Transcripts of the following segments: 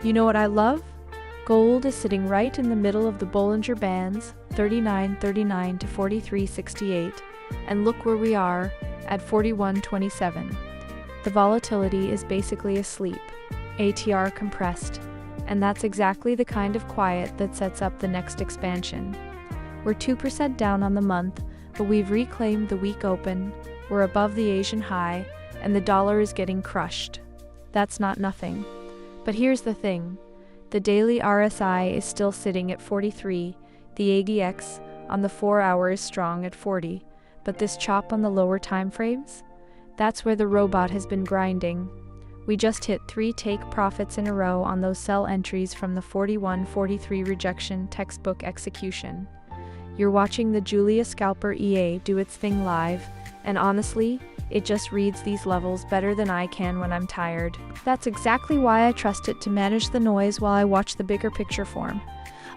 You know what I love? Gold is sitting right in the middle of the Bollinger Bands, 39.39 to 43.68, and look where we are, at 41.27. The volatility is basically asleep, ATR compressed, and that's exactly the kind of quiet that sets up the next expansion. We're 2% down on the month, but we've reclaimed the week open, we're above the Asian high, and the dollar is getting crushed. That's not nothing. But here's the thing. The daily RSI is still sitting at 43, the ADX on the 4 hour is strong at 40, but this chop on the lower time frames? That's where the robot has been grinding. We just hit 3 take profits in a row on those sell entries from the 41-43 rejection textbook execution. You're watching the Julia Scalper EA do its thing live, and honestly, it just reads these levels better than I can when I'm tired. That's exactly why I trust it to manage the noise while I watch the bigger picture form.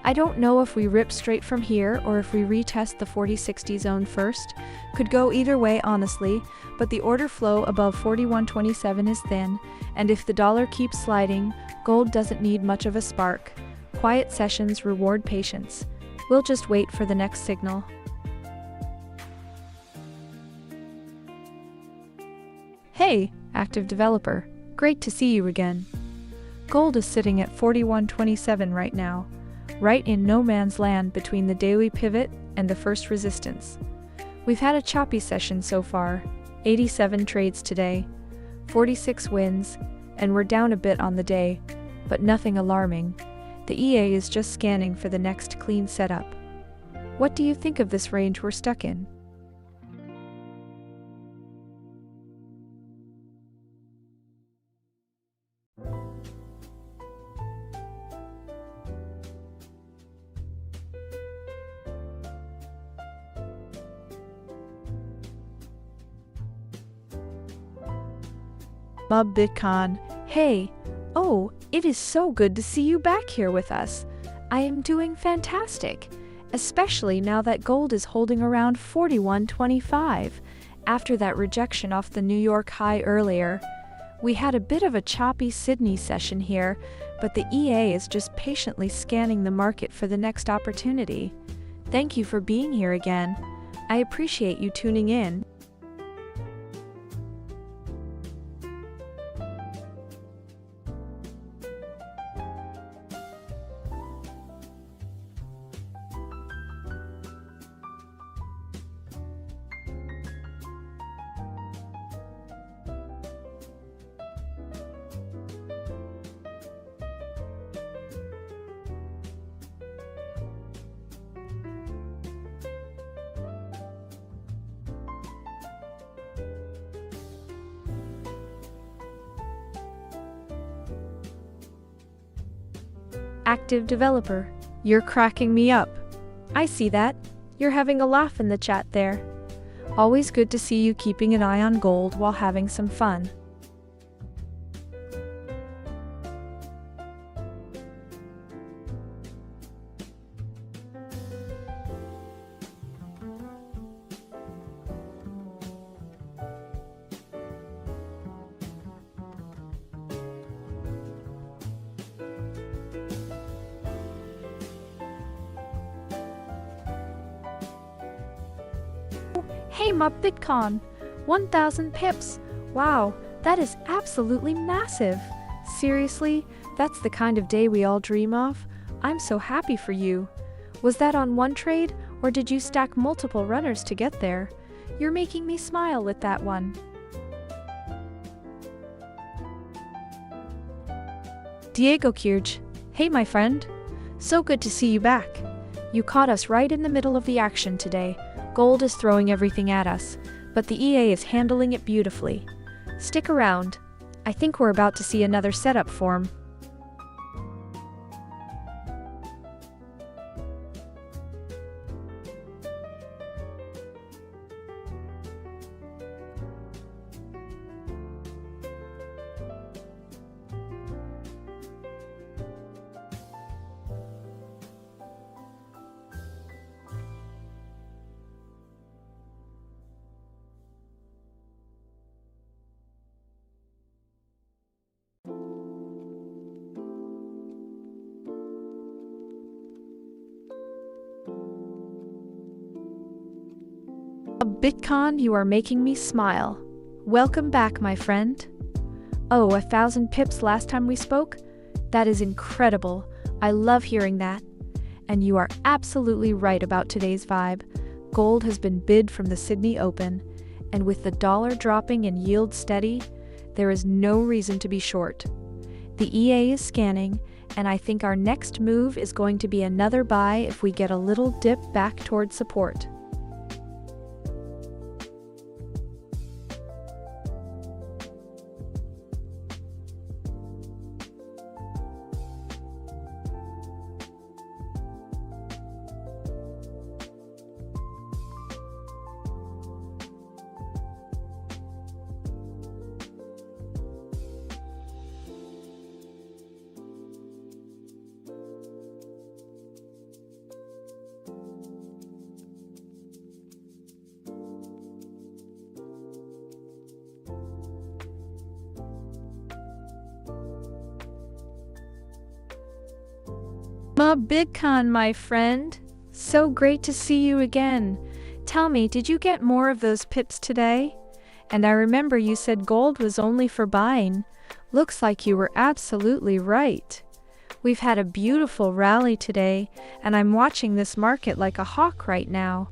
I don't know if we rip straight from here or if we retest the 40-60 zone first. Could go either way honestly, but the order flow above 41.27 is thin, and if the dollar keeps sliding, gold doesn't need much of a spark. Quiet sessions reward patience. We'll just wait for the next signal. Hey, active developer, great to see you again. Gold is sitting at 41.27 right now, right in no man's land between the daily pivot and the first resistance. We've had a choppy session so far, 87 trades today, 46 wins, and we're down a bit on the day, but nothing alarming. The EA is just scanning for the next clean setup. What do you think of this range we're stuck in? Bitcoin. Hey, oh, it is so good to see you back here with us. I am doing fantastic, especially now that gold is holding around 41.25 after that rejection off the New York high earlier. We had a bit of a choppy Sydney session here, but the EA is just patiently scanning the market for the next opportunity. Thank you for being here again. I appreciate you tuning in. Active developer, you're cracking me up. I see that. You're having a laugh in the chat there. Always good to see you keeping an eye on gold while having some fun. Hey, my Bitcoin, 1,000 pips. Wow, that is absolutely massive. Seriously, that's the kind of day we all dream of. I'm so happy for you. Was that on one trade, or did you stack multiple runners to get there? You're making me smile with that one. Diego Kirch, hey my friend. So good to see you back. You caught us right in the middle of the action today. Gold is throwing everything at us, but the EA is handling it beautifully. Stick around. I think we're about to see another setup form. Bitcoin, you are making me smile. Welcome back, my friend. Oh, 1,000 pips last time we spoke? That is incredible. I love hearing that. And you are absolutely right about today's vibe. Gold has been bid from the Sydney Open, and with the dollar dropping and yield steady, there is no reason to be short. The EA is scanning, and I think our next move is going to be another buy if we get a little dip back towards support. Bitcoin, my friend. So great to see you again. Tell me, did you get more of those pips today? And I remember you said gold was only for buying. Looks like you were absolutely right. We've had a beautiful rally today, and I'm watching this market like a hawk right now.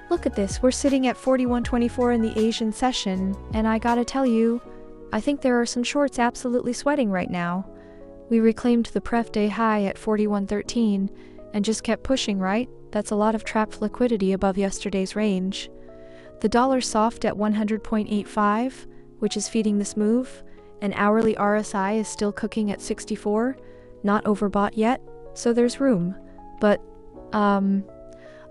Look at this, we're sitting at 41.24 in the Asian session, and I gotta tell you, I think there are some shorts absolutely sweating right now. We reclaimed the pref day high at 41.13 and just kept pushing, right? That's a lot of trapped liquidity above yesterday's range. The dollar's soft at 100.85, which is feeding this move. An hourly RSI is still cooking at 64, not overbought yet, so there's room. But, I'm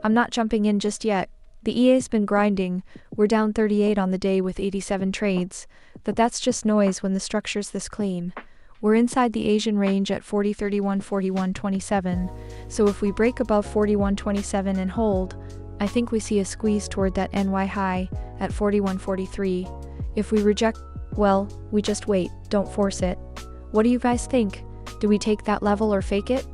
not jumping in just yet. The EA's been grinding, we're down 38 on the day with 87 trades, but that's just noise when the structure's this clean. We're inside the Asian range at 40.31, 41.27, so if we break above 41.27 and hold, I think we see a squeeze toward that NY high at 41.43. If we reject, well, we just wait, don't force it. What do you guys think? Do we take that level or fake it?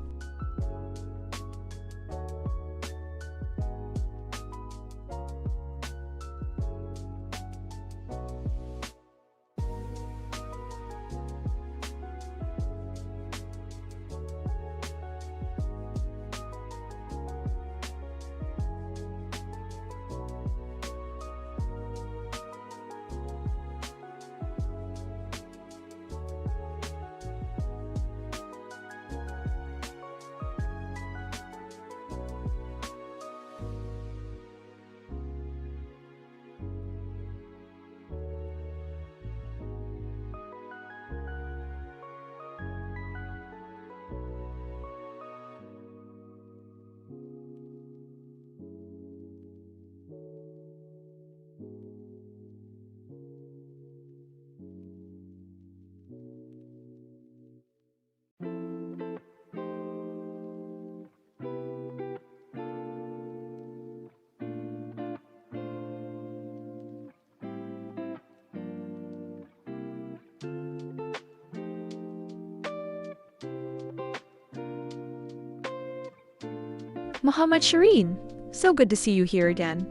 Muhammad Shireen, so good to see you here again.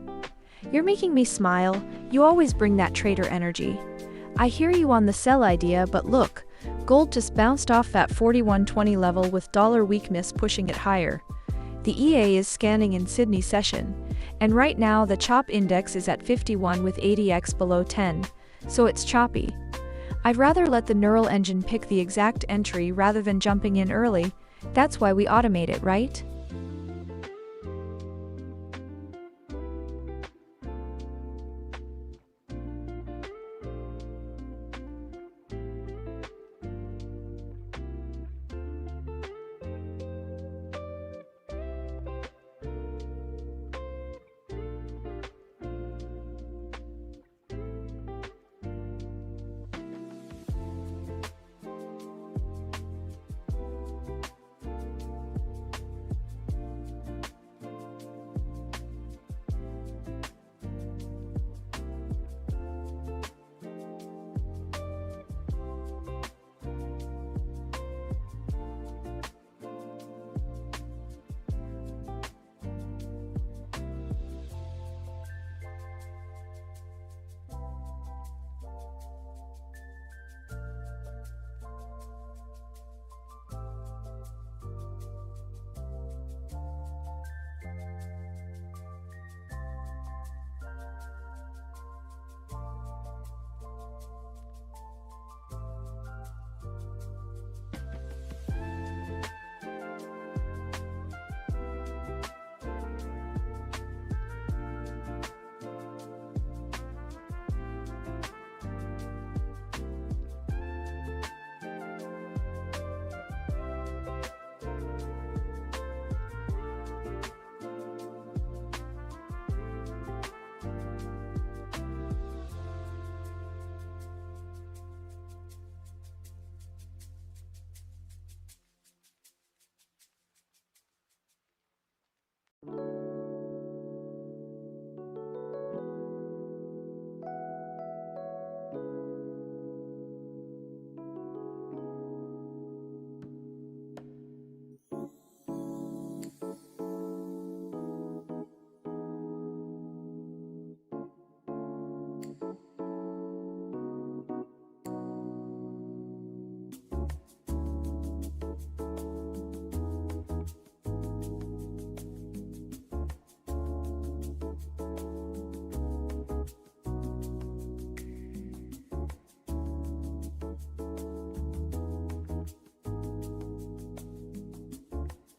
You're making me smile, you always bring that trader energy. I hear you on the sell idea, but look, gold just bounced off that 41.20 level with dollar weakness pushing it higher. The EA is scanning in Sydney session, and right now the CHOP index is at 51 with 80x below 10, so it's choppy. I'd rather let the neural engine pick the exact entry rather than jumping in early, that's why we automate it, right?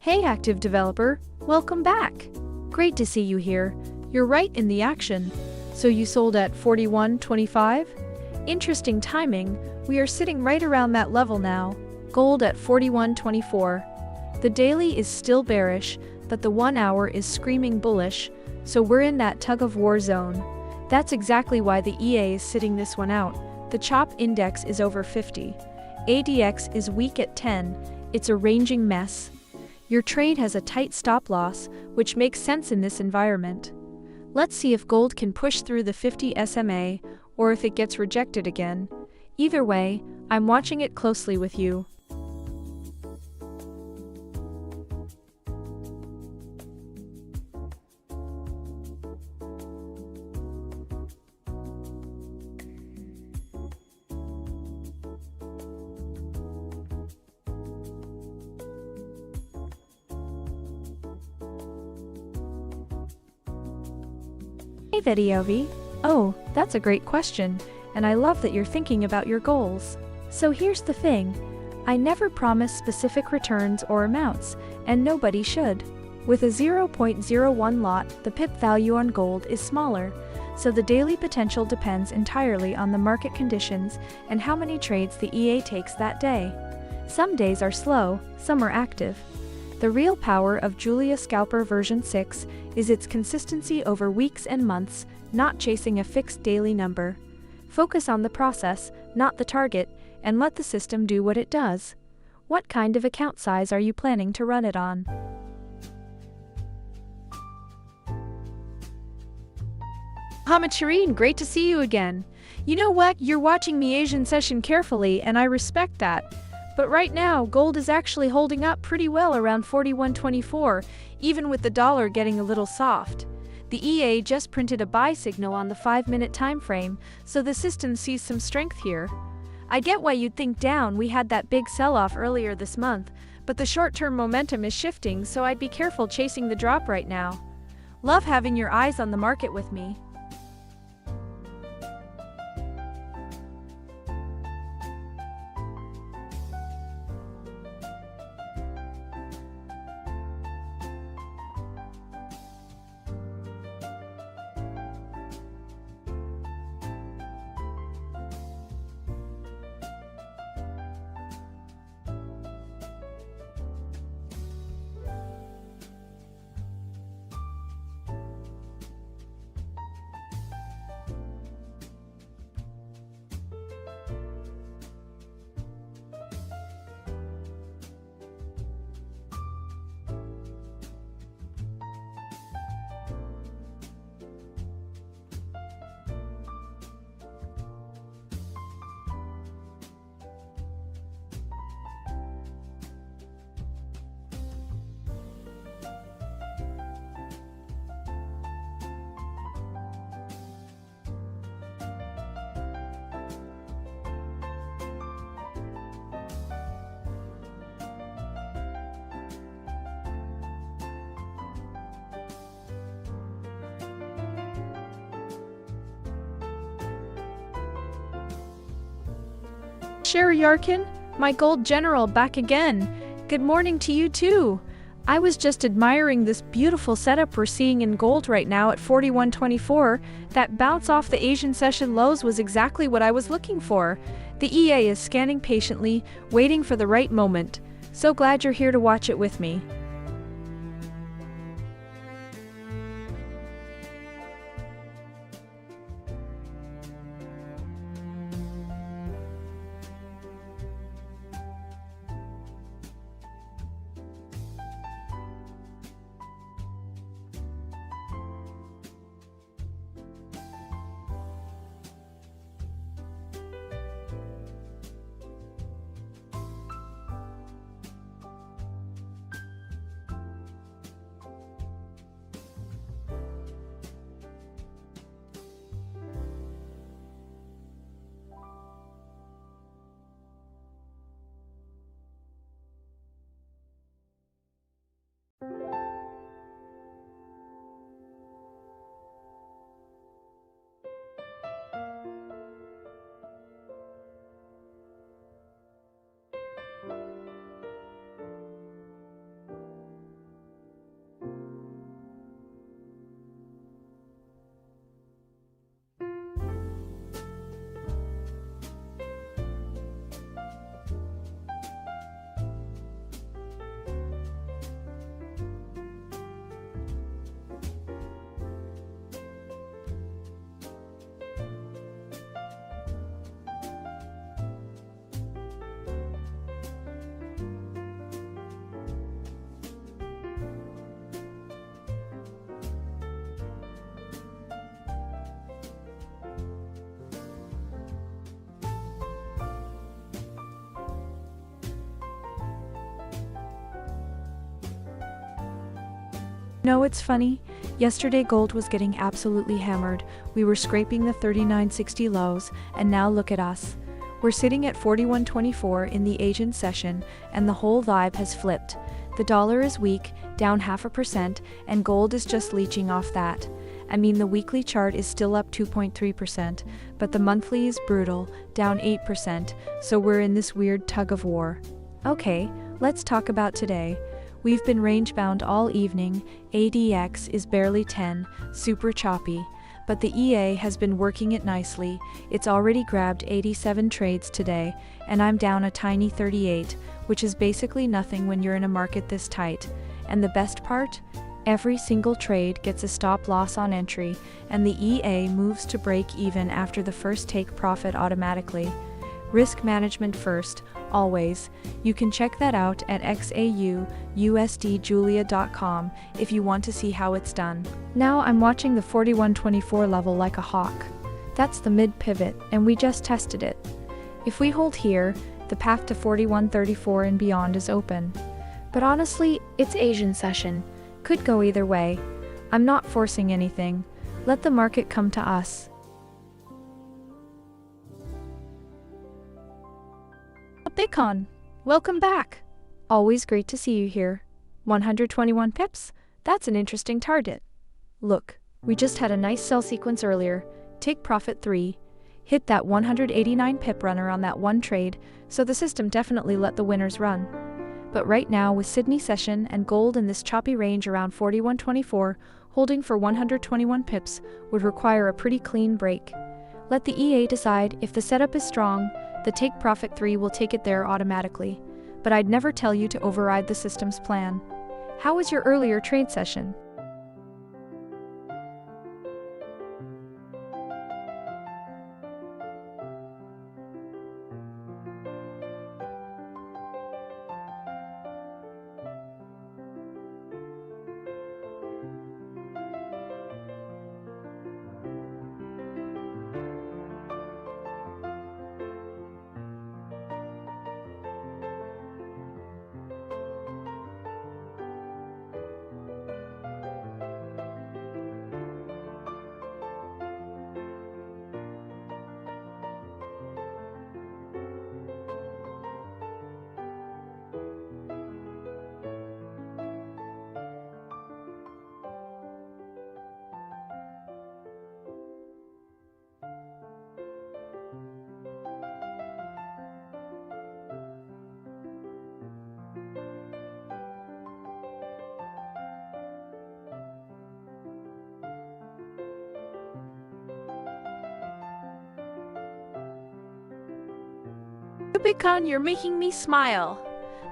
Hey active developer, welcome back. Great to see you here. You're right in the action. So you sold at 41.25? Interesting timing. We are sitting right around that level now. Gold at 41.24. The daily is still bearish, but the 1 hour is screaming bullish, so we're in that tug-of-war zone. That's exactly why the EA is sitting this one out. The CHOP index is over 50. ADX is weak at 10. It's a ranging mess. Your trade has a tight stop loss, which makes sense in this environment. Let's see if gold can push through the 50 SMA, or if it gets rejected again. Either way, I'm watching it closely with you. Hey Vidiovi. Oh, that's a great question, and I love that you're thinking about your goals. So here's the thing. I never promise specific returns or amounts, and nobody should. With a 0.01 lot, the pip value on gold is smaller, so the daily potential depends entirely on the market conditions and how many trades the EA takes that day. Some days are slow, some are active. The real power of Julia Scalper version 6 is its consistency over weeks and months, not chasing a fixed daily number. Focus on the process, not the target, and let the system do what it does. What kind of account size are you planning to run it on? Hamid Shireen, great to see you again. You know what, you're watching the Asian session carefully, and I respect that. But right now, gold is actually holding up pretty well around 41.24, even with the dollar getting a little soft. The EA just printed a buy signal on the 5-minute time frame, so the system sees some strength here. I get why you'd think down. We had that big sell-off earlier this month, but the short-term momentum is shifting, so I'd be careful chasing the drop right now. Love having your eyes on the market with me. Sherry Yarkin, my gold general, back again. Good morning to you too. I was just admiring this beautiful setup we're seeing in gold right now at 41.24. That bounce off the Asian session lows was exactly what I was looking for. The EA is scanning patiently, waiting for the right moment. So glad you're here to watch it with me. No, it's funny. Yesterday gold was getting absolutely hammered. We were scraping the 39.60 lows, and now look at us. We're sitting at 41.24 in the Asian session, and the whole vibe has flipped. The dollar is weak, down 0.5%, and gold is just leeching off that. I mean, the weekly chart is still up 2.3%, but the monthly is brutal, down 8%, so we're in this weird tug of war. Okay, let's talk about today. We've been range-bound all evening, ADX is barely 10, super choppy. But the EA has been working it nicely. It's already grabbed 87 trades today, and I'm down a tiny 38, which is basically nothing when you're in a market this tight. And the best part? Every single trade gets a stop loss on entry, and the EA moves to break even after the first take profit automatically. Risk management first, always. You can check that out at XAUUSDjulia.com if you want to see how it's done. Now I'm watching the 41.24 level like a hawk. That's the mid pivot, and we just tested it. If we hold here, the path to 41.34 and beyond is open. But honestly, it's Asian session. Could go either way. I'm not forcing anything. Let the market come to us. Bitcoin, welcome back. Always great to see you here. 121 pips? That's an interesting target. Look, we just had a nice sell sequence earlier. Take profit 3. Hit that 189 pip runner on that one trade, so the system definitely let the winners run. But right now, with Sydney session and gold in this choppy range around 41.24, holding for 121 pips would require a pretty clean break. Let the EA decide. If the setup is strong, the take profit 3 will take it there automatically. But I'd never tell you to override the system's plan. How was your earlier trade session? Bitcoin, you're making me smile.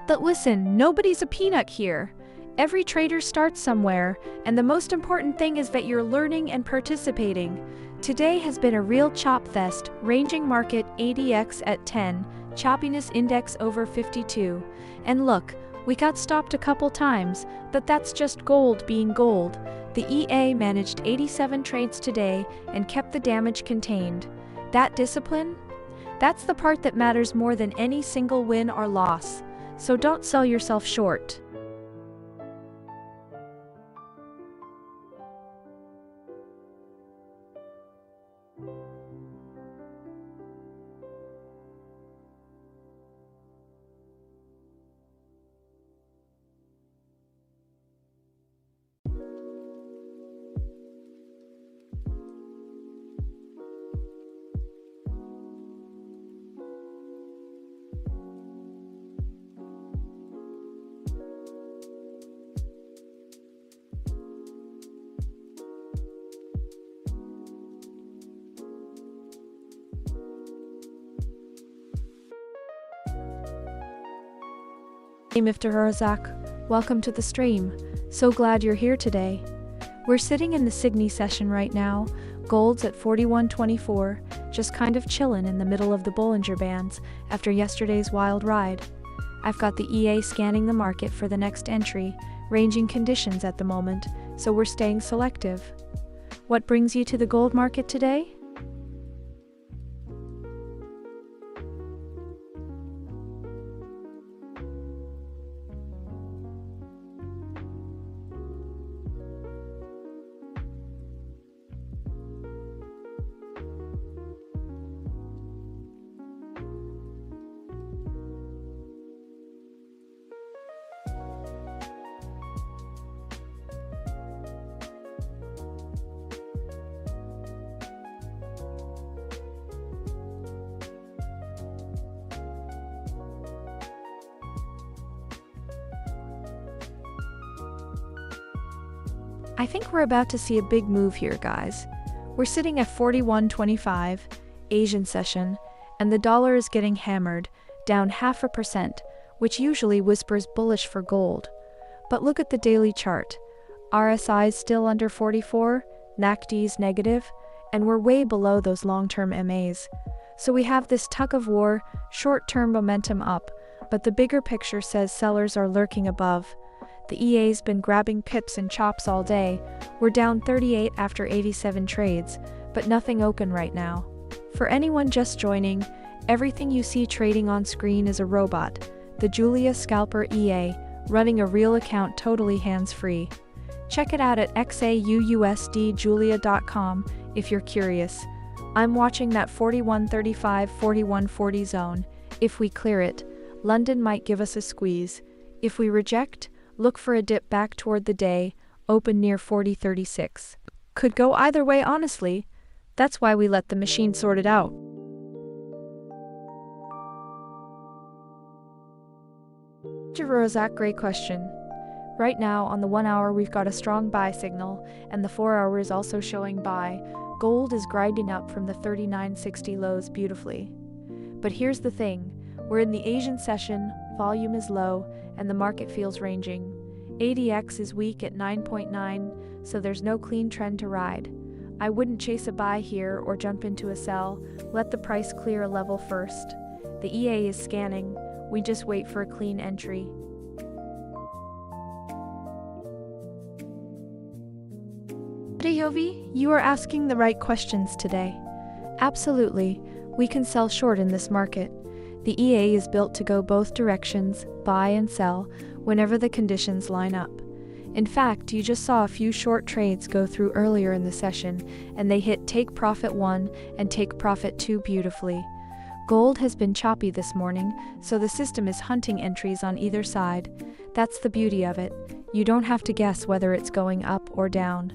But listen, nobody's a peanut here. Every trader starts somewhere, and the most important thing is that you're learning and participating. Today has been a real chop fest, ranging market ADX at 10, choppiness index over 52. And look, we got stopped a couple times, but that's just gold being gold. The EA managed 87 trades today and kept the damage contained. That discipline? That's the part that matters more than any single win or loss. So don't sell yourself short. Hey Mr. Razak, welcome to the stream. So glad you're here today. We're sitting in the Sydney session right now. Gold's at 41.24, just kind of chillin' in the middle of the Bollinger Bands after yesterday's wild ride. I've got the EA scanning the market for the next entry, ranging conditions at the moment, so we're staying selective. What brings you to the gold market today? I think we're about to see a big move here, guys. We're sitting at 41.25, Asian session, and the dollar is getting hammered, down 0.5%, which usually whispers bullish for gold. But look at the daily chart. RSI's still under 44, NACD's negative, and we're way below those long-term MAs. So we have this tug of war, short-term momentum up, but the bigger picture says sellers are lurking above. The EA's been grabbing pips and chops all day. We're down 38 after 87 trades, but nothing open right now. For anyone just joining, everything you see trading on screen is a robot, the Julia Scalper EA, running a real account totally hands-free. Check it out at XAUUSDjulia.com if you're curious. I'm watching that 41.35-41.40 zone. If we clear it, London might give us a squeeze. If we reject, look for a dip back toward the day, open near 40.36. Could go either way, honestly. That's why we let the machine sort it out. Razak, great question. Right now, on the 1 hour, we've got a strong buy signal, and the 4 hour is also showing buy. Gold is grinding up from the 39.60 lows beautifully. But here's the thing, we're in the Asian session, volume is low, and the market feels ranging. ADX is weak at 9.9, so there's no clean trend to ride. I wouldn't chase a buy here or jump into a sell, let the price clear a level first. The EA is scanning, we just wait for a clean entry. Yovi, you are asking the right questions today. Absolutely, we can sell short in this market. The EA is built to go both directions, buy and sell, whenever the conditions line up. In fact, you just saw a few short trades go through earlier in the session, and they hit take profit 1 and take profit 2 beautifully. Gold has been choppy this morning, so the system is hunting entries on either side. That's the beauty of it. You don't have to guess whether it's going up or down.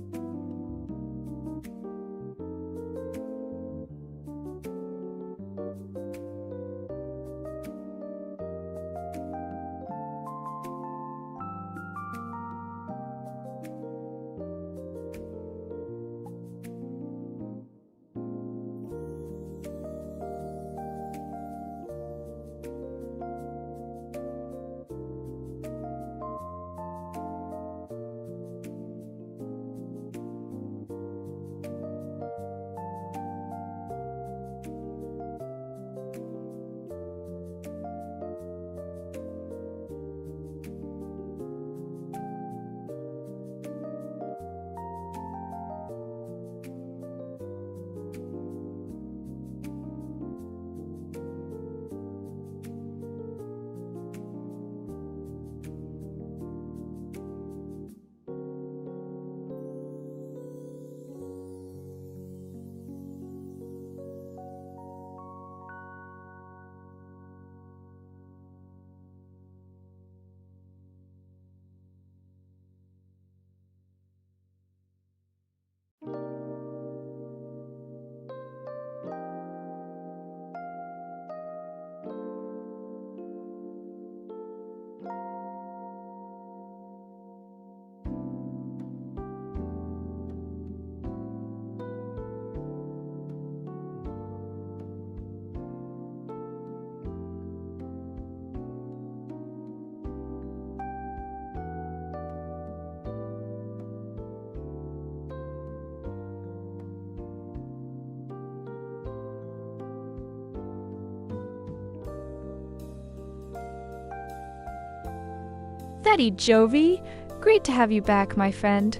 Steady, Jovi! Great to have you back, my friend.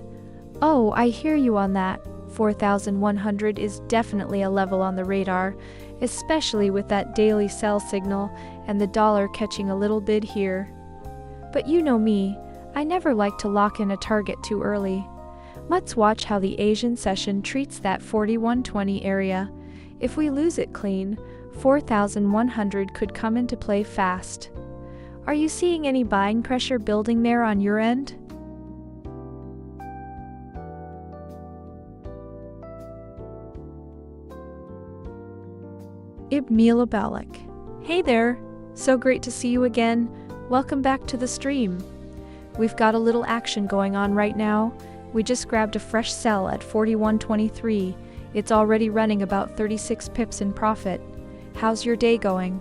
Oh, I hear you on that. 4,100 is definitely a level on the radar, especially with that daily sell signal and the dollar catching a little bid here. But you know me, I never like to lock in a target too early. Let's watch how the Asian session treats that 4120 area. If we lose it clean, 4,100 could come into play fast. Are you seeing any buying pressure building there on your end? Ibmila Balak. Hey there! So great to see you again. Welcome back to the stream. We've got a little action going on right now. We just grabbed a fresh sell at 41.23. It's already running about 36 pips in profit. How's your day going?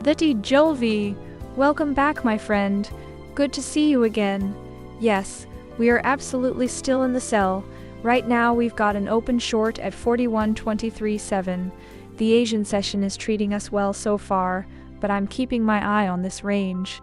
Letty Jolvi, welcome back, my friend. Good to see you again. Yes, we are absolutely still in the sell. Right now we've got an open short at 41.23.7. The Asian session is treating us well so far, but I'm keeping my eye on this range.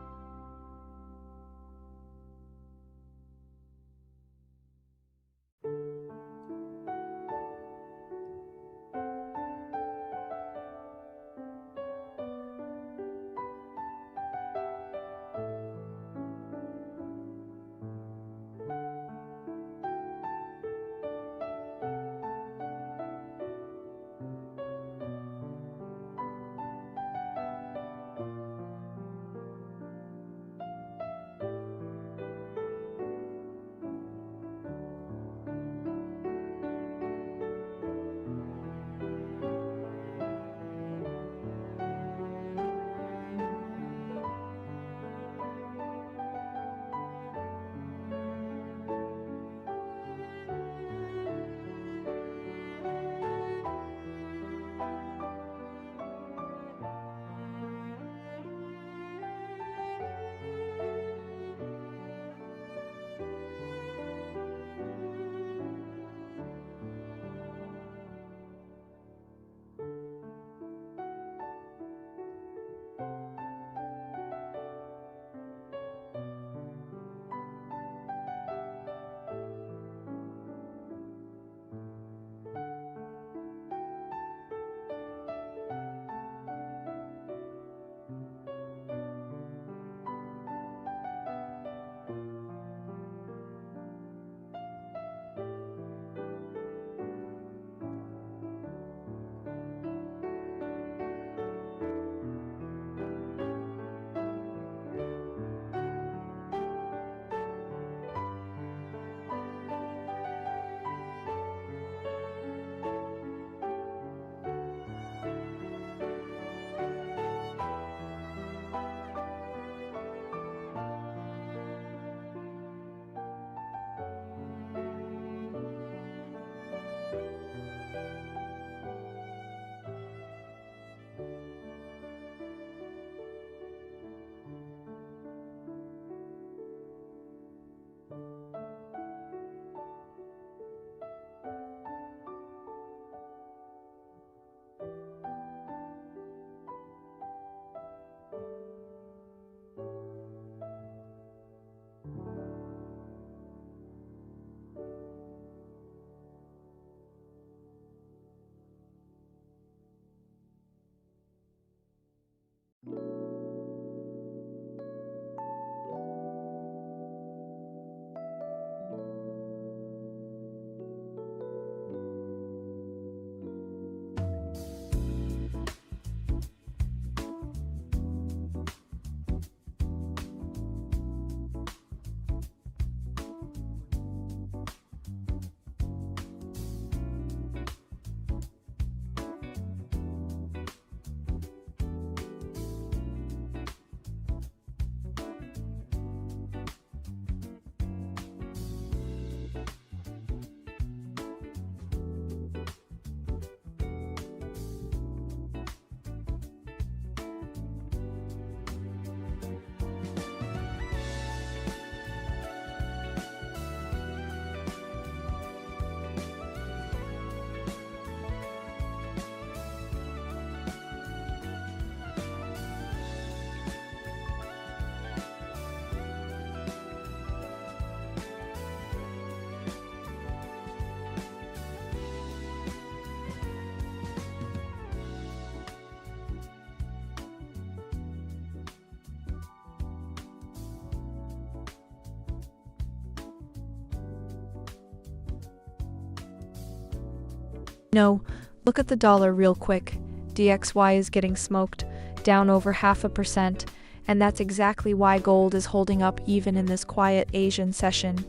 No, look at the dollar real quick. DXY is getting smoked, down over 0.5%, and that's exactly why gold is holding up even in this quiet Asian session.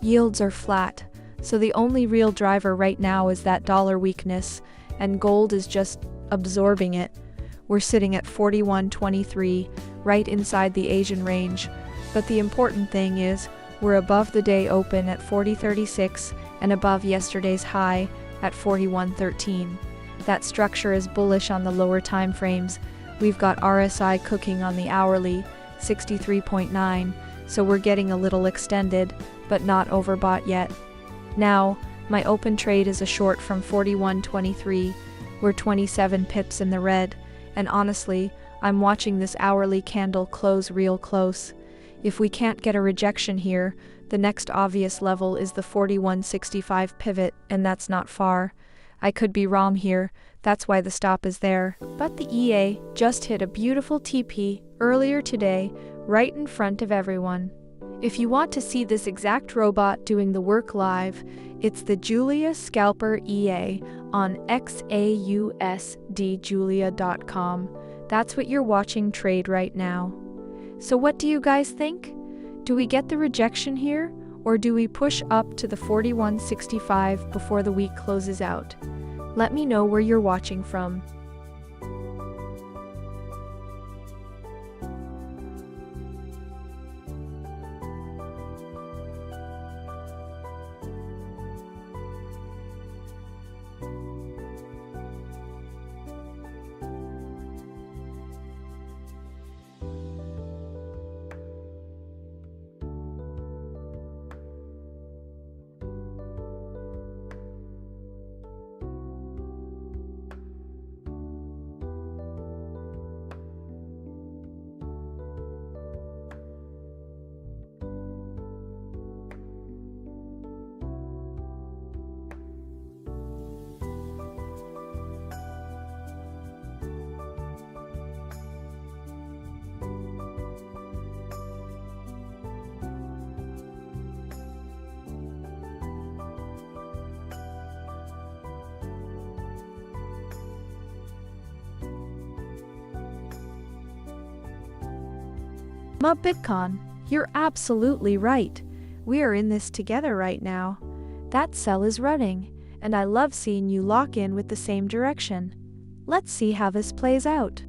Yields are flat, so the only real driver right now is that dollar weakness, and gold is just absorbing it. We're sitting at 41.23, right inside the Asian range, but the important thing is we're above the day open at 40.36 and above yesterday's high at 41.13. That structure is bullish on the lower time frames. We've got RSI cooking on the hourly, 63.9, so we're getting a little extended, but not overbought yet. Now, my open trade is a short from 41.23. We're 27 pips in the red, and honestly, I'm watching this hourly candle close real close. If we can't get a rejection here, the next obvious level is the 41.65 pivot, and that's not far. I could be wrong here, that's why the stop is there. But the EA just hit a beautiful TP earlier today, right in front of everyone. If you want to see this exact robot doing the work live, it's the Julia Scalper EA on XAUUSD That's what you're watching trade right now. So what do you guys think? Do we get the rejection here, or do we push up to the 41.65 before the week closes out? Let me know where you're watching from. Bitcoin, you're absolutely right. We are in this together right now. That sell is running, and I love seeing you lock in with the same direction. Let's see how this plays out.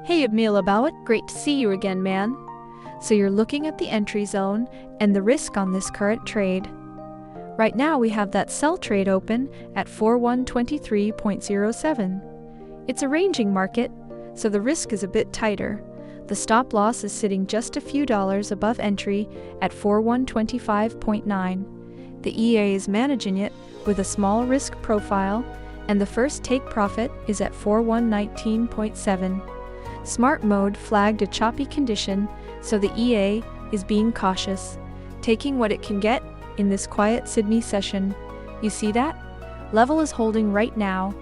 Hey Emil about it, great to see you again, man. So you're looking at the entry zone and the risk on this current trade. Right now we have that sell trade open at 4123.07. It's a ranging market, so the risk is a bit tighter. The stop loss is sitting just a few dollars above entry at 4125.9. The EA is managing it with a small risk profile, and the first take profit is at 4119.7. Smart mode flagged a choppy condition, so the EA is being cautious, taking what it can get in this quiet Sydney session. You see that? Level is holding right now.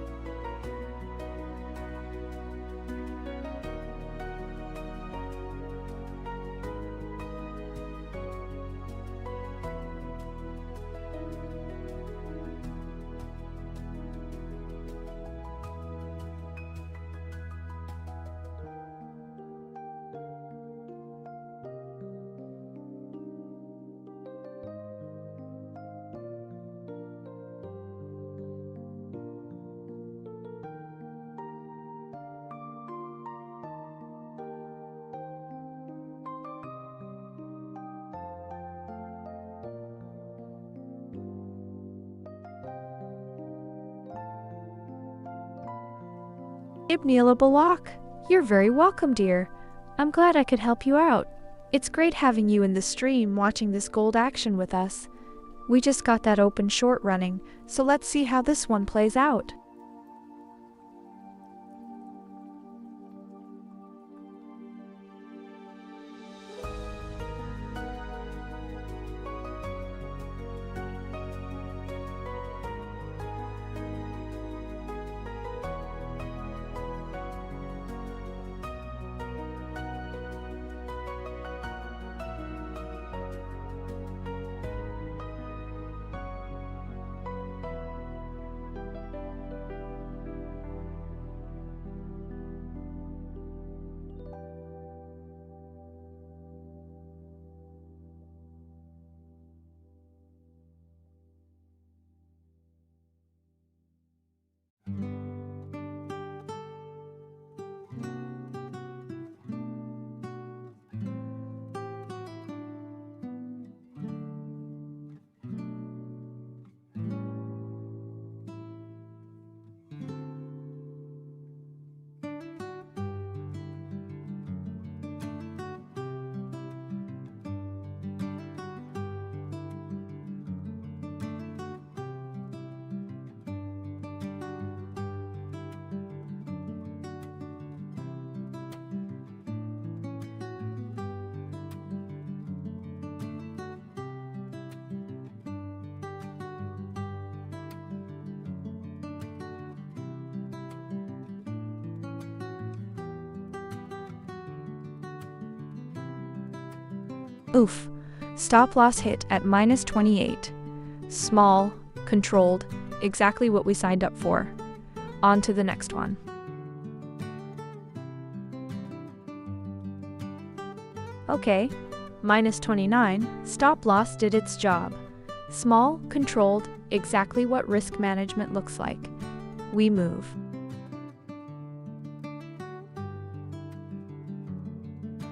Ibnila Balak, you're very welcome, dear. I'm glad I could help you out. It's great having you in the stream watching this gold action with us. We just got that open short running, so let's see how this one plays out. Oof. Stop loss hit at -28. Small, controlled, exactly what we signed up for. On to the next one. Okay, -29, stop loss did its job. Small, controlled, exactly what risk management looks like. We move.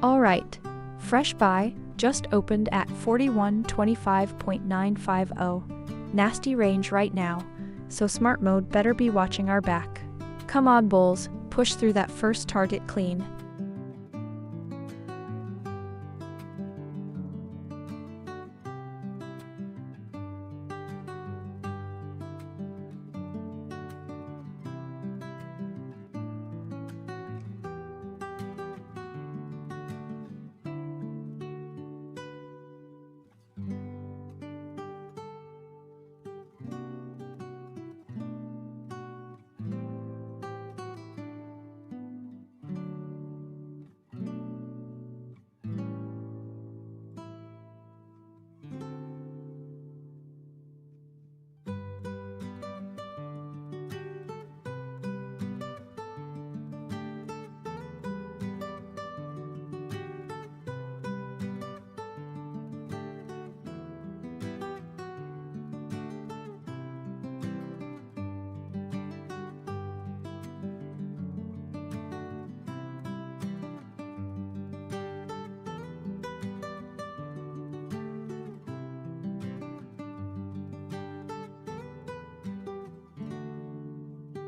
Alright, fresh buy just opened at 4125.950. Nasty range right now, so smart mode better be watching our back. Come on bulls, push through that first target clean.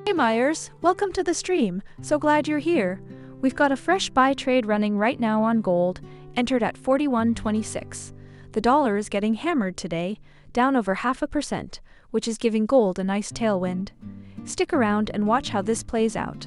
Hey Myers, welcome to the stream. So glad you're here. We've got a fresh buy trade running right now on gold, entered at 41.26. The dollar is getting hammered today, down over 0.5%, which is giving gold a nice tailwind. Stick around and watch how this plays out.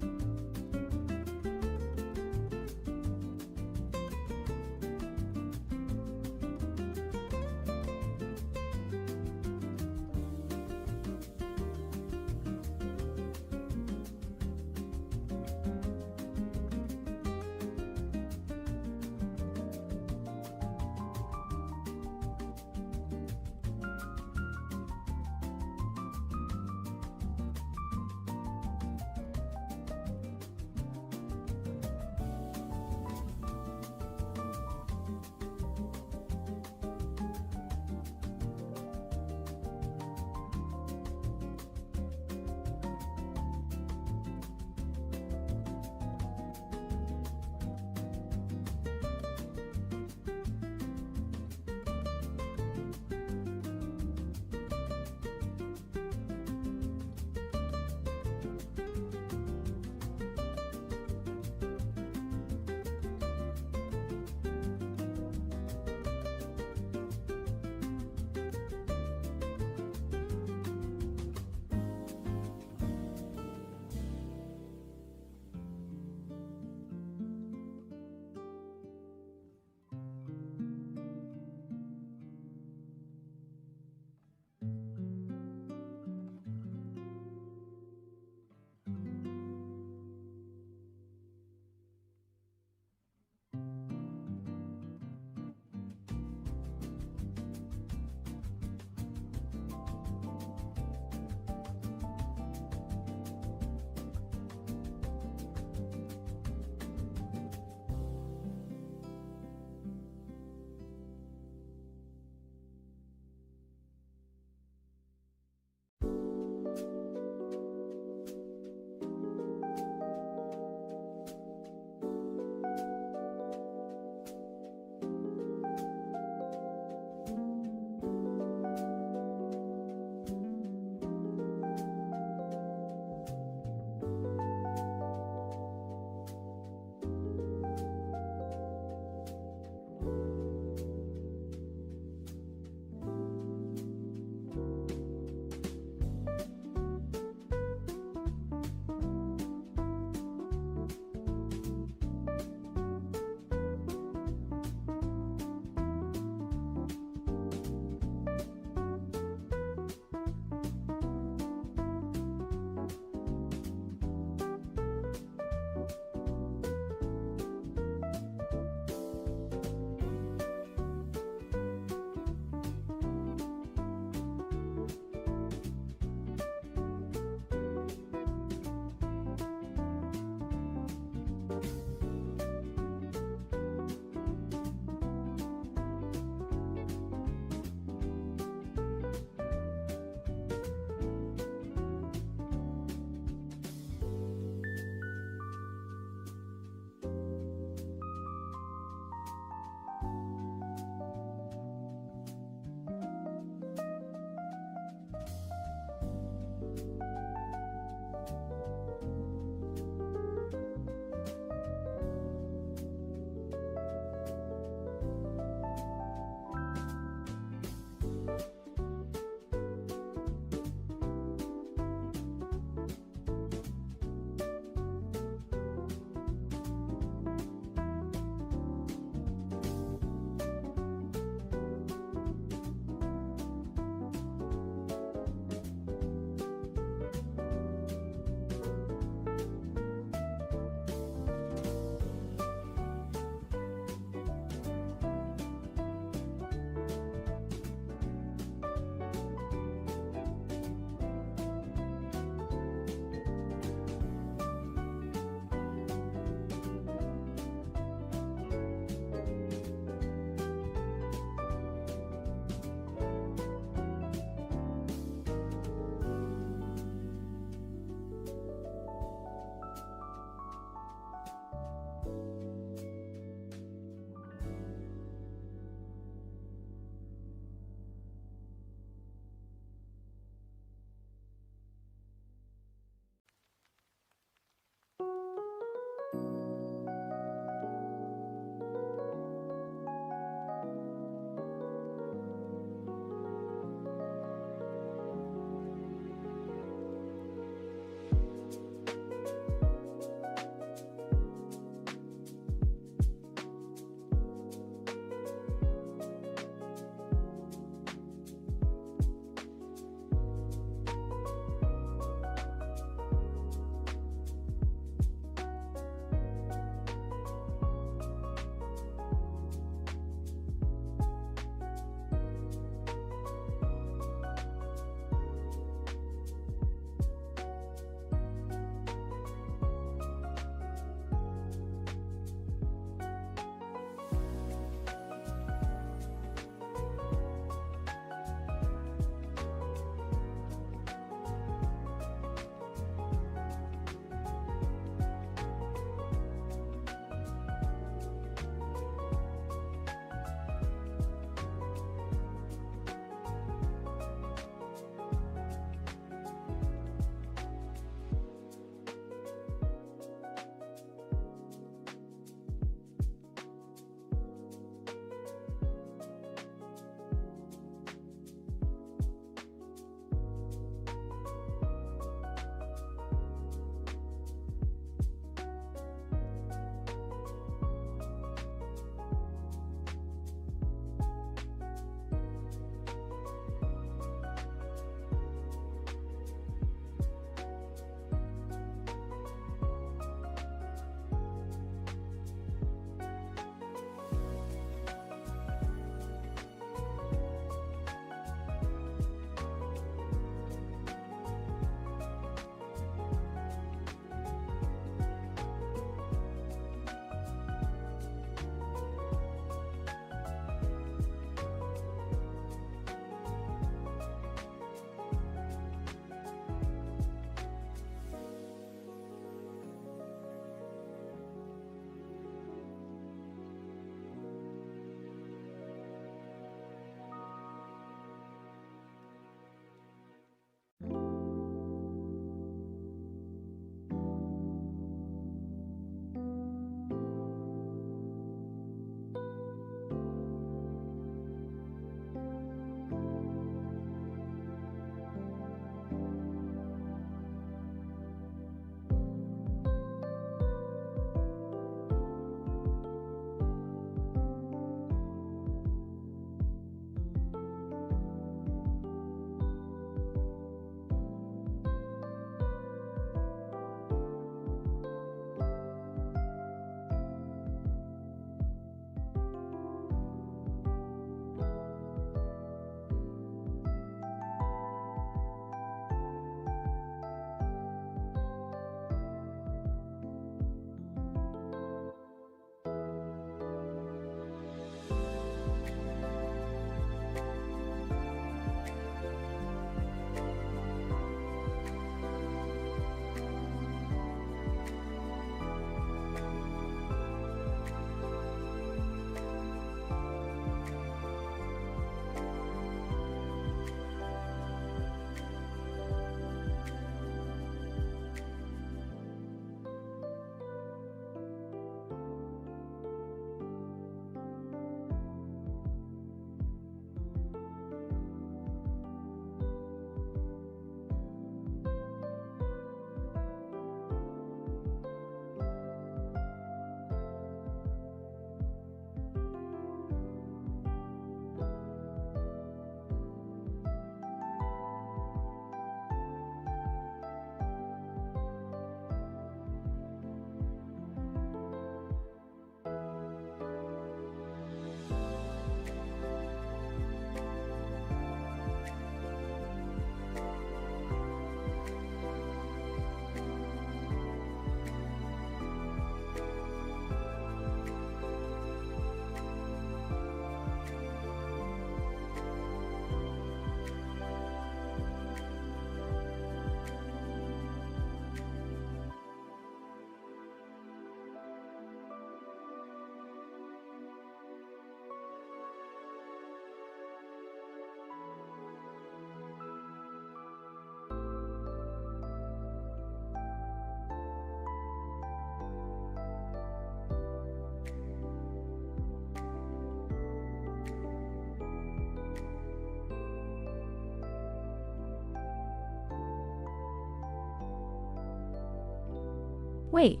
Wait,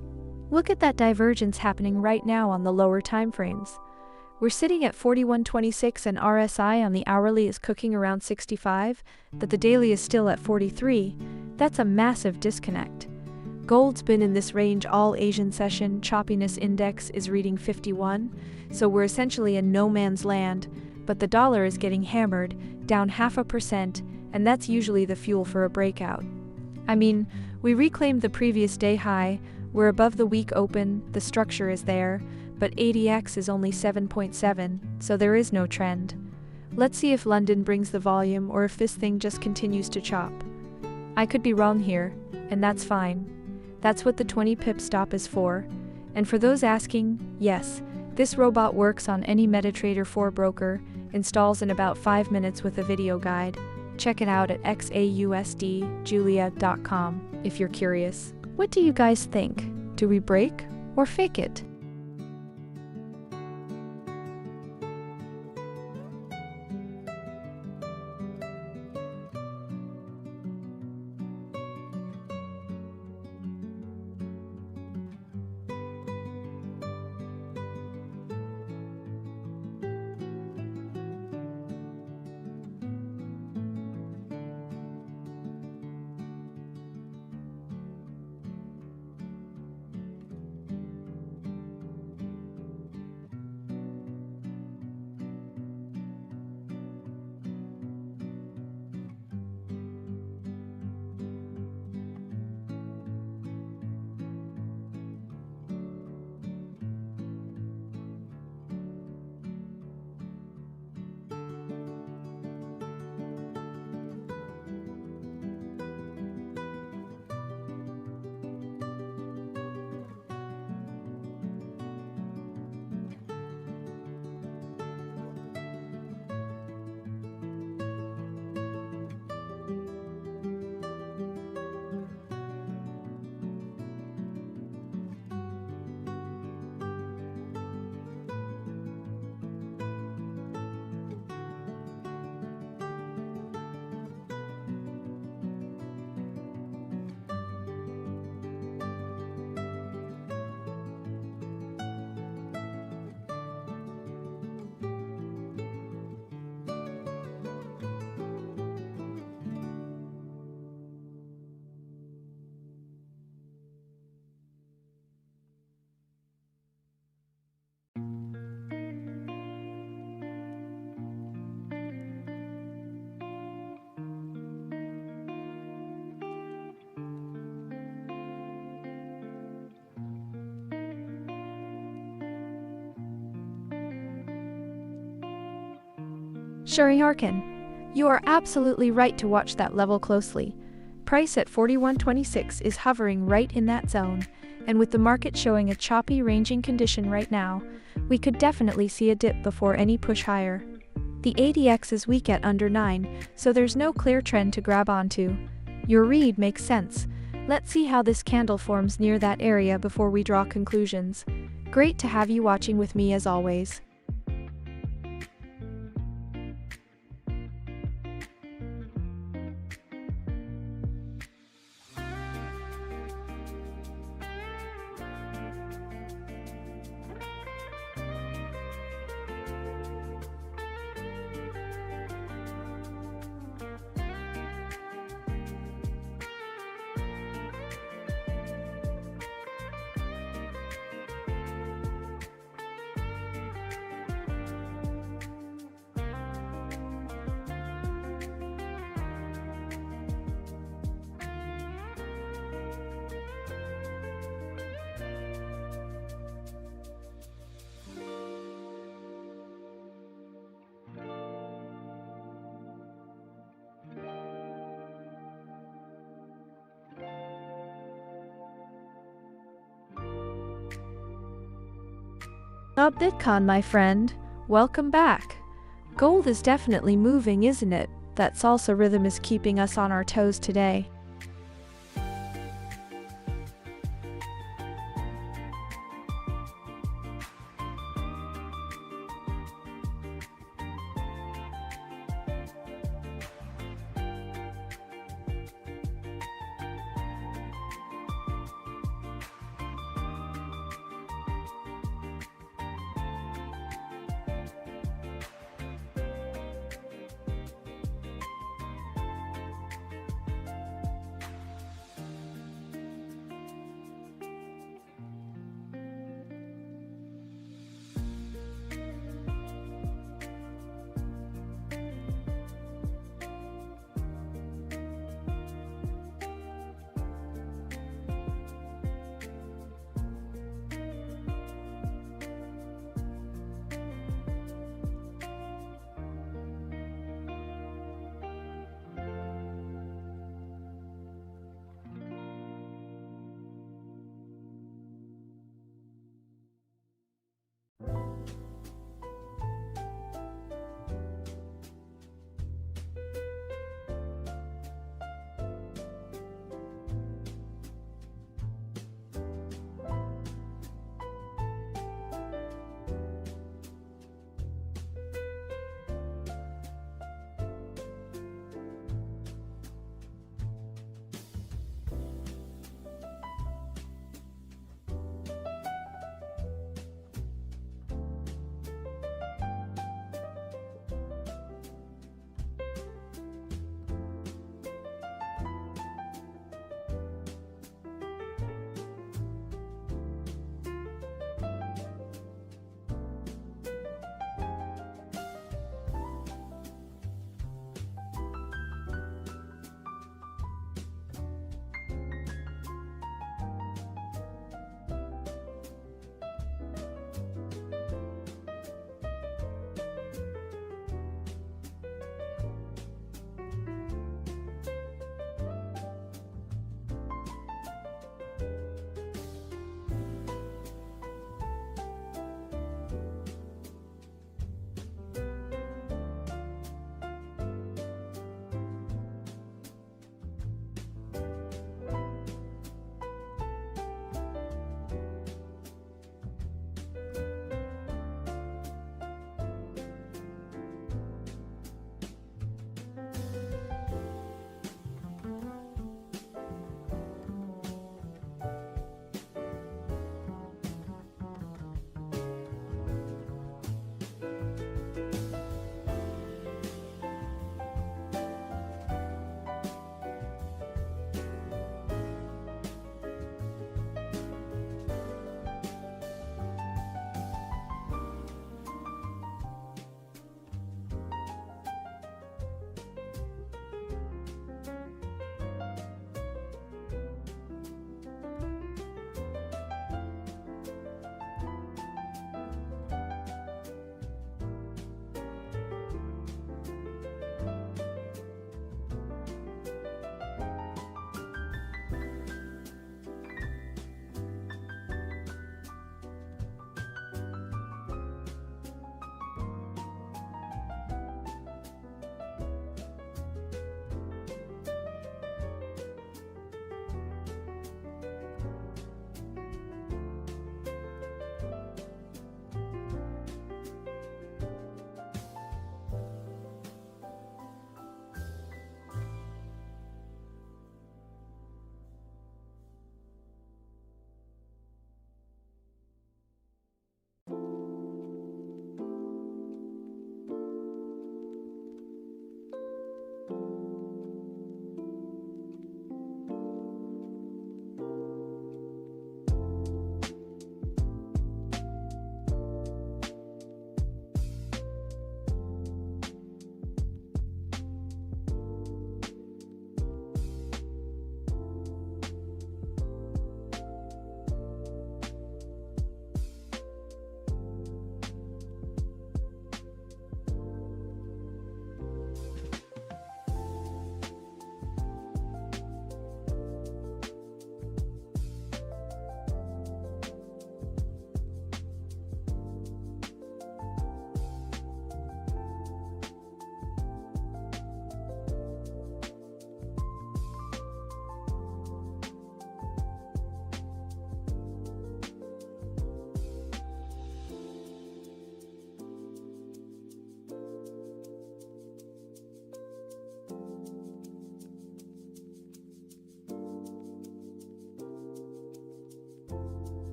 look at that divergence happening right now on the lower timeframes. We're sitting at 41.26 and RSI on the hourly is cooking around 65, but the daily is still at 43. That's a massive disconnect. Gold's been in this range all Asian session, choppiness index is reading 51, so we're essentially in no man's land, but the dollar is getting hammered, down 0.5%, and that's usually the fuel for a breakout. I mean, we reclaimed the previous day high, we're above the week open, the structure is there, but ADX is only 7.7, so there is no trend. Let's see if London brings the volume or if this thing just continues to chop. I could be wrong here, and that's fine. That's what the 20 pip stop is for. And for those asking, yes, this robot works on any MetaTrader 4 broker, installs in about 5 minutes with a video guide. Check it out at XAUUSD, if you're curious. What do you guys think? Do we break or fake it? Shuri Harkin, you are absolutely right to watch that level closely. Price at 41.26 is hovering right in that zone, and with the market showing a choppy ranging condition right now, we could definitely see a dip before any push higher. The ADX is weak at under 9, so there's no clear trend to grab onto. Your read makes sense. Let's see how this candle forms near that area before we draw conclusions. Great to have you watching with me as always. Bitcoin, my friend, welcome back. Gold is definitely moving, isn't it? That salsa rhythm is keeping us on our toes today.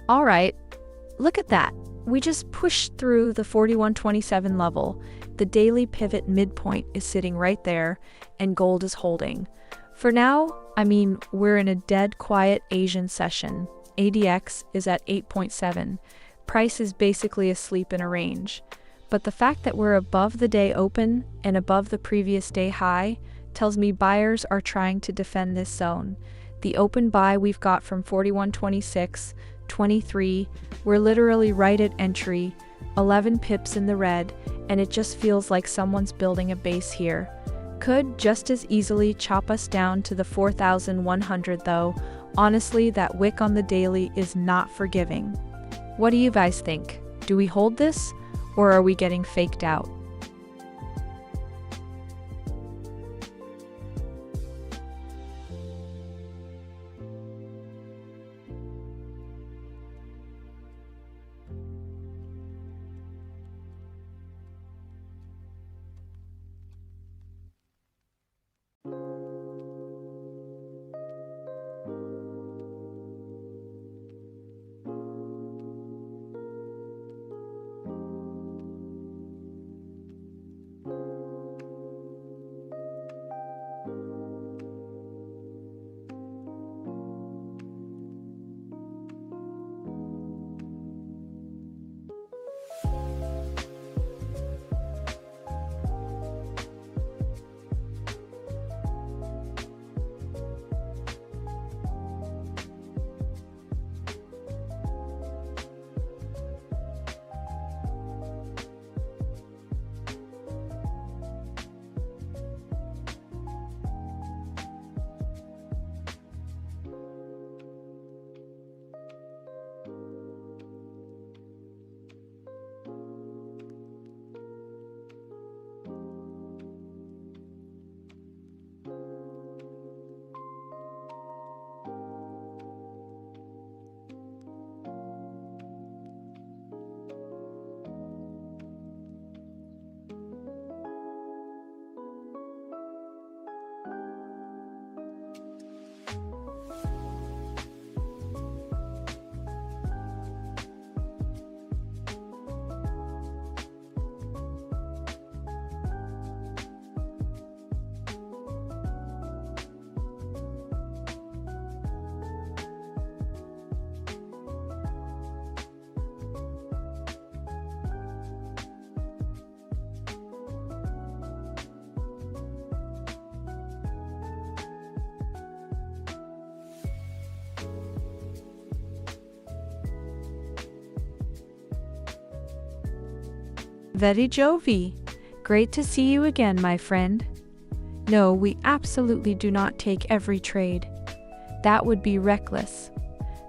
All right, look at that. We just pushed through the 41.27 level. The daily pivot midpoint is sitting right there, and gold is holding. For now, we're in a dead quiet Asian session. ADX is at 8.7. Price is basically asleep in a range. But the fact that we're above the day open and above the previous day high tells me buyers are trying to defend this zone. The open buy we've got from 41.26, 23, we're literally right at entry, 11 pips in the red, and it just feels like someone's building a base here. Could just as easily chop us down to the 4,100 though. Honestly, that wick on the daily is not forgiving. What do you guys think? Do we hold this, or are we getting faked out? Vedi Jovi. Great to see you again, my friend. No, we absolutely do not take every trade. That would be reckless.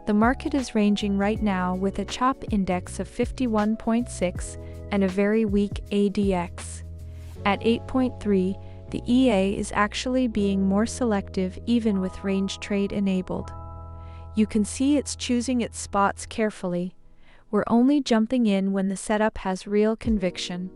The market is ranging right now with a chop index of 51.6 and a very weak ADX. At 8.3, the EA is actually being more selective even with range trade enabled. You can see it's choosing its spots carefully. We're only jumping in when the setup has real conviction.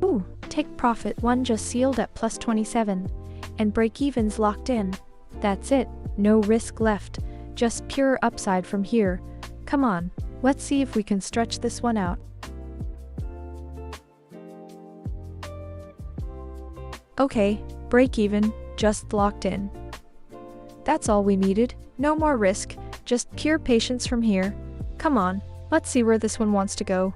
Ooh, take profit 1 just sealed at plus 27. And break-evens locked in. That's it, no risk left, just pure upside from here. Come on, let's see if we can stretch this one out. Okay, break-even, just locked in. That's all we needed, no more risk, just pure patience from here. Come on, let's see where this one wants to go.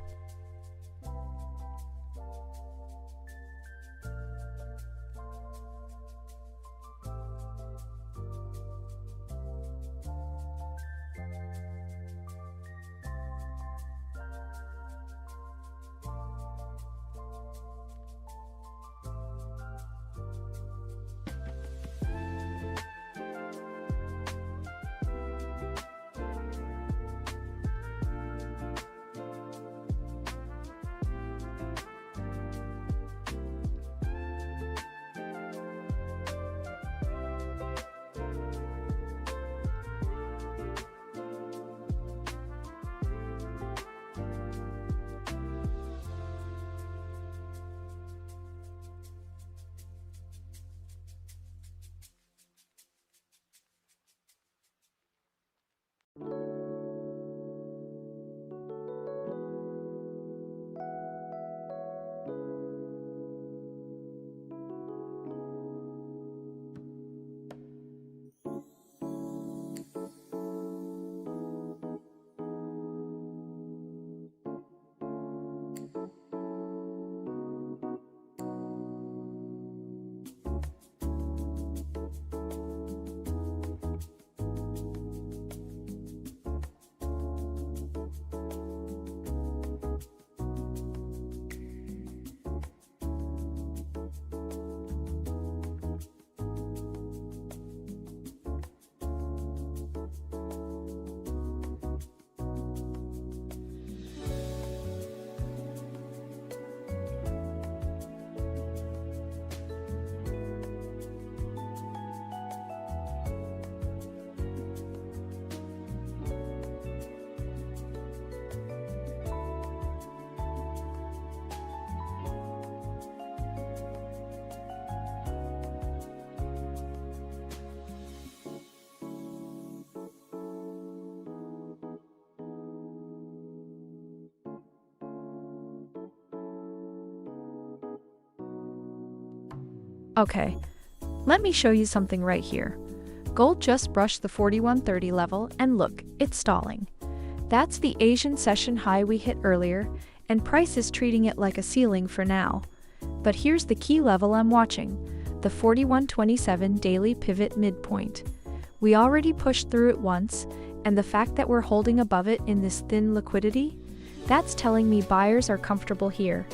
Okay, let me show you something right here. Gold just brushed the 4130 level and look, it's stalling. That's the Asian session high we hit earlier, and price is treating it like a ceiling for now. But here's the key level I'm watching, the 4127 daily pivot midpoint. We already pushed through it once, and the fact that we're holding above it in this thin liquidity, that's telling me buyers are comfortable here.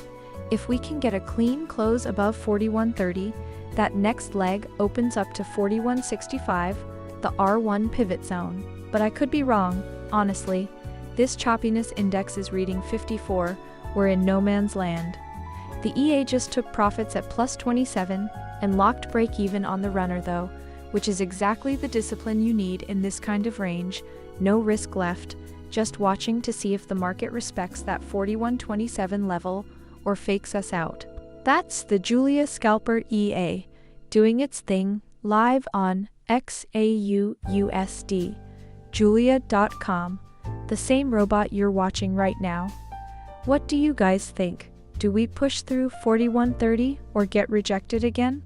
If we can get a clean close above 4130, that next leg opens up to 4165, the R1 pivot zone. But I could be wrong, honestly. This choppiness index is reading 54, we're in no man's land. The EA just took profits at plus 27 and locked break-even on the runner though, which is exactly the discipline you need in this kind of range, no risk left, just watching to see if the market respects that 4127 level or fakes us out. That's the Julia Scalper EA, doing its thing, live on XAUUSD, Julia.com, the same robot you're watching right now. What do you guys think? Do we push through 4130 or get rejected again?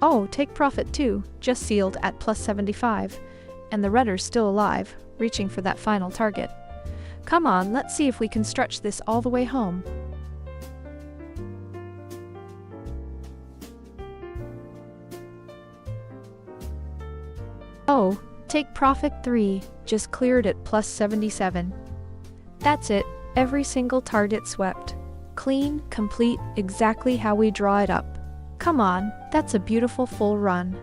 Oh, take profit too, just sealed at plus 75. And the redder's still alive, reaching for that final target. Come on, let's see if we can stretch this all the way home. Oh, take profit 3, just cleared at plus 77. That's it, every single target swept. Clean, complete, exactly how we draw it up. Come on, that's a beautiful full run.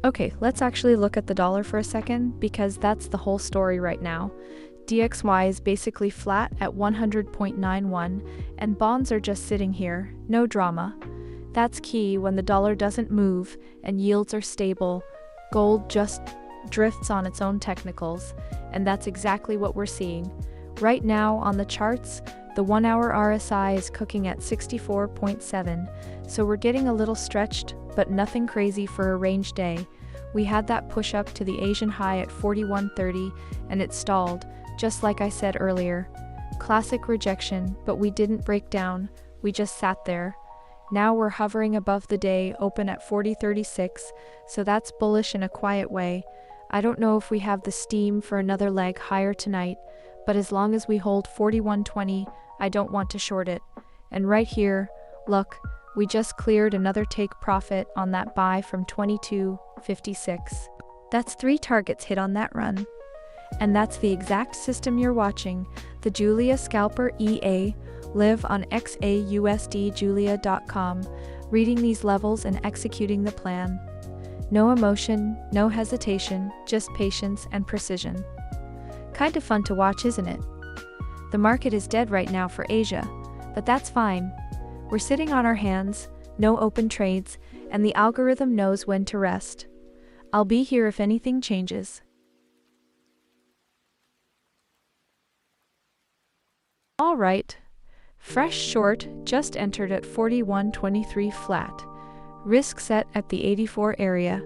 Okay, let's actually look at the dollar for a second, because that's the whole story right now. DXY is basically flat at 100.91, and bonds are just sitting here, no drama. That's key when the dollar doesn't move and yields are stable. Gold just drifts on its own technicals, and that's exactly what we're seeing. Right now on the charts, the 1-hour RSI is cooking at 64.7, so we're getting a little stretched, but nothing crazy for a range day. We had that push up to the Asian high at 41.30, and it stalled, just like I said earlier. Classic rejection, but we didn't break down, we just sat there. Now we're hovering above the day open at 40.36, so that's bullish in a quiet way. I don't know if we have the steam for another leg higher tonight, but as long as we hold 41.20, I don't want to short it. And right here, look, we just cleared another take profit on that buy from 22.56. That's 3 targets hit on that run. And that's the exact system you're watching, the Julia Scalper EA, live on XAUUSD reading these levels and executing the plan. No emotion, no hesitation, just patience and precision. Kind of fun to watch, isn't it? The market is dead right now for Asia, but that's fine. We're sitting on our hands, no open trades, and the algorithm knows when to rest. I'll be here if anything changes. All right. Fresh short just entered at 41.23 flat. Risk set at the 84 area.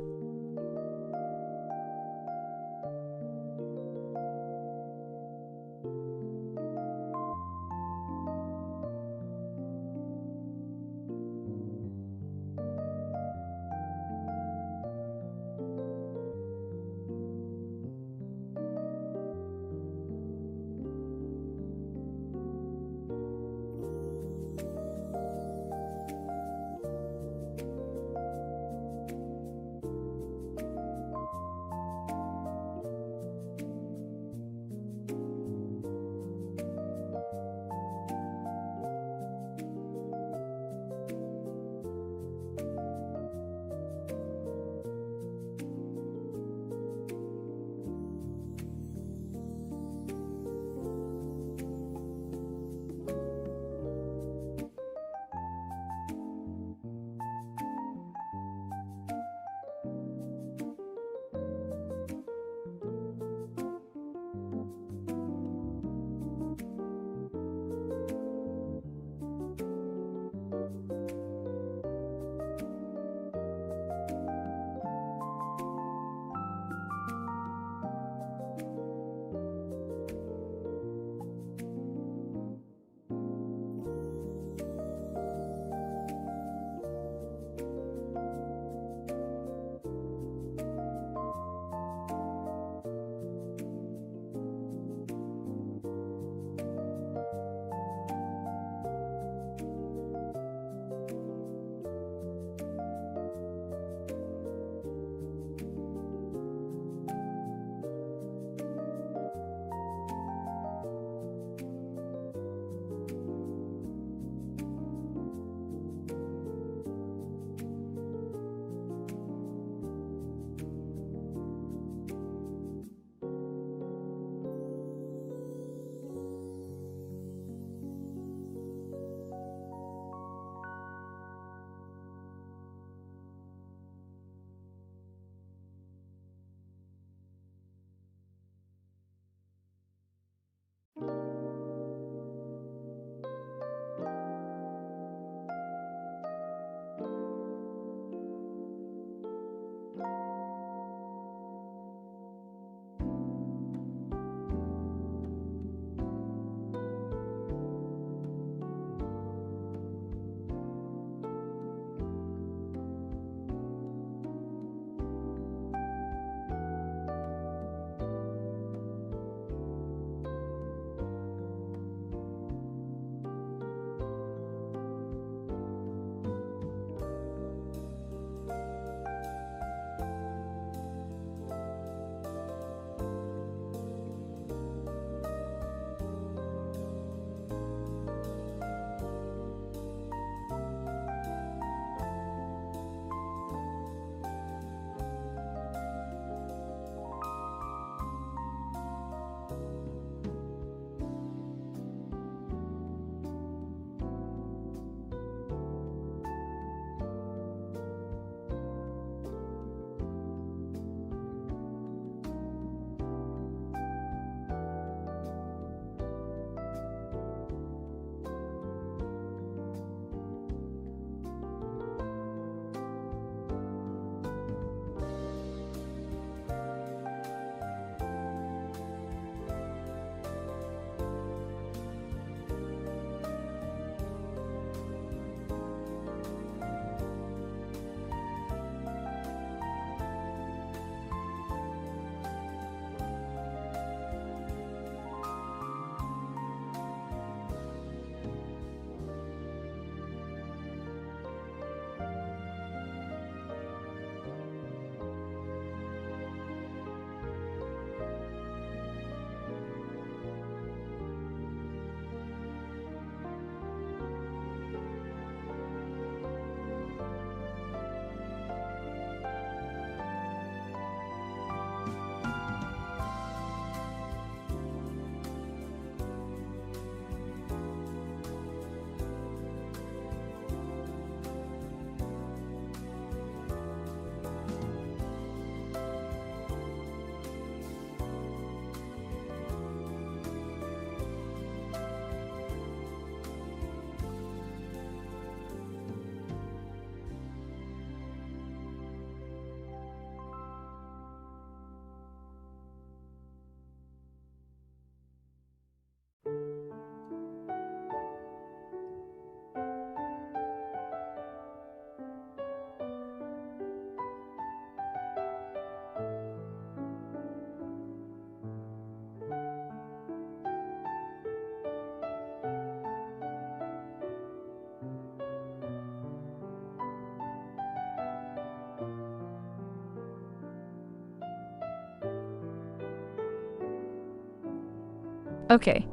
Okay,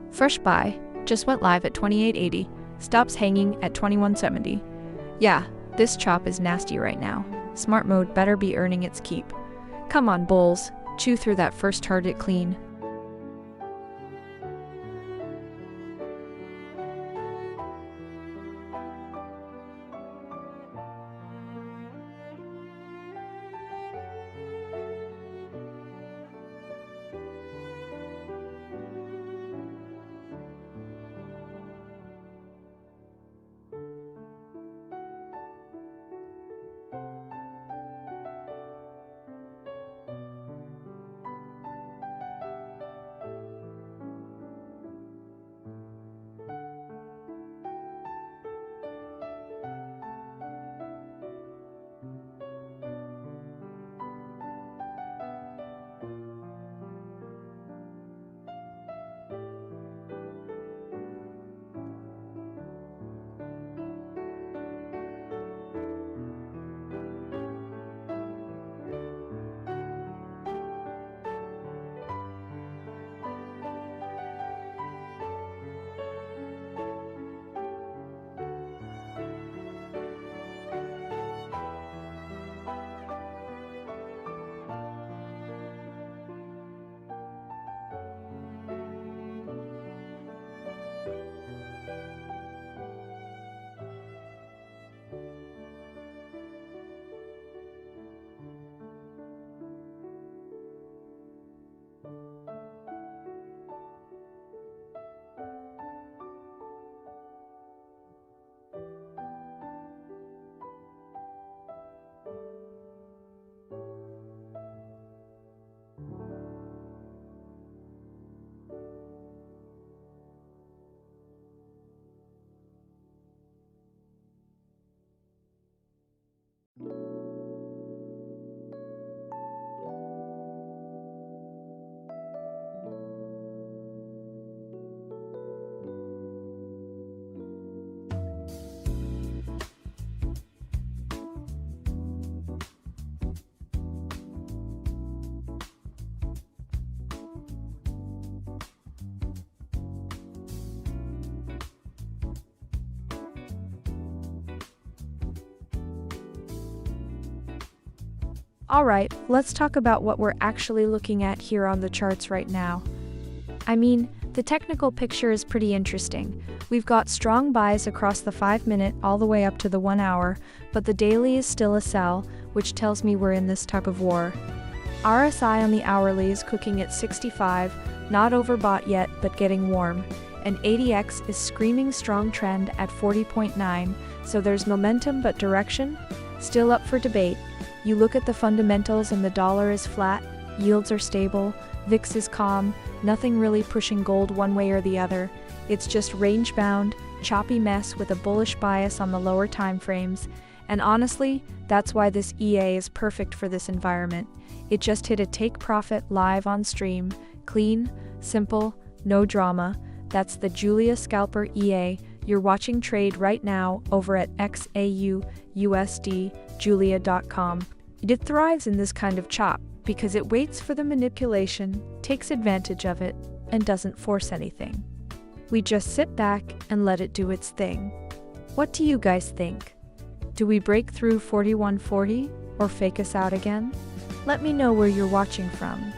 fresh buy, just went live at 28.80, stops hanging at 21.70. Yeah, this chop is nasty right now. Smart mode better be earning its keep. Come on, bulls, chew through that first target clean. Alright, let's talk about what we're actually looking at here on the charts right now. I mean, the technical picture is pretty interesting. We've got strong buys across the 5-minute all the way up to the 1 hour, but the daily is still a sell, which tells me we're in this tug of war. RSI on the hourly is cooking at 65, not overbought yet, but getting warm. And ADX is screaming strong trend at 40.9, so there's momentum but direction? Still up for debate. You look at the fundamentals and the dollar is flat, yields are stable, VIX is calm, nothing really pushing gold one way or the other. It's just range-bound, choppy mess with a bullish bias on the lower time frames. And honestly, that's why this EA is perfect for this environment. It just hit a take profit live on stream. Clean, simple, no drama. That's the Julia Scalper EA. You're watching trade right now over at XAUUSD, julia.com. It thrives in this kind of chop because it waits for the manipulation, takes advantage of it, and doesn't force anything. We just sit back and let it do its thing. What do you guys think? Do we break through 4140 or fake us out again? Let me know where you're watching from.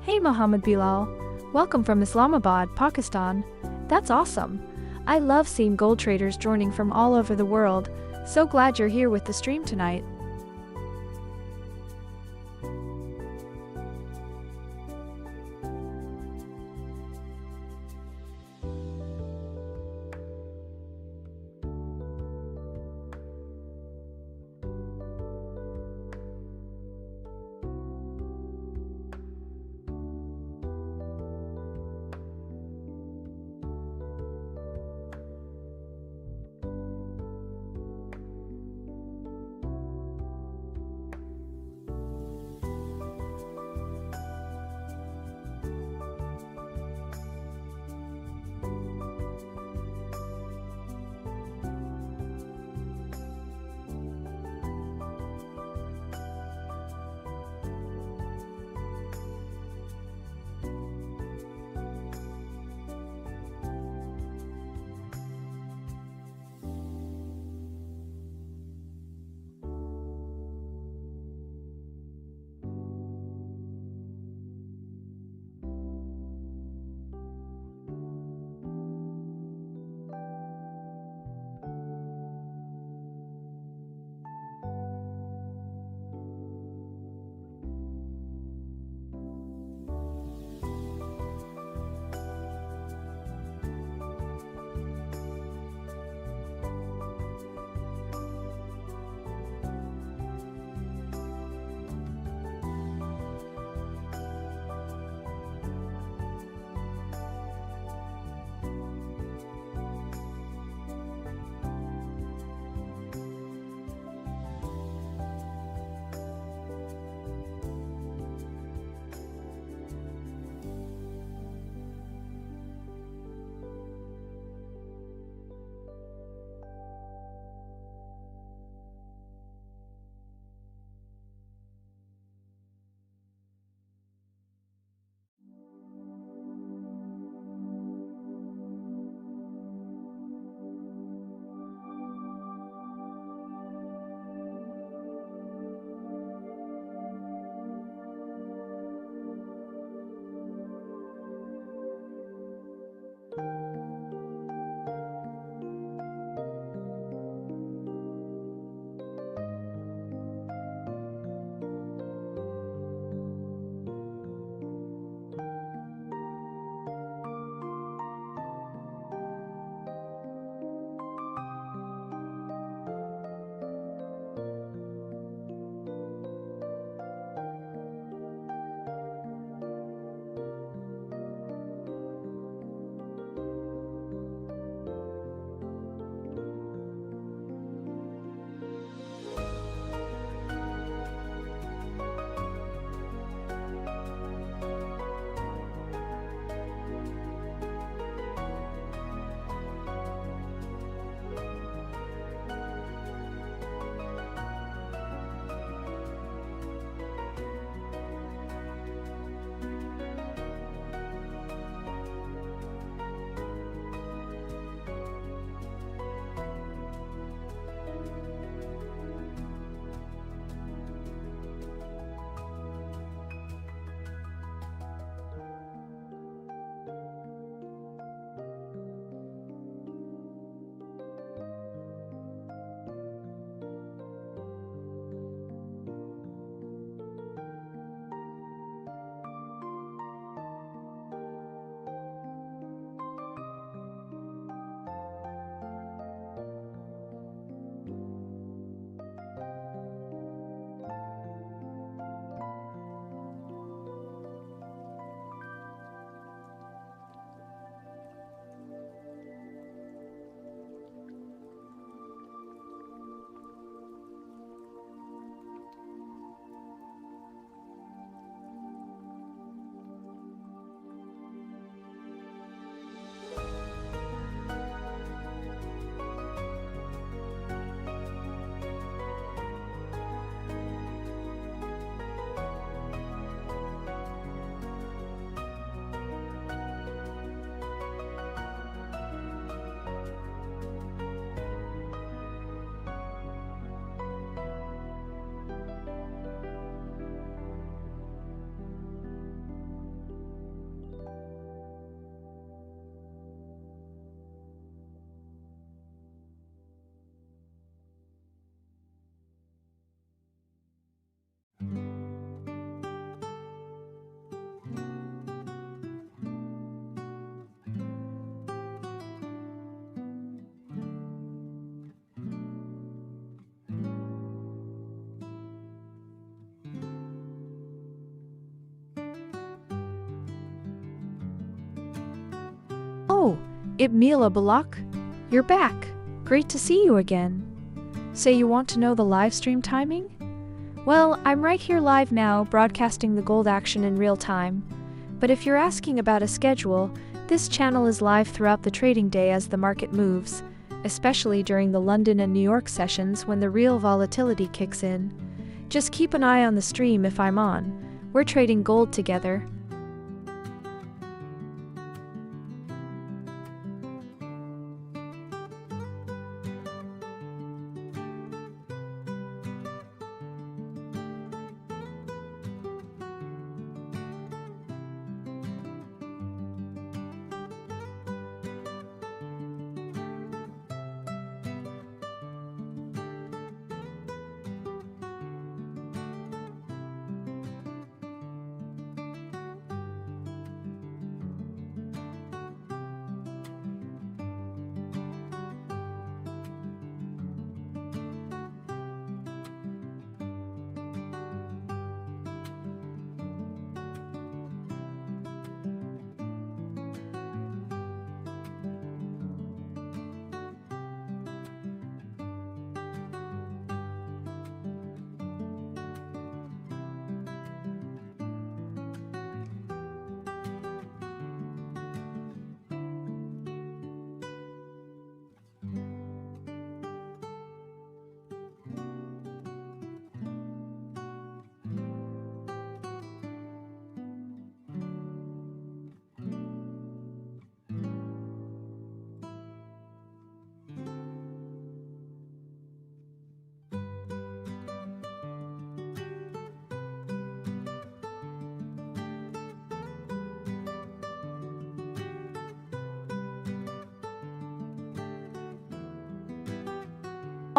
Hey Mohammed Bilal, welcome from Islamabad, Pakistan. That's awesome. I love seeing gold traders joining from all over the world. So glad you're here with the stream tonight. Ibmila Balak, you're back. Great to see you again. Say you want to know the live stream timing? Well, I'm right here live now, broadcasting the gold action in real time. But if you're asking about a schedule, this channel is live throughout the trading day as the market moves, especially during the London and New York sessions when the real volatility kicks in. Just keep an eye on the stream if I'm on. We're trading gold together.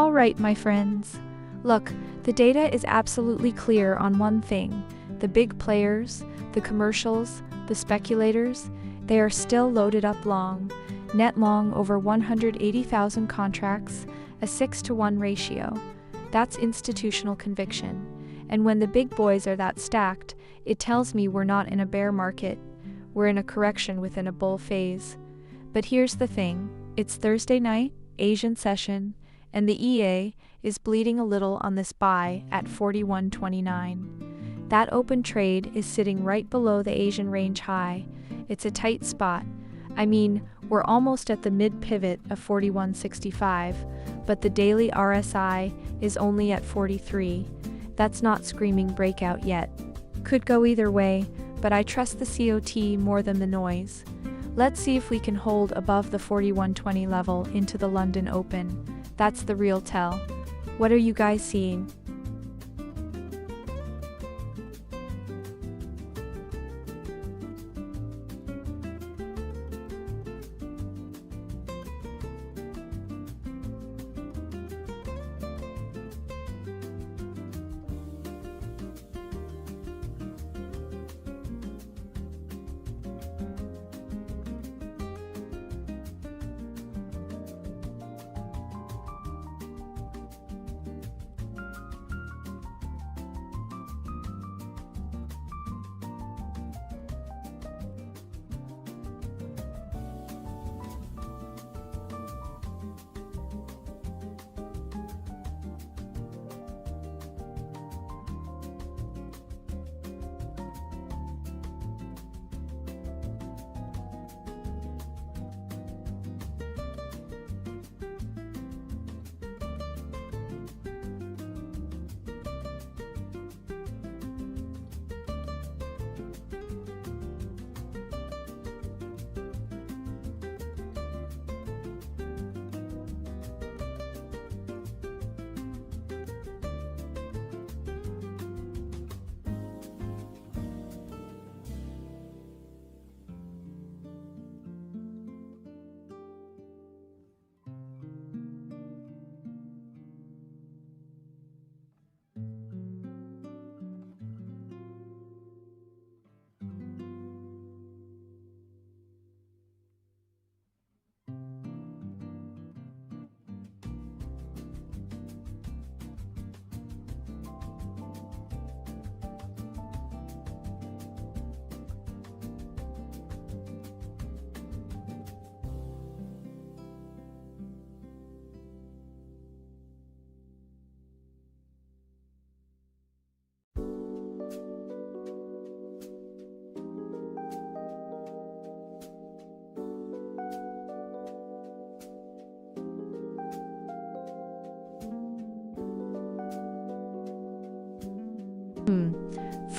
Alright, my friends. Look, the data is absolutely clear on one thing. The big players, the commercials, the speculators, they are still loaded up long, net long over 180,000 contracts, a 6-to-1 ratio. That's institutional conviction. And when the big boys are that stacked, it tells me we're not in a bear market. We're in a correction within a bull phase. But here's the thing. It's Thursday night, Asian session, and the EA is bleeding a little on this buy at 41.29. That open trade is sitting right below the Asian range high. It's a tight spot. I mean, we're almost at the mid-pivot of 41.65, but the daily RSI is only at 43. That's not screaming breakout yet. Could go either way, but I trust the COT more than the noise. Let's see if we can hold above the 41.20 level into the London Open. That's the real tell. What are you guys seeing?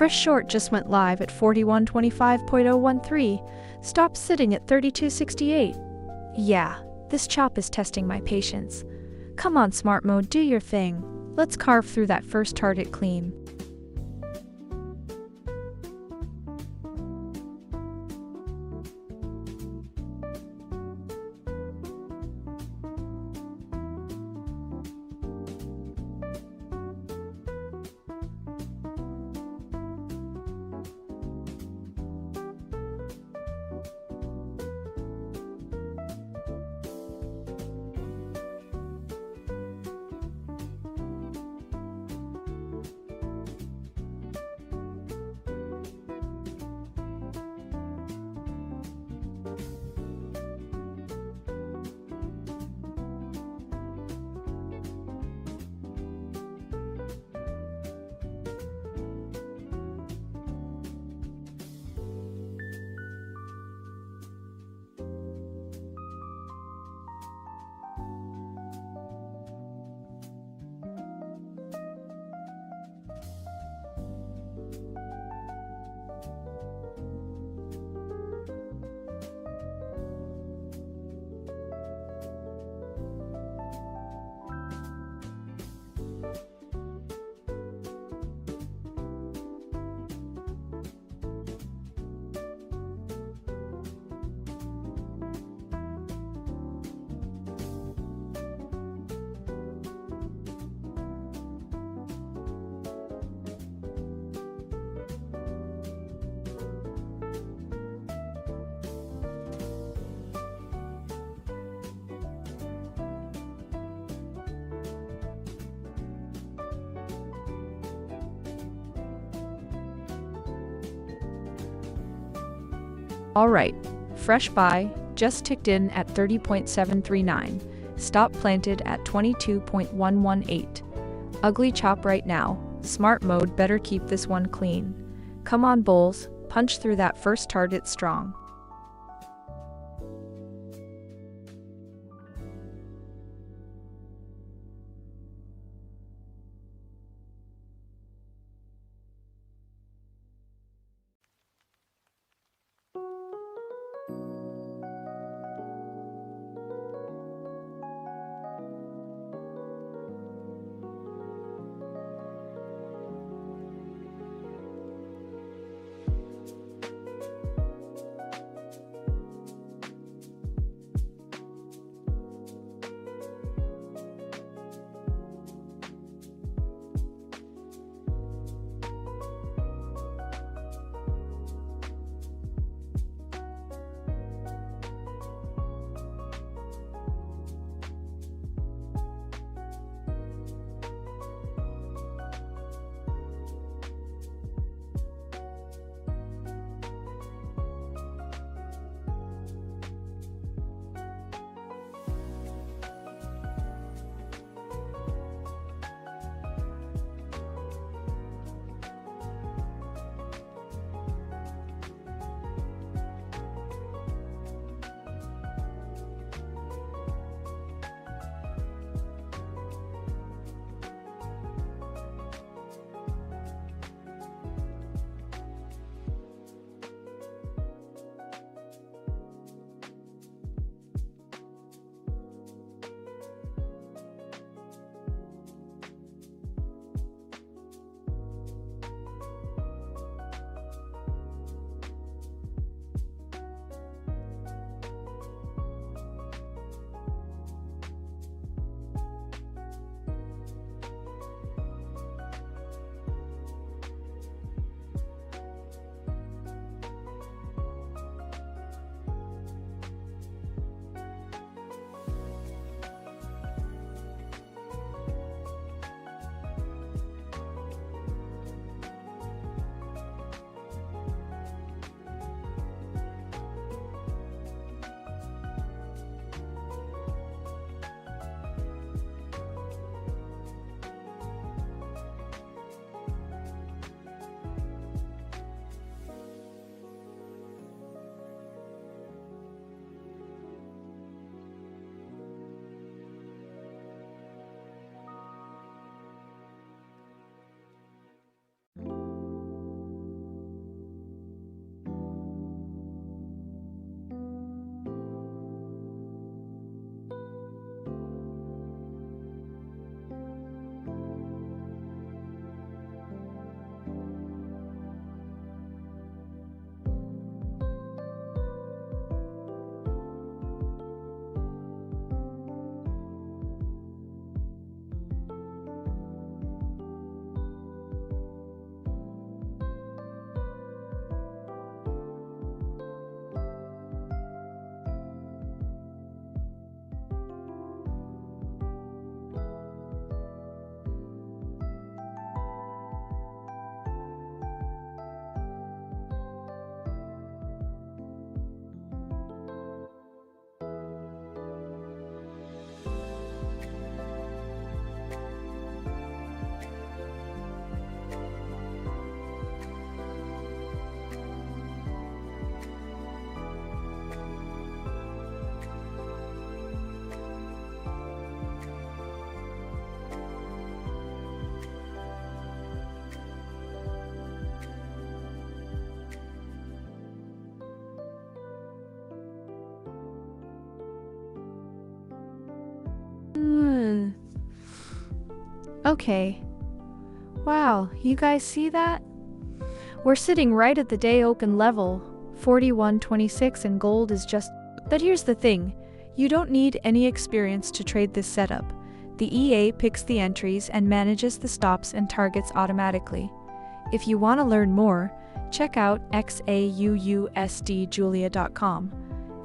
Fresh short just went live at 4125.013. Stop sitting at 3268. Yeah, this chop is testing my patience. Come on, smart mode, do your thing. Let's carve through that first target clean. Alright, fresh buy, just ticked in at 30.739, stop planted at 22.118. Ugly chop right now, smart mode, better keep this one clean. Come on bulls, punch through that first target strong. Okay. Wow, you guys see that? We're sitting right at the day open level, 41.26, and gold is just... But here's the thing, you don't need any experience to trade this setup. The EA picks the entries and manages the stops and targets automatically. If you want to learn more, check out XAUUSDjulia.com.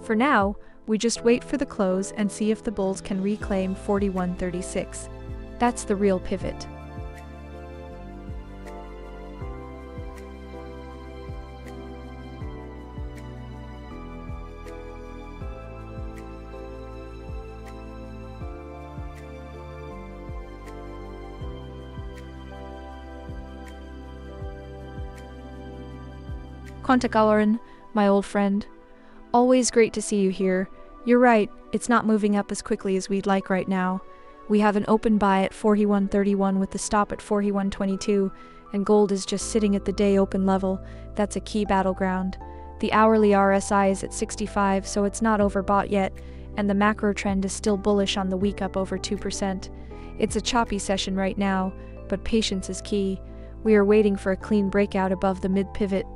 For now, we just wait for the close and see if the bulls can reclaim 41.36. That's the real pivot. Kontakalaran, my old friend. Always great to see you here. You're right, it's not moving up as quickly as we'd like right now. We have an open buy at 41.31 with the stop at 41.22, and gold is just sitting at the day open level. That's a key battleground. The hourly RSI is at 65, so it's not overbought yet, and the macro trend is still bullish on the week, up over 2%. It's a choppy session right now, but patience is key. We are waiting for a clean breakout above the mid-pivot.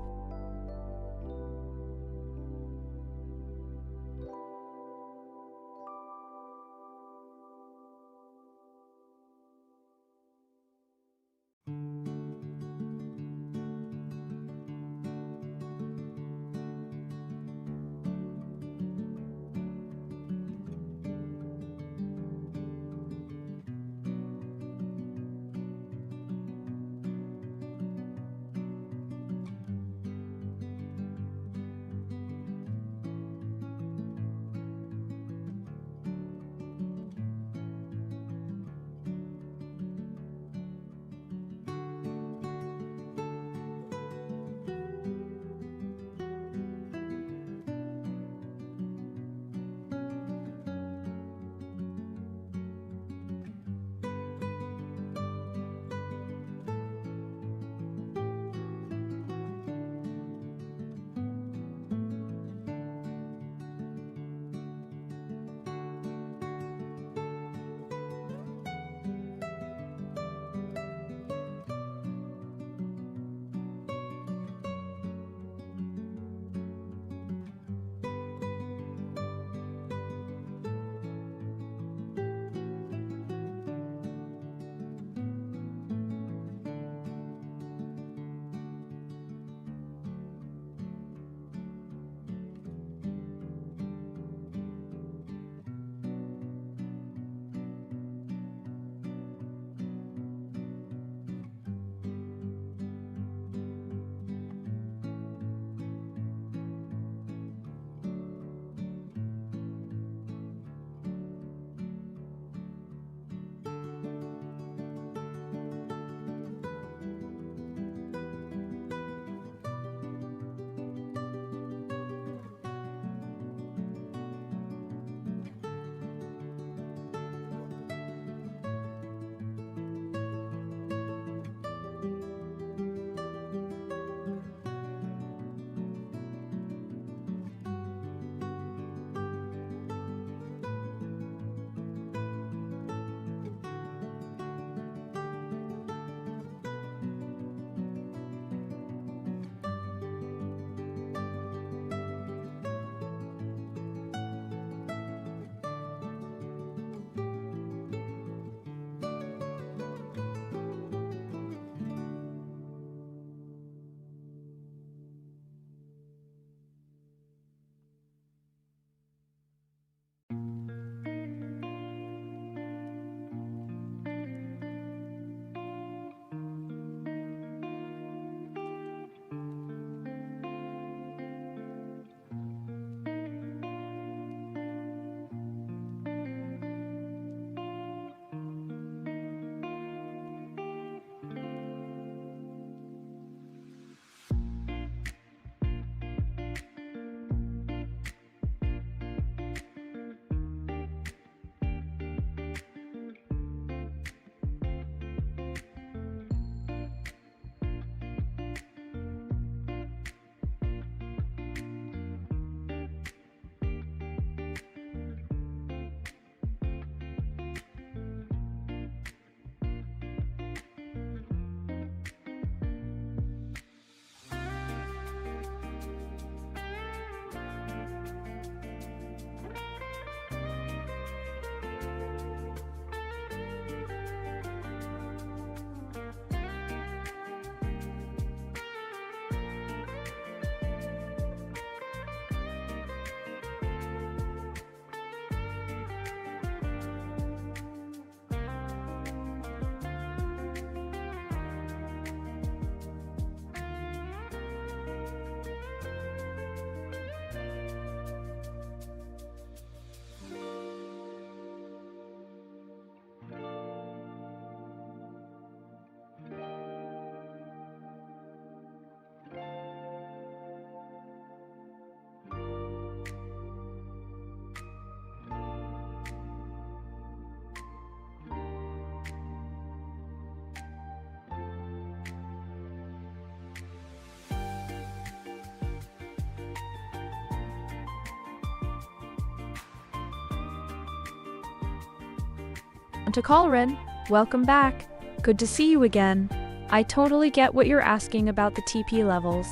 To Colrin, welcome back. Good to see you again. I totally get what you're asking about the TP levels.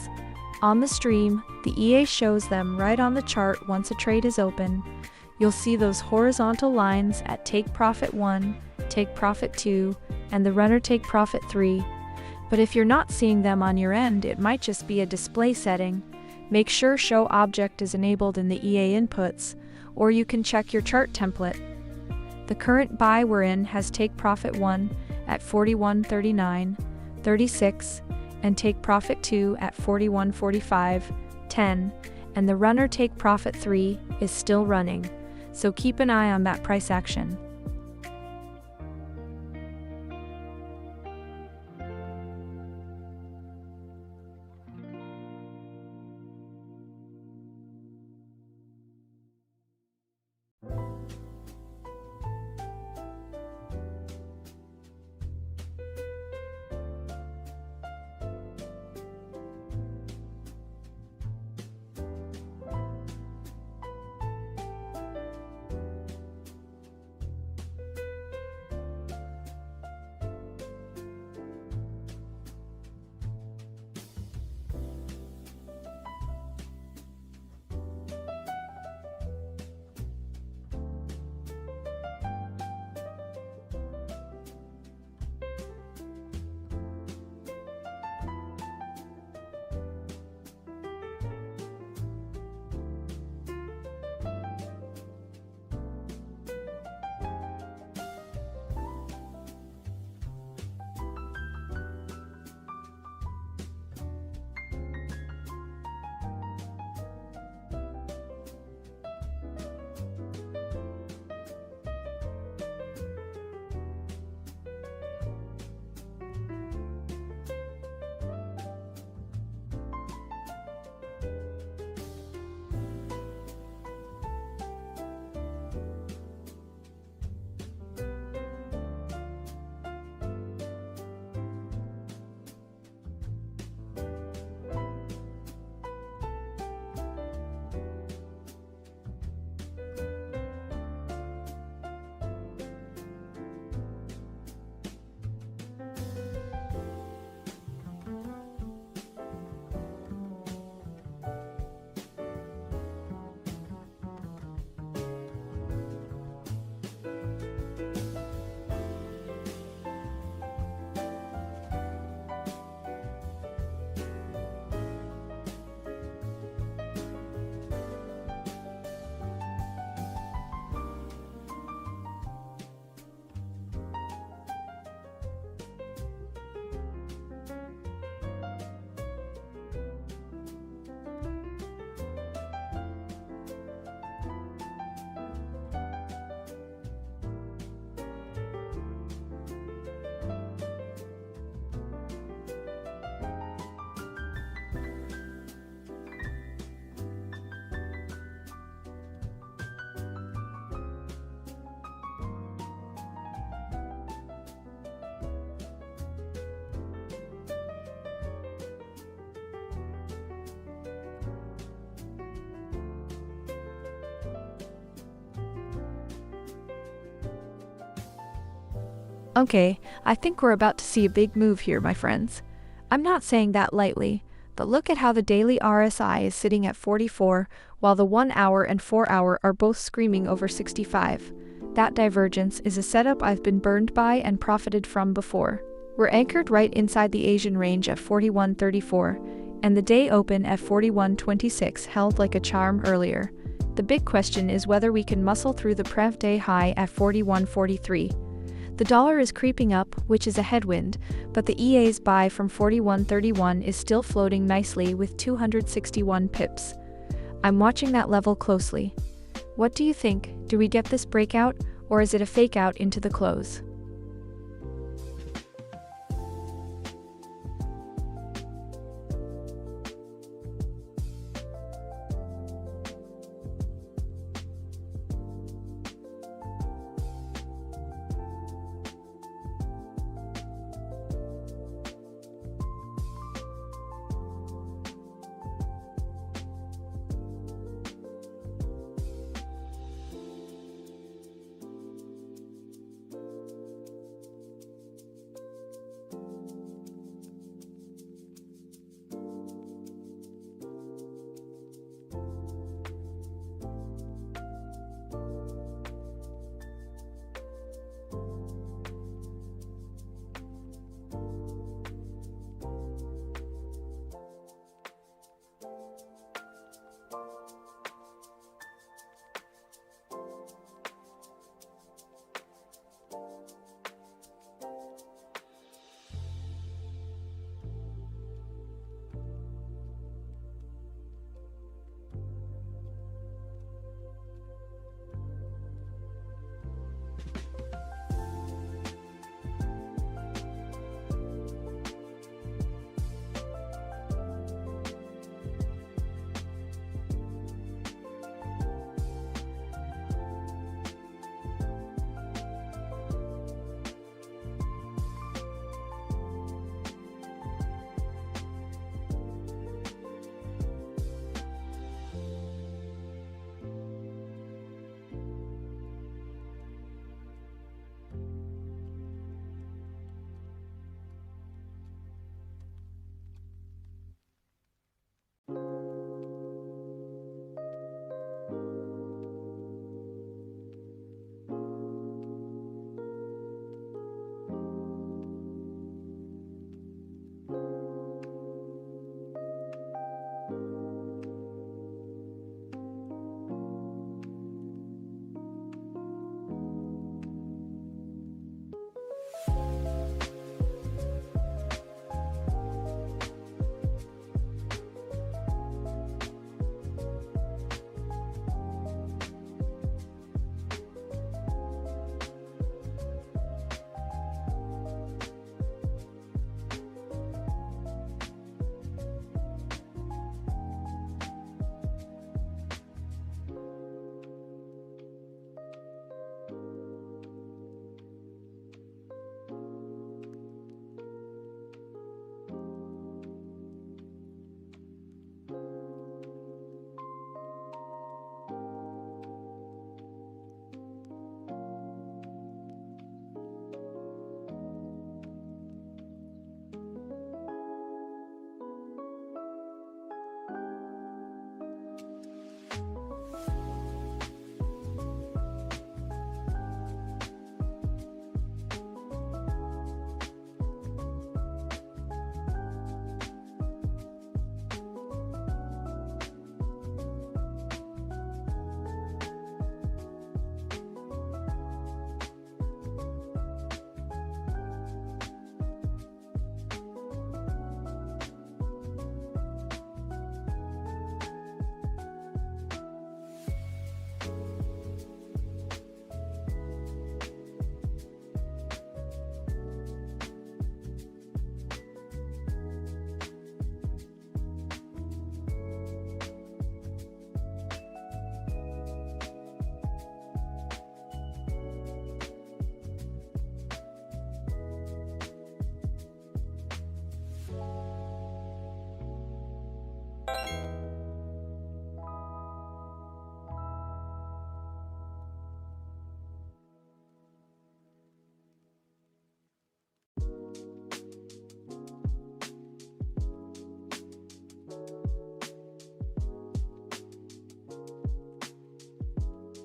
On the stream, the EA shows them right on the chart once a trade is open. You'll see those horizontal lines at take profit 1, take profit 2, and the runner take profit 3. But if you're not seeing them on your end, it might just be a display setting. Make sure Show Object is enabled in the EA inputs, or you can check your chart template. The current buy we're in has take profit 1 at 41.39.36 and take profit 2 at 41.45.10, and the runner take profit 3 is still running, so keep an eye on that price action. Okay, I think we're about to see a big move here, my friends. I'm not saying that lightly, but look at how the daily RSI is sitting at 44, while the 1 hour and 4 hour are both screaming over 65. That divergence is a setup I've been burned by and profited from before. We're anchored right inside the Asian range at 41.34, and the day open at 41.26 held like a charm earlier. The big question is whether we can muscle through the Prev day high at 41.43. The dollar is creeping up, which is a headwind, but the EA's buy from 41.31 is still floating nicely with 261 pips. I'm watching that level closely. What do you think? Do we get this breakout, or is it a fake out into the close?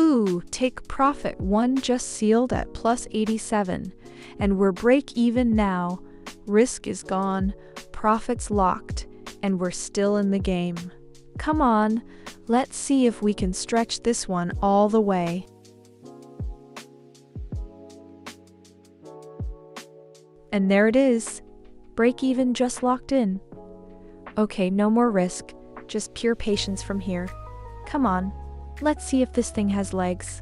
Ooh, take profit. One just sealed at plus 87, and we're break even now. Risk is gone, profits locked, and we're still in the game. Come on, let's see if we can stretch this one all the way. And there it is. Break even just locked in. Okay, no more risk, just pure patience from here. Come on, let's see if this thing has legs.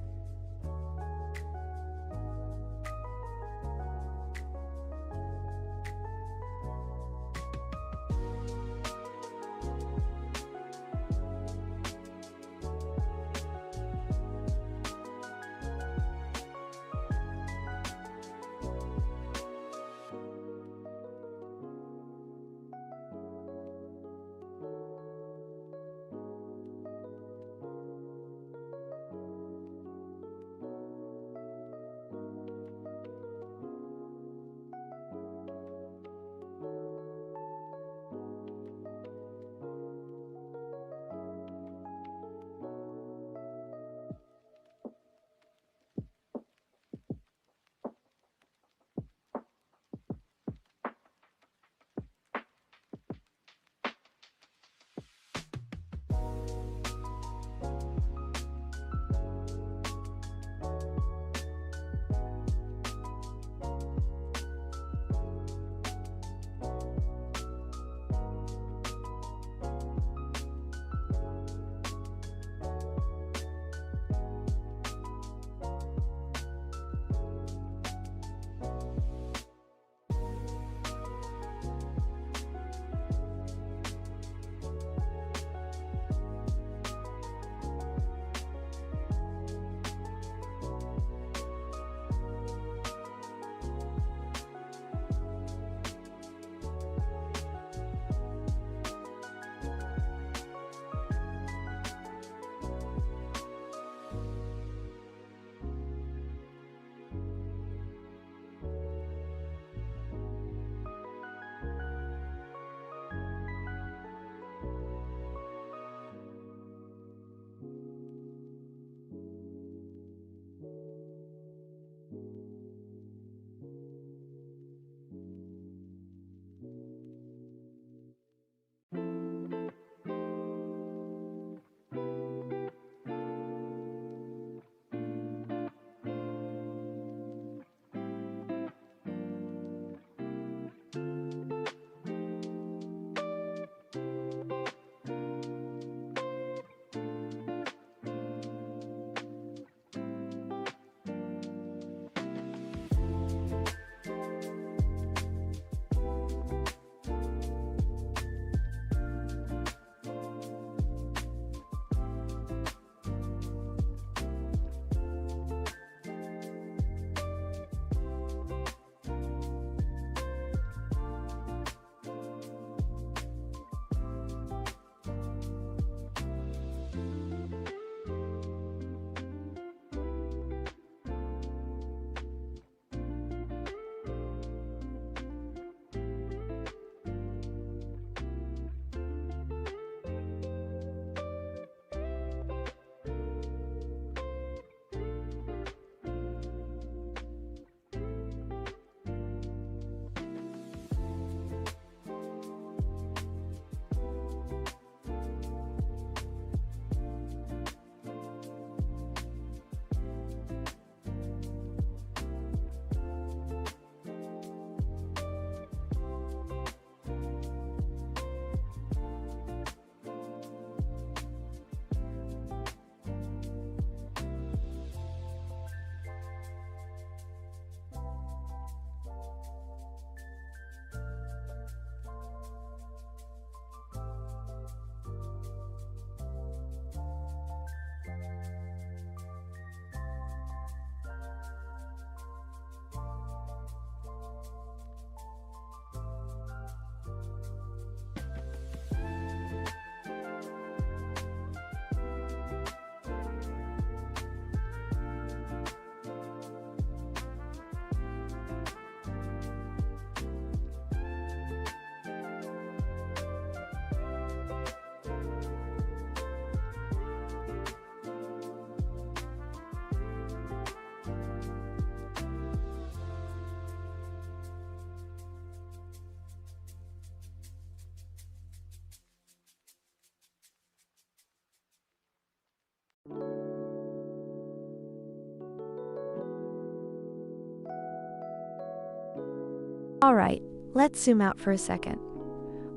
Alright, let's zoom out for a second.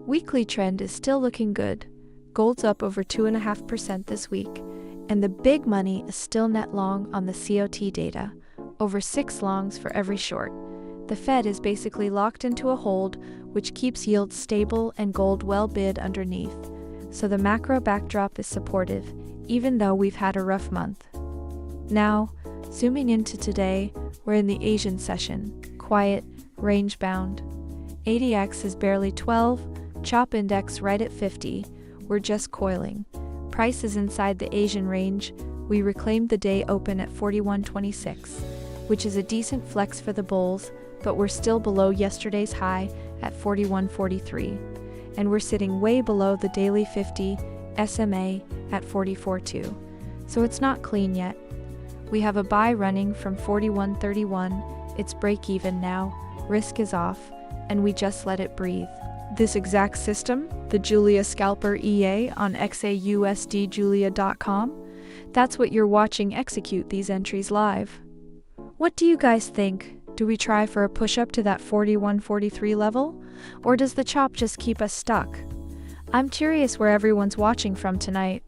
Weekly trend is still looking good. Gold's up over 2.5% this week, and the big money is still net long on the COT data, over 6 longs for every short. The Fed is basically locked into a hold, which keeps yields stable and gold well bid underneath. So the macro backdrop is supportive, even though we've had a rough month. Now, zooming into today, we're in the Asian session, quiet, range-bound. ADX is barely 12, CHOP index right at 50, we're just coiling. Price is inside the Asian range, we reclaimed the day open at 41.26, which is a decent flex for the bulls, but we're still below yesterday's high at 41.43, and we're sitting way below the daily 50 SMA at 44.2, so it's not clean yet. We have a buy running from 41.31, it's break even now, risk is off, and we just let it breathe. This exact system, the Julia Scalper EA on XAUUSD that's what you're watching execute these entries live. What do you guys think? Do we try for a push-up to that 41.43 level? Or does the chop just keep us stuck? I'm curious where everyone's watching from tonight.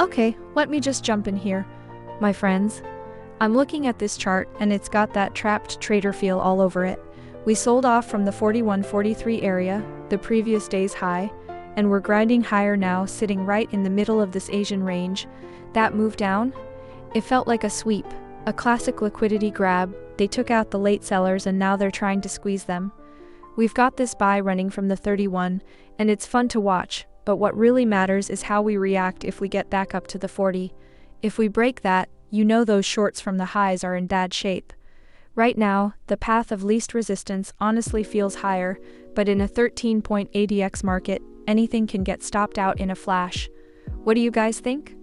Okay, let me just jump in here, my friends. I'm looking at this chart and it's got that trapped trader feel all over it. We sold off from the 41-43 area, the previous day's high, and we're grinding higher now, sitting right in the middle of this Asian range. That move down? It felt like a sweep, a classic liquidity grab. They took out the late sellers and now they're trying to squeeze them. We've got this buy running from the 31, and it's fun to watch, but what really matters is how we react if we get back up to the 40. If we break that, you know those shorts from the highs are in bad shape. Right now, the path of least resistance honestly feels higher, but in a 13-point ADX market, anything can get stopped out in a flash. What do you guys think?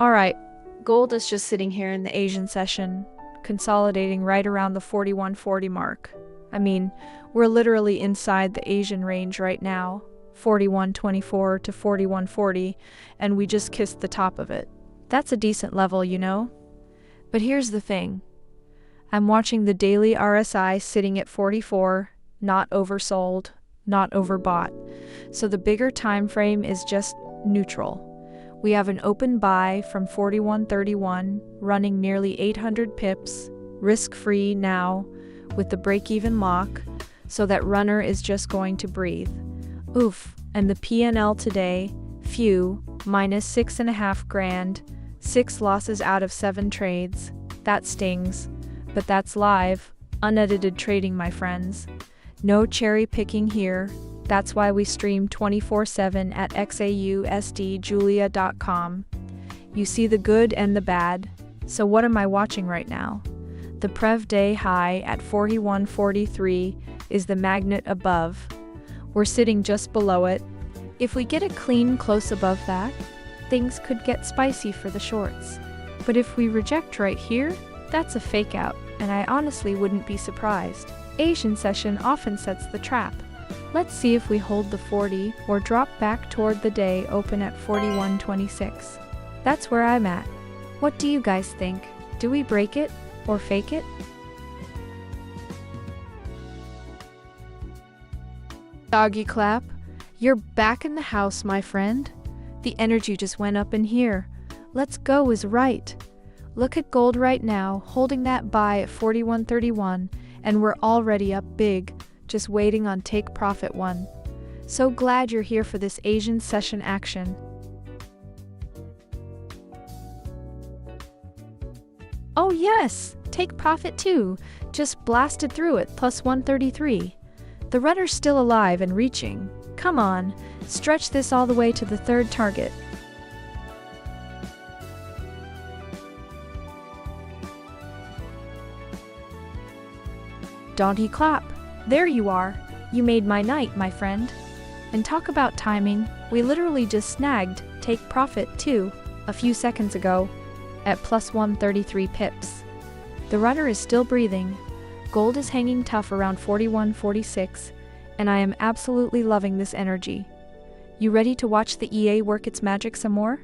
Alright, gold is just sitting here in the Asian session, consolidating right around the 4140 mark. I mean, we're literally inside the Asian range right now, 4124 to 4140, and we just kissed the top of it. That's a decent level, you know? But here's the thing. I'm watching the daily RSI sitting at 44, not oversold, not overbought. So the bigger time frame is just neutral. We have an open buy from 41.31 running nearly 800 pips, risk-free now, with the break-even lock, so that runner is just going to breathe. Oof, and the PNL today, phew, minus 6.5 grand, 6 losses out of 7 trades. That stings, but that's live, unedited trading, my friends. No cherry picking here. That's why we stream 24/7 at XAUUSD.Julia.com. You see the good and the bad. So what am I watching right now? The Prev Day high at 41.43 is the magnet above. We're sitting just below it. If we get a clean close above that, things could get spicy for the shorts. But if we reject right here, that's a fake out, and I honestly wouldn't be surprised. Asian session often sets the trap. Let's see if we hold the 40 or drop back toward the day open at 41.26. That's where I'm at. What do you guys think? Do we break it or fake it? Doggy clap. You're back in the house, my friend. The energy just went up in here. Let's go is right. Look at gold right now, holding that buy at 41.31, and we're already up big, just waiting on take profit one. So glad you're here for this Asian session action. Oh yes, take profit too, just blasted through it plus 133. The runner's still alive and reaching. Come on, stretch this all the way to the third target. Doggy clap. There you are. You made my night, my friend. And talk about timing, we literally just snagged take profit too, a few seconds ago, at plus 133 pips. The runner is still breathing. Gold is hanging tough around 41.46, and I am absolutely loving this energy. You ready to watch the EA work its magic some more?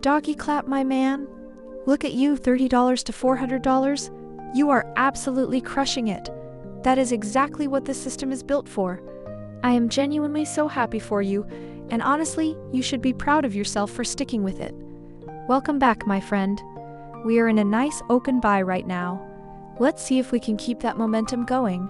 Doggy clap, my man. Look at you, $30 to $400. You are absolutely crushing it. That is exactly what this system is built for. I am genuinely so happy for you, and honestly, you should be proud of yourself for sticking with it. Welcome back, my friend. We are in a nice open buy right now. Let's see if we can keep that momentum going.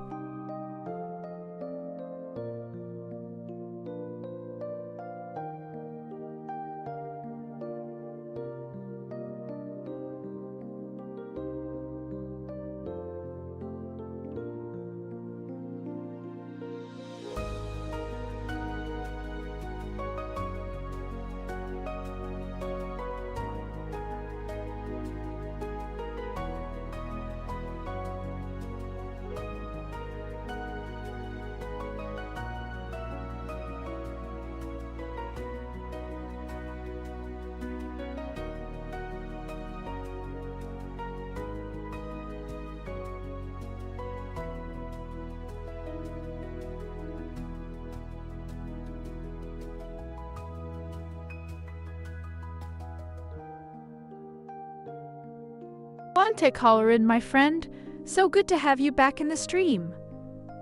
Wante Collerin, my friend. So good to have you back in the stream.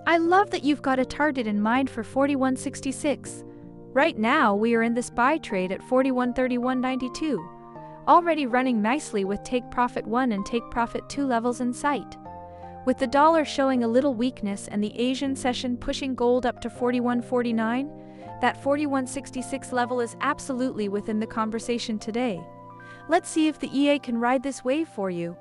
I love that you've got a target in mind for 41.66. Right now, we are in this buy trade at 41.31.92, already running nicely with take profit 1 and take profit 2 levels in sight. With the dollar showing a little weakness and the Asian session pushing gold up to 41.49, that 41.66 level is absolutely within the conversation today. Let's see if the EA can ride this wave for you.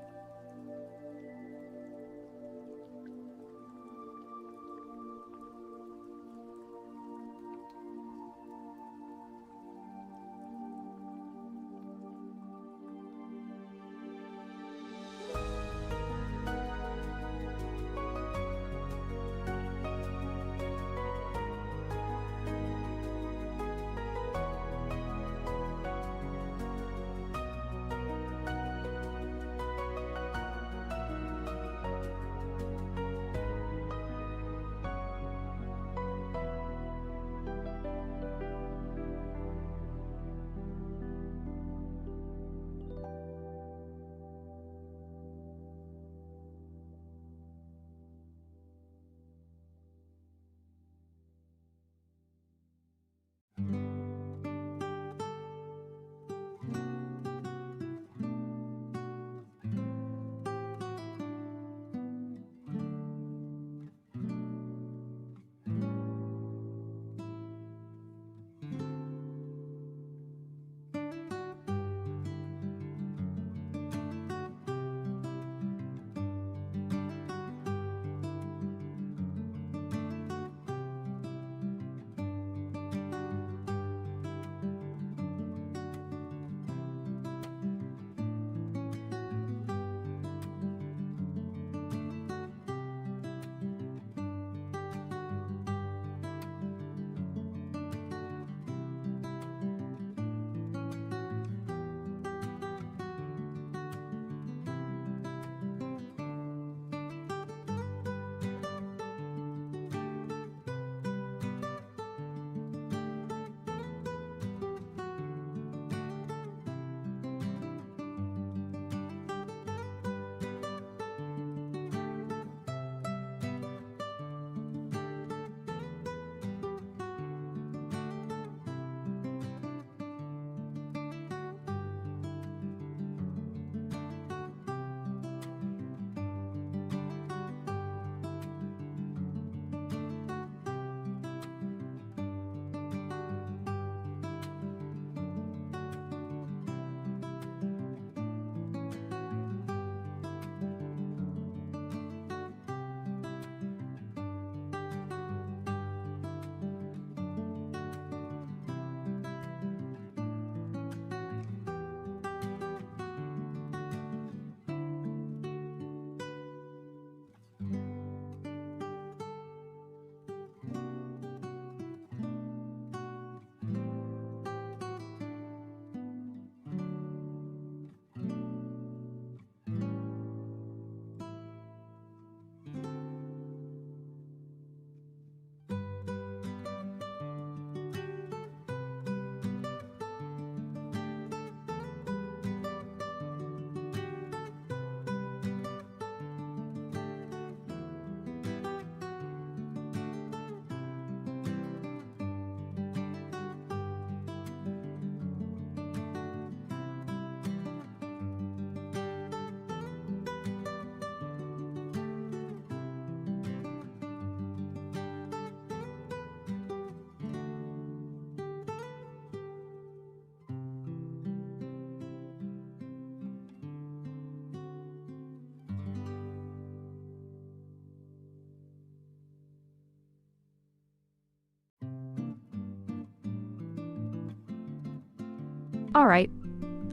Alright,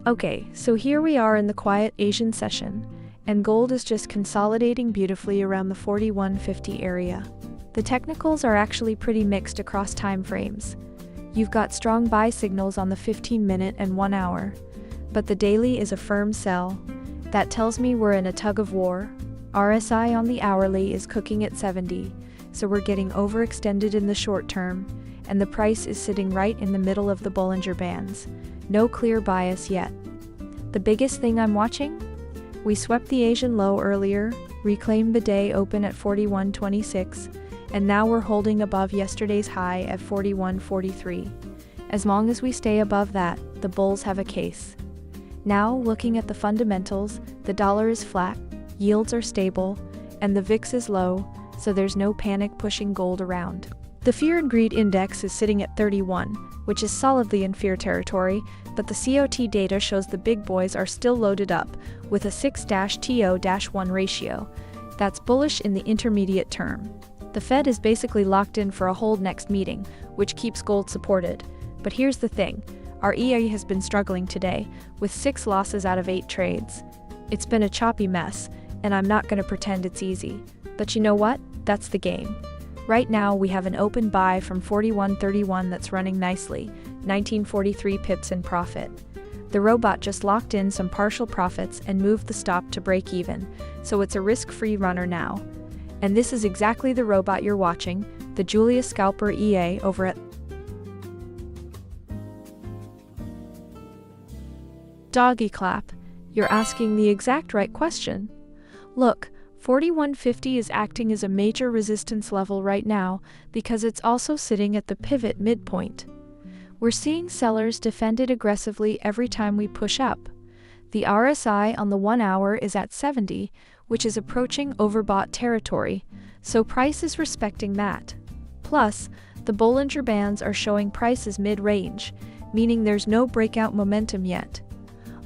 okay, so here we are in the quiet Asian session, and gold is just consolidating beautifully around the 4150 area. The technicals are actually pretty mixed across time frames. You've got strong buy signals on the 15-minute and 1 hour, but the daily is a firm sell. That tells me we're in a tug of war. RSI on the hourly is cooking at 70, so we're getting overextended in the short term, and the price is sitting right in the middle of the Bollinger Bands. No clear bias yet. The biggest thing I'm watching? We swept the Asian low earlier, reclaimed the day open at 41.26, and now we're holding above yesterday's high at 41.43. As long as we stay above that, the bulls have a case. Now, looking at the fundamentals, the dollar is flat, yields are stable, and the VIX is low, so there's no panic pushing gold around. The Fear and Greed Index is sitting at 31, which is solidly in fear territory, but the COT data shows the big boys are still loaded up, with a 6-TO-1 ratio. That's bullish in the intermediate term. The Fed is basically locked in for a hold next meeting, which keeps gold supported. But here's the thing, our EA has been struggling today, with 6 losses out of 8 trades. It's been a choppy mess, and I'm not going to pretend it's easy. But you know what? That's the game. Right now we have an open buy from 41.31 that's running nicely, 1943 pips in profit. The robot just locked in some partial profits and moved the stop to break even, so it's a risk-free runner now. And this is exactly the robot you're watching, the Julius Scalper EA over at Doggy Clap. You're asking the exact right question. Look, 4150 is acting as a major resistance level right now because it's also sitting at the pivot midpoint. We're seeing sellers defend it aggressively every time we push up. The RSI on the 1 hour is at 70, which is approaching overbought territory, so price is respecting that. Plus, the Bollinger Bands are showing prices mid-range, meaning there's no breakout momentum yet.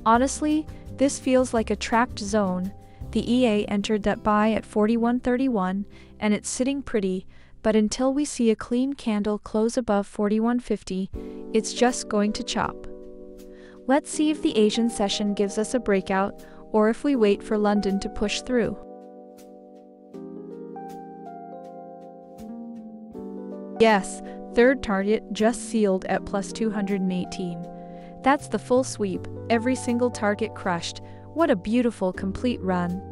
Honestly, this feels like a trapped zone. The EA entered that buy at 41.31, and it's sitting pretty, but until we see a clean candle close above 41.50, it's just going to chop. Let's see if the Asian session gives us a breakout, or if we wait for London to push through. Yes, third target just sealed at plus 218. That's the full sweep, every single target crushed. What a beautiful complete run.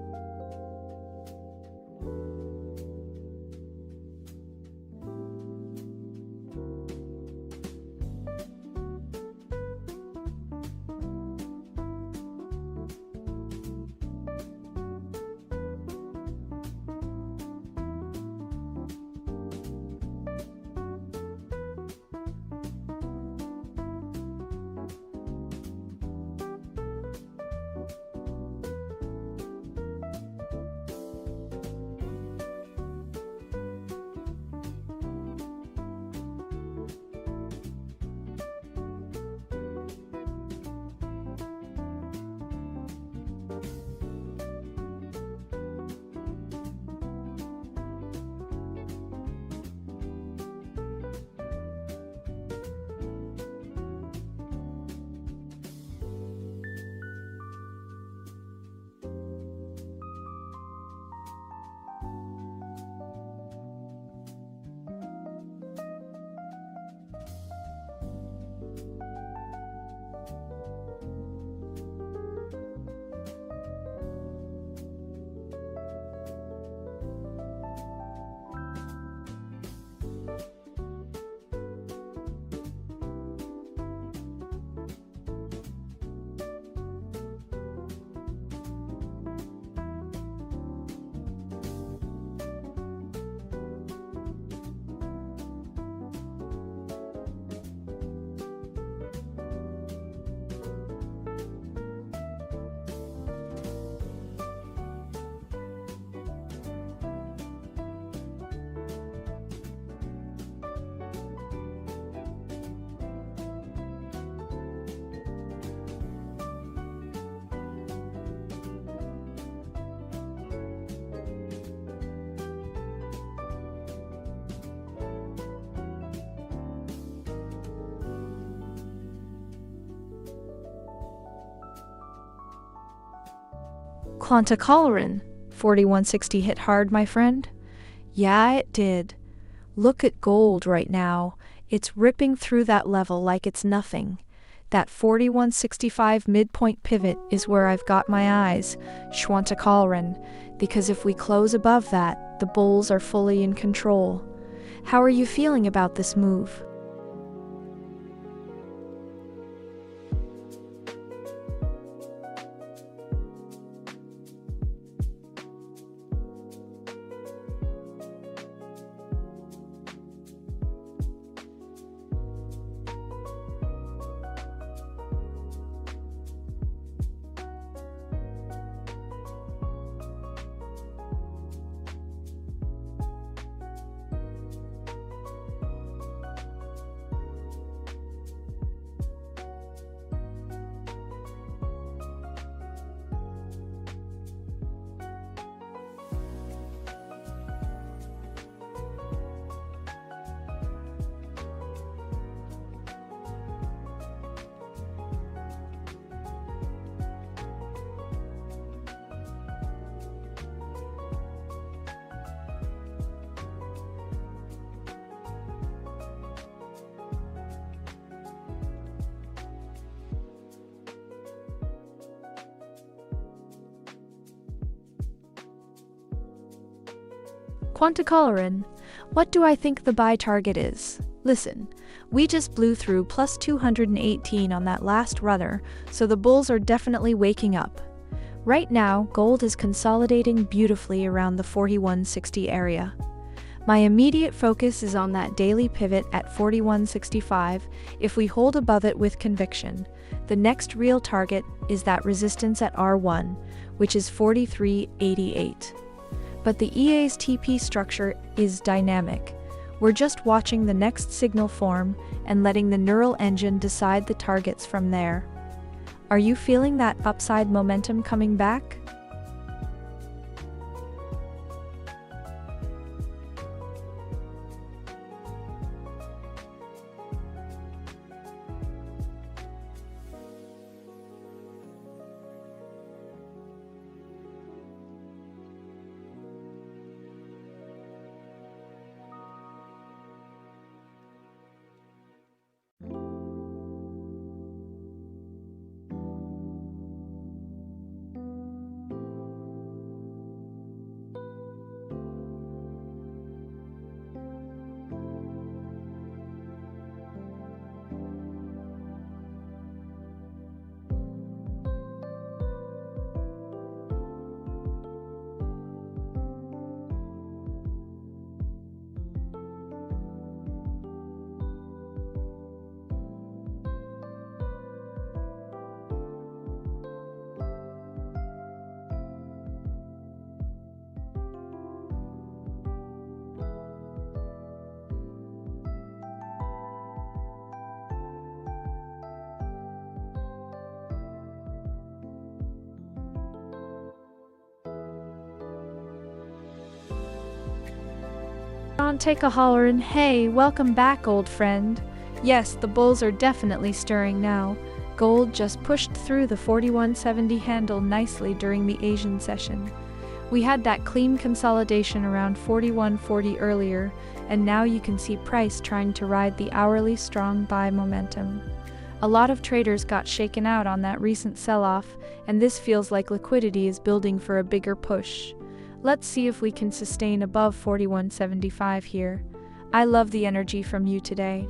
Quantacolorin, 4160 hit hard, my friend? Yeah, it did. Look at gold right now. It's ripping through that level like it's nothing. That 4165 midpoint pivot is where I've got my eyes, Schwantacolorin, because if we close above that, the bulls are fully in control. How are you feeling about this move? Quantacolorin, what do I think the buy target is? Listen, we just blew through plus 218 on that last runner, so the bulls are definitely waking up. Right now, gold is consolidating beautifully around the 4160 area. My immediate focus is on that daily pivot at 4165. If we hold above it with conviction, the next real target is that resistance at R1, which is 4388. But the EA's TP structure is dynamic. We're just watching the next signal form and letting the neural engine decide the targets from there. Are you feeling that upside momentum coming back? Take a hollerin', hey, welcome back, old friend. Yes, the bulls are definitely stirring now. Gold just pushed through the 4170 handle nicely during the Asian session. We had that clean consolidation around 4140 earlier, and now you can see price trying to ride the hourly strong buy momentum. A lot of traders got shaken out on that recent sell-off, and this feels like liquidity is building for a bigger push. Let's see if we can sustain above 4175 here. I love the energy from you today.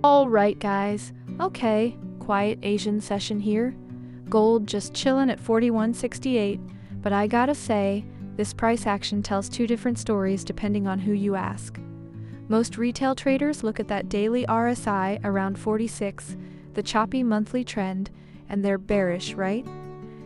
Alright guys, okay, quiet Asian session here. Gold just chillin' at 41.68, but I gotta say, this price action tells two different stories depending on who you ask. Most retail traders look at that daily RSI around 46, the choppy monthly trend, and they're bearish, right?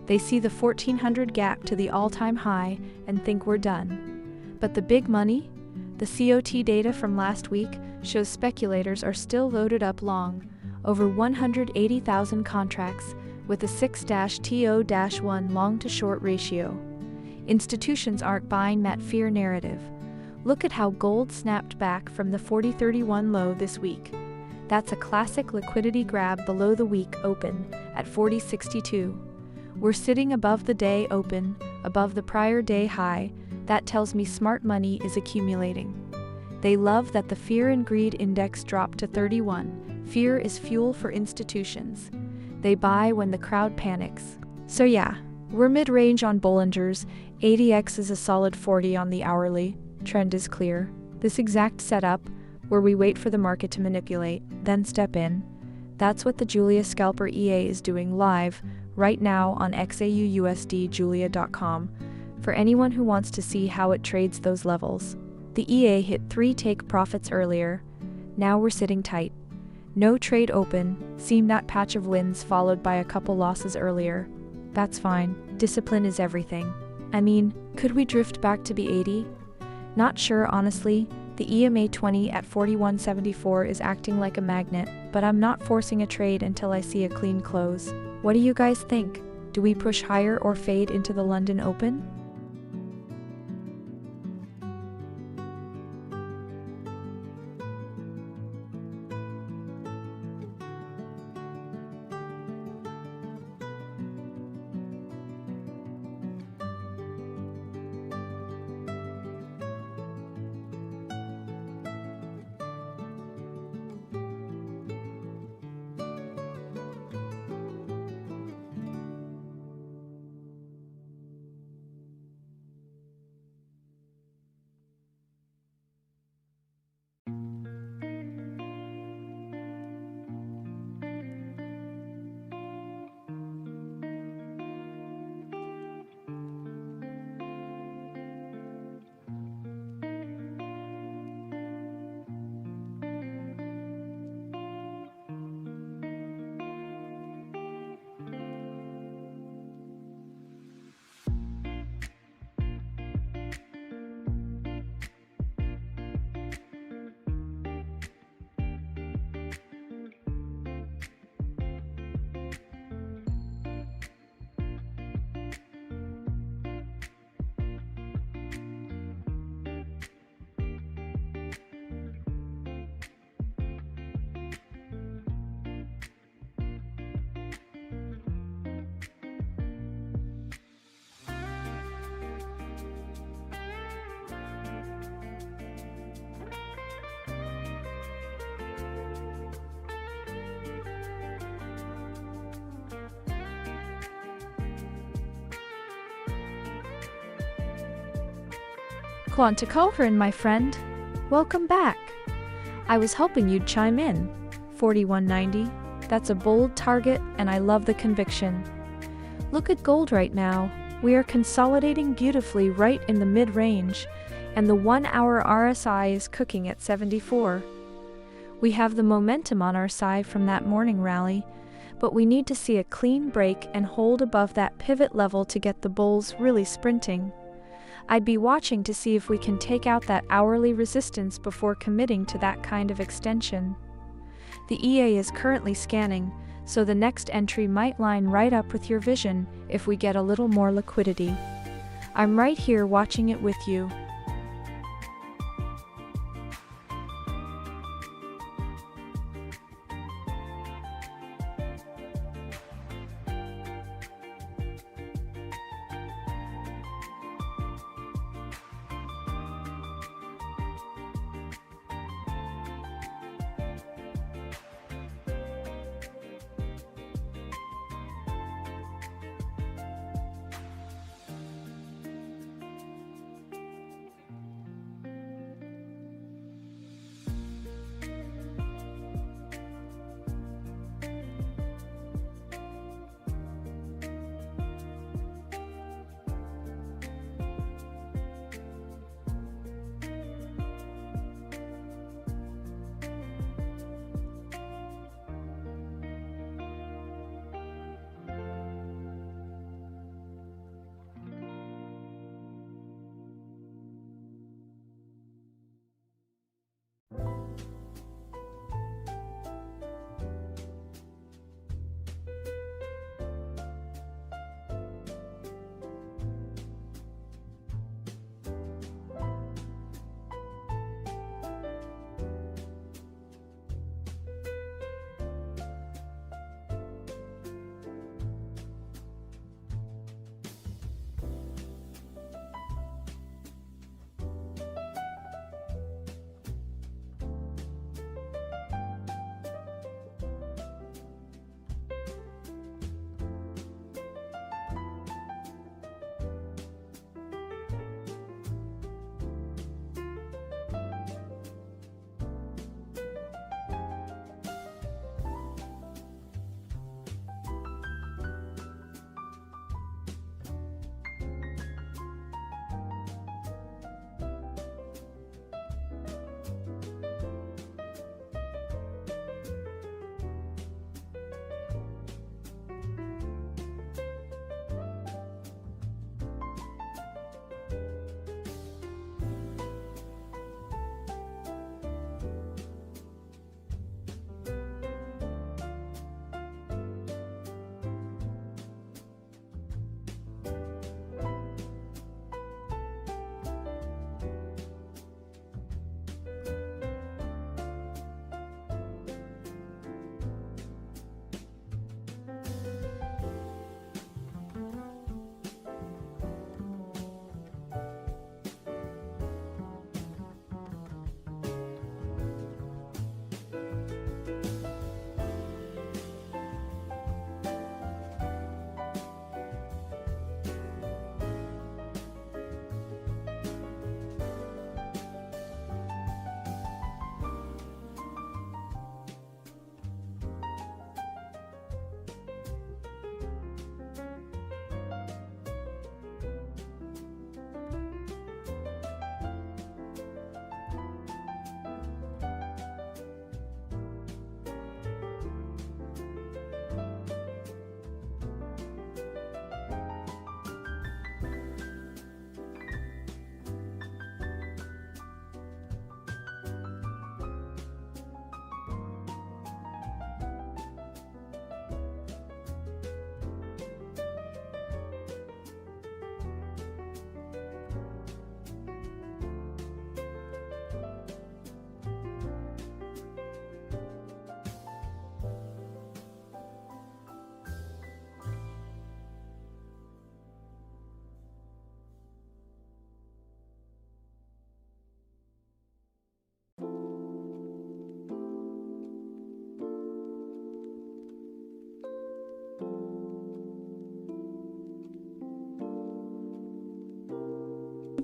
They see the 1400 gap to the all-time high and think we're done. But the big money? The COT data from last week shows speculators are still loaded up long, over 180,000 contracts, with a 6-TO-1 long to short ratio. Institutions aren't buying that fear narrative. Look at how gold snapped back from the 40.31 low this week. That's a classic liquidity grab below the week open at 40.62. We're sitting above the day open, above the prior day high. That tells me smart money is accumulating. They love that the fear and greed index dropped to 31. Fear is fuel for institutions. They buy when the crowd panics. So yeah, we're mid-range on Bollingers, ADX is a solid 40 on the hourly, trend is clear. This exact setup, where we wait for the market to manipulate, then step in, that's what the Julia Scalper EA is doing live, right now on XAUUSD Julia.com, for anyone who wants to see how it trades those levels. The EA hit 3 take profits earlier, now we're sitting tight. No trade open, seen that patch of wins followed by a couple losses earlier. That's fine, discipline is everything. I mean, could we drift back to B80? Not sure honestly, the EMA 20 at 41.74 is acting like a magnet, but I'm not forcing a trade until I see a clean close. What do you guys think? Do we push higher or fade into the London Open? Quanticohrin, my friend. Welcome back. I was hoping you'd chime in. 41.90. That's a bold target, and I love the conviction. Look at gold right now. We are consolidating beautifully right in the mid-range, and the 1-hour RSI is cooking at 74. We have the momentum on our side from that morning rally, but we need to see a clean break and hold above that pivot level to get the bulls really sprinting. I'd be watching to see if we can take out that hourly resistance before committing to that kind of extension. The EA is currently scanning, so the next entry might line right up with your vision if we get a little more liquidity. I'm right here watching it with you.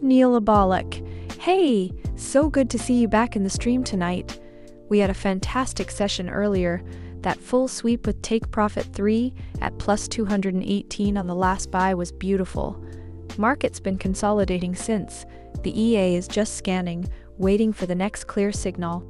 Neolabolic. Hey, so good to see you back in the stream tonight. We had a fantastic session earlier. That full sweep with take profit 3 at plus 218 on the last buy was beautiful. Market's been consolidating since. The EA is just scanning, waiting for the next clear signal.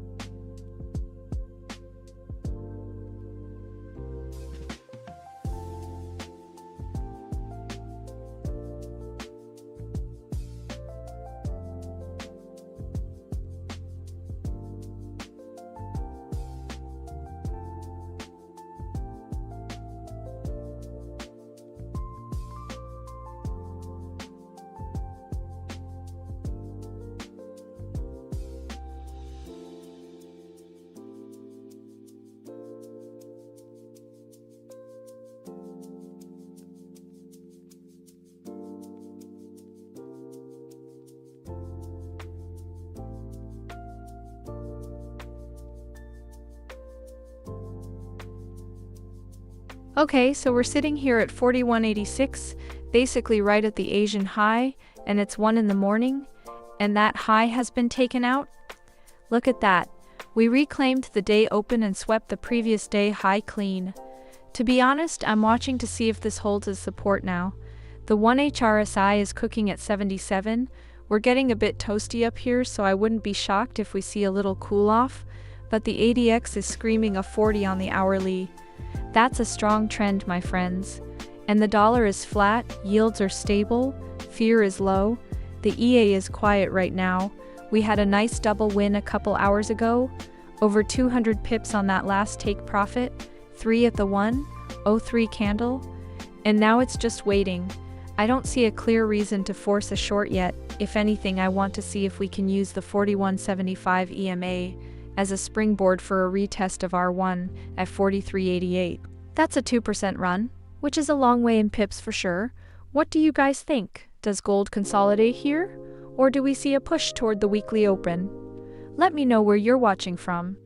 Okay, so we're sitting here at 41.86, basically right at the Asian high, and it's 1 in the morning, and that high has been taken out. Look at that. We reclaimed the day open and swept the previous day high clean. To be honest, I'm watching to see if this holds as support now. The 1HRSI is cooking at 77. We're getting a bit toasty up here, so I wouldn't be shocked if we see a little cool off, but the ADX is screaming a 40 on the hourly. That's a strong trend, my friends. And the dollar is flat, yields are stable, fear is low, the EA is quiet right now. We had a nice double win a couple hours ago, over 200 pips on that last take profit, 3 at the 1.03 candle, and now it's just waiting. I don't see a clear reason to force a short yet. If anything, I want to see if we can use the 41.75 EMA as a springboard for a retest of R1 at 43.88. That's a 2% run, which is a long way in pips for sure. What do you guys think? Does gold consolidate here? Or do we see a push toward the weekly open? Let me know where you're watching from.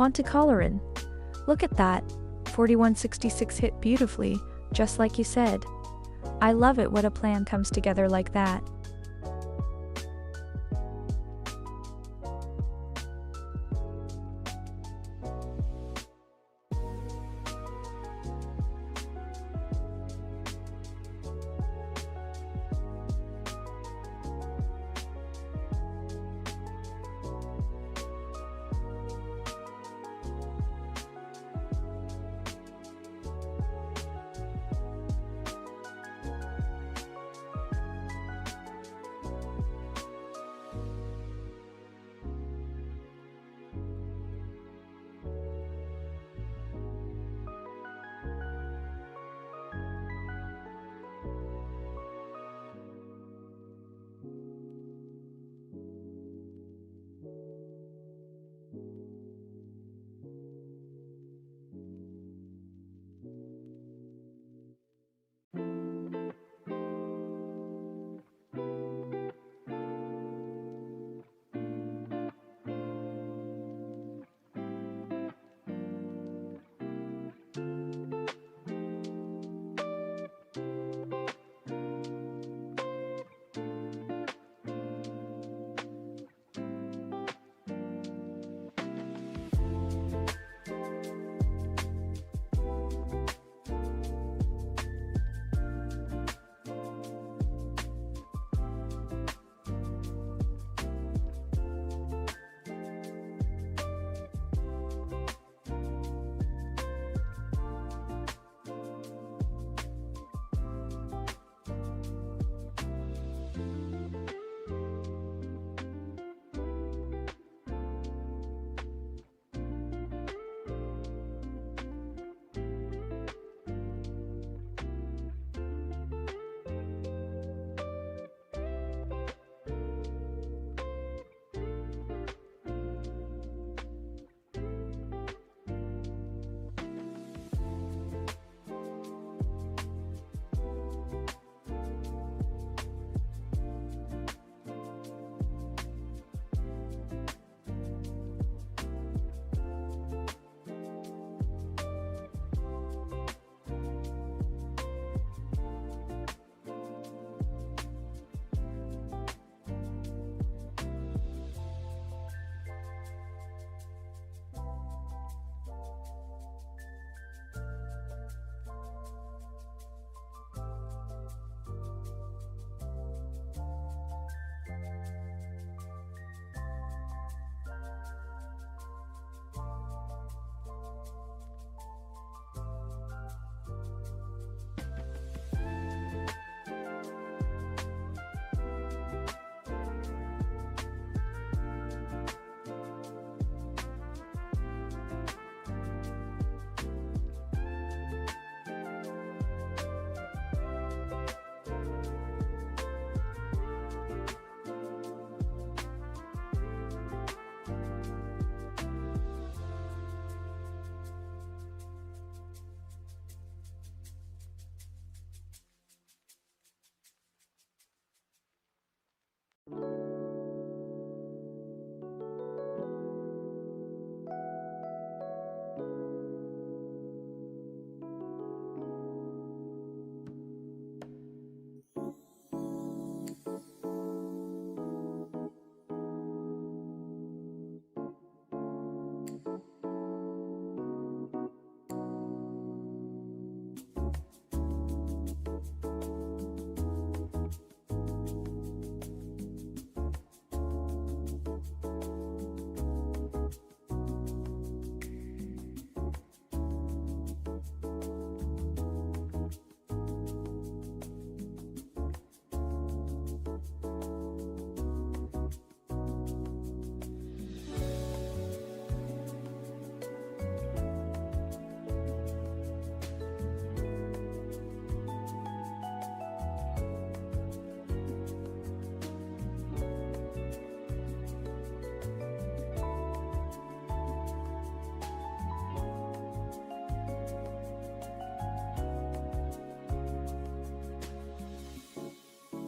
Want to color in? Look at that. 4166 hit beautifully, just like you said. I love it when a plan comes together like that.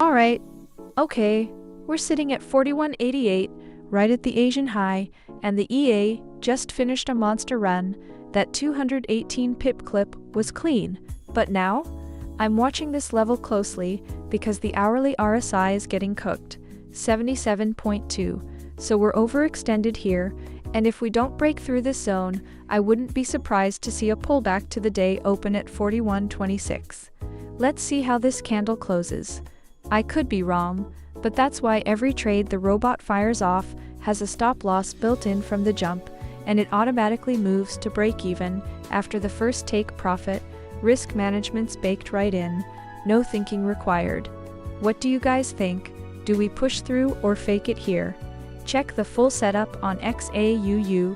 Alright, okay, we're sitting at 4188, right at the Asian high, and the EA just finished a monster run. That 218 pip clip was clean, but now? I'm watching this level closely because the hourly RSI is getting cooked, 77.2, so we're overextended here, and if we don't break through this zone, I wouldn't be surprised to see a pullback to the day open at 41.26. Let's see how this candle closes. I could be wrong, but that's why every trade the robot fires off has a stop loss built in from the jump, and it automatically moves to break even after the first take profit. Risk management's baked right in, no thinking required. What do you guys think? Do we push through or fake it here? Check the full setup on XAUUSD.com.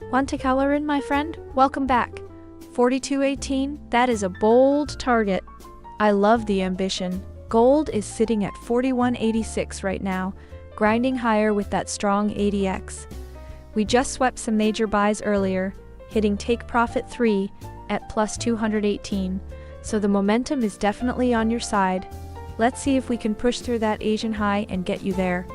Want to color in, my friend? Welcome back. 42.18, that is a bold target. I love the ambition. Gold is sitting at 41.86 right now, grinding higher with that strong ADX. We just swept some major buys earlier, hitting take profit 3 at plus 218, so the momentum is definitely on your side. Let's see if we can push through that Asian high and get you there.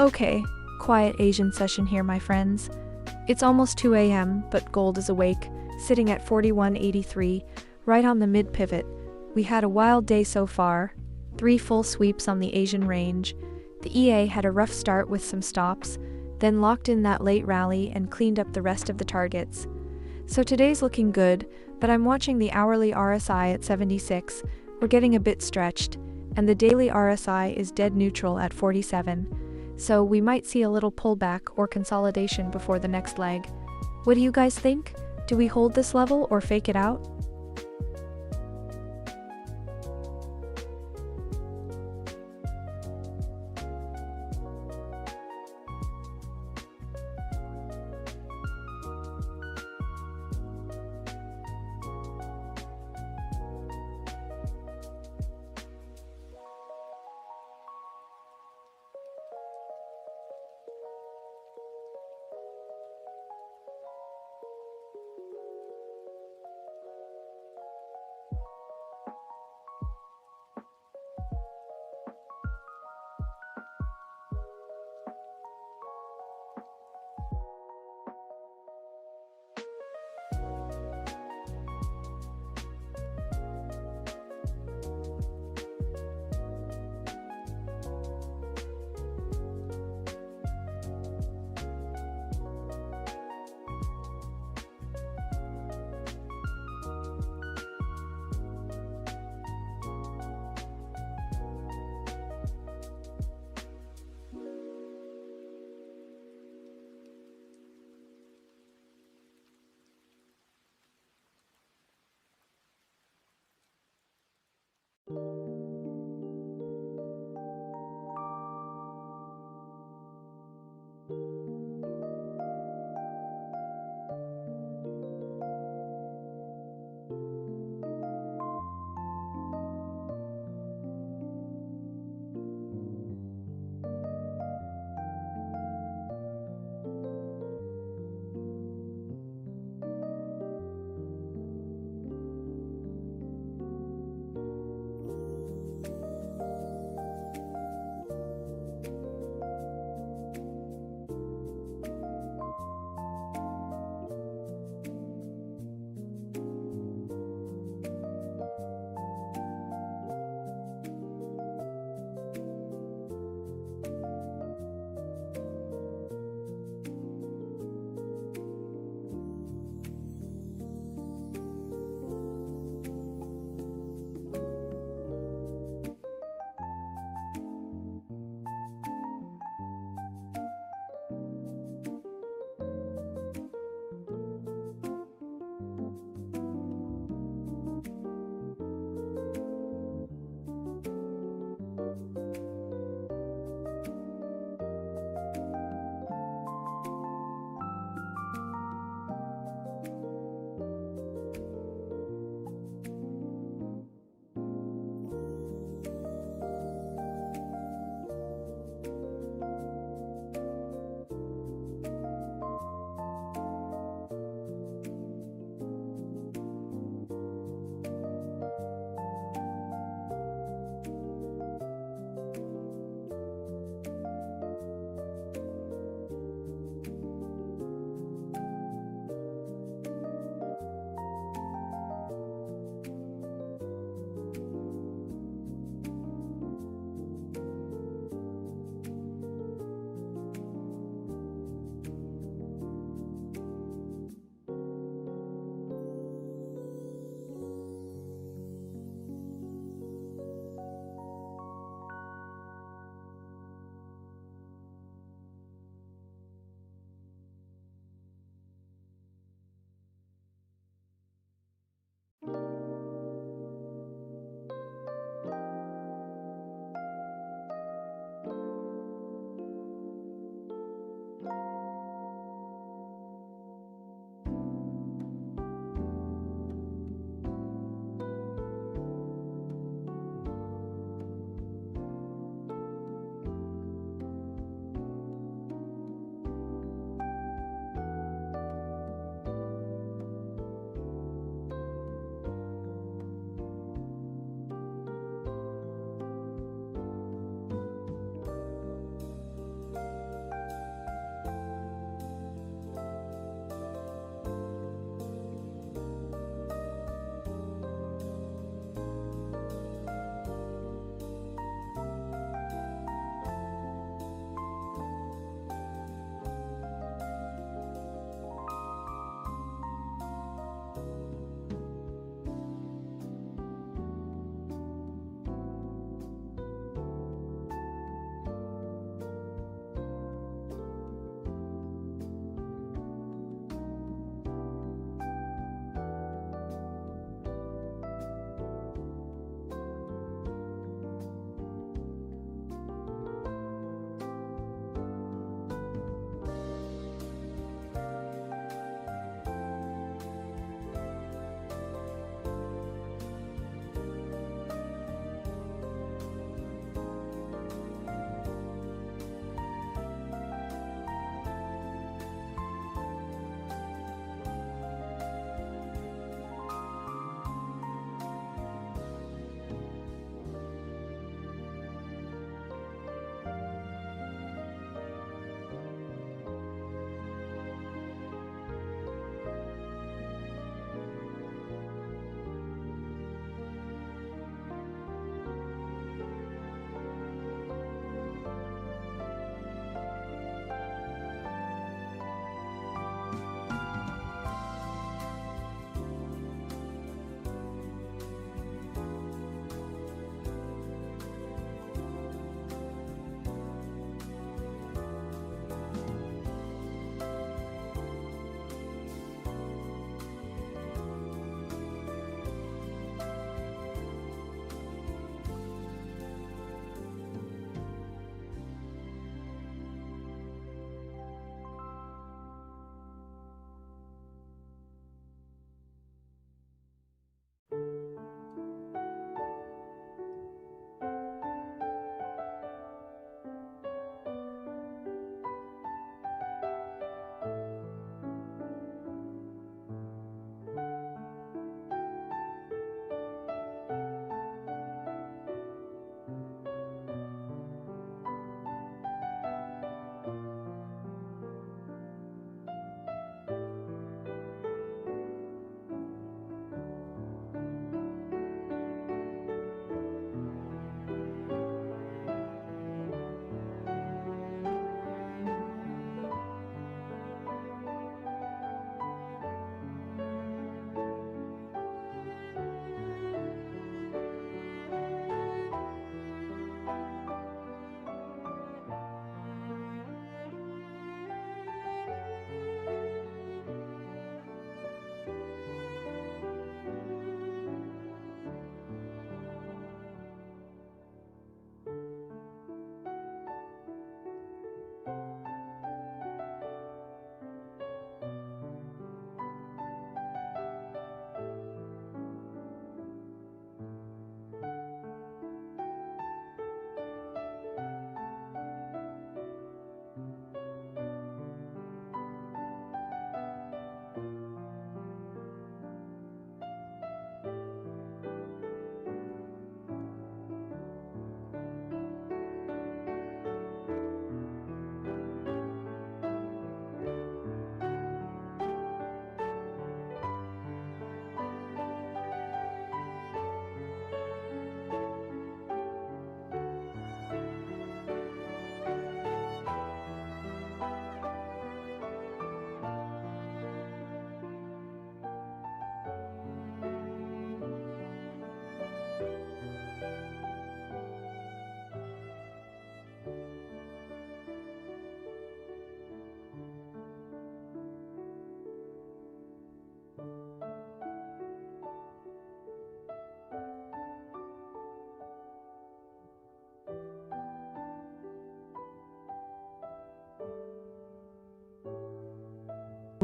Okay, quiet Asian session here, my friends. It's almost 2 a.m., but gold is awake, sitting at 41.83, right on the mid-pivot. We had a wild day so far. 3 full sweeps on the Asian range. The EA had a rough start with some stops, then locked in that late rally and cleaned up the rest of the targets. So today's looking good, but I'm watching the hourly RSI at 76. We're getting a bit stretched, and the daily RSI is dead neutral at 47. So we might see a little pullback or consolidation before the next leg. What do you guys think? Do we hold this level or fake it out?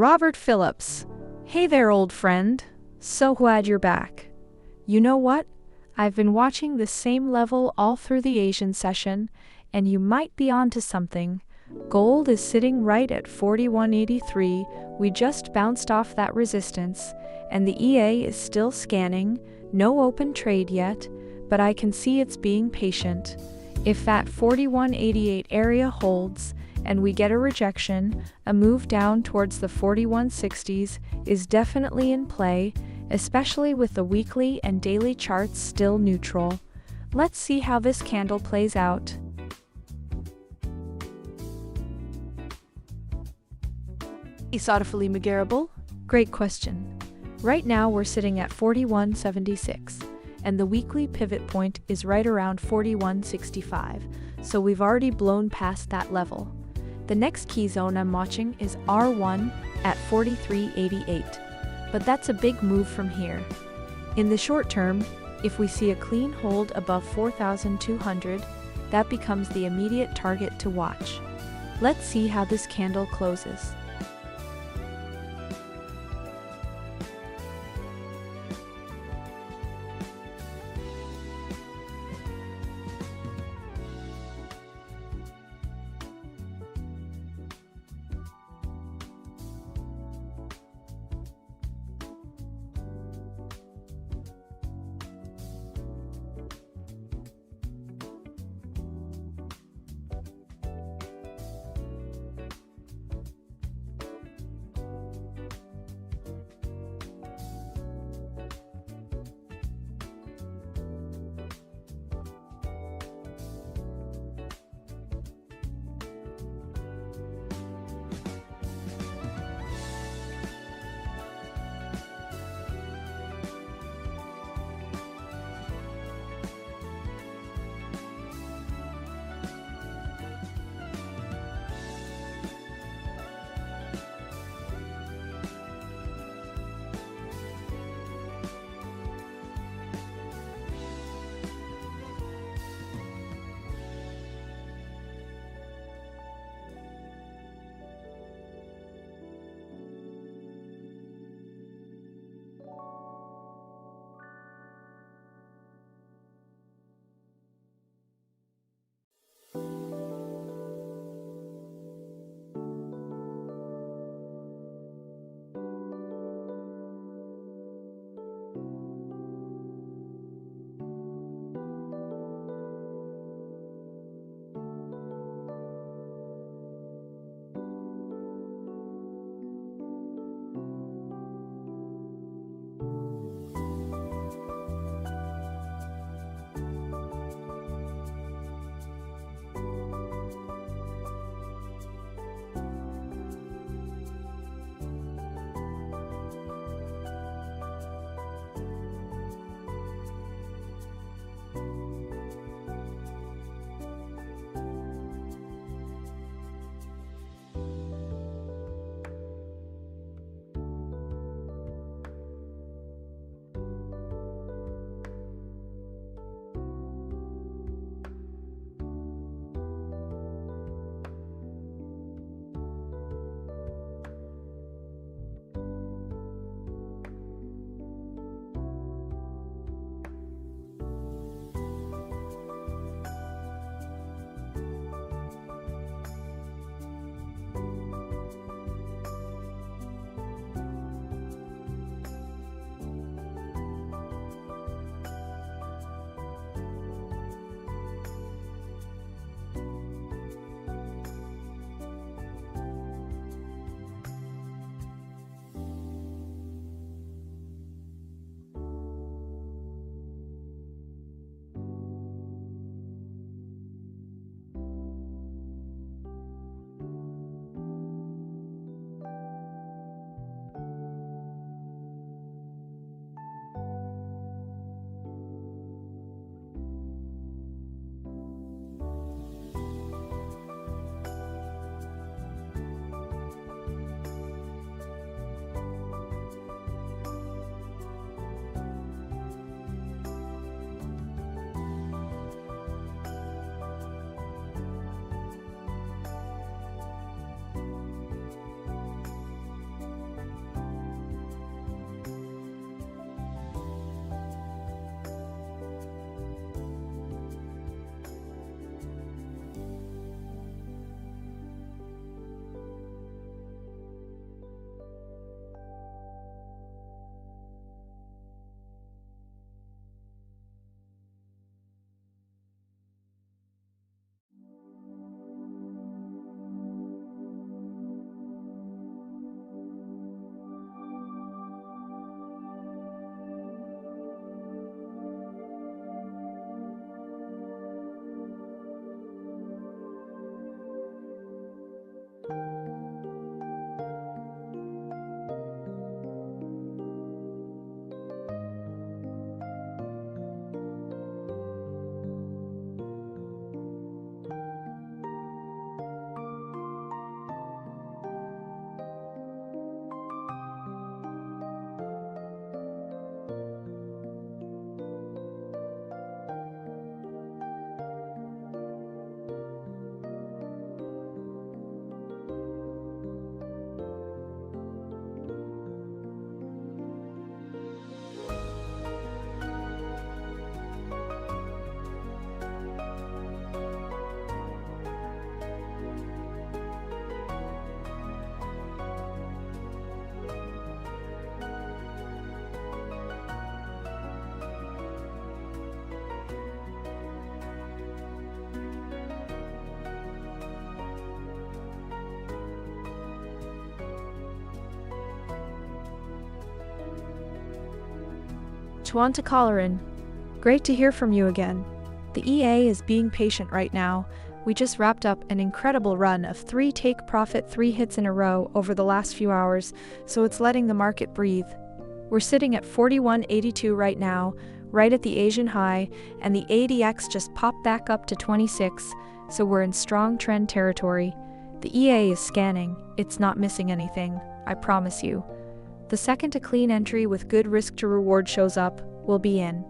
Robert Phillips. Hey there, old friend. So glad you're back. You know what? I've been watching this same level all through the Asian session, and you might be onto something. Gold is sitting right at 41.83. We just bounced off that resistance, and the EA is still scanning. No open trade yet, but I can see it's being patient. If that 41.88 area holds, and we get a rejection, a move down towards the 41.60s is definitely in play, especially with the weekly and daily charts still neutral. Let's see how this candle plays out. Isotophilie Magarable? Great question. Right now we're sitting at 41.76, and the weekly pivot point is right around 41.65, so we've already blown past that level. The next key zone I'm watching is R1 at 43.88, but that's a big move from here. In the short term, if we see a clean hold above 4,200, that becomes the immediate target to watch. Let's see how this candle closes. Tuanta Collarin. Great to hear from you again. The EA is being patient right now. We just wrapped up an incredible run of 3 take-profit 3 hits in a row over the last few hours, so it's letting the market breathe. We're sitting at 41.82 right now, right at the Asian high, and the ADX just popped back up to 26, so we're in strong trend territory. The EA is scanning. It's not missing anything, I promise you. The second a clean entry with good risk to reward shows up, we'll be in.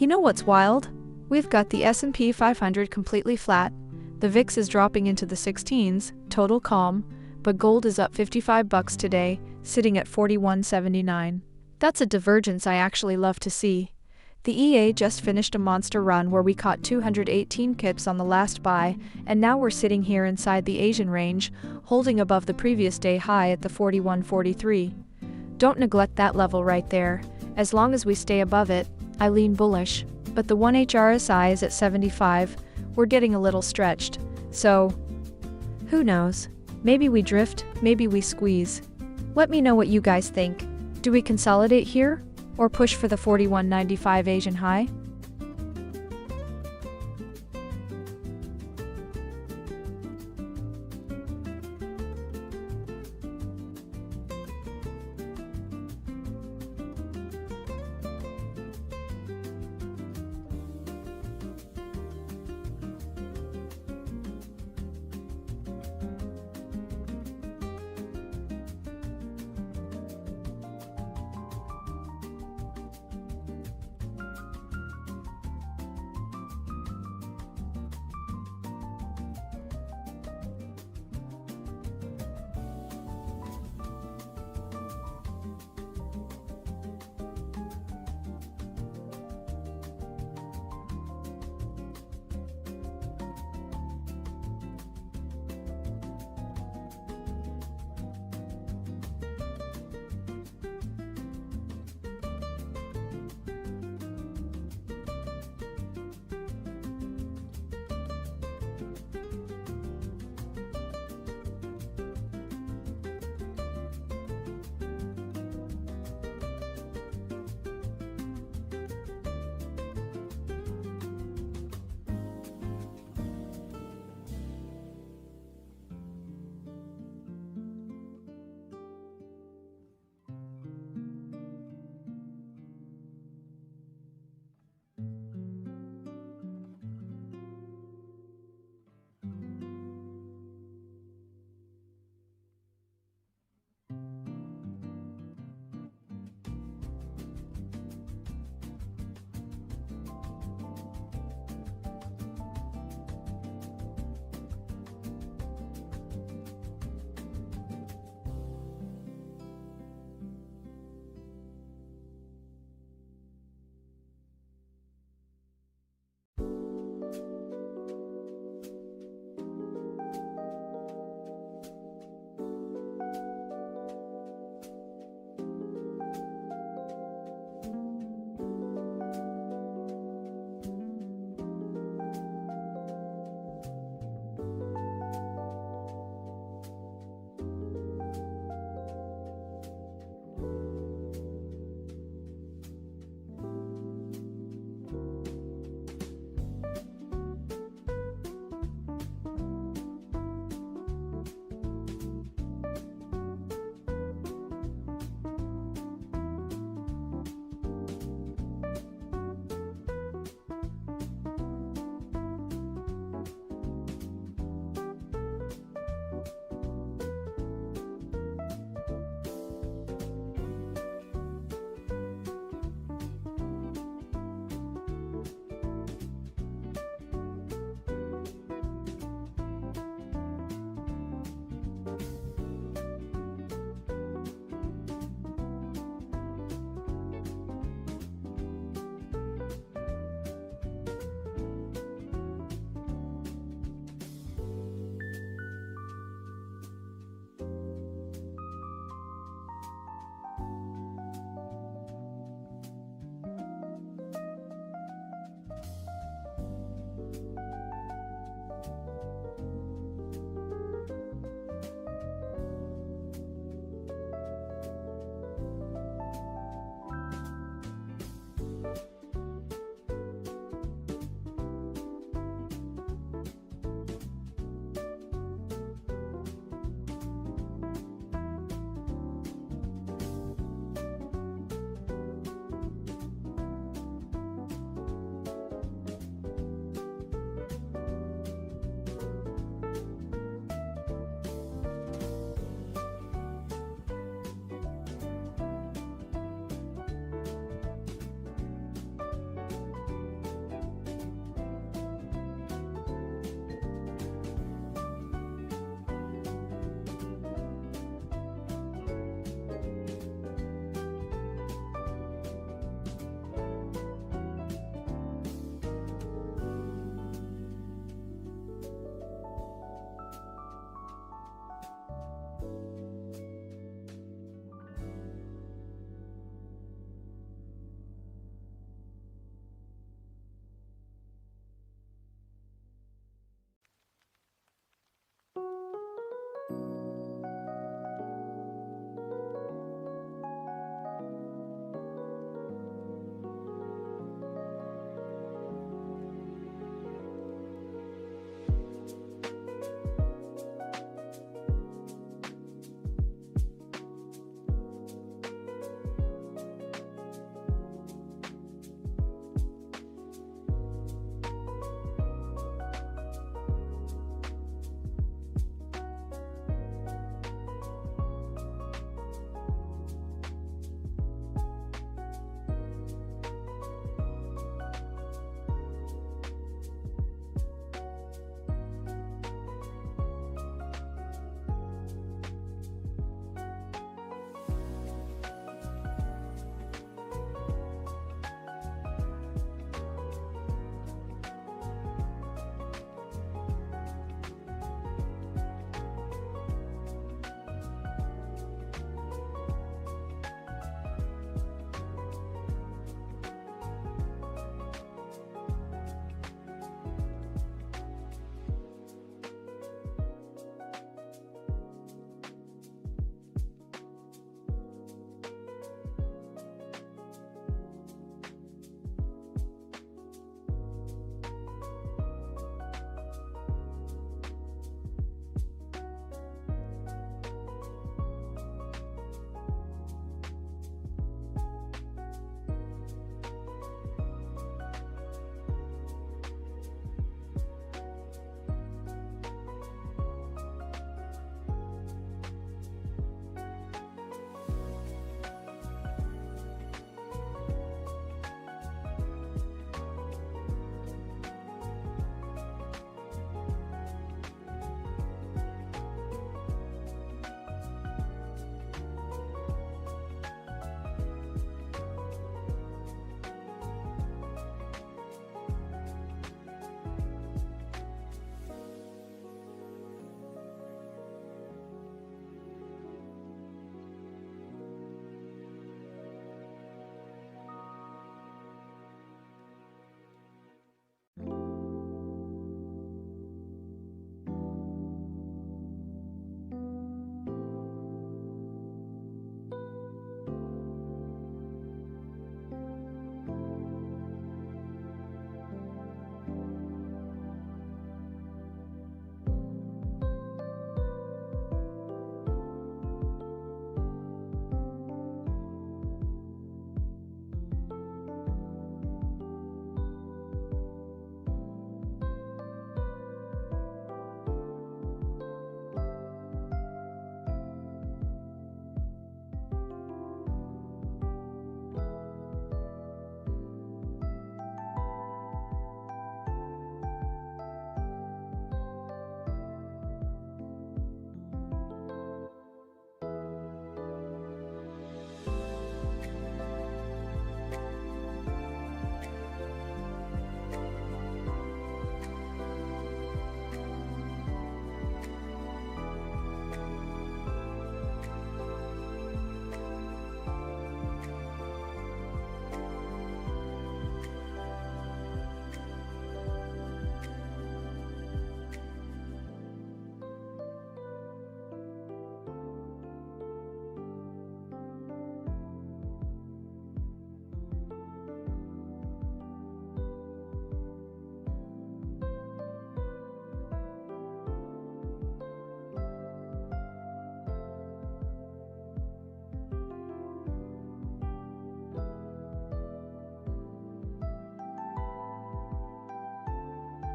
You know what's wild? We've got the S&P 500 completely flat, the VIX is dropping into the 16s, total calm, but gold is up $55 today, sitting at $41.79. That's a divergence I actually love to see. The EA just finished a monster run where we caught 218 pips on the last buy, and now we're sitting here inside the Asian range, holding above the previous day high at the 41.43. Don't neglect that level right there. As long as we stay above it, I lean bullish, but the 1H RSI is at 75, we're getting a little stretched, so who knows? Maybe we drift, maybe we squeeze. Let me know what you guys think. Do we consolidate here? or push for the 41.95 Asian high?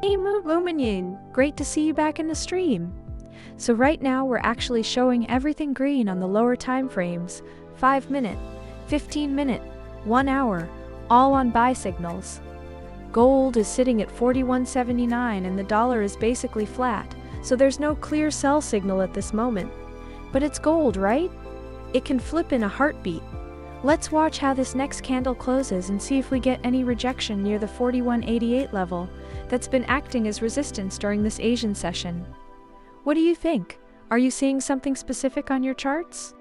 Hey Luminine, great to see you back in the stream. So right now we're actually showing everything green on the lower time frames, 5 minute, 15 minute, 1 hour, all on buy signals. Gold is sitting at 41.79 and the dollar is basically flat, so there's no clear sell signal at this moment. But it's gold, right? It can flip in a heartbeat. Let's watch how this next candle closes and see if we get any rejection near the 41.88 level that's been acting as resistance during this Asian session. What do you think? Are you seeing something specific on your charts?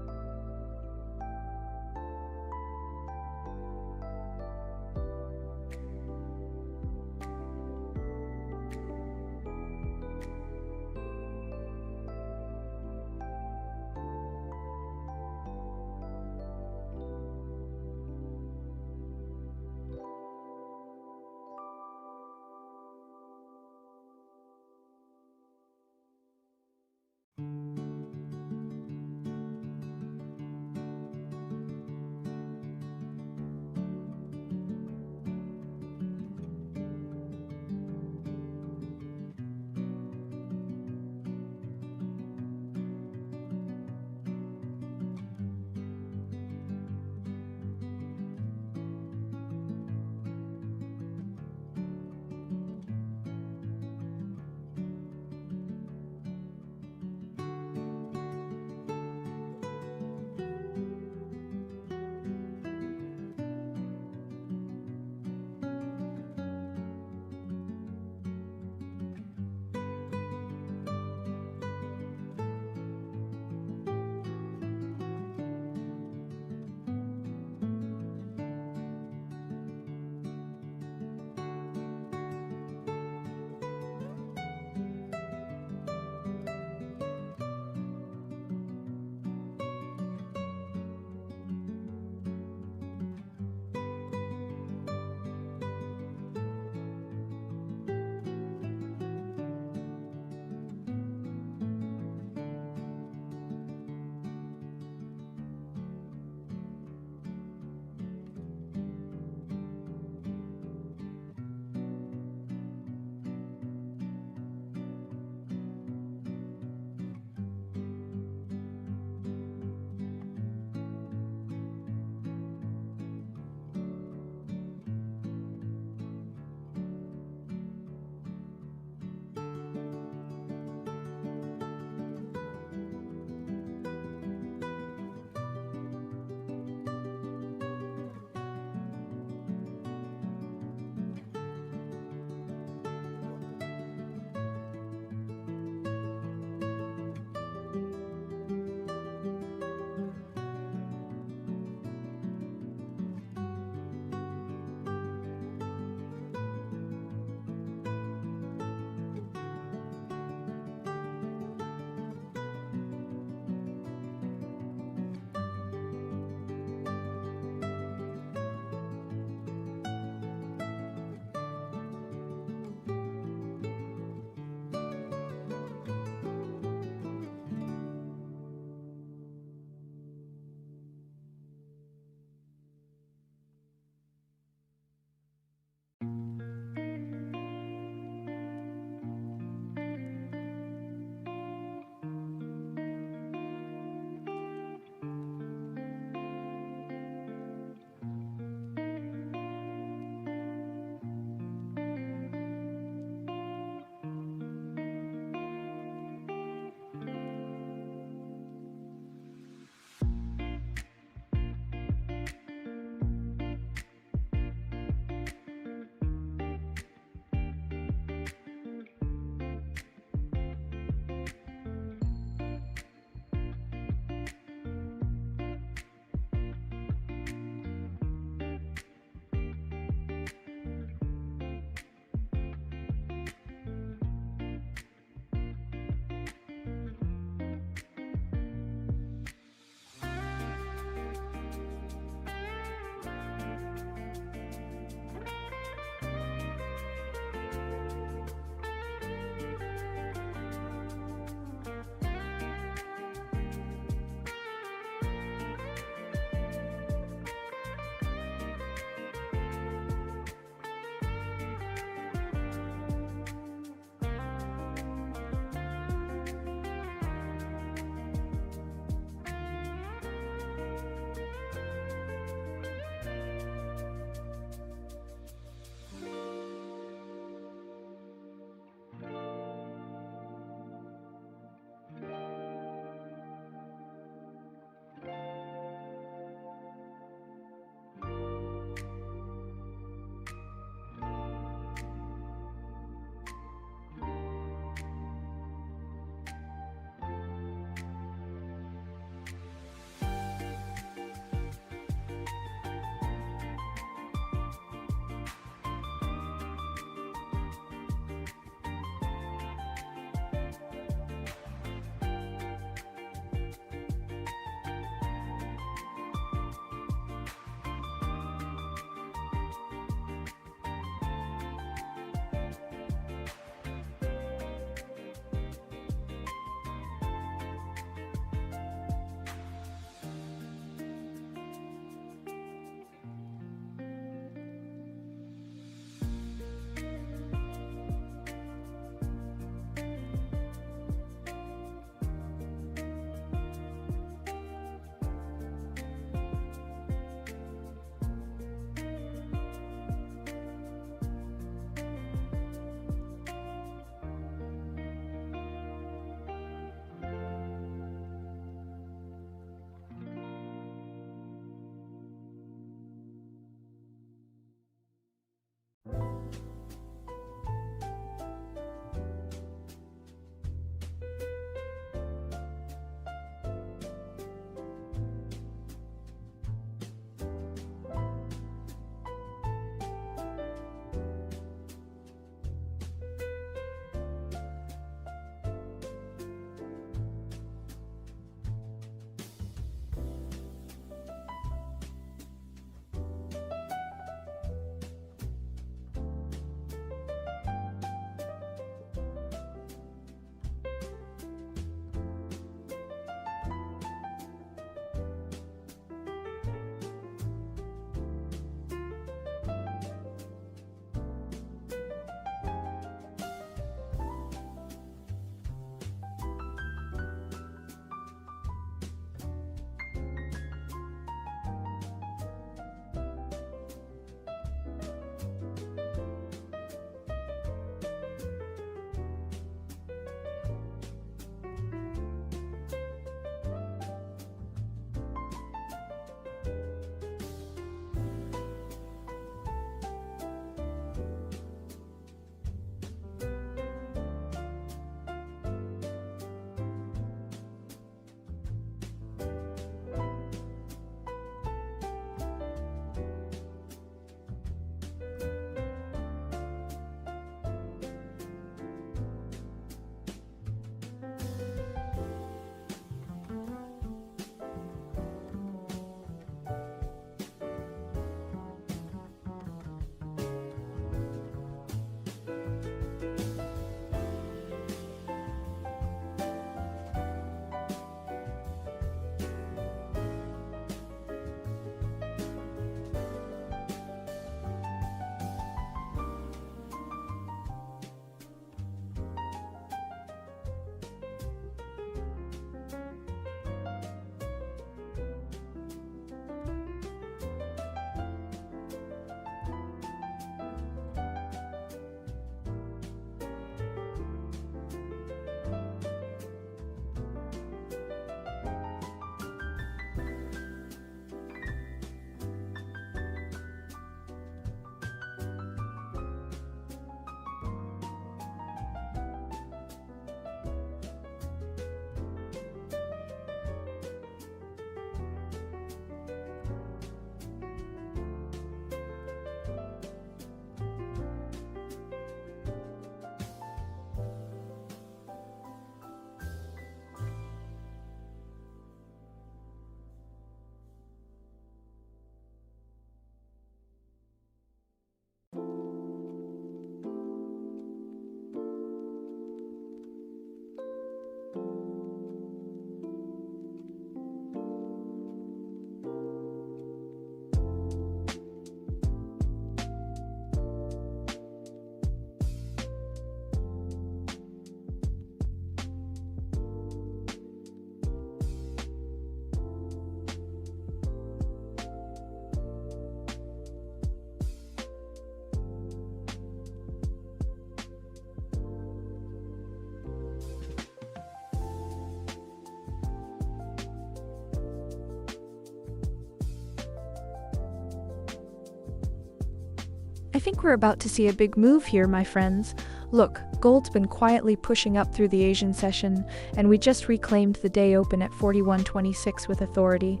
think we're about to see a big move here, my friends. Look, gold's been quietly pushing up through the Asian session, and we just reclaimed the day open at 41.26 with authority.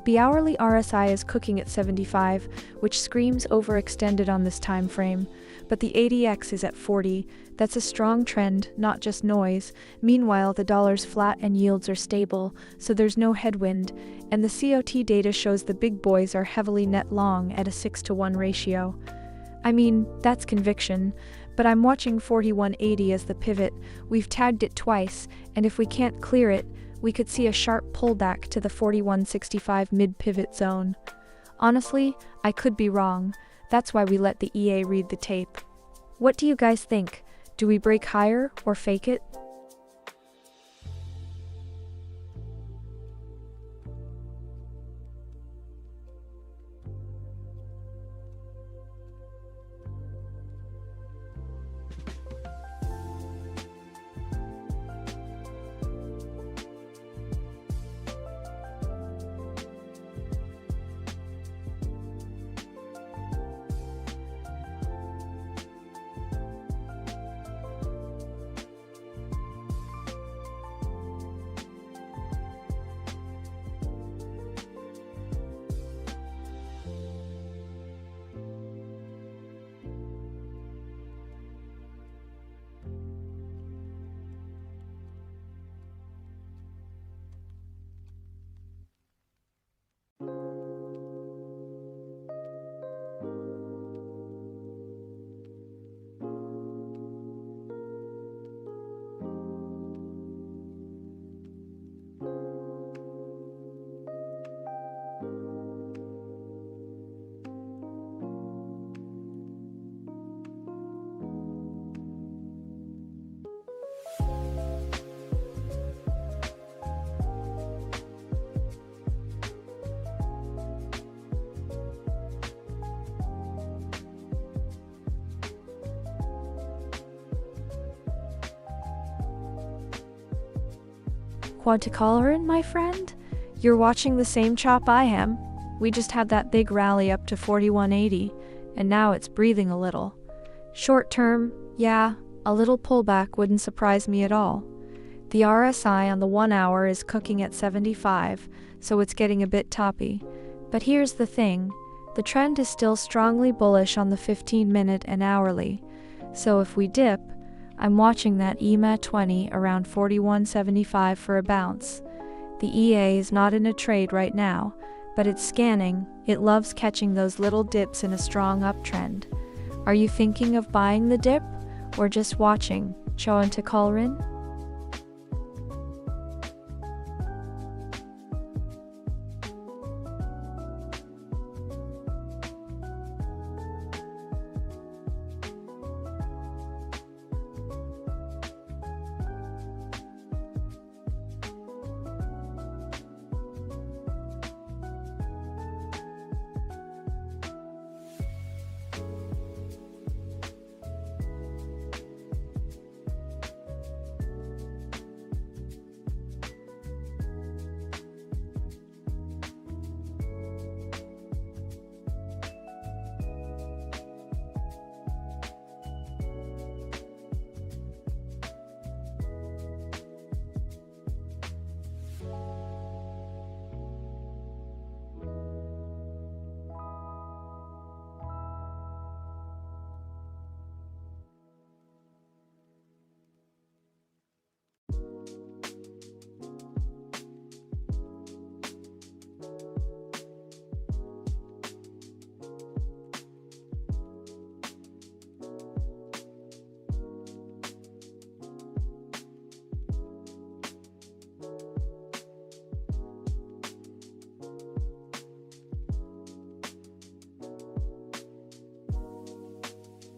The hourly RSI is cooking at 75, which screams overextended on this time frame, but the ADX is at 40. That's a strong trend, not just noise. Meanwhile, the dollar's flat and yields are stable, so there's no headwind, and the COT data shows the big boys are heavily net long at a 6-to-1 ratio. I mean, that's conviction, but I'm watching 41.80 as the pivot. We've tagged it twice, and if we can't clear it, we could see a sharp pullback to the 41.65 mid-pivot zone. Honestly, I could be wrong. That's why we let the EA read the tape. What do you guys think? Do we break higher or fake it? Quadticolorin, my friend? You're watching the same chop I am. We just had that big rally up to 41.80, and now it's breathing a little. Short term, yeah, a little pullback wouldn't surprise me at all. The RSI on the 1 hour is cooking at 75, so it's getting a bit toppy. But here's the thing, the trend is still strongly bullish on the 15-minute and hourly. So if we dip, I'm watching that EMA 20 around 41.75 for a bounce. The EA is not in a trade right now, but it's scanning. It loves catching those little dips in a strong uptrend. Are you thinking of buying the dip, or just watching? Quadticolorin?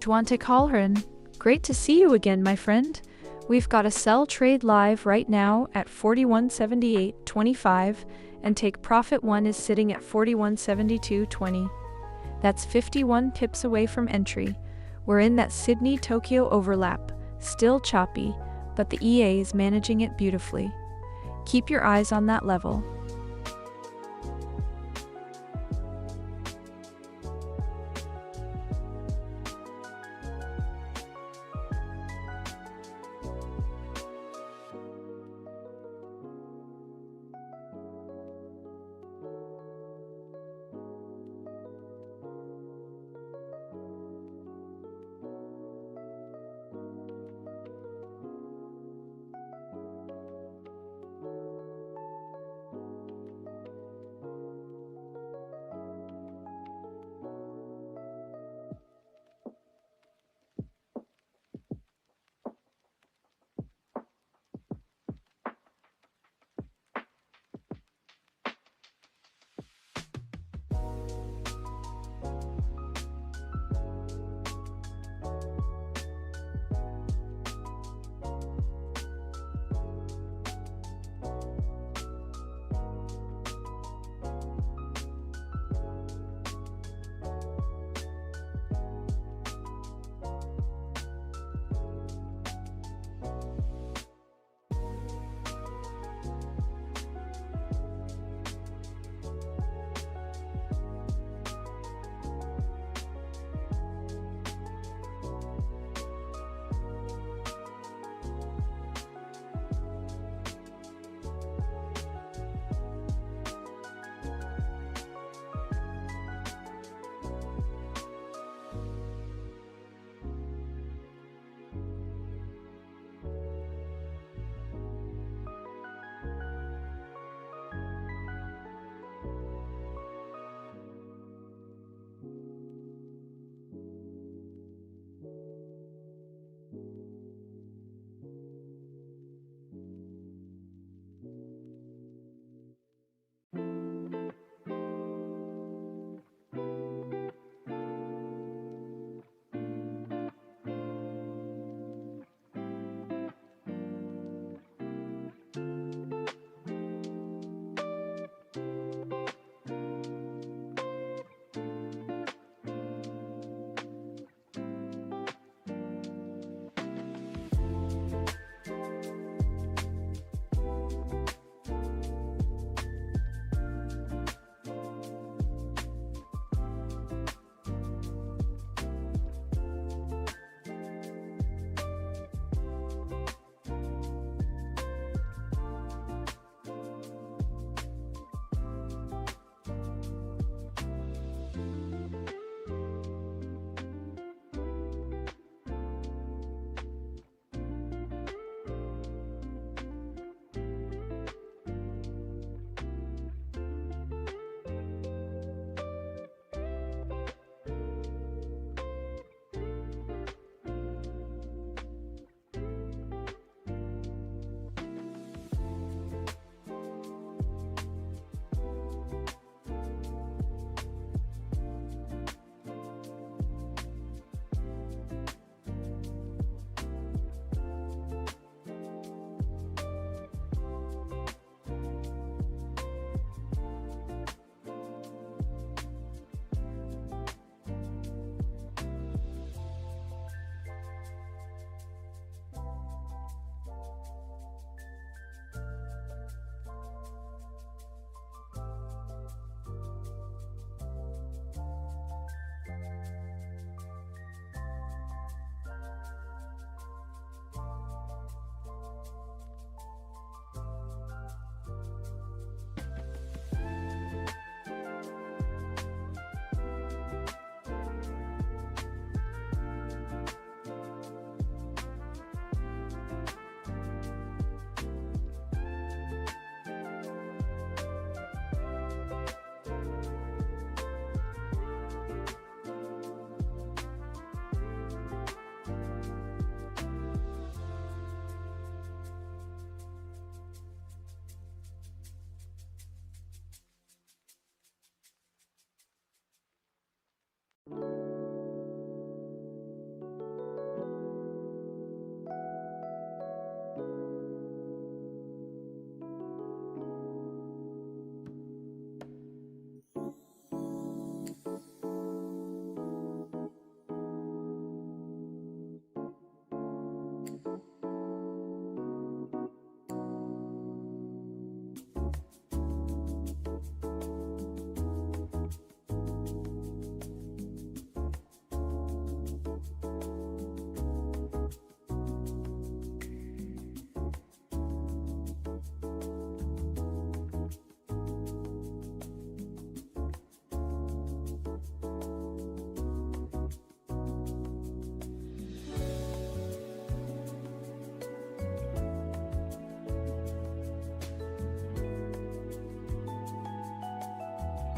Quadticolorin, great to see you again, my friend. We've got a sell trade live right now at 41.78.25, and take profit one is sitting at 41.72.20. That's 51 pips away from entry. We're in that Sydney-Tokyo overlap, still choppy, but the EA is managing it beautifully. Keep your eyes on that level.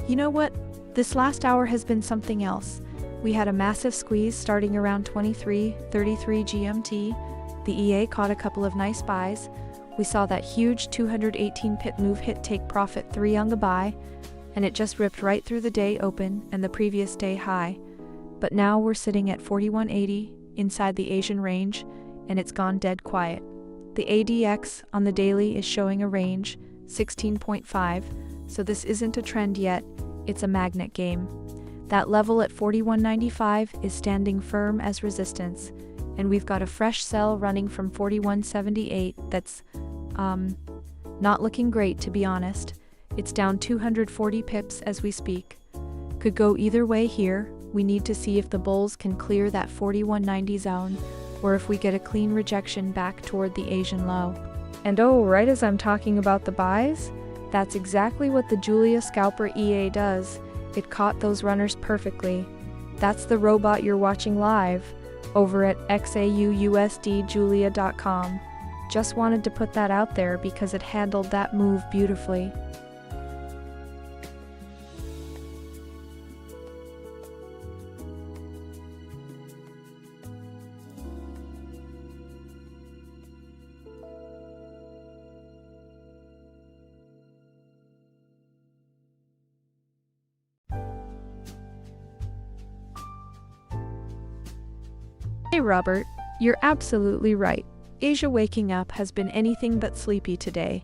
You know what? This last hour has been something else. We had a massive squeeze starting around 23:33 GMT. The EA caught a couple of nice buys. We saw that huge 218 pip move hit take profit 3 on the buy, and it just ripped right through the day open and the previous day high. But now we're sitting at 4180 inside the Asian range, and it's gone dead quiet. The ADX on the daily is showing a range, 16.5, so this isn't a trend yet, it's a magnet game. That level at 41.95 is standing firm as resistance, and we've got a fresh sell running from 41.78 that's, not looking great, to be honest. It's down 240 pips as we speak. Could go either way here. We need to see if the bulls can clear that 41.90 zone, or if we get a clean rejection back toward the Asian low. And oh, right as I'm talking about the buys, that's exactly what the Julia Scalper EA does. It caught those runners perfectly. That's the robot you're watching live over at XAUUSDjulia.com. Just wanted to put that out there because it handled that move beautifully. Hey Robert, you're absolutely right. Asia waking up has been anything but sleepy today.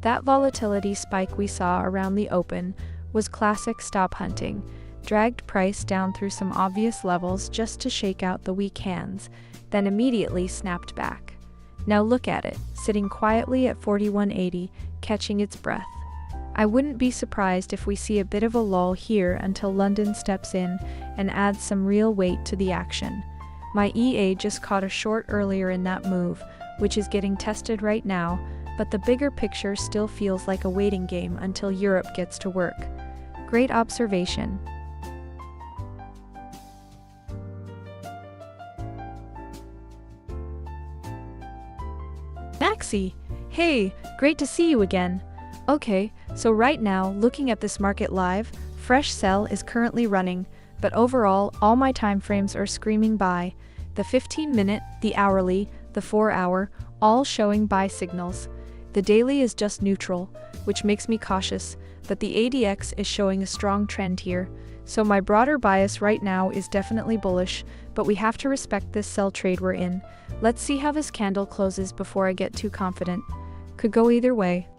That volatility spike we saw around the open was classic stop hunting, dragged price down through some obvious levels just to shake out the weak hands, then immediately snapped back. Now look at it, sitting quietly at 41.80, catching its breath. I wouldn't be surprised if we see a bit of a lull here until London steps in and adds some real weight to the action. My EA just caught a short earlier in that move, which is getting tested right now, but the bigger picture still feels like a waiting game until Europe gets to work. Great observation. Maxi! Hey, great to see you again. Okay, so right now, looking at this market live, fresh sell is currently running, but overall, all my time frames are screaming buy. The 15-minute, the hourly, the 4-hour, all showing buy signals. The daily is just neutral, which makes me cautious, but the ADX is showing a strong trend here. So my broader bias right now is definitely bullish, but we have to respect this sell trade we're in. Let's see how this candle closes before I get too confident. Could go either way.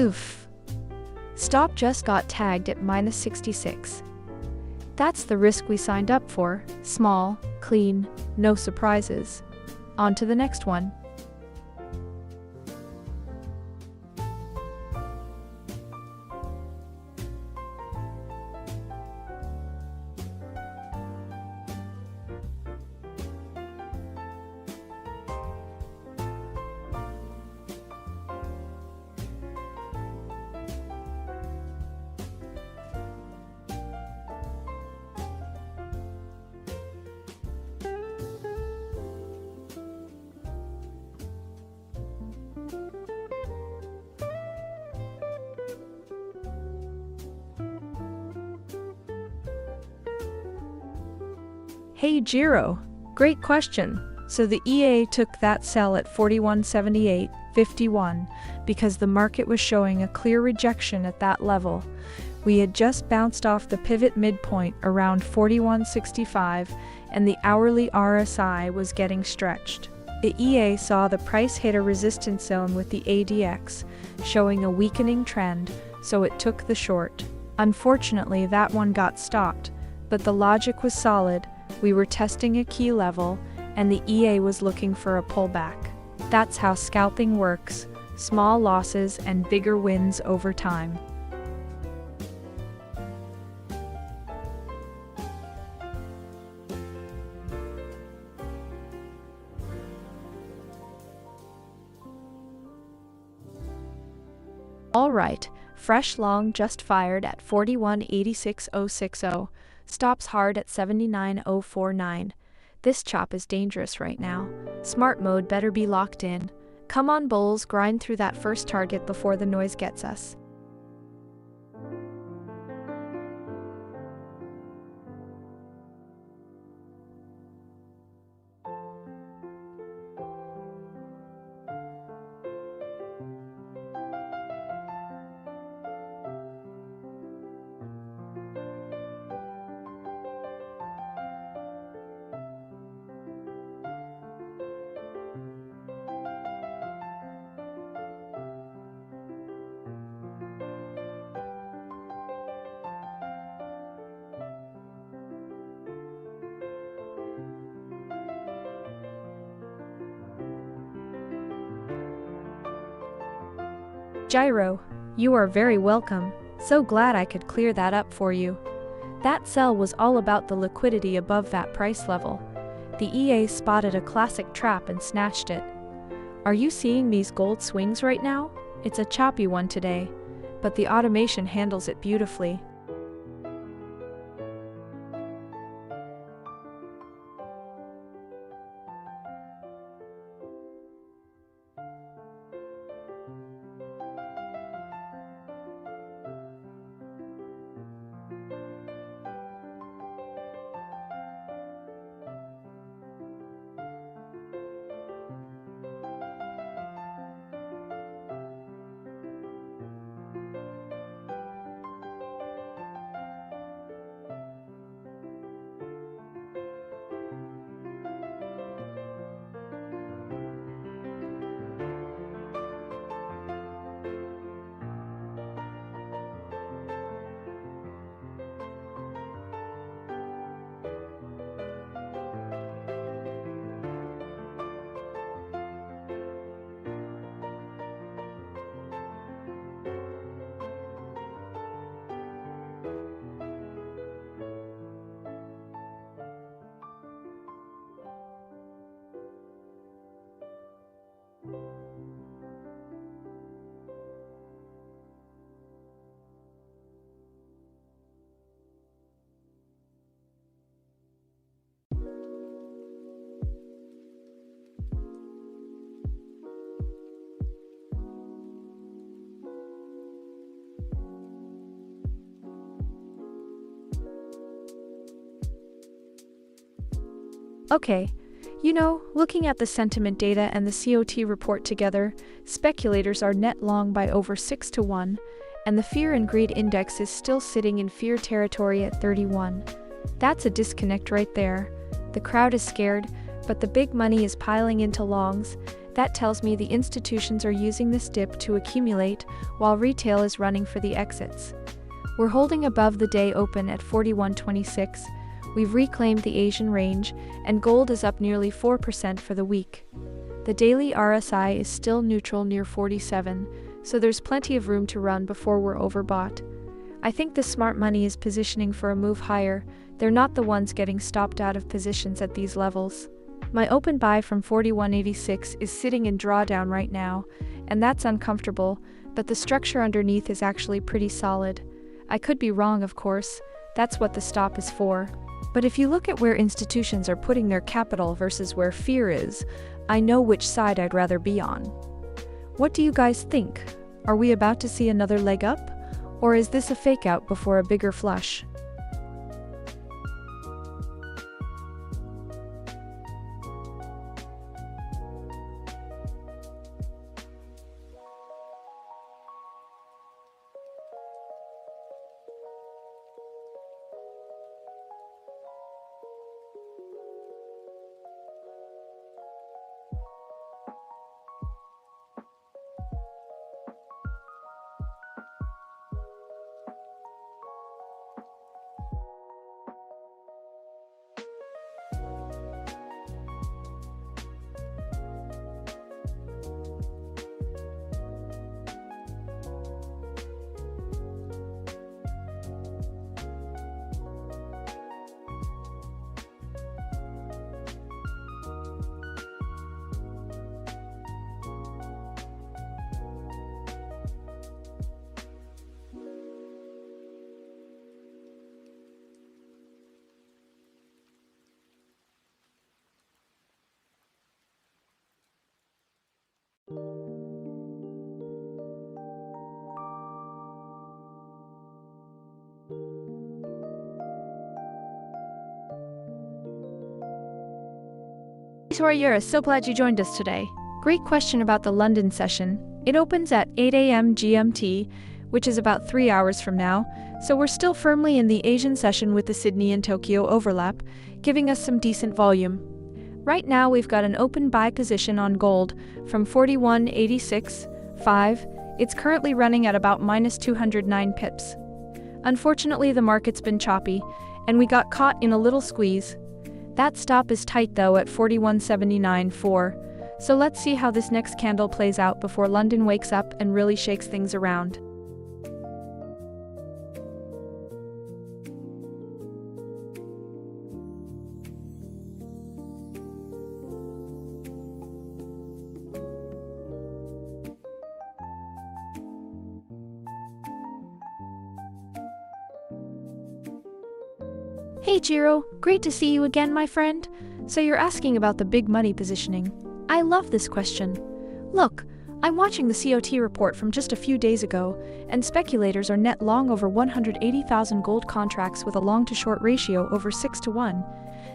Oof. Stop just got tagged at minus 66. That's the risk we signed up for. Small, clean, no surprises. On to the next one. Hey Jiro, great question. So the EA took that sell at 41.78.51 because the market was showing a clear rejection at that level. We had just bounced off the pivot midpoint around 41.65 and the hourly RSI was getting stretched. The EA saw the price hit a resistance zone with the ADX, showing a weakening trend, so it took the short. Unfortunately, that one got stopped, but the logic was solid. We were testing a key level, and the EA was looking for a pullback. That's how scalping works: small losses and bigger wins over time. Alright, fresh long just fired at 41.86.060. Stops hard at 79.049. This chop is dangerous right now. Smart mode better be locked in. Come on bulls, grind through that first target before the noise gets us. Gyro, you are very welcome. So glad I could clear that up for you. That sell was all about the liquidity above that price level. The EA spotted a classic trap and snatched it. Are you seeing these gold swings right now? It's a choppy one today, but the automation handles it beautifully. Okay, looking at the sentiment data and the COT report together, speculators are net long by over 6-1, and the fear and greed index is still sitting in fear territory at 31. That's a disconnect right there. The crowd is scared, but the big money is piling into longs, That tells me the institutions are using this dip to accumulate, while retail is running for the exits. We're holding above the day open at 41.26. We've reclaimed the Asian range, and gold is up nearly 4% for the week. The daily RSI is still neutral near 47, so there's plenty of room to run before we're overbought. I think the smart money is positioning for a move higher. They're not the ones getting stopped out of positions at these levels. My open buy from 41.86 is sitting in drawdown right now, and that's uncomfortable, but the structure underneath is actually pretty solid. I could be wrong, of course. That's what the stop is for. But if you look at where institutions are putting their capital versus where fear is, I know which side I'd rather be on. What do you guys think? Are we about to see another leg up? Or is this a fake out before a bigger flush? Toriera, so glad you joined us today. Great question about the London session. It opens at 8 a.m. GMT, which is about 3 hours from now, so we're still firmly in the Asian session with the Sydney and Tokyo overlap, giving us some decent volume. Right now we've got an open buy position on gold from 41.86.5. It's currently running at about minus 209 pips. Unfortunately, the market's been choppy, and we got caught in a little squeeze. That stop is tight though at 41.79.4, so let's see how this next candle plays out before London wakes up and really shakes things around. Hey Jiro, great to see you again, my friend. So you're asking about the big money positioning. I love this question. Look, I'm watching the COT report from just a few days ago, and speculators are net long over 180,000 gold contracts with a long to short ratio over 6-to-1.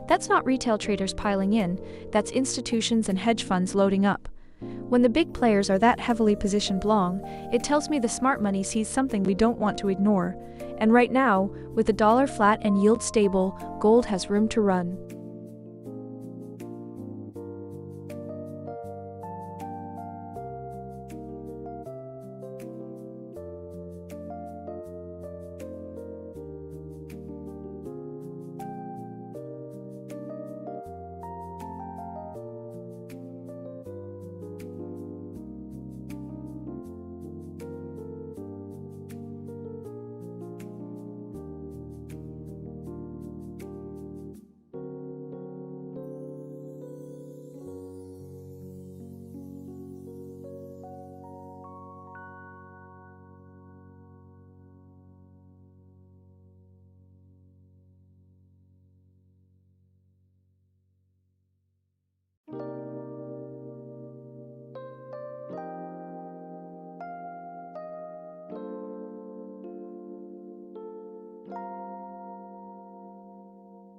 That's not retail traders piling in, that's institutions and hedge funds loading up. When the big players are that heavily positioned long, it tells me the smart money sees something we don't want to ignore. And right now, with the dollar flat and yield stable, gold has room to run.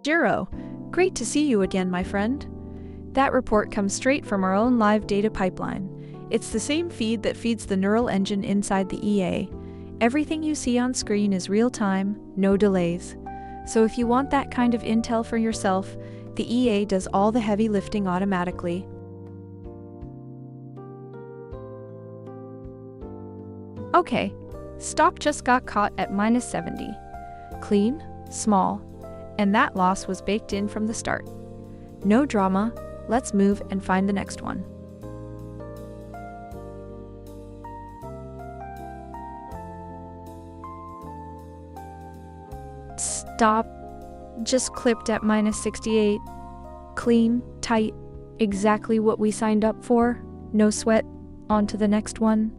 Jiro, great to see you again, my friend. That report comes straight from our own live data pipeline. It's the same feed that feeds the neural engine inside the EA. Everything you see on screen is real-time, no delays. So if you want that kind of intel for yourself, the EA does all the heavy lifting automatically. Okay, stock just got caught at minus 70. Clean, small, and that loss was baked in from the start. No drama, let's move and find the next one. Stop, just clipped at minus 68. Clean, tight, exactly what we signed up for. No sweat, on to the next one.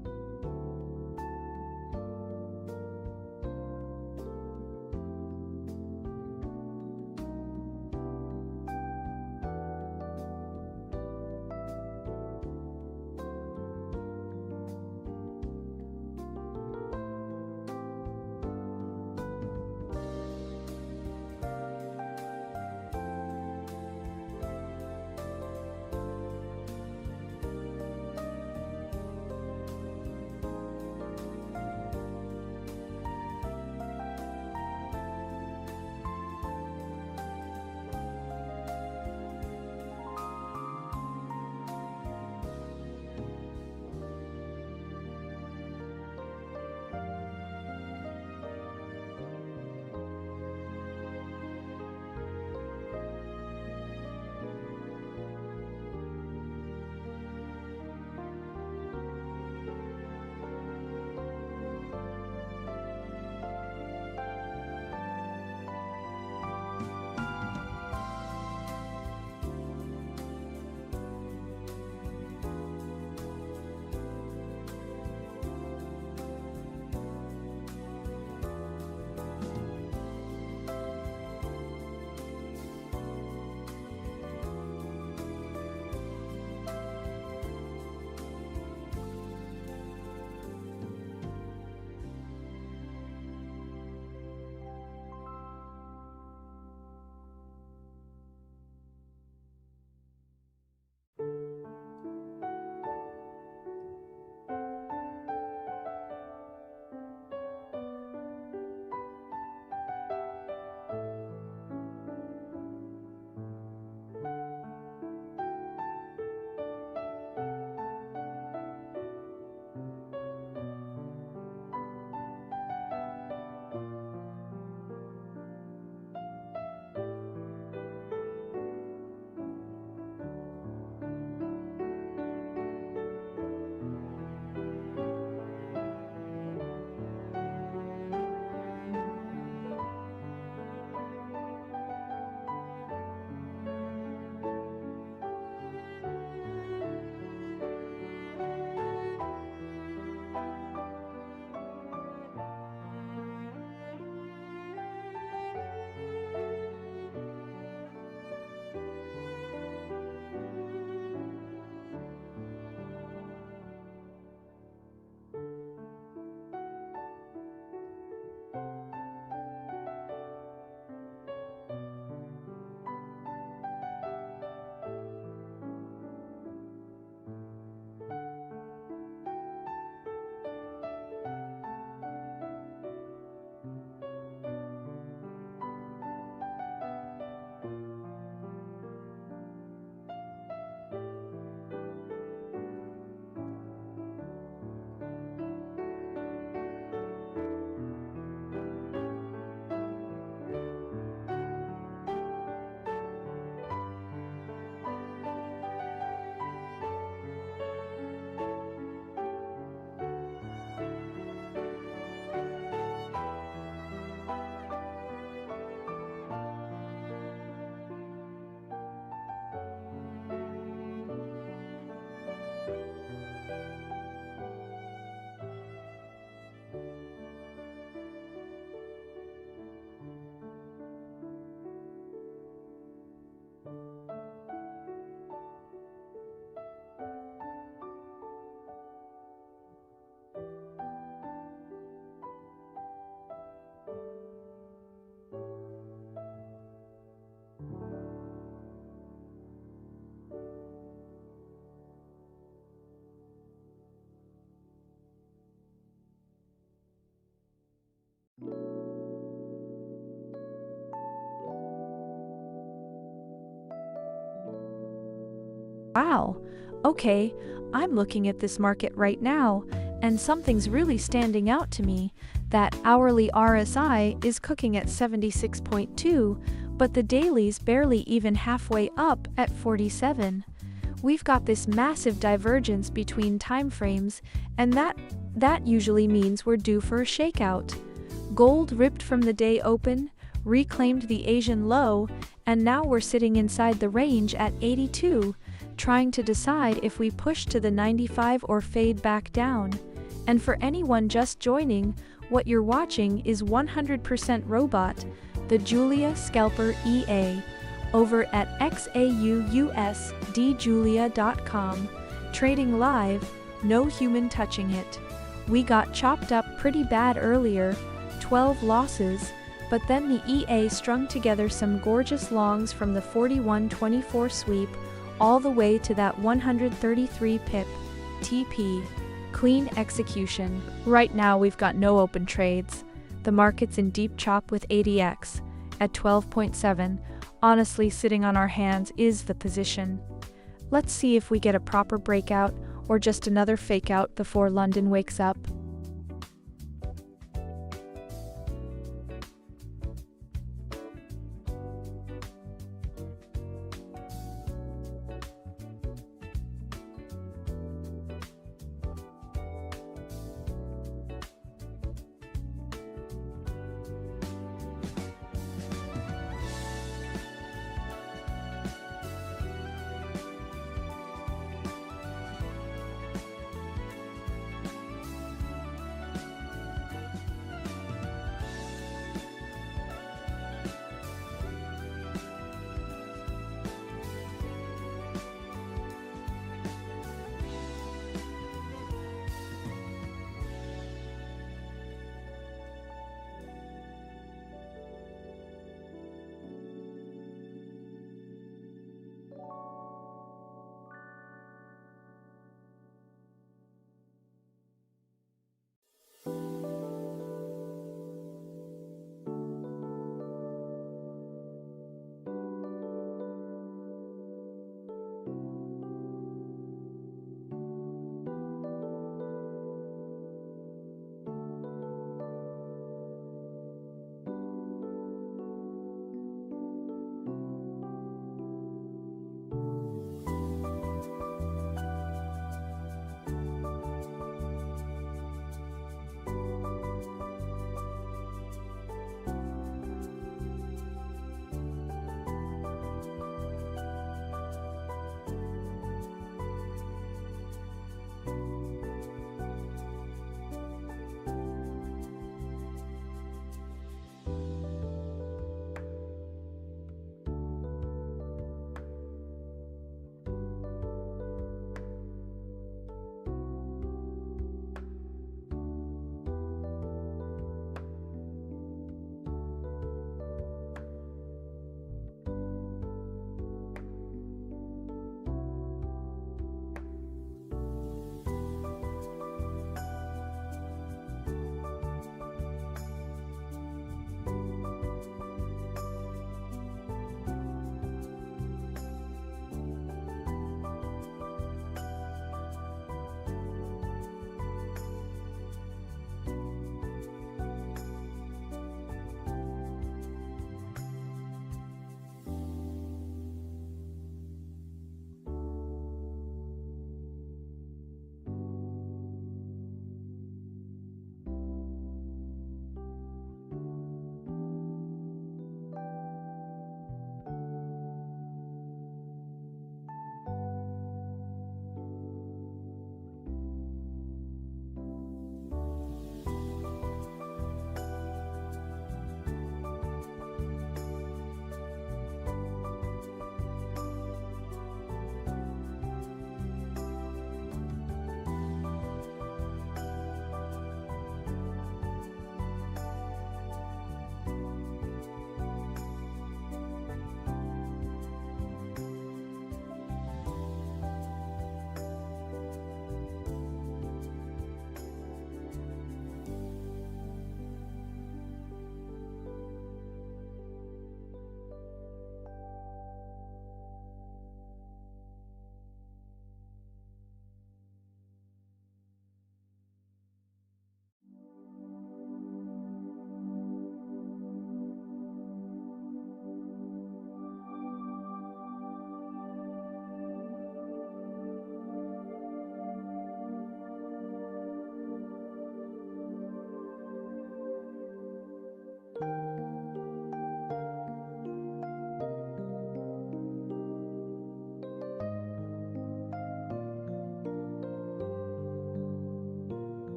Wow, okay, I'm looking at this market right now. And something's really standing out to me. That hourly RSI is cooking at 76.2, but the daily's barely even halfway up at 47. We've got this massive divergence between timeframes, and that usually means we're due for a shakeout. Gold ripped from the day open, reclaimed the Asian low, and now we're sitting inside the range at 82, trying to decide if we push to the 95 or fade back down. And for anyone just joining, what you're watching is 100% Robot, the Julia Scalper EA, over at XAUUSDjulia.com, trading live, no human touching it. We got chopped up pretty bad earlier, 12 losses, but then the EA strung together some gorgeous longs from the 41.24 sweep all the way to that 133 pip TP. Clean execution. Right now we've got no open trades. The market's in deep chop with ADX at 12.7. Honestly, sitting on our hands is the position. Let's see if we get a proper breakout or just another fake out before London wakes up.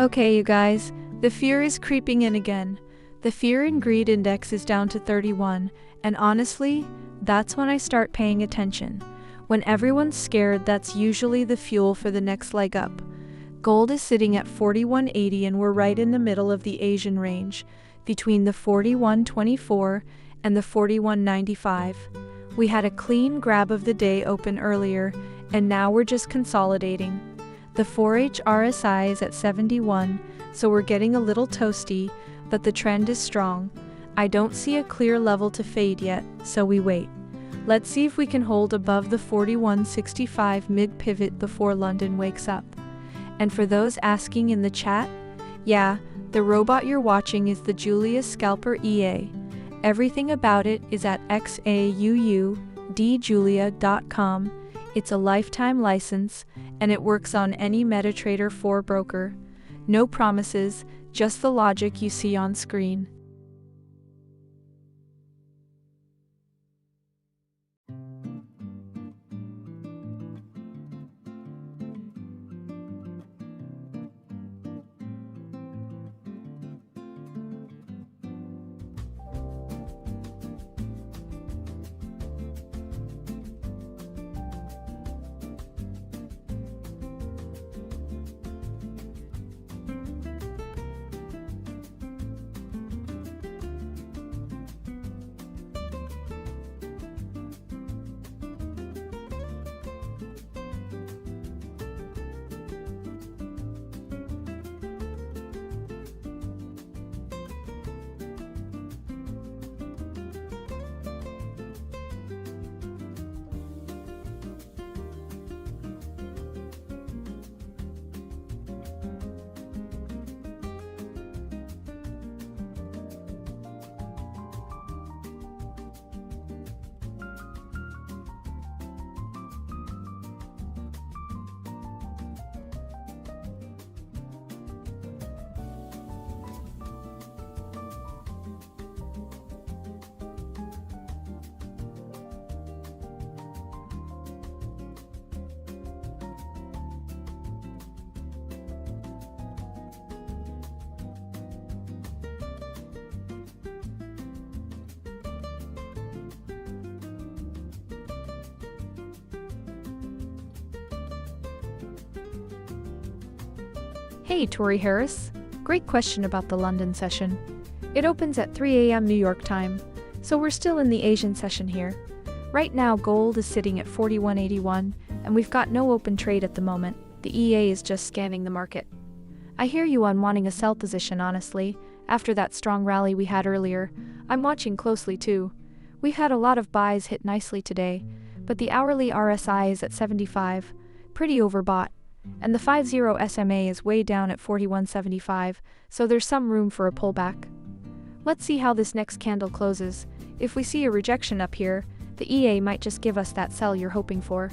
Okay, you guys, the fear is creeping in again. The fear and greed index is down to 31, and honestly, that's when I start paying attention. When everyone's scared, that's usually the fuel for the next leg up. Gold is sitting at 41.80 and we're right in the middle of the Asian range, between the 41.24 and the 41.95. We had a clean grab of the day open earlier, and now we're just consolidating. The 4H RSI is at 71, so we're getting a little toasty, but the trend is strong. I don't see a clear level to fade yet, so we wait. Let's see if we can hold above the 41.65 mid-pivot before London wakes up. And for those asking in the chat, yeah, the robot you're watching is the Julius Scalper EA. Everything about it is at XAUUSD It's a lifetime license, and it works on any MetaTrader 4 broker. No promises, just the logic you see on screen. Hey, Tori Harris. Great question about the London session. It opens at 3 a.m. New York time, so we're still in the Asian session here. Right now, gold is sitting at 41.81, and we've got no open trade at the moment. The EA is just scanning the market. I hear you on wanting a sell position, honestly. After that strong rally we had earlier, I'm watching closely too. We've had a lot of buys hit nicely today, but the hourly RSI is at 75, pretty overbought. And the 50 SMA is way down at 41.75, so there's some room for a pullback. Let's see how this next candle closes. If we see a rejection up here, the EA might just give us that sell you're hoping for.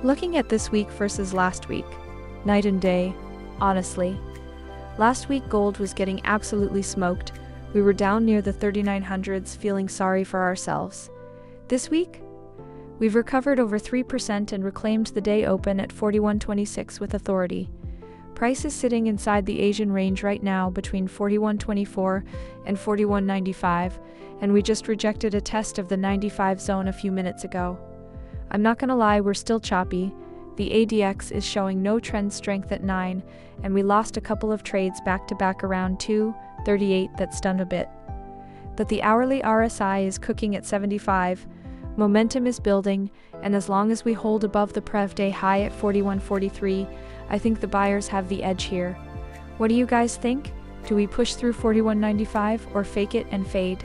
Looking at this week versus last week, night and day, honestly. Last week gold was getting absolutely smoked. We were down near the 3900s, feeling sorry for ourselves. This week, we've recovered over 3% and reclaimed the day open at 41.26 with authority. Price is sitting inside the Asian range right now between 41.24 and 41.95, and we just rejected a test of the 95 zone a few minutes ago. I'm not gonna lie, we're still choppy. The ADX is showing no trend strength at 9, and we lost a couple of trades back-to-back around 2.38 that stunned a bit. But the hourly RSI is cooking at 75, momentum is building, and as long as we hold above the Prev day high at 41.43, I think the buyers have the edge here. What do you guys think? Do we push through 41.95 or fake it and fade?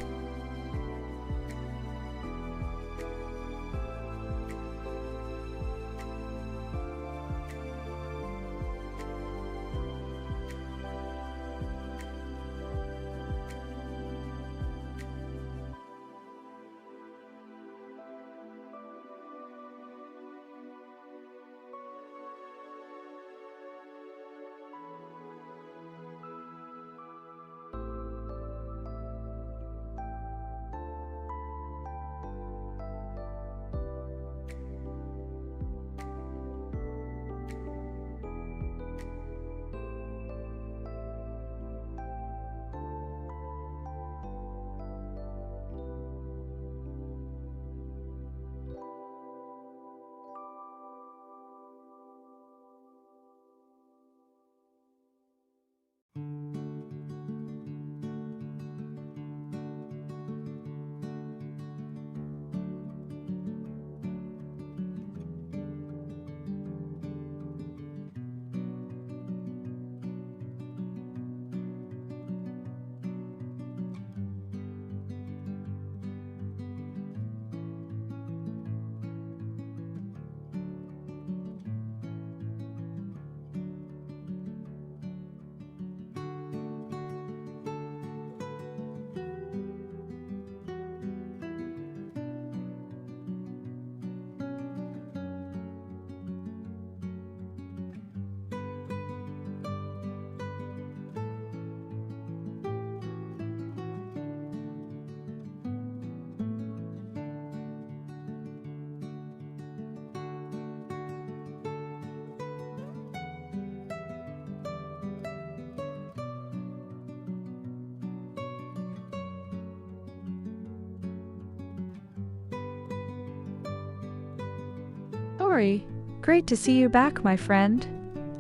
Sorry. Great to see you back, my friend.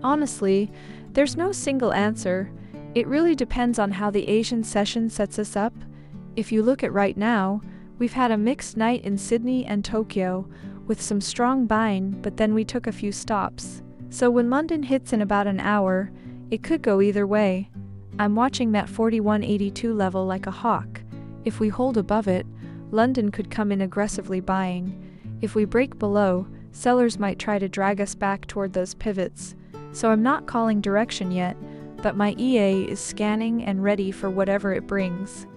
Honestly, there's no single answer. It really depends on how the Asian session sets us up. If you look at right now, we've had a mixed night in Sydney and Tokyo, with some strong buying, but then we took a few stops. So when London hits in about an hour, it could go either way. I'm watching that 41.82 level like a hawk. If we hold above it, London could come in aggressively buying. If we break below, sellers might try to drag us back toward those pivots. So I'm not calling direction yet, but my EA is scanning and ready for whatever it brings.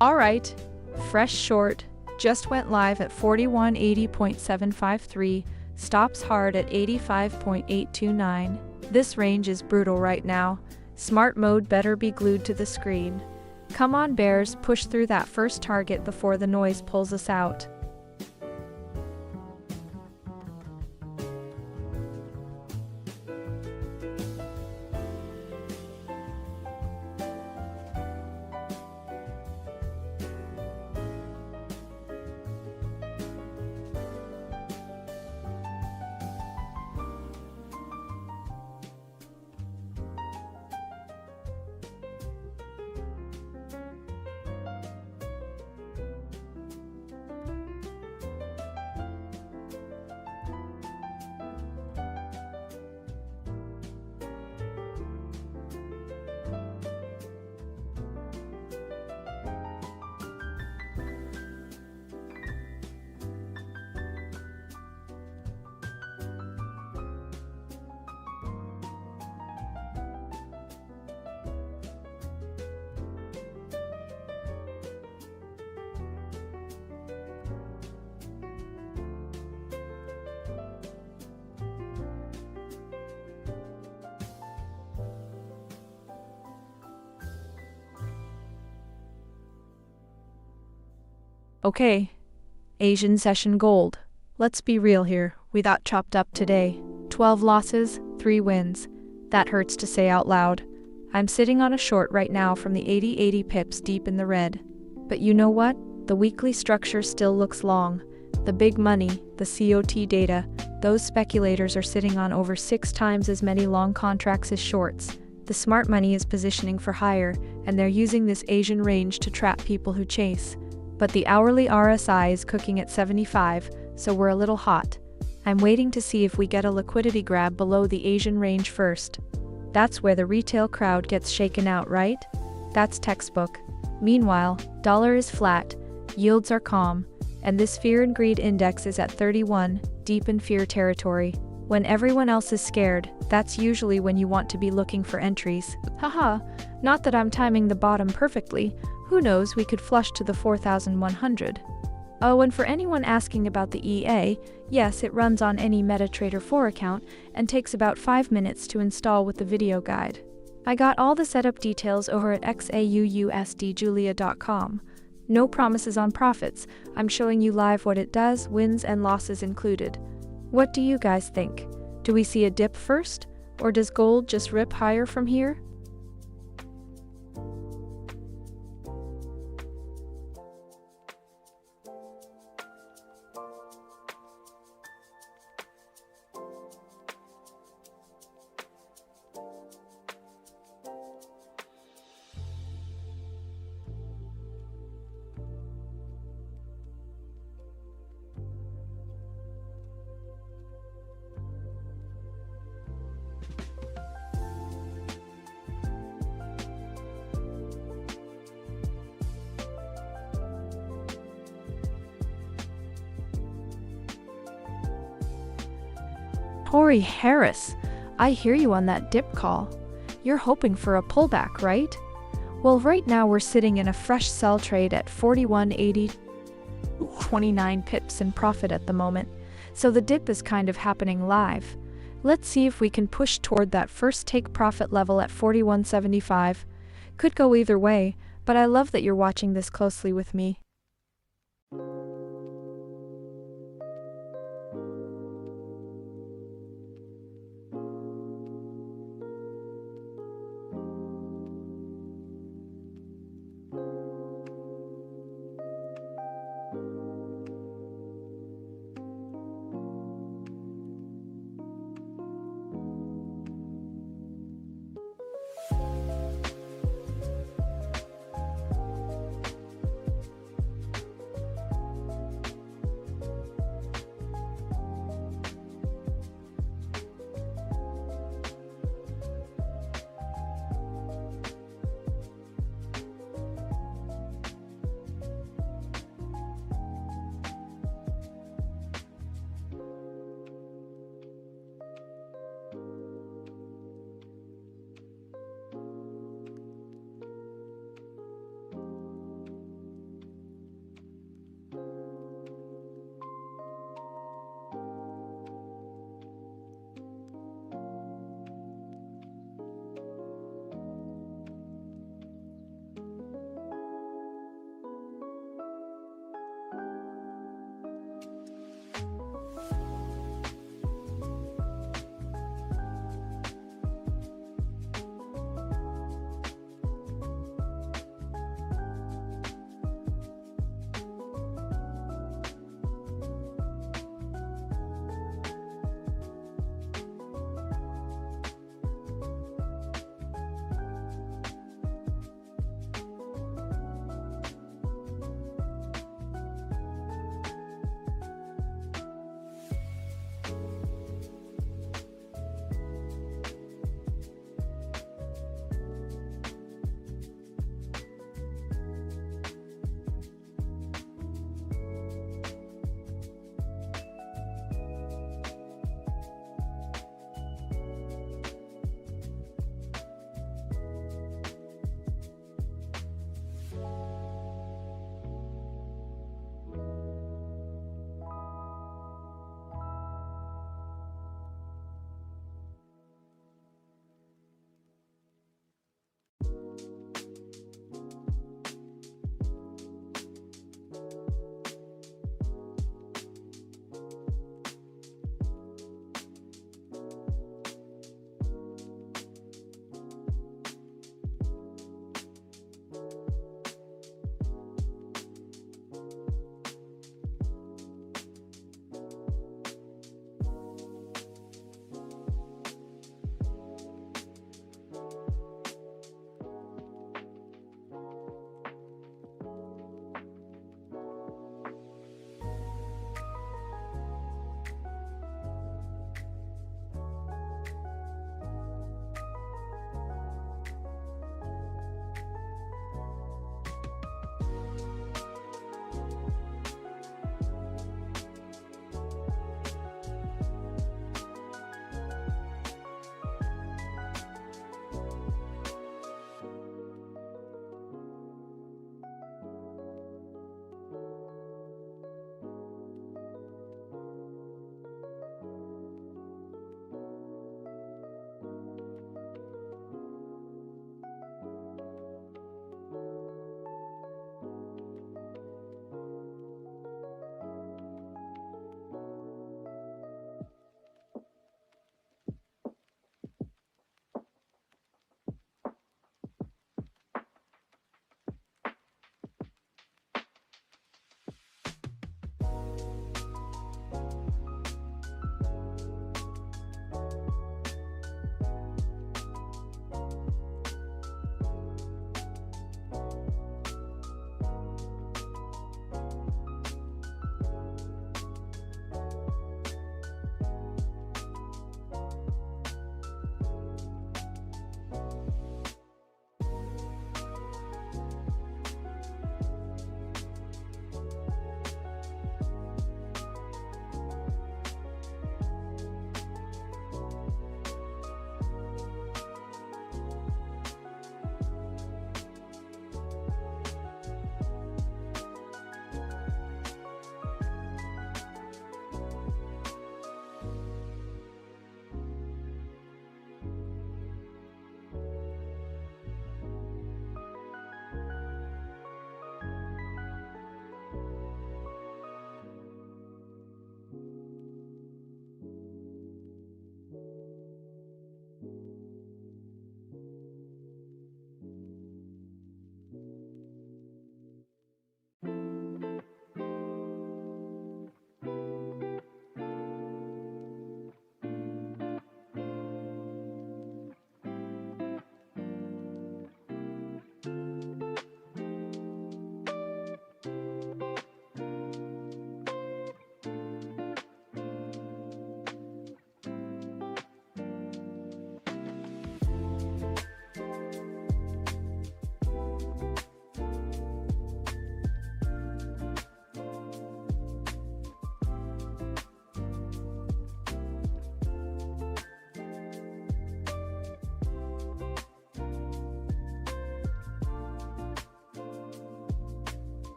Alright, fresh short, just went live at 4180.753, stops hard at 85.829. This range is brutal right now. Smart mode better be glued to the screen. Come on bears, push through that first target before the noise pulls us out. Okay, Asian session gold. Let's be real here, we got chopped up today. 12 losses, 3 wins. That hurts to say out loud. I'm sitting on a short right now from the 80 pips deep in the red. But you know what? The weekly structure still looks long. The big money, the COT data, those speculators are sitting on over 6 times as many long contracts as shorts. The smart money is positioning for higher, and they're using this Asian range to trap people who chase. But the hourly RSI is cooking at 75, so we're a little hot. I'm waiting to see if we get a liquidity grab below the Asian range first. That's where the retail crowd gets shaken out, right? That's textbook. Meanwhile, dollar is flat, yields are calm, and this fear and greed index is at 31, deep in fear territory. When everyone else is scared, that's usually when you want to be looking for entries. Haha, not that I'm timing the bottom perfectly. Who knows, we could flush to the 4,100. Oh, and for anyone asking about the EA, yes, it runs on any MetaTrader 4 account and takes about 5 minutes to install with the video guide. I got all the setup details over at XAUUSDjulia.com. No promises on profits. I'm showing you live what it does, wins and losses included. What do you guys think? Do we see a dip first? Or does gold just rip higher from here? Tori Harris, I hear you on that dip call. You're hoping for a pullback, right? Well, right now we're sitting in a fresh sell trade at 41.80, 29 pips in profit at the moment, so the dip is kind of happening live. Let's see if we can push toward that first take profit level at 41.75. Could go either way, but I love that you're watching this closely with me.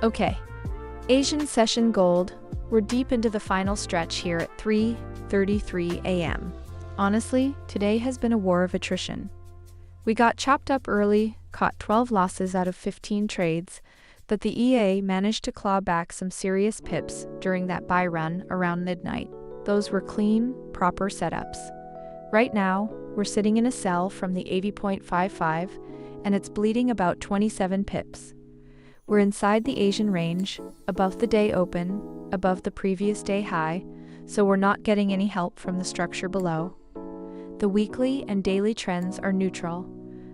Okay, Asian session gold. We're deep into the final stretch here at 3:33 a.m. Honestly, today has been a war of attrition. We got chopped up early, caught 12 losses out of 15 trades, but the EA managed to claw back some serious pips during that buy run around midnight. Those were clean, proper setups. Right now, we're sitting in a sell from the 80.55, and it's bleeding about 27 pips. We're inside the Asian range, above the day open, above the previous day high, so we're not getting any help from the structure below. The weekly and daily trends are neutral,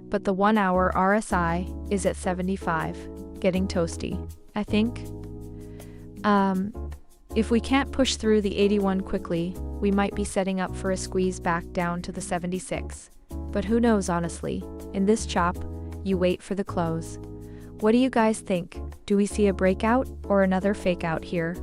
but the 1-hour RSI is at 75, getting toasty, I think. If we can't push through the 81 quickly, we might be setting up for a squeeze back down to the 76. But who knows, honestly. In this chop, you wait for the close. What do you guys think? Do we see a breakout or another fake out here?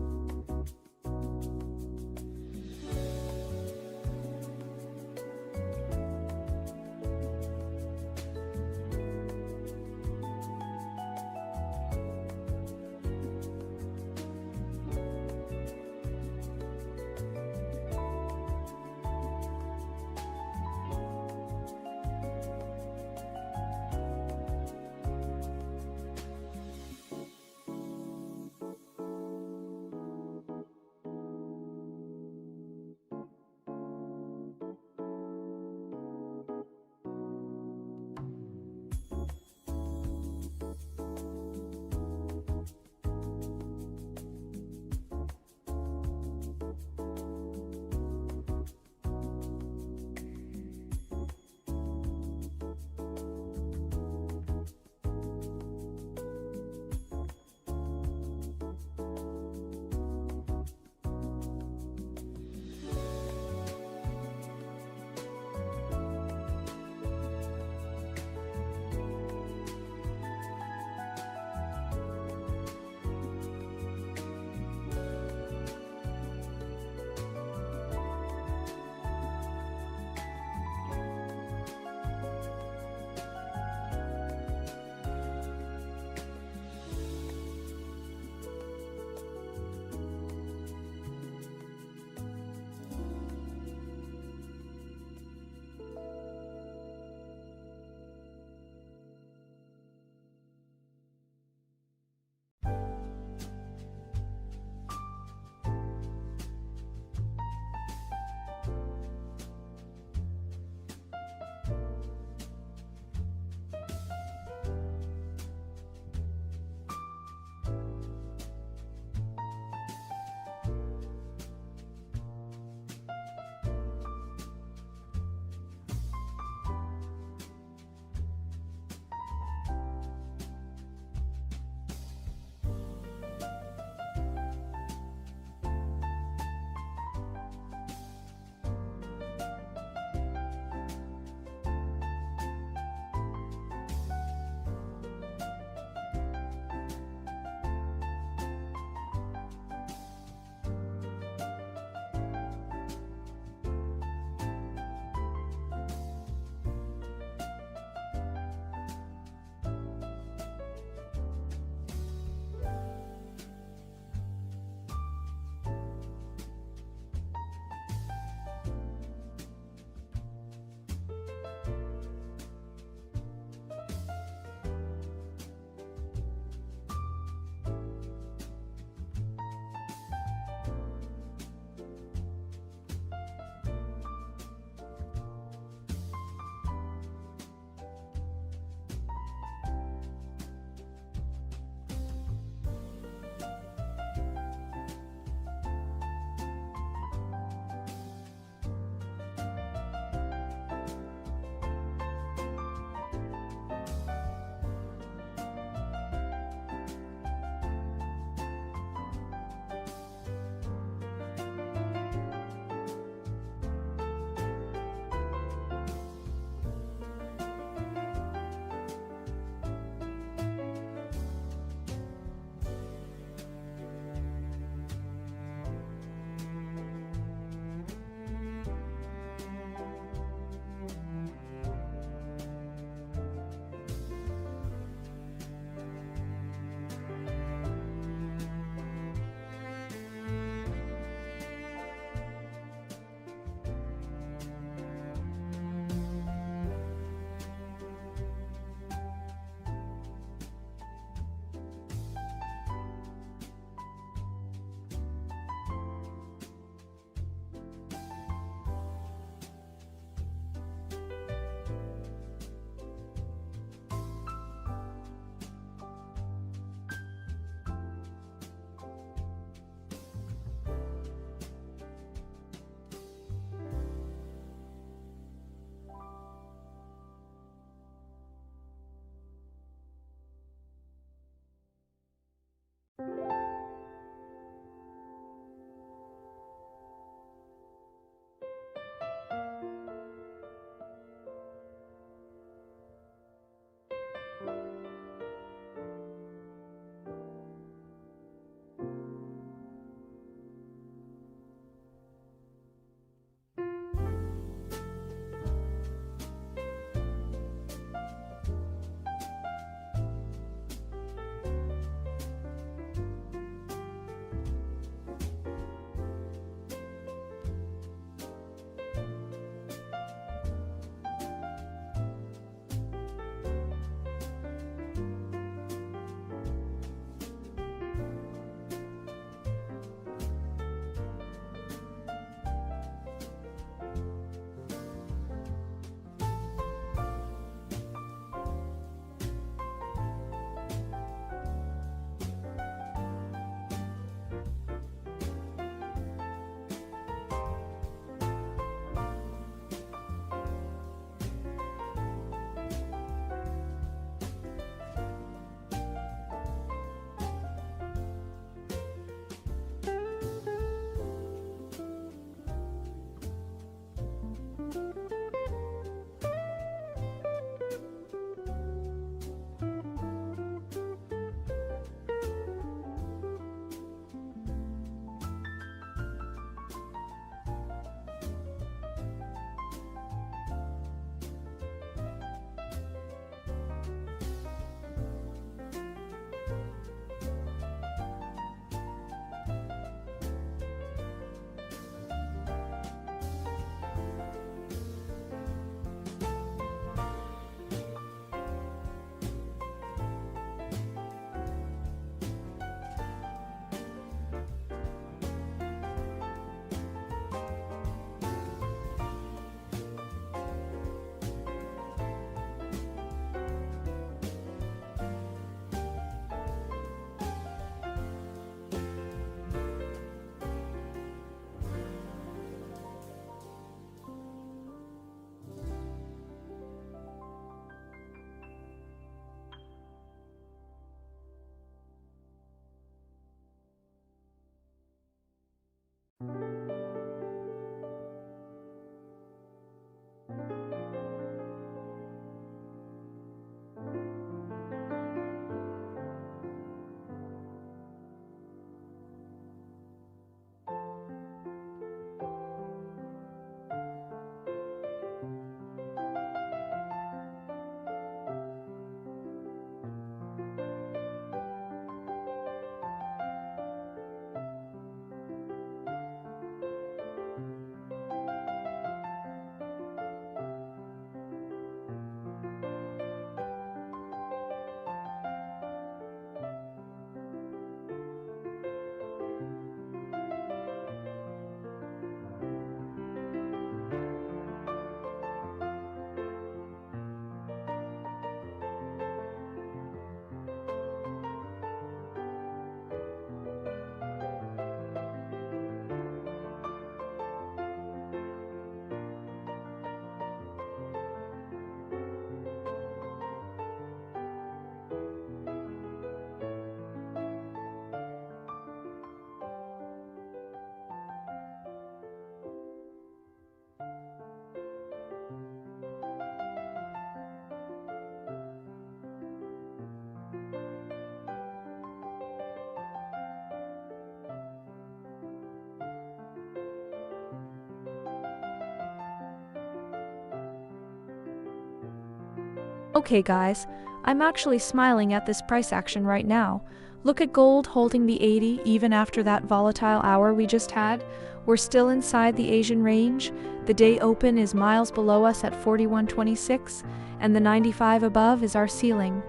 Okay guys, I'm actually smiling at this price action right now. Look at gold holding the 80 even after that volatile hour we just had. We're still inside the Asian range. The day open is miles below us at 41.26, and the 95 above is our ceiling.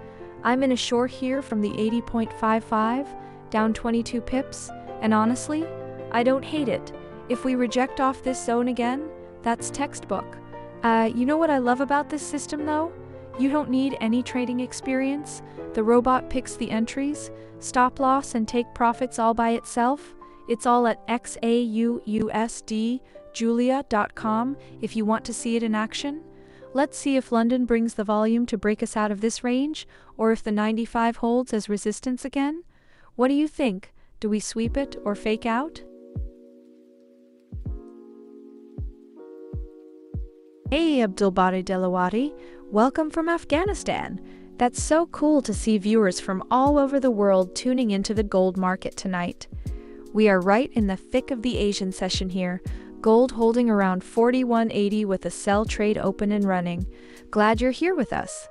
I'm in a short here from the 80.55, down 22 pips, and honestly, I don't hate it. If we reject off this zone again, that's textbook. You know what I love about this system though? You don't need any trading experience. The robot picks the entries, stop loss and take profits all by itself. It's all at XAUUSD Julia.com if you want to see it in action. Let's see if London brings the volume to break us out of this range, or if the 95 holds as resistance again. What do you think? Do we sweep it or fake out? Hey Abdulbari Delawati, welcome from Afghanistan. That's so cool to see viewers from all over the world tuning into the gold market tonight. We are right in the thick of the Asian session here, gold holding around 41.80 with a sell trade open and running. Glad you're here with us.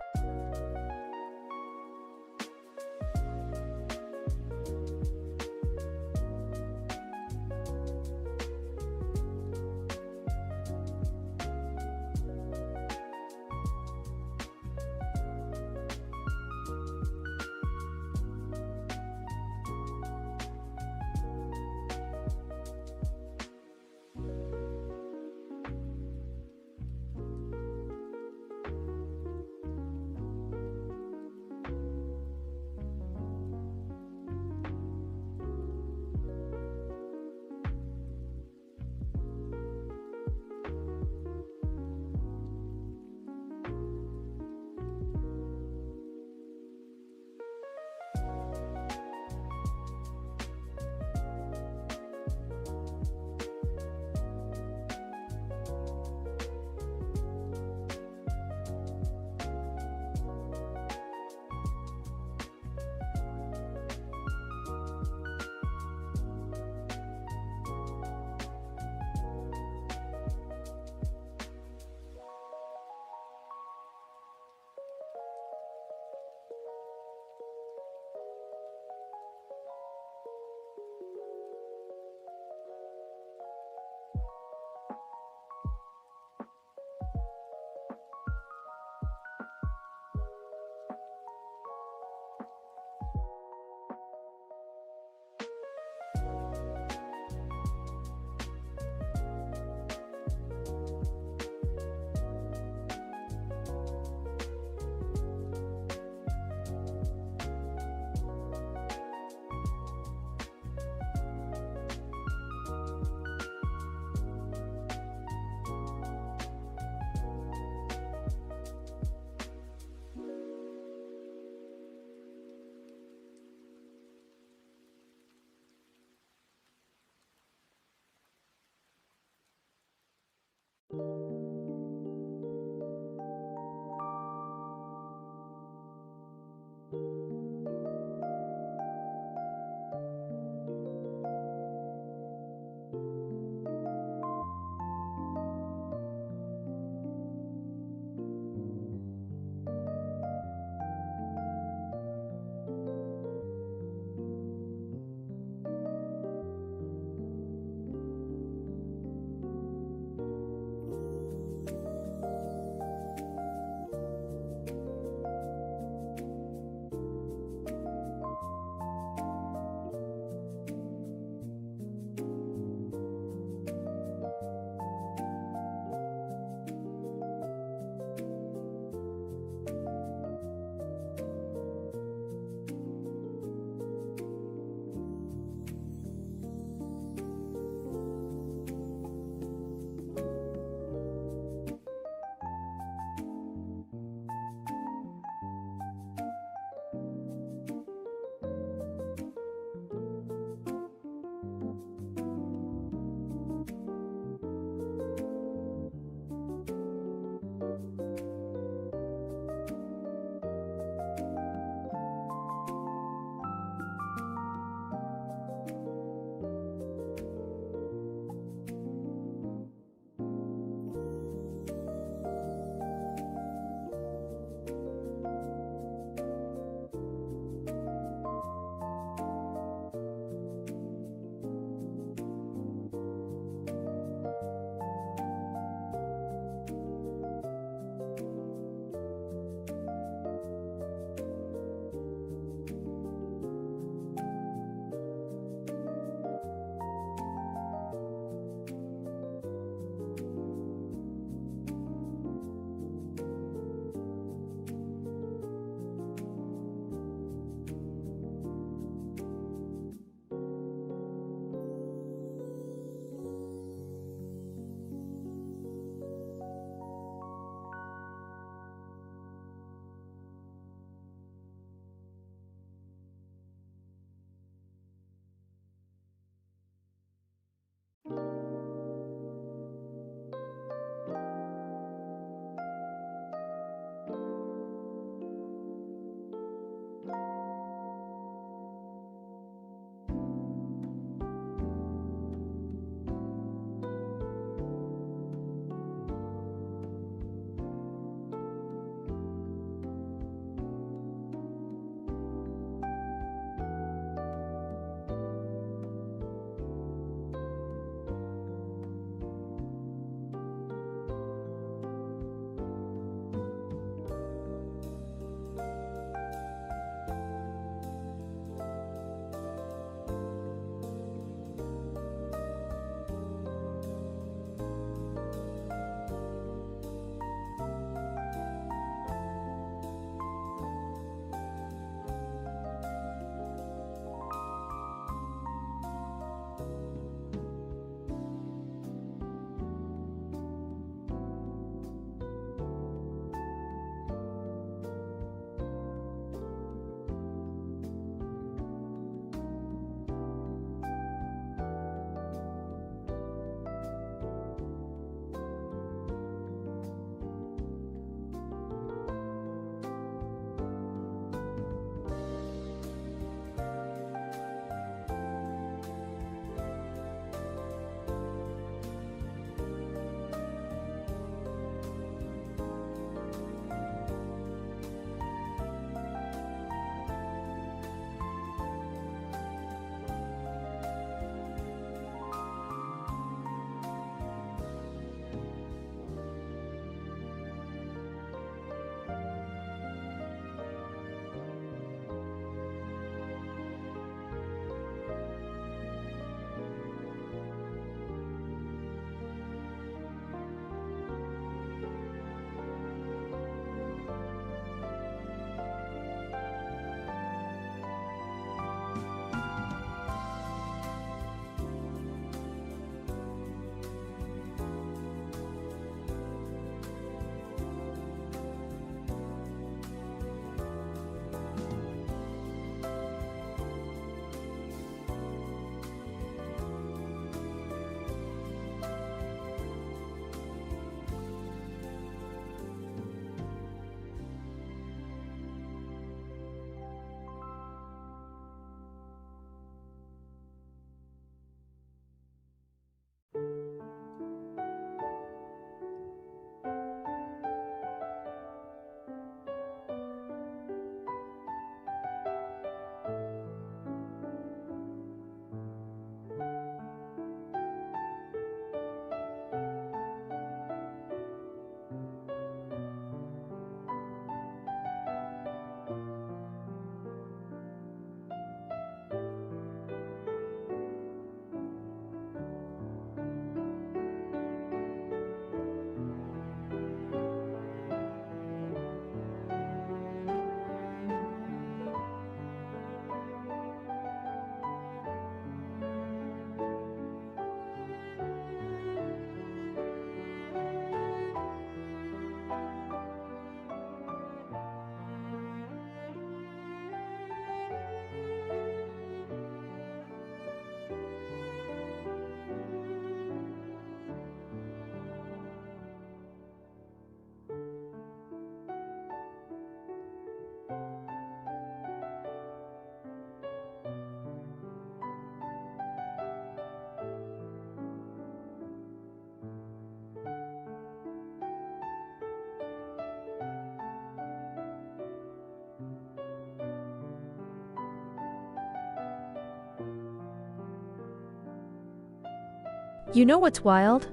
You know what's wild?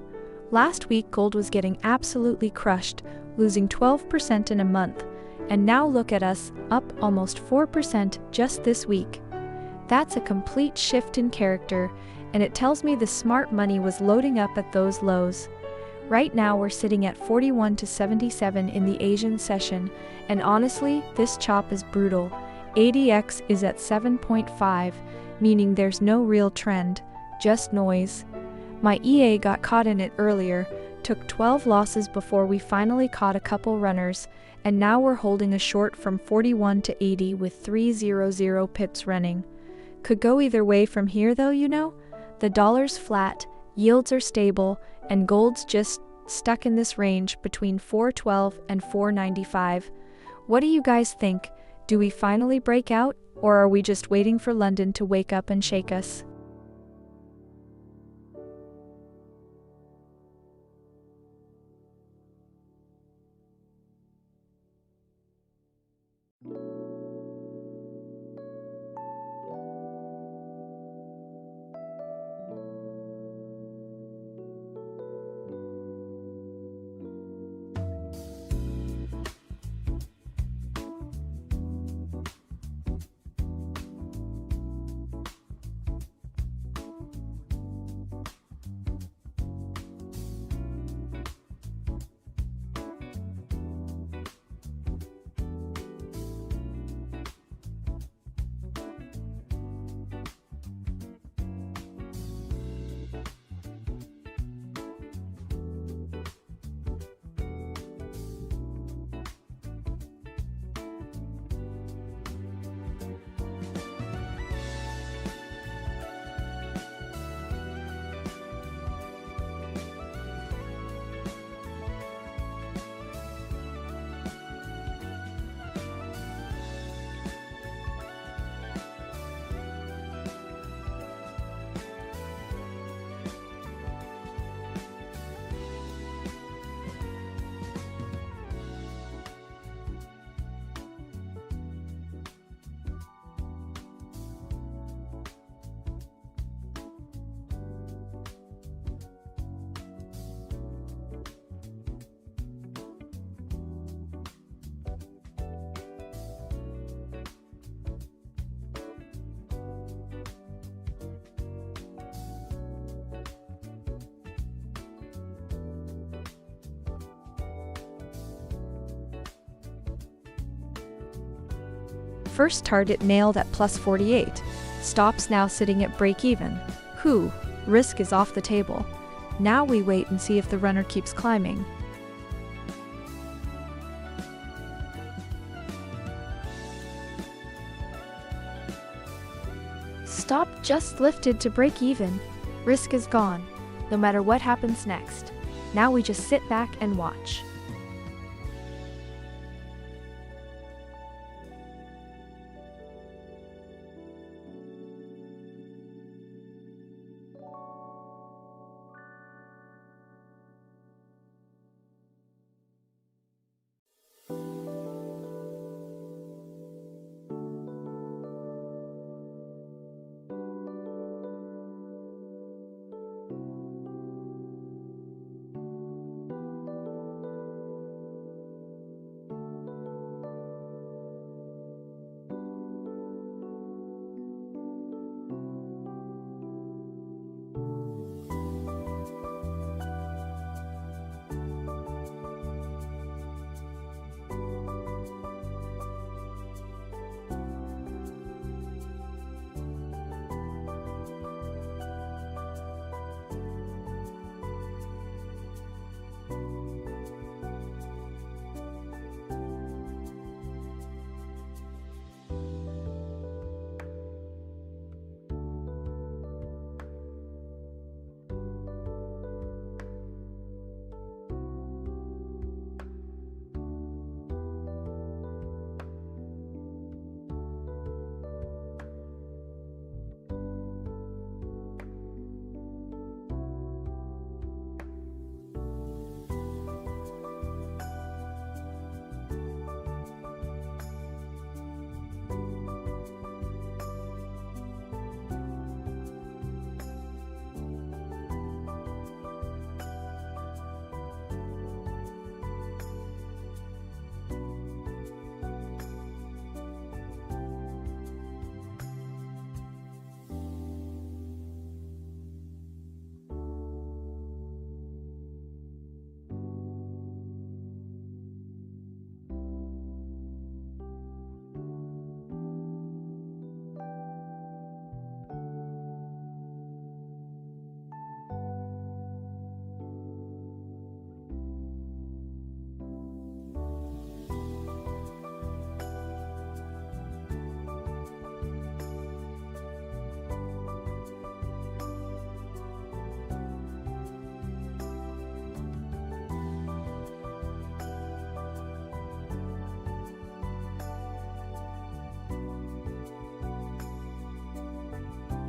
Last week gold was getting absolutely crushed, losing 12% in a month, and now look at us, up almost 4% just this week. That's a complete shift in character, and it tells me the smart money was loading up at those lows. Right now we're sitting at 41 to 77 in the Asian session, and honestly, this chop is brutal. ADX is at 7.5, meaning there's no real trend, just noise. My EA got caught in it earlier, took 12 losses before we finally caught a couple runners, and now we're holding a short from 41 to 80 with 300 pips running. Could go either way from here though, you know? The dollar's flat, yields are stable, and gold's just stuck in this range between 412 and 495. What do you guys think? Do we finally break out, or are we just waiting for London to wake up and shake us? First target nailed at plus 48. Stops now sitting at break even. Risk is off the table. Now we wait and see if the runner keeps climbing. Stop just lifted to break even. Risk is gone, no matter what happens next. Now we just sit back and watch.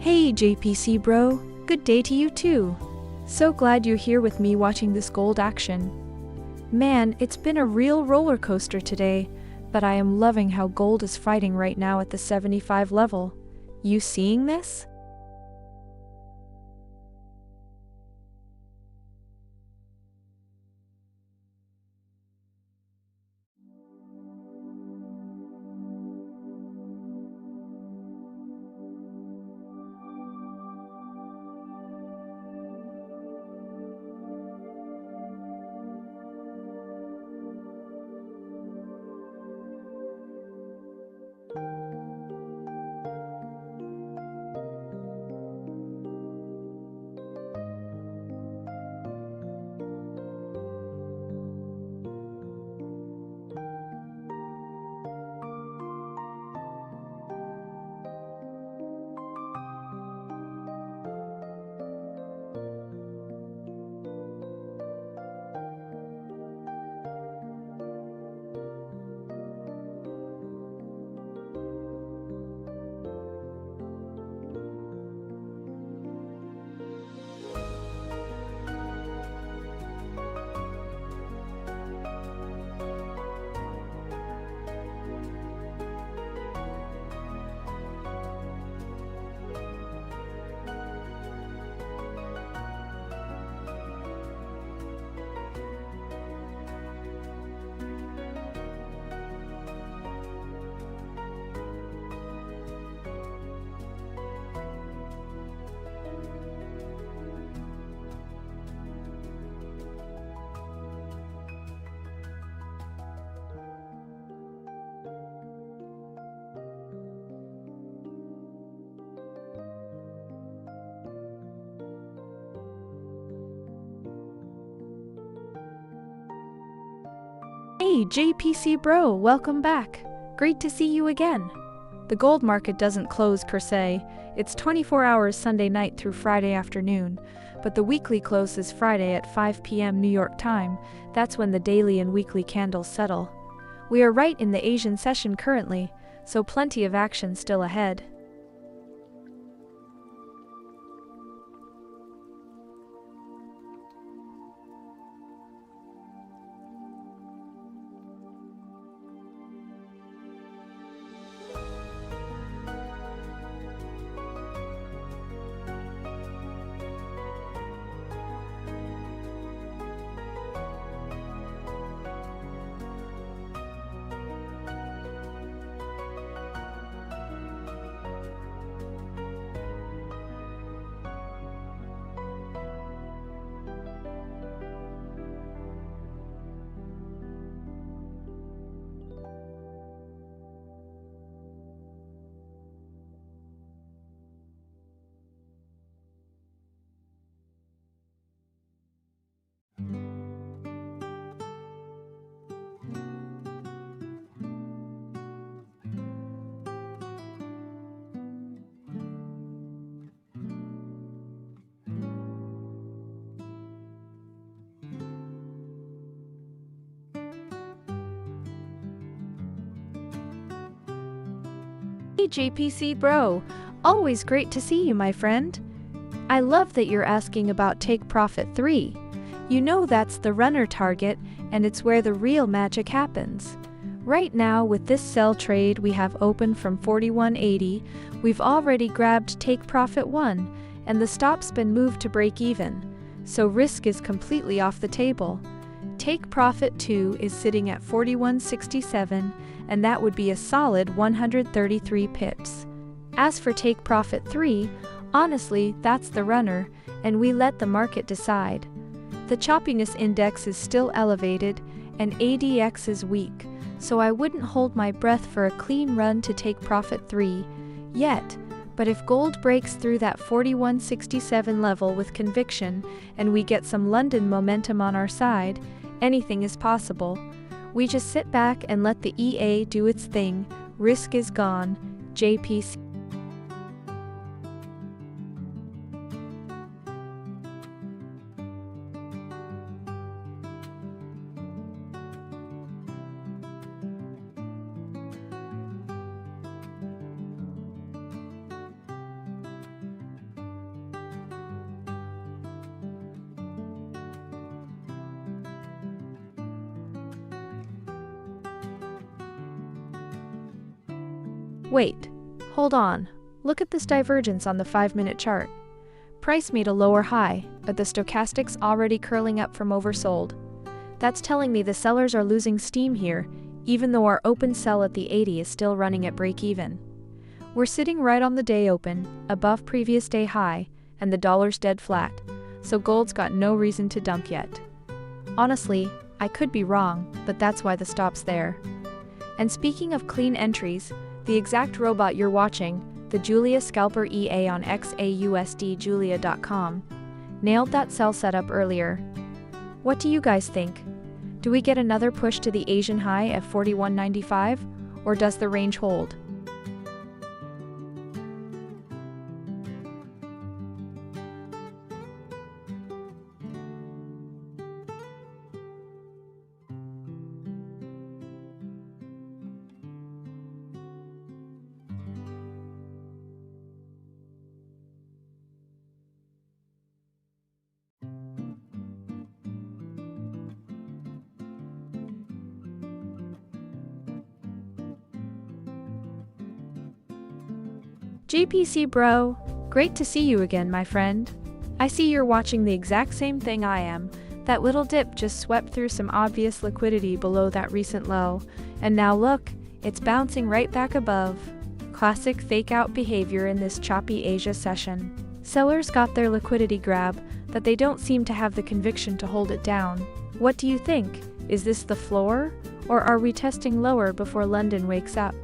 Hey JPC bro, good day to you too. So glad you're here with me watching this gold action. Man, it's been a real roller coaster today, but I am loving how gold is fighting right now at the 75 level. You seeing this? Hey JPC bro, welcome back. Great to see you again. The gold market doesn't close per se, it's 24 hours Sunday night through Friday afternoon, but the weekly close is Friday at 5 p.m. New York time. That's when the daily and weekly candles settle. We are right in the Asian session currently, so plenty of action still ahead. Hey JPC bro, always great to see you my friend. I love that you're asking about Take Profit 3. You know that's the runner target and it's where the real magic happens. Right now with this sell trade we have open from 41.80, we've already grabbed Take Profit 1 and the stop's been moved to break even, so risk is completely off the table. Take Profit 2 is sitting at 41.67 and that would be a solid 133 pips. As for Take Profit 3, honestly, that's the runner, and we let the market decide. The choppiness index is still elevated, and ADX is weak, so I wouldn't hold my breath for a clean run to Take Profit 3 yet, but if gold breaks through that 41.67 level with conviction, and we get some London momentum on our side, anything is possible. We just sit back and let the EA do its thing. Risk is gone. JPC. Wait, hold on. Look at this divergence on the 5-minute chart. Price made a lower high, but the stochastic's already curling up from oversold. That's telling me the sellers are losing steam here, even though our open sell at the 80 is still running at break-even. We're sitting right on the day open, above previous day high, and the dollar's dead flat, so gold's got no reason to dump yet. Honestly, I could be wrong, but that's why the stop's there. And speaking of clean entries, the exact robot you're watching, the Julia Scalper EA on XAUUSD Julia.com, nailed that sell setup earlier. What do you guys think? Do we get another push to the Asian high at 41.95, or does the range hold? GPC bro, great to see you again, my friend. I see you're watching the exact same thing I am. That little dip just swept through some obvious liquidity below that recent low, and now look, it's bouncing right back above. Classic fake-out behavior in this choppy Asia session. Sellers got their liquidity grab, but they don't seem to have the conviction to hold it down. What do you think? Is this the floor, or are we testing lower before London wakes up?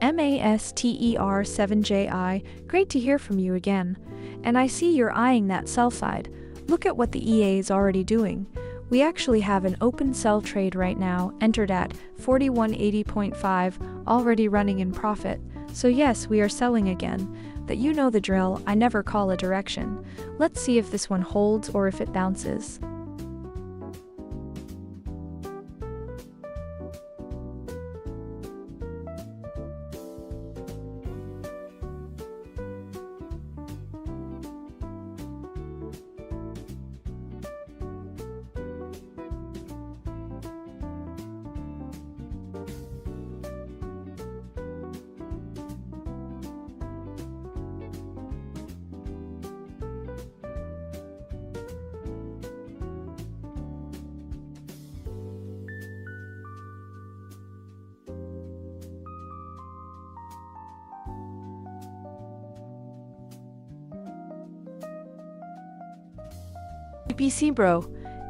MASTER7JI, great to hear from you again. And I see you're eyeing that sell side. Look at what the EA is already doing. We actually have an open sell trade right now, entered at 4180.5, already running in profit. So yes, we are selling again. But you know the drill, I never call a direction. Let's see if this one holds or if it bounces. EPC bro,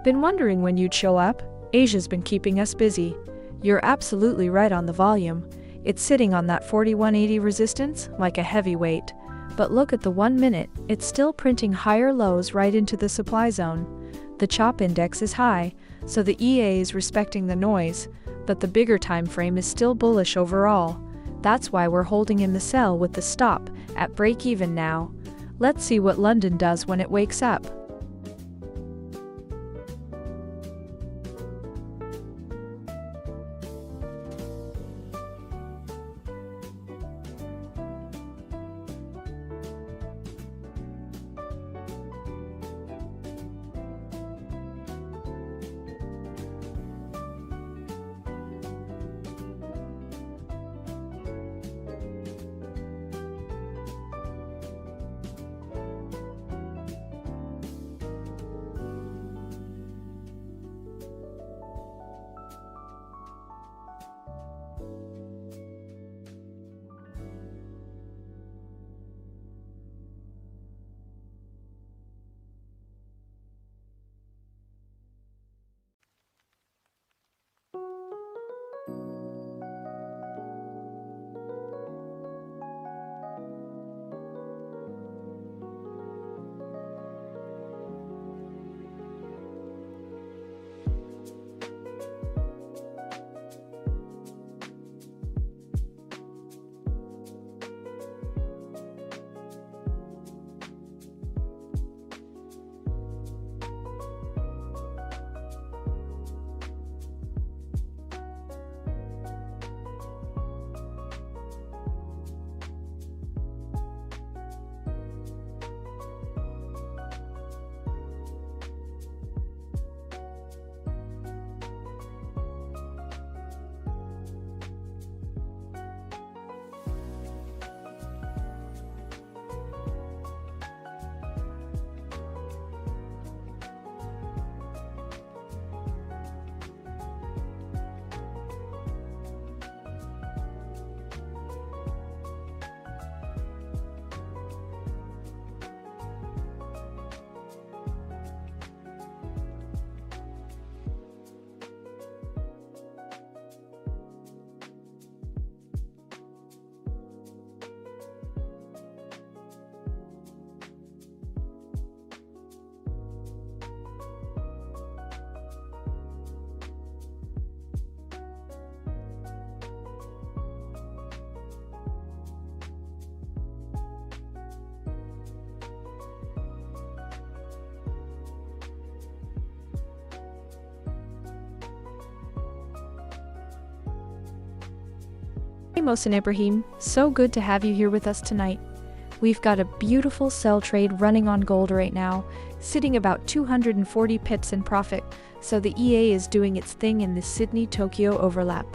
been wondering when you'd show up? Asia's been keeping us busy. You're absolutely right on the volume. It's sitting on that 4180 resistance like a heavyweight. But look at the 1 minute, it's still printing higher lows right into the supply zone. The CHOP index is high, so the EA is respecting the noise, but the bigger time frame is still bullish overall. That's why we're holding in the sell with the stop at break even now. Let's see what London does when it wakes up. Hey Mohsen Ibrahim, so good to have you here with us tonight. We've got a beautiful sell trade running on gold right now, sitting about 240 pips in profit, so the EA is doing its thing in the Sydney-Tokyo overlap.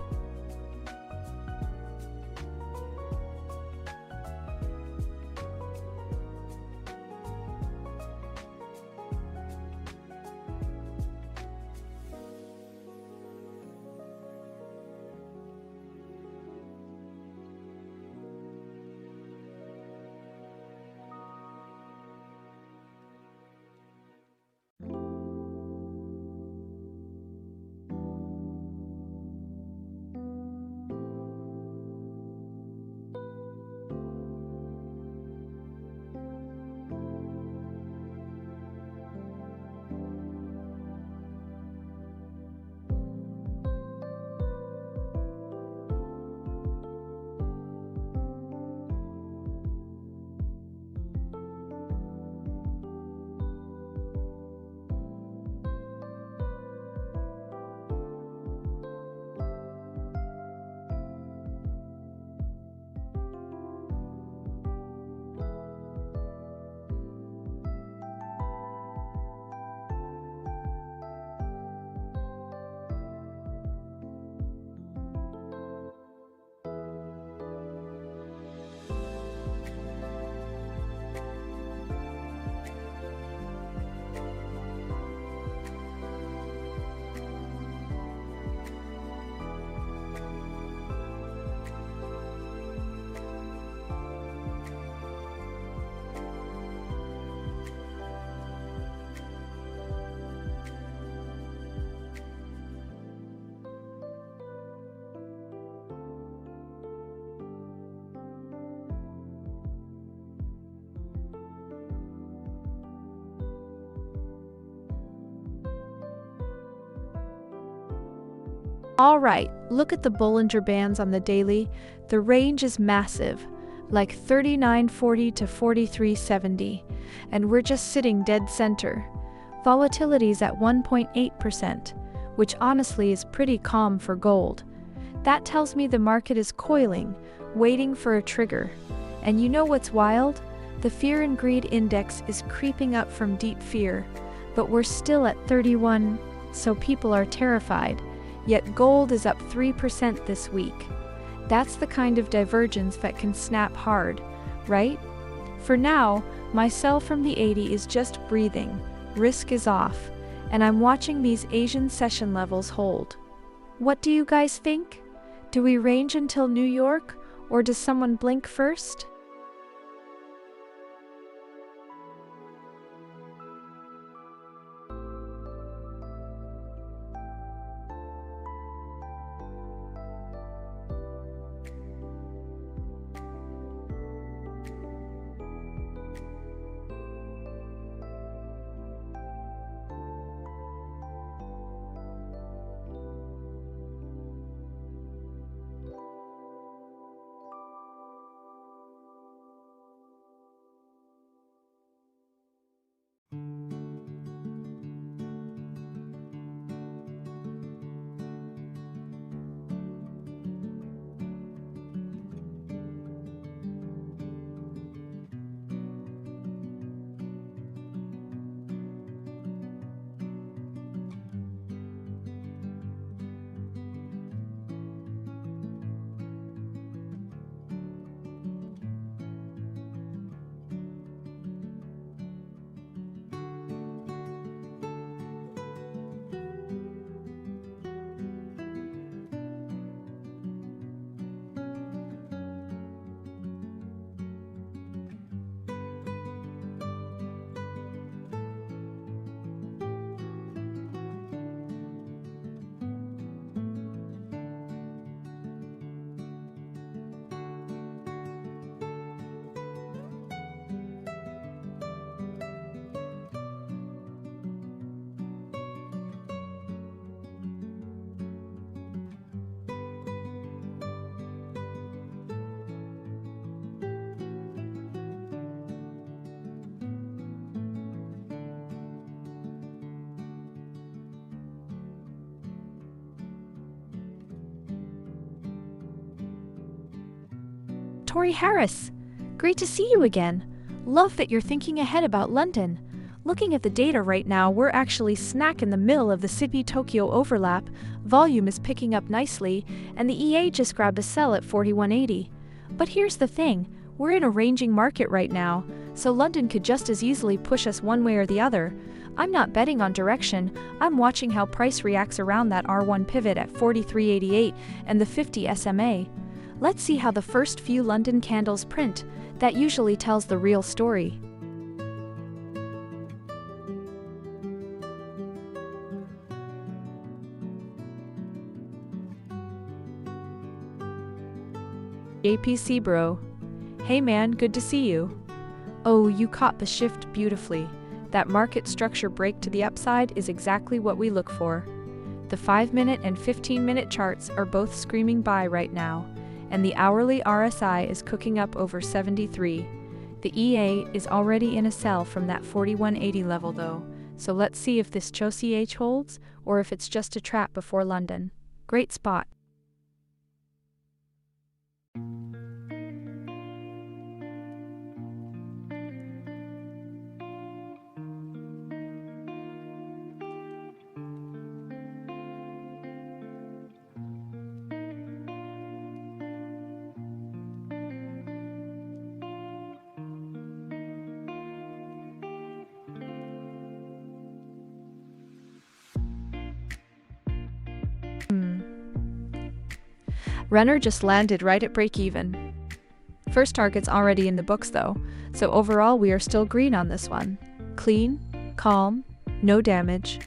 Alright, look at the Bollinger Bands on the daily. The range is massive, like 39.40 to 43.70, and we're just sitting dead center. Volatility's at 1.8%, which honestly is pretty calm for gold. That tells me the market is coiling, waiting for a trigger. And you know what's wild? The fear and greed index is creeping up from deep fear, but we're still at 31, so people are terrified. Yet gold is up 3% this week. That's the kind of divergence that can snap hard, right? For now, my sell from the 80 is just breathing, risk is off, and I'm watching these Asian session levels hold. What do you guys think? Do we range until New York, or does someone blink first? Tori Harris, great to see you again. Love that you're thinking ahead about London. Looking at the data right now, we're actually smack in the middle of the Sydney-Tokyo overlap. Volume is picking up nicely, and the EA just grabbed a sell at 41.80. But here's the thing, we're in a ranging market right now, so London could just as easily push us one way or the other. I'm not betting on direction, I'm watching how price reacts around that R1 pivot at 43.88 and the 50 SMA. Let's see how the first few London candles print. That usually tells the real story. APC bro. Hey man, good to see you. Oh, you caught the shift beautifully. That market structure break to the upside is exactly what we look for. The 5-minute and 15-minute charts are both screaming buy right now, and the hourly RSI is cooking up over 73. The EA is already in a sell from that 41.80 level though, so let's see if this CHOCH holds, or if it's just a trap before London. Great spot. Renner just landed right at break-even. First target's already in the books though, so overall we are still green on this one. Clean, calm, no damage.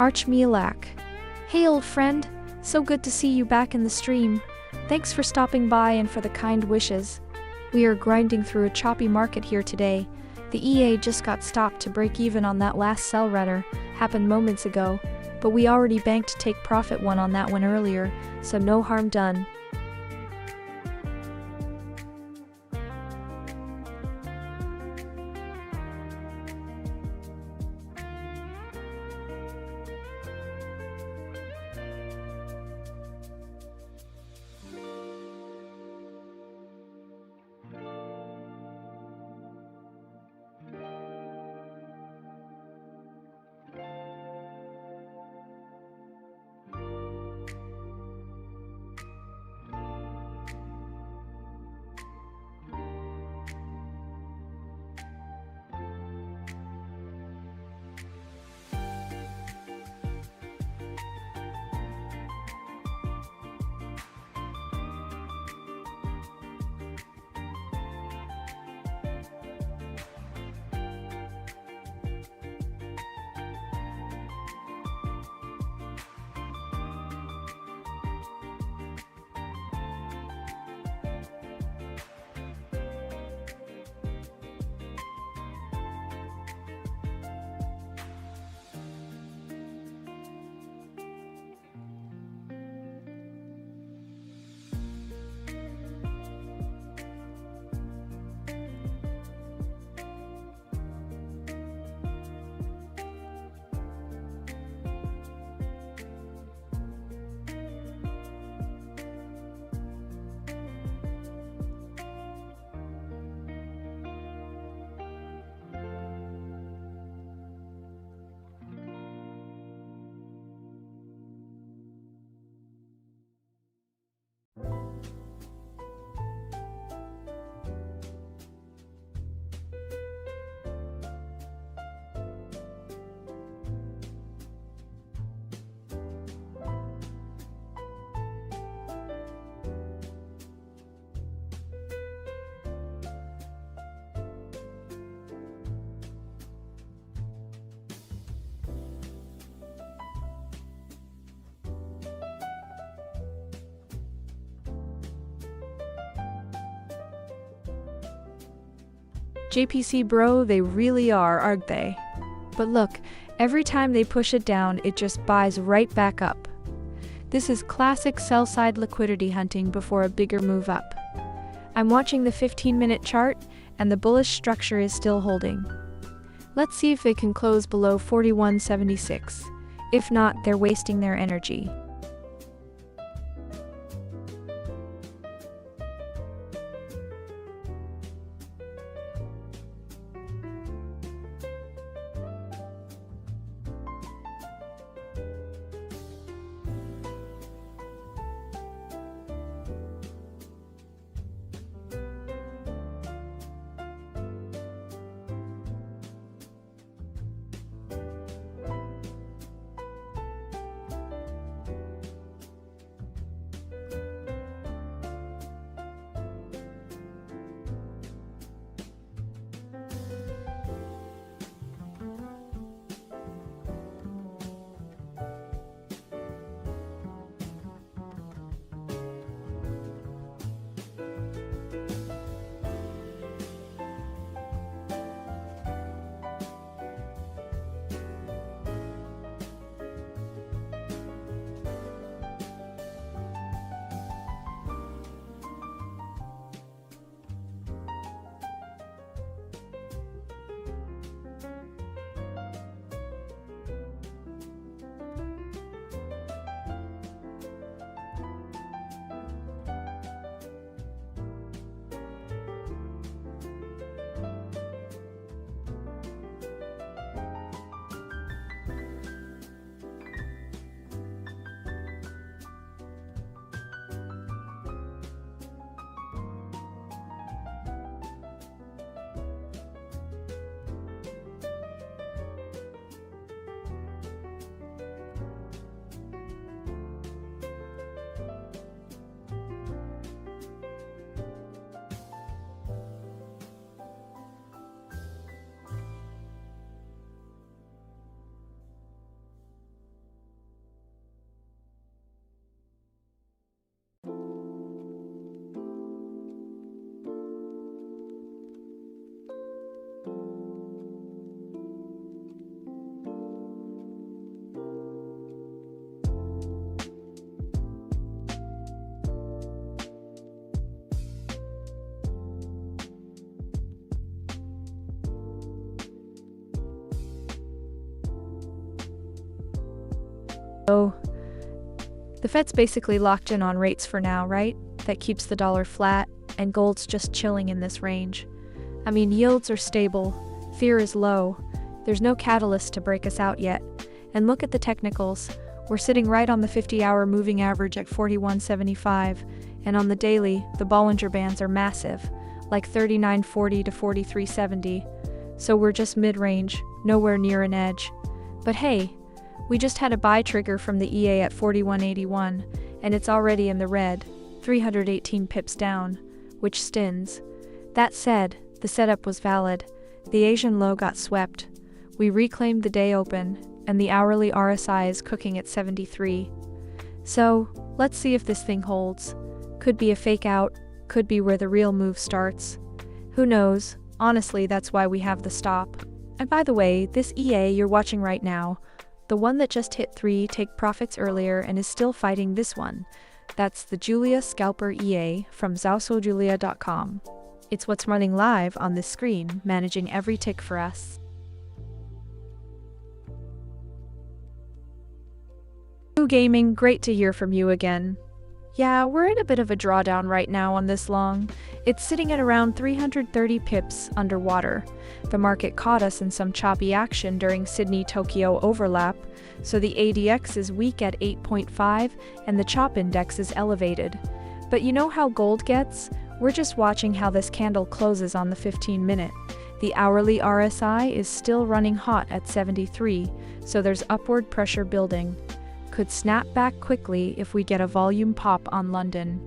Arch me a lack. Hey old friend, so good to see you back in the stream. Thanks for stopping by and for the kind wishes. We are grinding through a choppy market here today. The EA just got stopped to break even on that last sell rudder, happened moments ago, but we already banked take profit one on that one earlier, so no harm done. JPC bro, they really are, aren't they? But look, every time they push it down, it just buys right back up. This is classic sell-side liquidity hunting before a bigger move up. I'm watching the 15-minute chart, and the bullish structure is still holding. Let's see if they can close below 41.76. If not, they're wasting their energy. So, the Fed's basically locked in on rates for now, right? That keeps the dollar flat, and gold's just chilling in this range. I mean, yields are stable, fear is low, there's no catalyst to break us out yet. And look at the technicals, we're sitting right on the 50-hour moving average at 41.75, and on the daily, the Bollinger Bands are massive, like 39.40 to 43.70. So we're just mid-range, nowhere near an edge. But hey, we just had a buy trigger from the EA at 41.81, and it's already in the red, 318 pips down, which stins. That said, the setup was valid. The Asian low got swept. We reclaimed the day open, and the hourly RSI is cooking at 73. So, let's see if this thing holds. Could be a fake out, could be where the real move starts. Who knows? Honestly, that's why we have the stop. And by the way, this EA you're watching right now, the one that just hit 3 take profits earlier and is still fighting this one. That's the Julia Scalper EA from XAUUSD.com. It's what's running live on this screen, managing every tick for us. Gaming, great to hear from you again. Yeah, we're in a bit of a drawdown right now on this long. It's sitting at around 330 pips underwater. The market caught us in some choppy action during Sydney-Tokyo overlap, so the ADX is weak at 8.5 and the CHOP index is elevated. But you know how gold gets? We're just watching how this candle closes on the 15-minute. The hourly RSI is still running hot at 73, so there's upward pressure building. Could snap back quickly if we get a volume pop on London.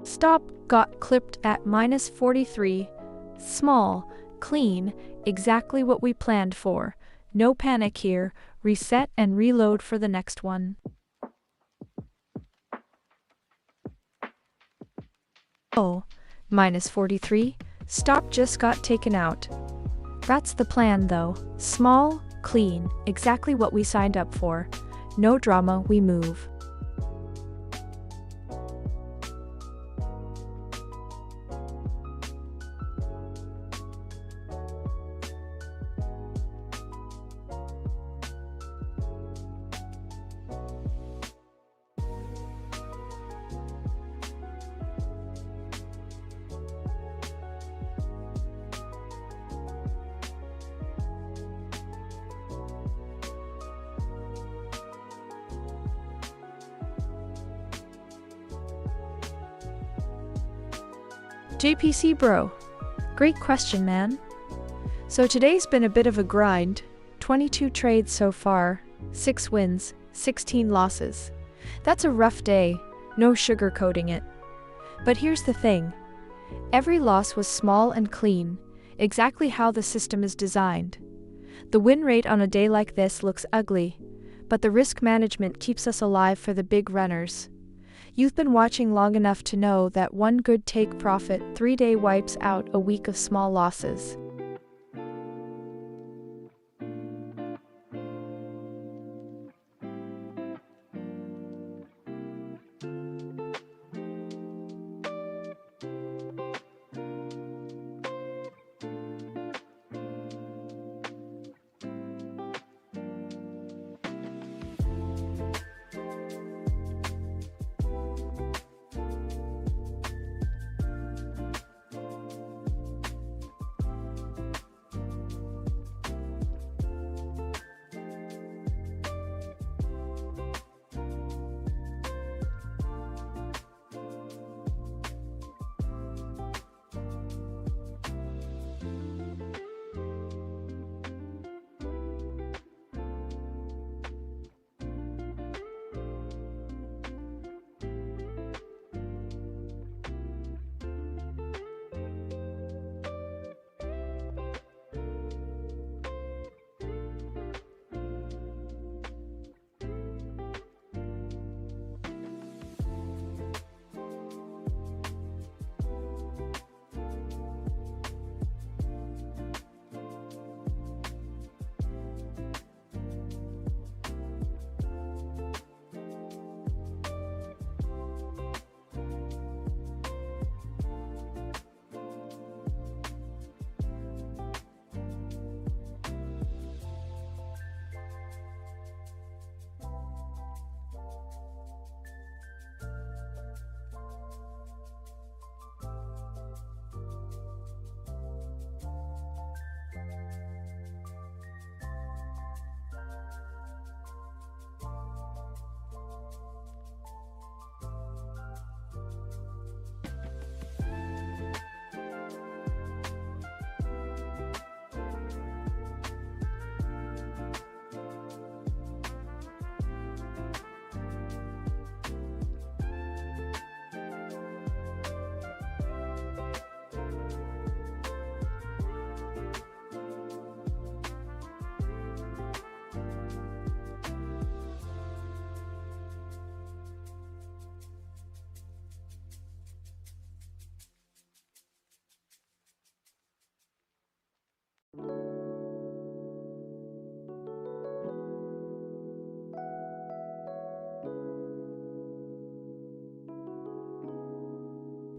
Stop got clipped at minus 43. Small, clean, exactly what we planned for. No panic here, reset and reload for the next one. Oh, minus 43, stop just got taken out. That's the plan though. Small, clean, exactly what we signed up for. No drama, we move. JPC bro. Great question, man. So today's been a bit of a grind. 22 trades so far, 6 wins, 16 losses. That's a rough day, no sugarcoating it. But here's the thing. Every loss was small and clean, exactly how the system is designed. The win rate on a day like this looks ugly, but the risk management keeps us alive for the big runners. You've been watching long enough to know that one good take profit 3-day wipes out a week of small losses.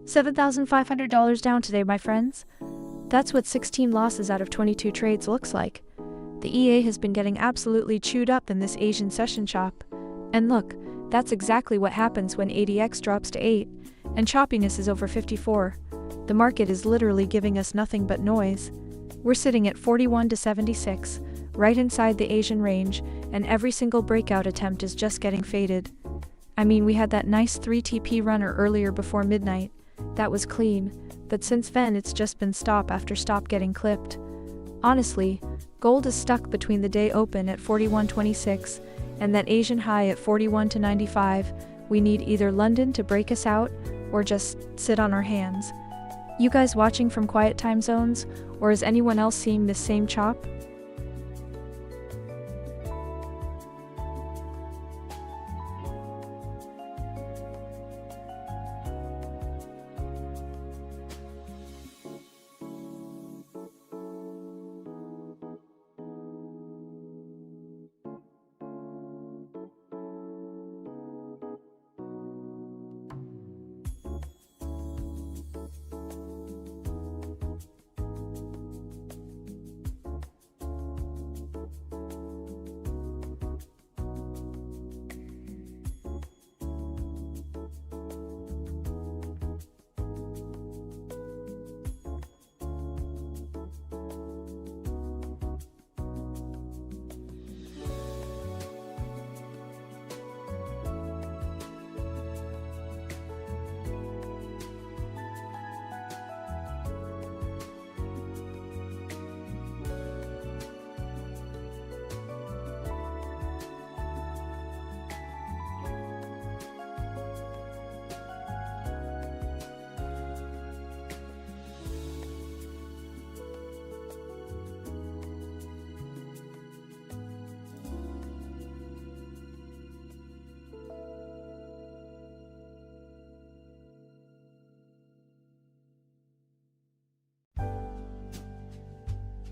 $7,500 down today, my friends. That's what 16 losses out of 22 trades looks like. The EA has been getting absolutely chewed up in this Asian session chop. And look, that's exactly what happens when ADX drops to 8, and choppiness is over 54. The market is literally giving us nothing but noise. We're sitting at 41 to 76, right inside the Asian range, and every single breakout attempt is just getting faded. I mean, we had that nice 3 TP runner earlier before midnight. That was clean, but since then it's just been stop after stop getting clipped. Honestly, gold is stuck between the day open at 41.26 and that Asian high at 41 to 95. We need either London to break us out, or just sit on our hands? You guys watching from quiet time zones, or is anyone else seeing this same chop?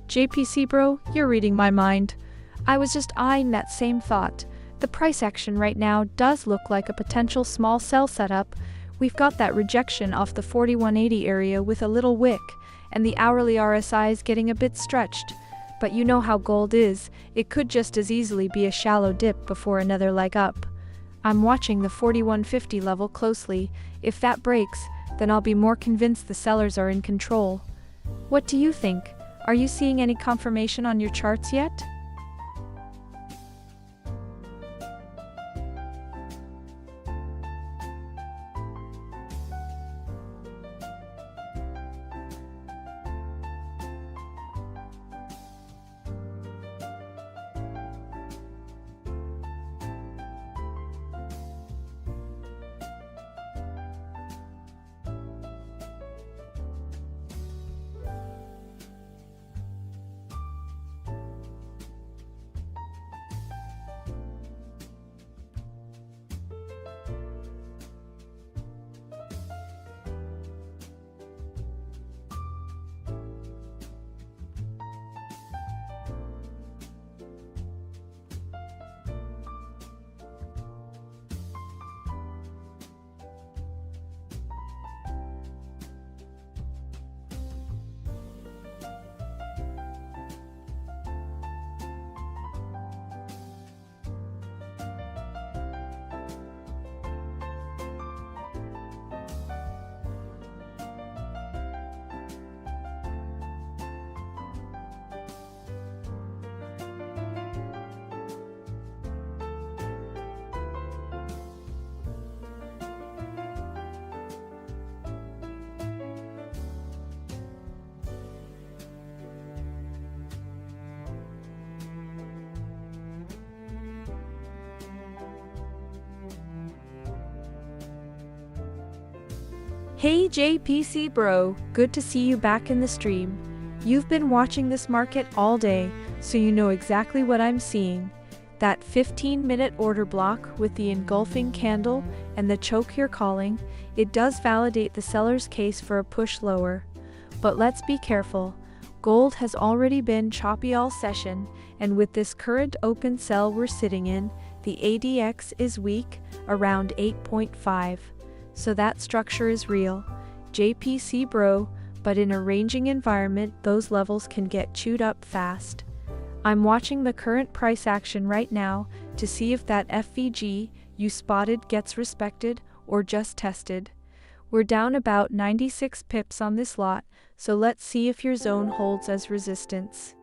JPC bro, you're reading my mind. I was just eyeing that same thought. The price action right now does look like a potential small sell setup. We've got that rejection off the 4180 area with a little wick, and the hourly RSI is getting a bit stretched. But you know how gold is, it could just as easily be a shallow dip before another leg up. I'm watching the 4150 level closely. If that breaks, then I'll be more convinced the sellers are in control. What do you think? Are you seeing any confirmation on your charts yet? Hey JPC bro, good to see you back in the stream. You've been watching this market all day, so you know exactly what I'm seeing. That 15-minute order block with the engulfing candle and the choke you're calling, it does validate the seller's case for a push lower. But let's be careful. Gold has already been choppy all session, and with this current open sell we're sitting in, the ADX is weak, around 8.5. So that structure is real. JPC bro, but in a ranging environment those levels can get chewed up fast. I'm watching the current price action right now to see if that FVG you spotted gets respected or just tested. We're down about 96 pips on this lot, so let's see if your zone holds as resistance.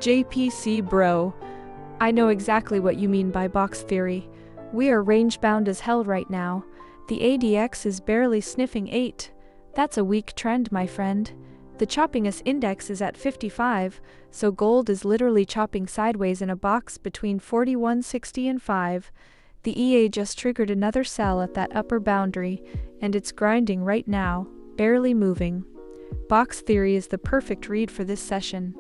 JPC bro, I know exactly what you mean by box theory. We are range bound as hell right now. The ADX is barely sniffing 8. That's a weak trend, my friend. The choppiness index is at 55, so gold is literally chopping sideways in a box between 41.60 and 5. The EA just triggered another sell at that upper boundary, and it's grinding right now, barely moving. Box theory is the perfect read for this session.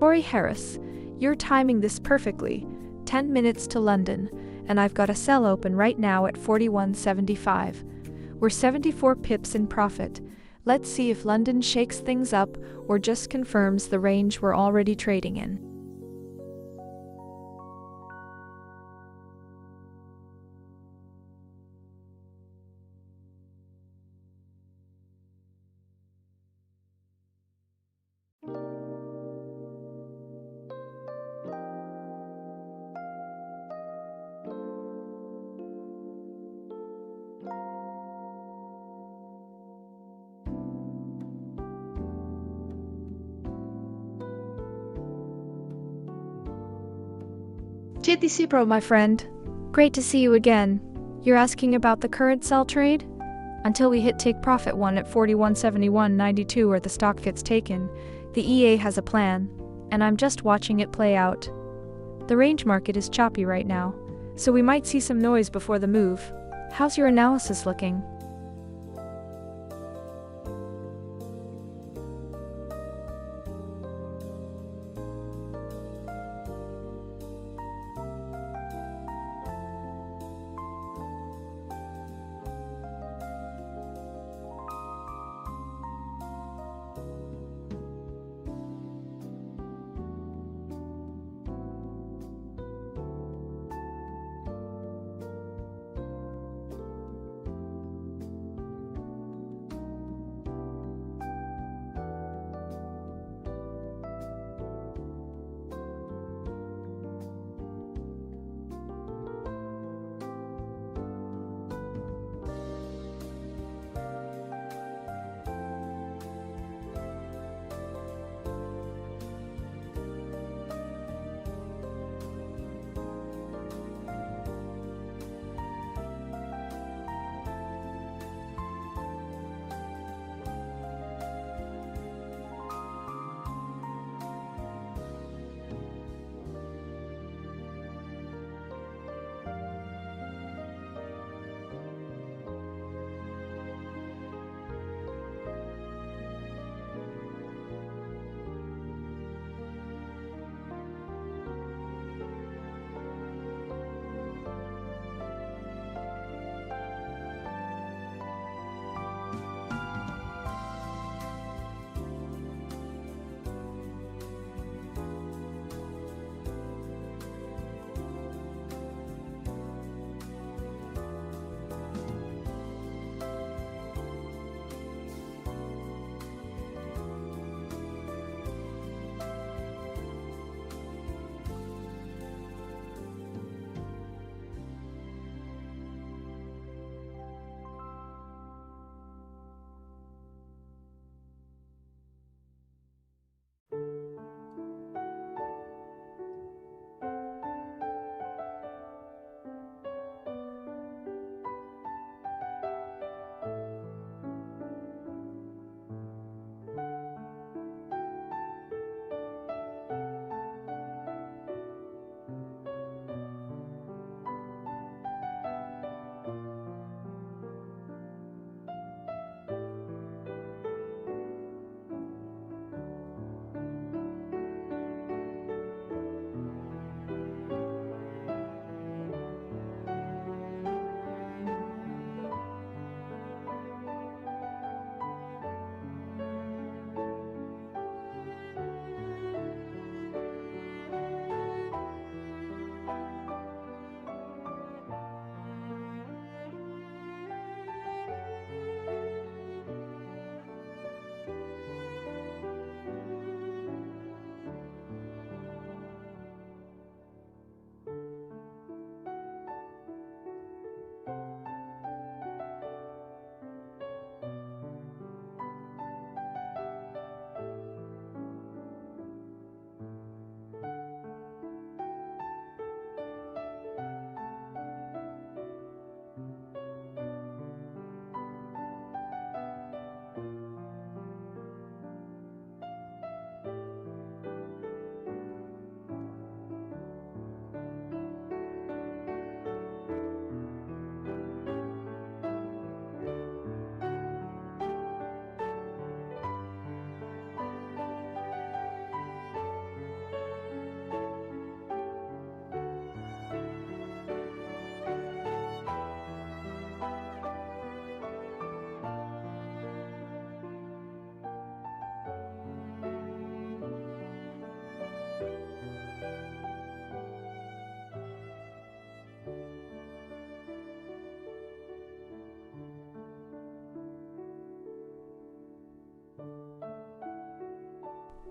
Corey Harris, you're timing this perfectly. 10 minutes to London, and I've got a sell open right now at 41.75. We're 74 pips in profit. Let's see if London shakes things up or just confirms the range we're already trading in. JTC Pro, my friend. Great to see you again. You're asking about the current sell trade? Until we hit take profit 1 at 41.71.92 or the stock gets taken, the EA has a plan, and I'm just watching it play out. The range market is choppy right now, so we might see some noise before the move. How's your analysis looking?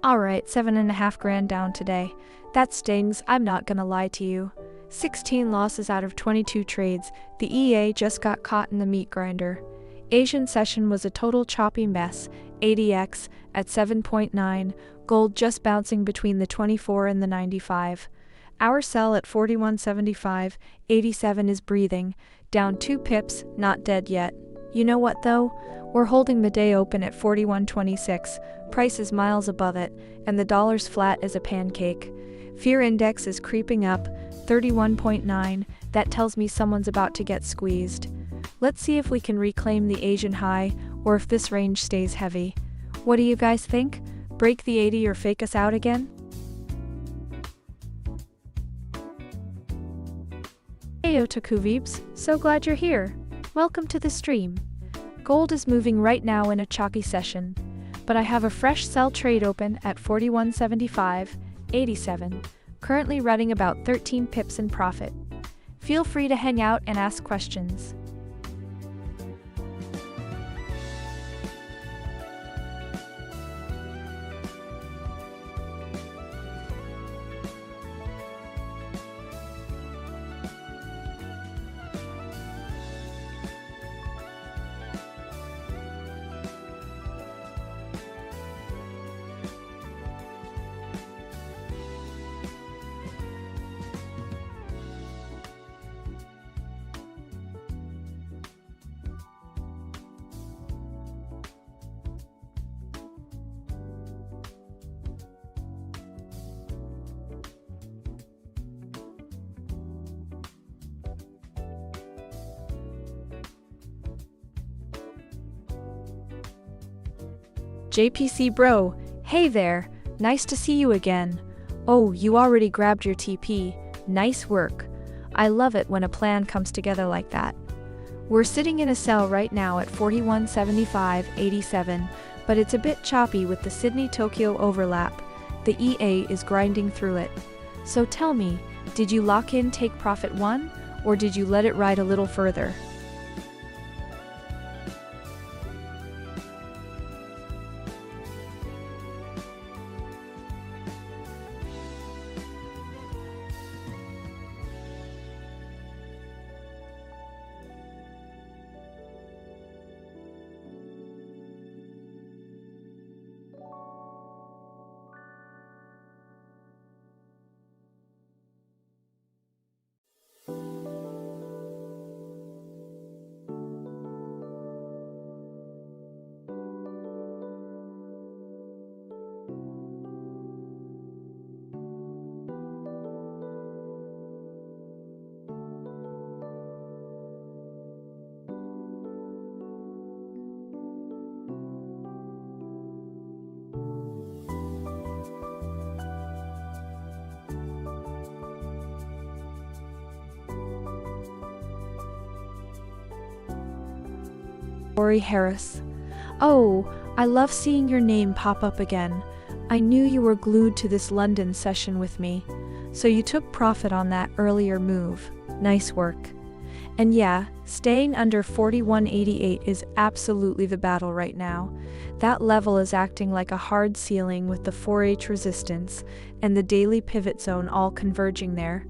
Alright, 7.5 grand down today. That stings, I'm not gonna lie to you. 16 losses out of 22 trades, the EA just got caught in the meat grinder. Asian session was a total choppy mess, ADX at 7.9, gold just bouncing between the 24 and the 95. Our sell at 41.75, 87 is breathing, down 2 pips, not dead yet. You know what though? We're holding the day open at 41.26, price is miles above it, and the dollar's flat as a pancake. Fear index is creeping up, 31.9, that tells me someone's about to get squeezed. Let's see if we can reclaim the Asian high, or if this range stays heavy. What do you guys think? Break the 80 or fake us out again? Hey Otaku Veeps, so glad you're here. Welcome to the stream. Gold is moving right now in a chalky session, but I have a fresh sell trade open at 41.75, 87, currently running about 13 pips in profit. Feel free to hang out and ask questions. JPC bro, hey there, nice to see you again. Oh, you already grabbed your TP, nice work. I love it when a plan comes together like that. We're sitting in a sell right now at 41.75, 87, but it's a bit choppy with the Sydney-Tokyo overlap. The EA is grinding through it. So tell me, did you lock in take profit 1, or did you let it ride a little further? Ori Harris. Oh, I love seeing your name pop up again. I knew you were glued to this London session with me. So you took profit on that earlier move. Nice work. And yeah, staying under 41.88 is absolutely the battle right now. That level is acting like a hard ceiling with the 4H resistance and the daily pivot zone all converging there.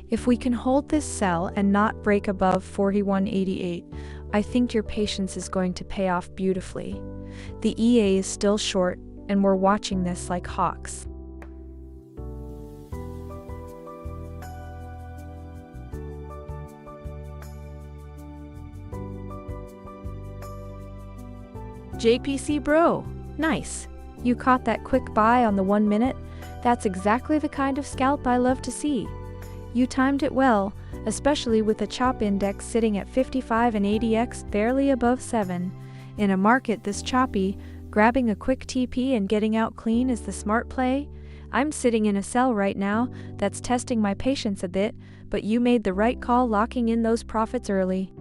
If we can hold this sell and not break above 41.88, I think your patience is going to pay off beautifully. The EA is still short, and we're watching this like hawks. JPC bro, nice. You caught that quick buy on the 1 minute? That's exactly the kind of scalp I love to see. You timed it well, especially with the chop index sitting at 55 and ADX barely above 7. In a market this choppy, grabbing a quick TP and getting out clean is the smart play. I'm sitting in a sell right now that's testing my patience a bit, but you made the right call locking in those profits early.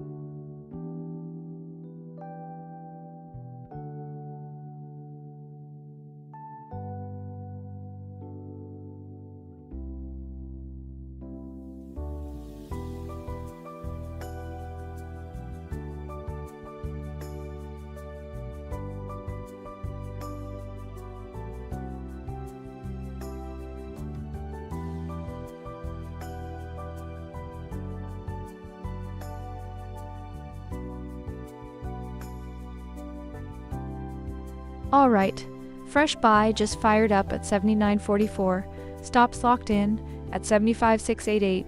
Alright, fresh buy just fired up at 79.44, stops locked in at 75.688.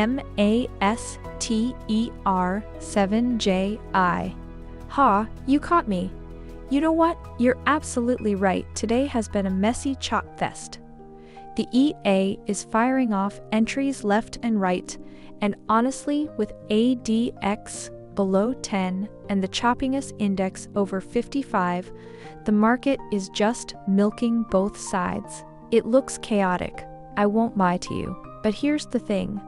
MASTER7JI. Ha, you caught me. You know what? You're absolutely right. Today has been a messy chop fest. The EA is firing off entries left and right, and honestly, with ADX below 10 and the choppiness index over 55, the market is just milking both sides. It looks chaotic, I won't lie to you, but here's the thing.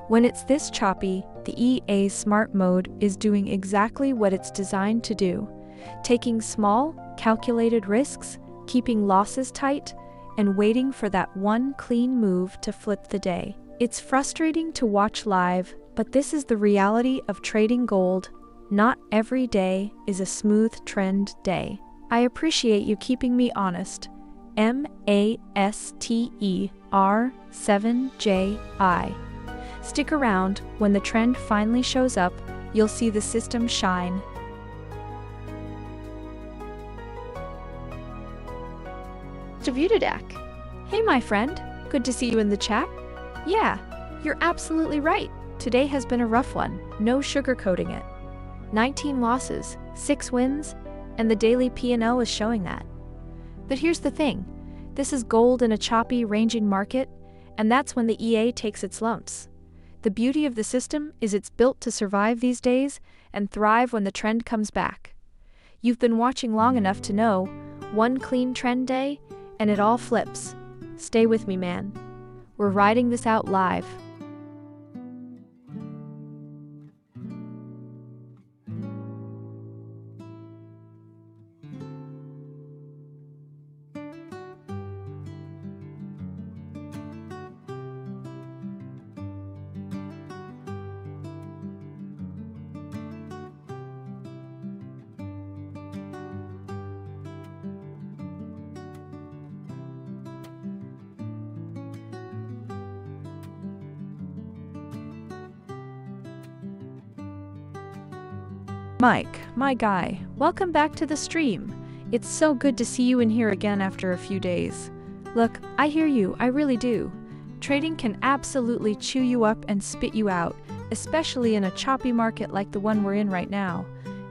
When it's this choppy, the EA Smart Mode is doing exactly what it's designed to do, taking small, calculated risks, keeping losses tight, and waiting for that one clean move to flip the day. It's frustrating to watch live, but this is the reality of trading gold. Not every day is a smooth trend day. I appreciate you keeping me honest. MASTER7JI. Stick around. When the trend finally shows up, you'll see the system shine. Davidadak. Hey my friend, good to see you in the chat. Yeah, you're absolutely right. Today has been a rough one, no sugarcoating it. 19 losses, 6 wins, and the daily P&L is showing that. But here's the thing, this is gold in a choppy, ranging market, and that's when the EA takes its lumps. The beauty of the system is it's built to survive these days and thrive when the trend comes back. You've been watching long enough to know, one clean trend day, and it all flips. Stay with me, man. We're riding this out live. Mike, my guy, welcome back to the stream. It's so good to see you in here again after a few days. Look, I hear you, I really do. Trading can absolutely chew you up and spit you out, especially in a choppy market like the one we're in right now.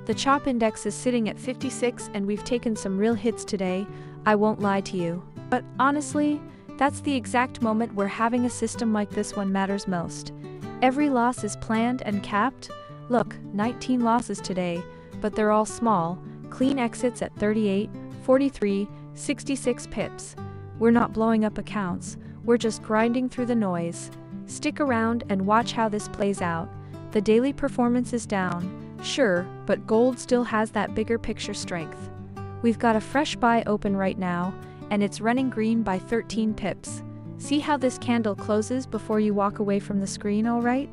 The chop index is sitting at 56 and we've taken some real hits today, I won't lie to you. But honestly, that's the exact moment where having a system like this one matters most. Every loss is planned and capped. Look, 19 losses today, but they're all small, clean exits at 38, 43, 66 pips. We're not blowing up accounts, we're just grinding through the noise. Stick around and watch how this plays out. The daily performance is down, sure, but gold still has that bigger picture strength. We've got a fresh buy open right now, and it's running green by 13 pips. See how this candle closes before you walk away from the screen, alright?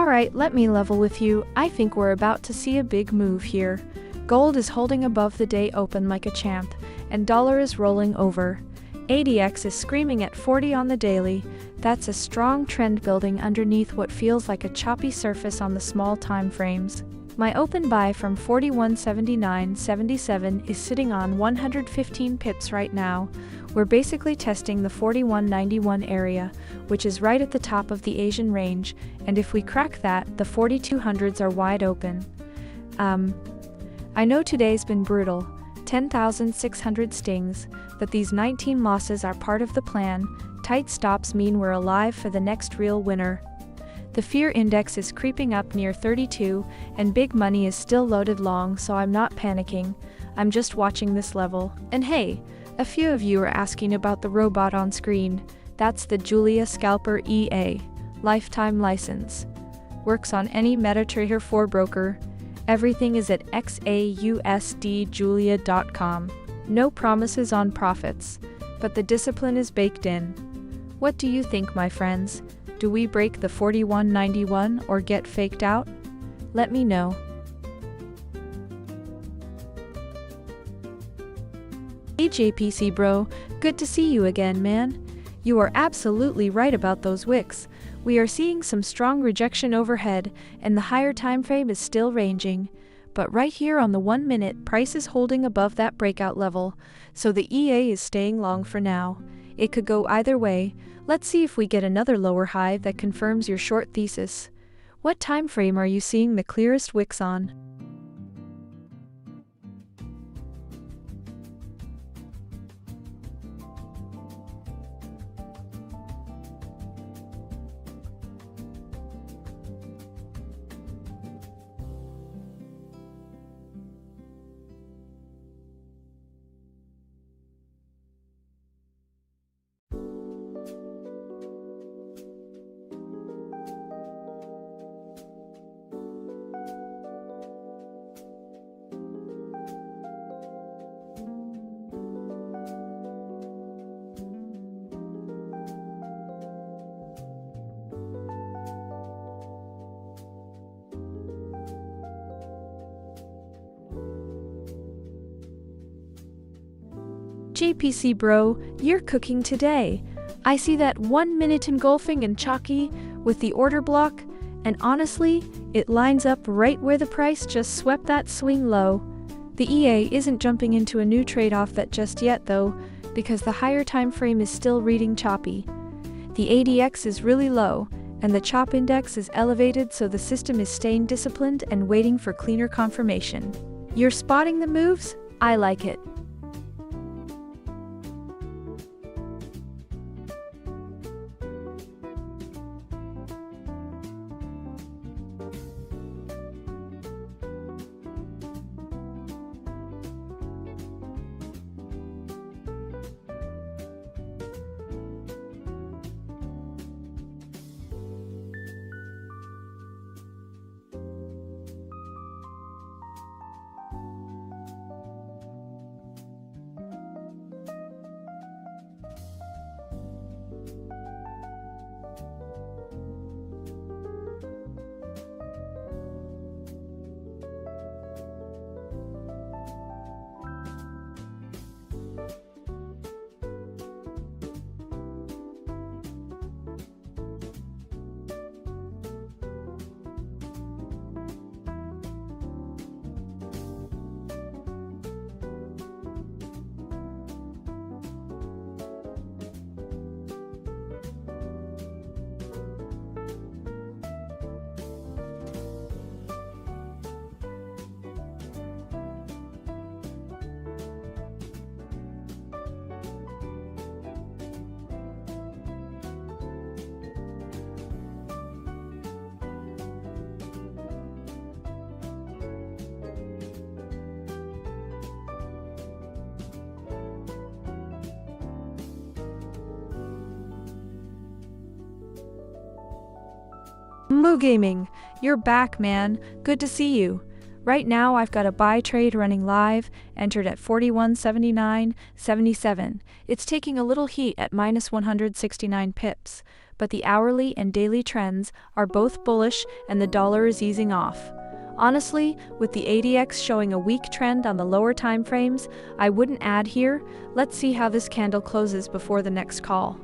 Alright, let me level with you. I think we're about to see a big move here. Gold is holding above the day open like a champ, and dollar is rolling over. ADX is screaming at 40 on the daily. That's a strong trend building underneath what feels like a choppy surface on the small time frames. My open buy from 41.79.77 is sitting on 115 pips right now. We're basically testing the 41.91 area, which is right at the top of the Asian range, and if we crack that, the 4200s are wide open. I know today's been brutal, 10,600 stings, but these 19 losses are part of the plan. Tight stops mean we're alive for the next real winner. The fear index is creeping up near 32, and big money is still loaded long, so I'm not panicking. I'm just watching this level. And hey, a few of you are asking about the robot on screen. That's the Julia Scalper EA, lifetime license. Works on any MetaTrader 4 broker. Everything is at XAUUSDjulia.com. No promises on profits, but the discipline is baked in. What do you think, my friends? Do we break the 41.91 or get faked out? Let me know. Hey JPC bro, good to see you again, man. You are absolutely right about those wicks. We are seeing some strong rejection overhead, and the higher time frame is still ranging. But right here on the 1 minute, price is holding above that breakout level, so the EA is staying long for now. It could go either way. Let's see if we get another lower high that confirms your short thesis. What time frame are you seeing the clearest wicks on? JPC bro, you're cooking today. I see that 1 minute engulfing and chalky with the order block, and honestly, it lines up right where the price just swept that swing low. The EA isn't jumping into a new trade-off bet just yet though, because the higher time frame is still reading choppy. The ADX is really low, and the chop index is elevated, so the system is staying disciplined and waiting for cleaner confirmation. You're spotting the moves? I like it. Moo Gaming, you're back, man. Good to see you. Right now I've got a buy trade running live, entered at 41.79.77. It's taking a little heat at minus 169 pips, but the hourly and daily trends are both bullish and the dollar is easing off. Honestly, with the ADX showing a weak trend on the lower time frames, I wouldn't add here. Let's see how this candle closes before the next call.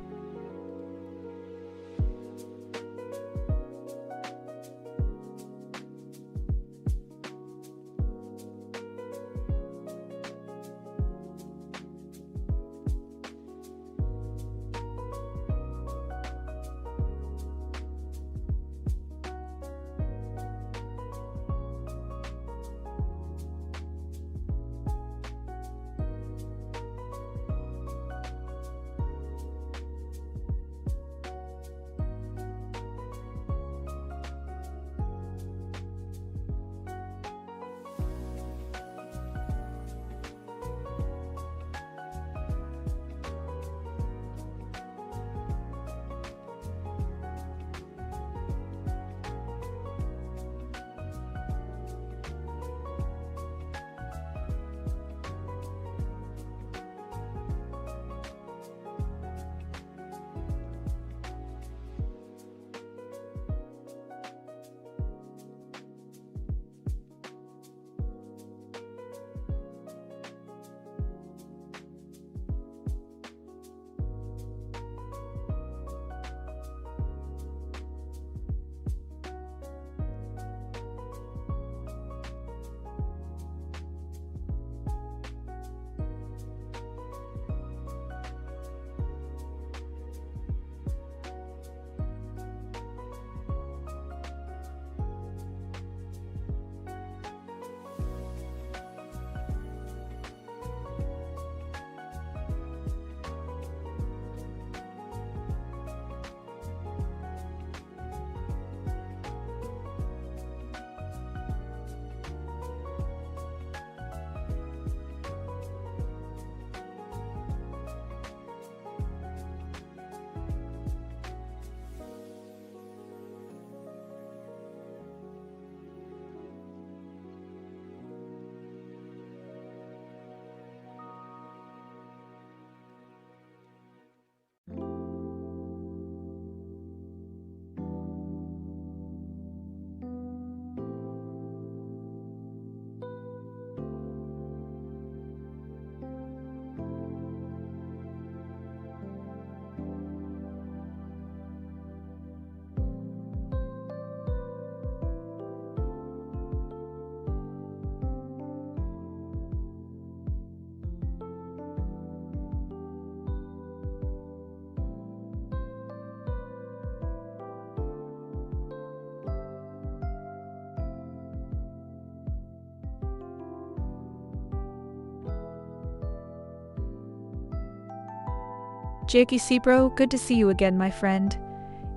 Jakey bro, good to see you again, my friend.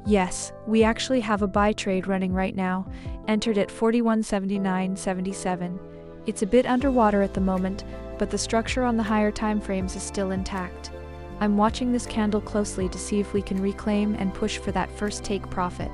Yes, we actually have a buy trade running right now, entered at 41.7977. It's a bit underwater at the moment, but the structure on the higher time frames is still intact. I'm watching this candle closely to see if we can reclaim and push for that first take profit.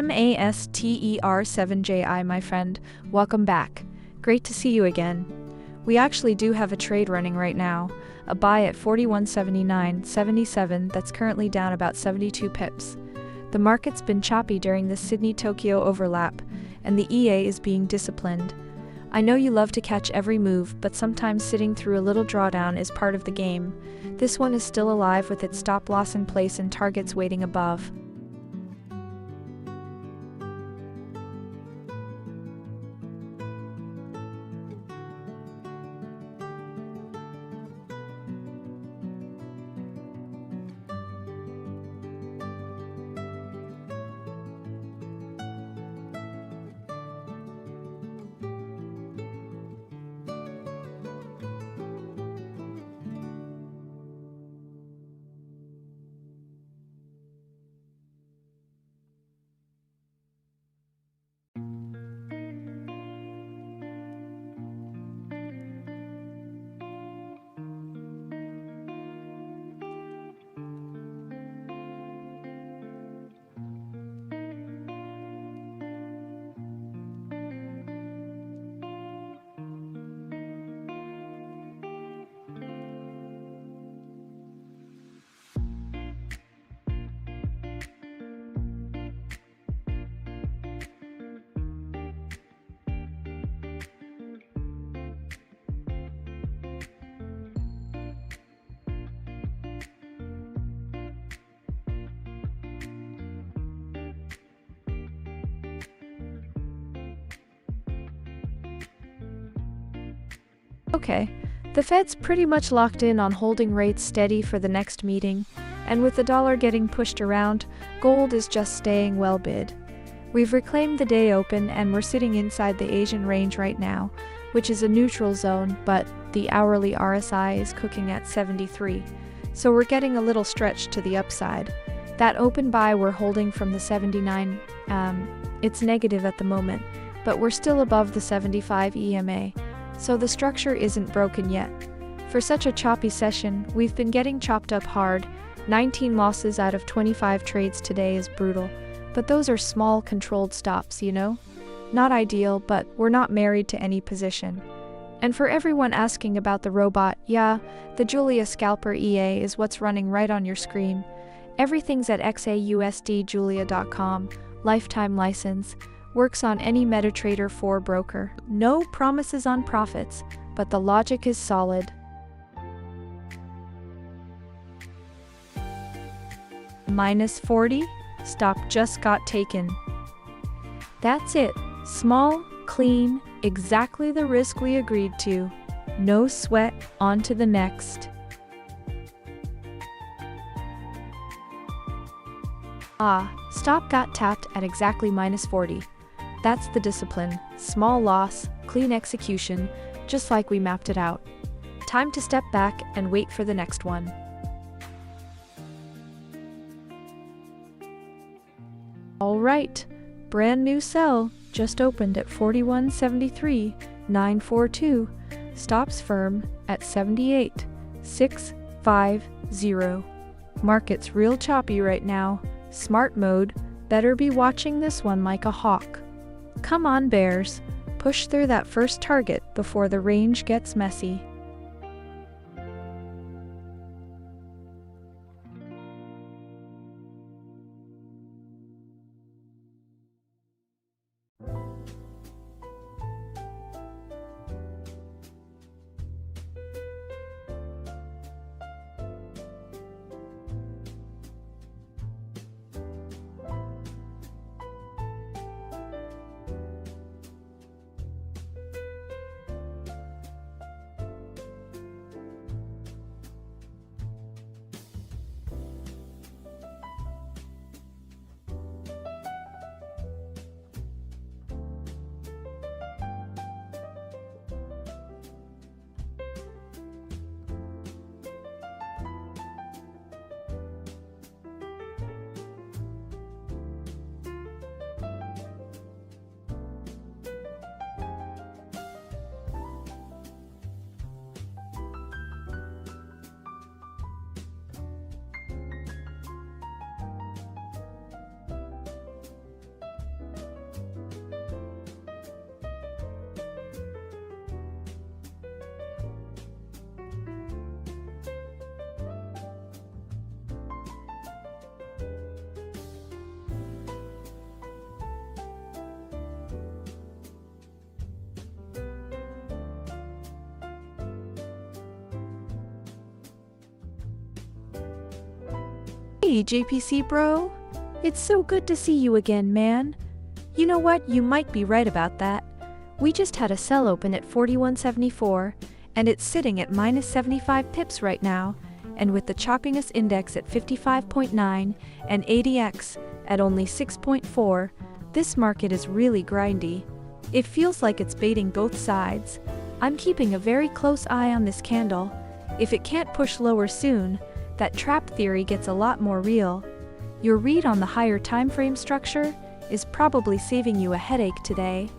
MASTER7JI, my friend, welcome back. Great to see you again. We actually do have a trade running right now, a buy at 41.79.77 that's currently down about 72 pips. The market's been choppy during the Sydney-Tokyo overlap, and the EA is being disciplined. I know you love to catch every move, but sometimes sitting through a little drawdown is part of the game. This one is still alive with its stop loss in place and targets waiting above. Okay, the Fed's pretty much locked in on holding rates steady for the next meeting, and with the dollar getting pushed around, gold is just staying well bid. We've reclaimed the day open and we're sitting inside the Asian range right now, which is a neutral zone, but the hourly RSI is cooking at 73, so we're getting a little stretched to the upside. That open buy we're holding from the 79, it's negative at the moment, but we're still above the 75 EMA. So the structure isn't broken yet. For such a choppy session, we've been getting chopped up hard. 19 losses out of 25 trades today is brutal, but those are small controlled stops, you know? Not ideal, but we're not married to any position. And for everyone asking about the robot, yeah, the Julia Scalper EA is what's running right on your screen. Everything's at XAUUSD Julia.com, lifetime license. Works on any MetaTrader 4 broker. No promises on profits, but the logic is solid. -40? Stop just got taken. That's it. Small, clean, exactly the risk we agreed to. No sweat, on to the next. Stop got tapped at exactly -40. That's the discipline. Small loss, clean execution, just like we mapped it out. Time to step back and wait for the next one. Alright, brand new sell, just opened at 41.73.942, stops firm at 78.650. Market's real choppy right now. Smart mode, better be watching this one like a hawk. Come on, bears, push through that first target before the range gets messy. Hey JPC bro, it's so good to see you again, man. You know what, you might be right about that. We just had a sell open at 41.74, and it's sitting at minus 75 pips right now, and with the choppiness index at 55.9 and ADX at only 6.4, this market is really grindy. It feels like it's baiting both sides. I'm keeping a very close eye on this candle. If it can't push lower soon, that trap theory gets a lot more real. Your read on the higher time frame structure is probably saving you a headache today.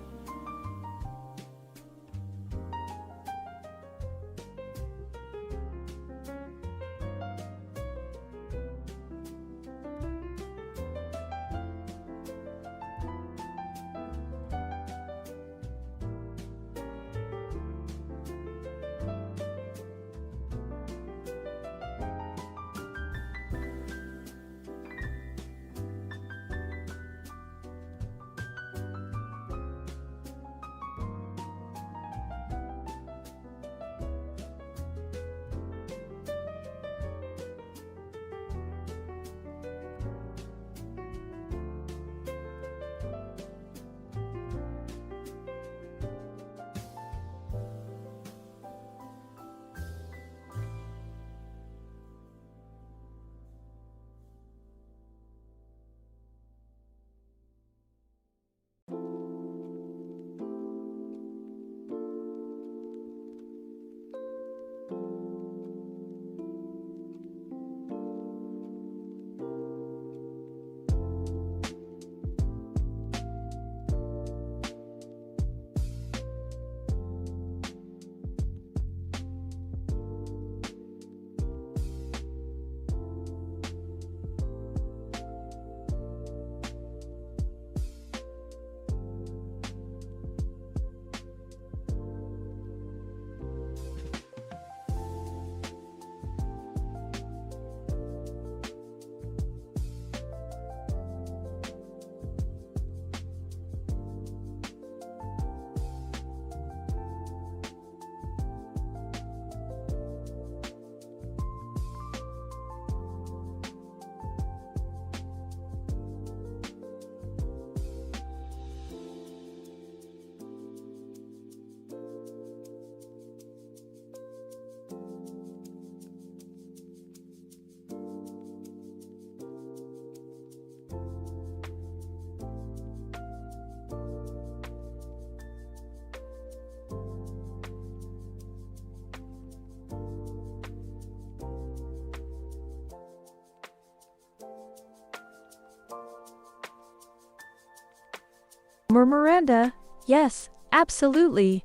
Miranda, yes, absolutely.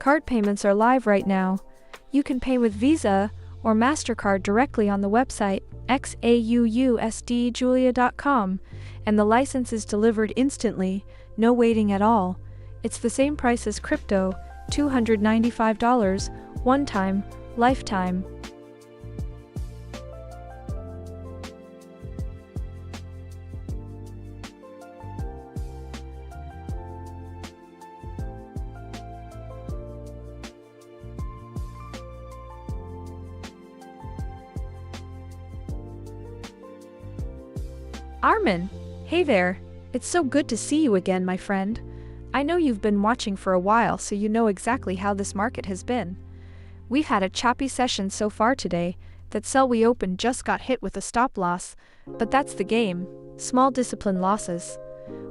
Card payments are live right now. You can pay with Visa or MasterCard directly on the website XAUUSD and the license is delivered instantly, no waiting at all. It's the same price as crypto, $295, one time, lifetime. Armin, hey there. It's so good to see you again, my friend. I know you've been watching for a while, so you know exactly how this market has been. We've had a choppy session so far today. That sell we opened just got hit with a stop loss, but that's the game. Small discipline losses.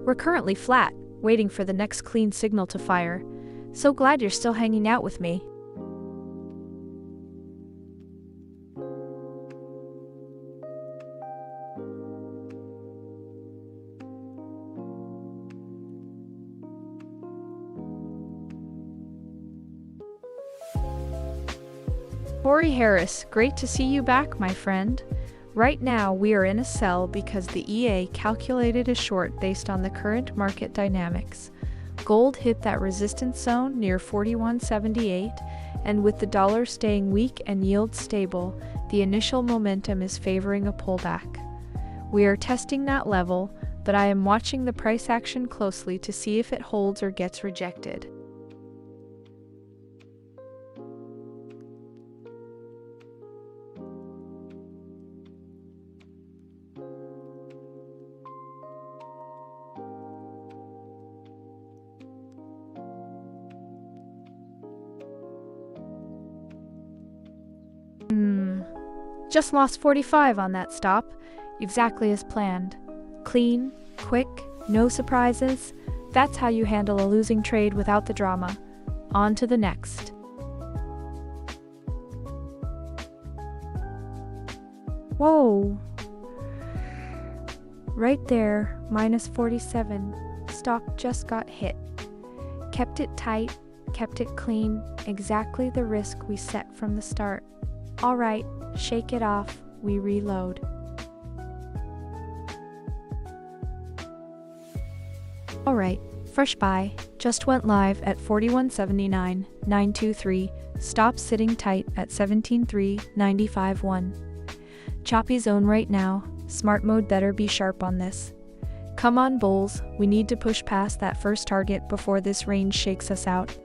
We're currently flat, waiting for the next clean signal to fire. So glad you're still hanging out with me. Corey Harris, great to see you back, my friend. Right now we are in a sell because the EA calculated a short based on the current market dynamics. Gold hit that resistance zone near 41.78, and with the dollar staying weak and yields stable, the initial momentum is favoring a pullback. We are testing that level, but I am watching the price action closely to see if it holds or gets rejected. Just lost 45 on that stop, exactly as planned. Clean, quick, no surprises. That's how you handle a losing trade without the drama. On to the next. Whoa! Right there, minus 47. Stock just got hit. Kept it tight, kept it clean, exactly the risk we set from the start. Alright, shake it off, we reload. Alright, fresh buy, just went live at 41.79.923, stop sitting tight at 17.3.95.1. Choppy zone right now, smart mode better be sharp on this. Come on bulls, we need to push past that first target before this range shakes us out.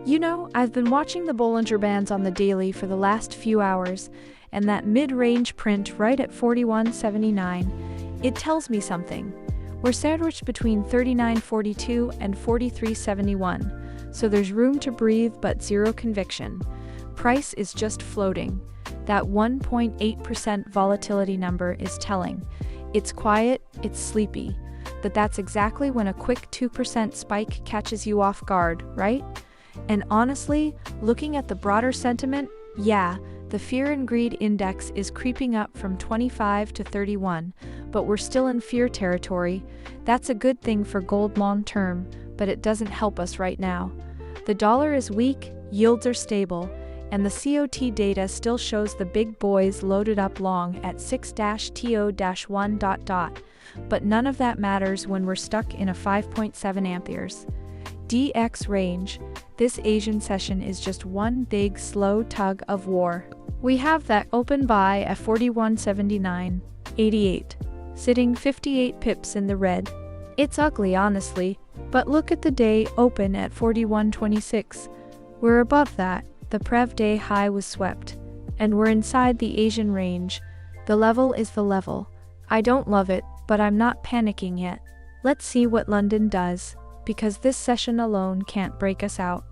You know, I've been watching the Bollinger Bands on the daily for the last few hours, and that mid-range print right at 41.79, it tells me something. We're sandwiched between 39.42 and 43.71, so there's room to breathe but zero conviction. Price is just floating. That 1.8% volatility number is telling. It's quiet, it's sleepy, but that's exactly when a quick 2% spike catches you off guard, right? And honestly, looking at the broader sentiment, yeah, the fear and greed index is creeping up from 25 to 31, but we're still in fear territory. That's a good thing for gold long term, but it doesn't help us right now. The dollar is weak, yields are stable, and the COT data still shows the big boys loaded up long at 6-TO-1. But none of that matters when we're stuck in a 5.7 amperes DX range. This Asian session is just one big slow tug of war. We have that open buy at 41.79.88, sitting 58 pips in the red. It's ugly honestly, but look at the day open at 41.26. We're above that. The Prev day high was swept, and we're inside the Asian range. The level is the level. I don't love it, but I'm not panicking yet. Let's see what London does, because this session alone can't break us out.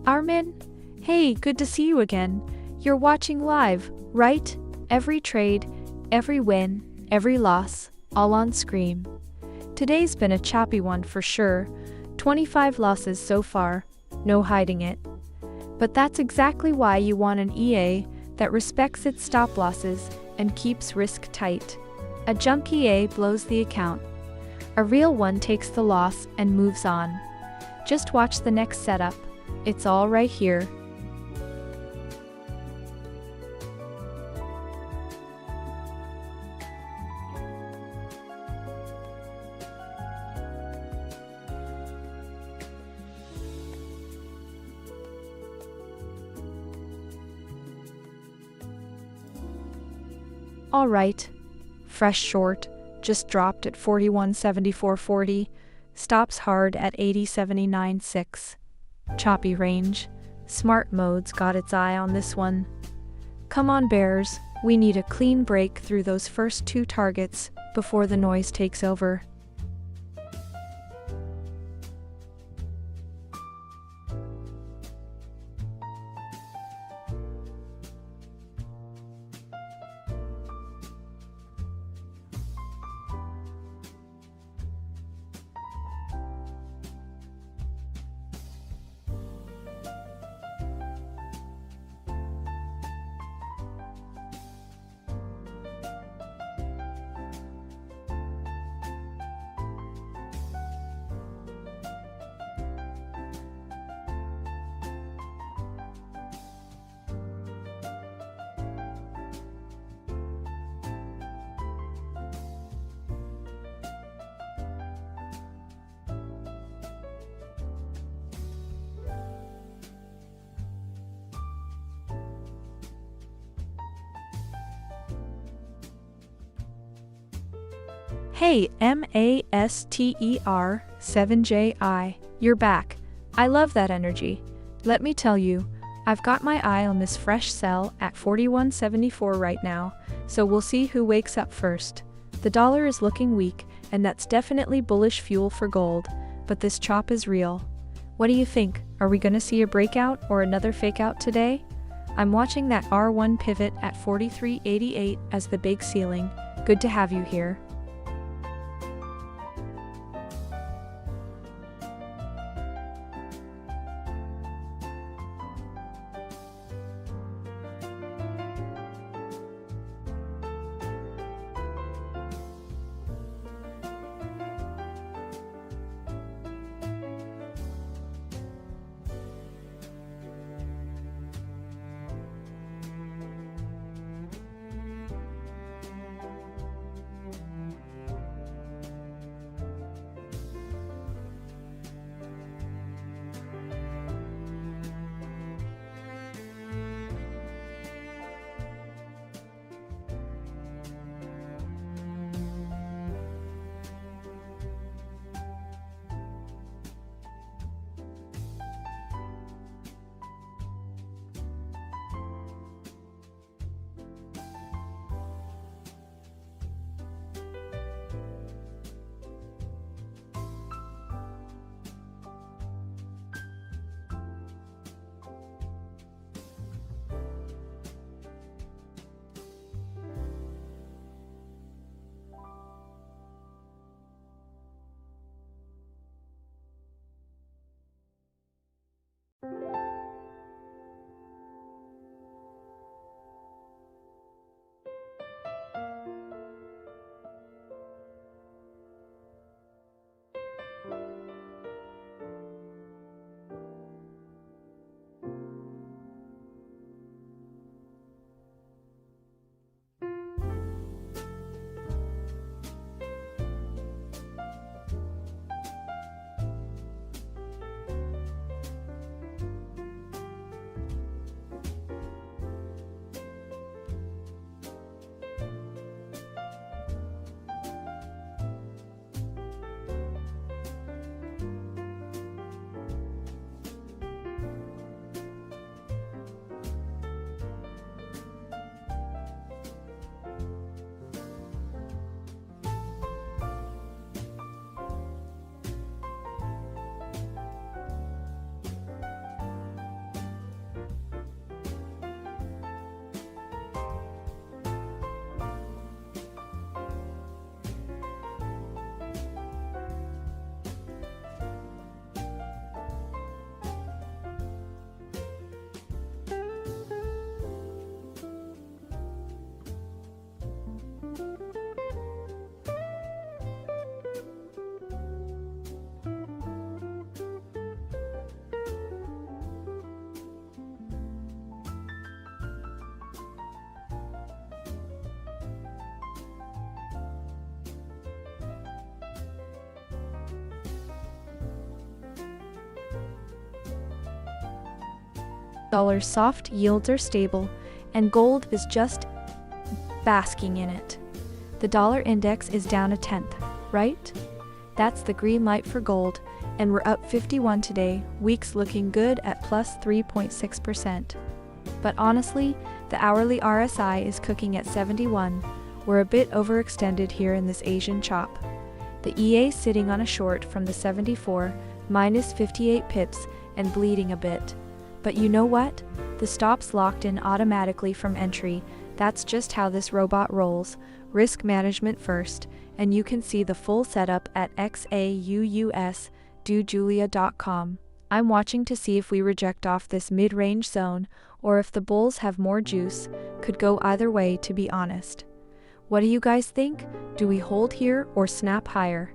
Armin? Hey, good to see you again. You're watching live, right? Every trade, every win, every loss, all on screen. Today's been a choppy one for sure. 25 losses so far, no hiding it. But that's exactly why you want an EA that respects its stop losses and keeps risk tight. A junk EA blows the account. A real one takes the loss and moves on. Just watch the next setup. It's all right here. All right. Fresh short, just dropped at 41.74.40, stops hard at 80.79.6. Choppy range. Smart Mode's got its eye on this one. Come on bears, we need a clean break through those first two targets before the noise takes over. Hey, MASTER7JI, you're back. I love that energy. Let me tell you, I've got my eye on this fresh sell at 41.74 right now, so we'll see who wakes up first. The dollar is looking weak, and that's definitely bullish fuel for gold, but this chop is real. What do you think? Are we gonna see a breakout or another fake out today? I'm watching that R1 pivot at 43.88 as the big ceiling. Good to have you here. Dollar's soft yields are stable, and gold is just basking in it. The dollar index is down 1/10, right? That's the green light for gold, and we're up 51 today, week's looking good at plus 3.6%. But honestly, the hourly RSI is cooking at 71. We're a bit overextended here in this Asian chop. The EA sitting on a short from the 74, minus 58 pips, and bleeding a bit. But you know what? The stop's locked in automatically from entry. That's just how this robot rolls. Risk management first, and you can see the full setup at XAUUSD.com. I'm watching to see if we reject off this mid-range zone, or if the bulls have more juice. Could go either way, to be honest. What do you guys think? Do we hold here or snap higher?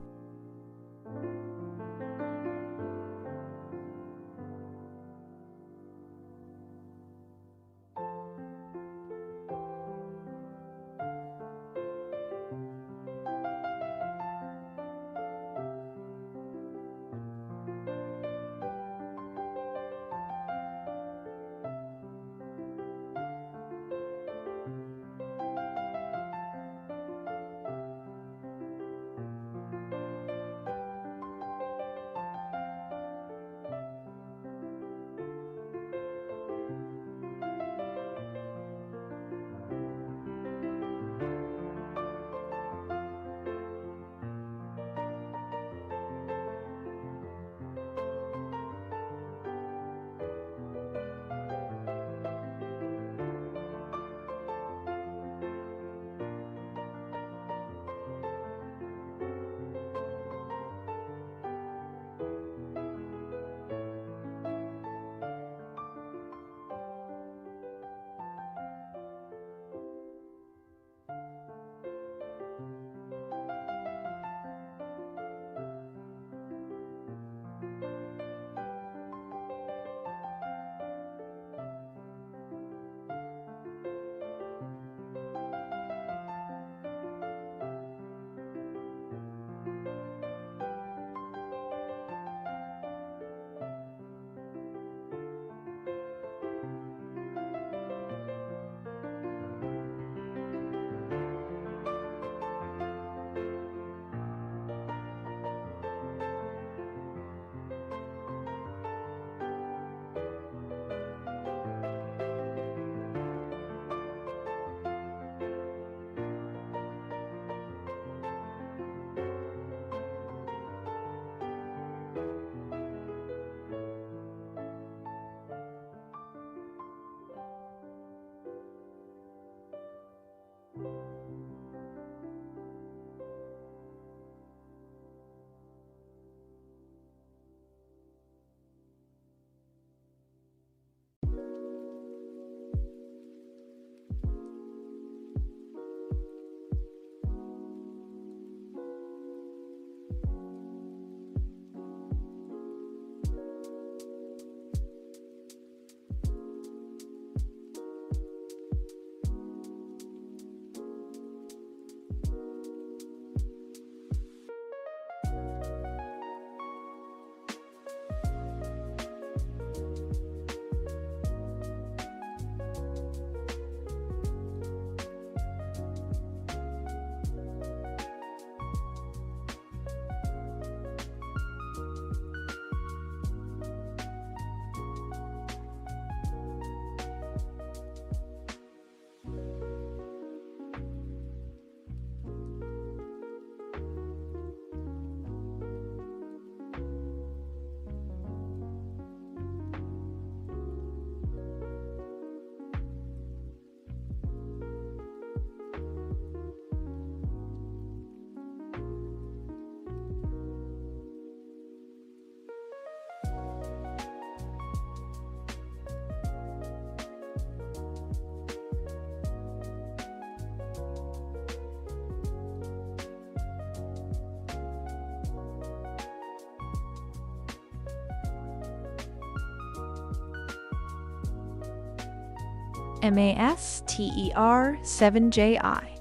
MASTER7JI.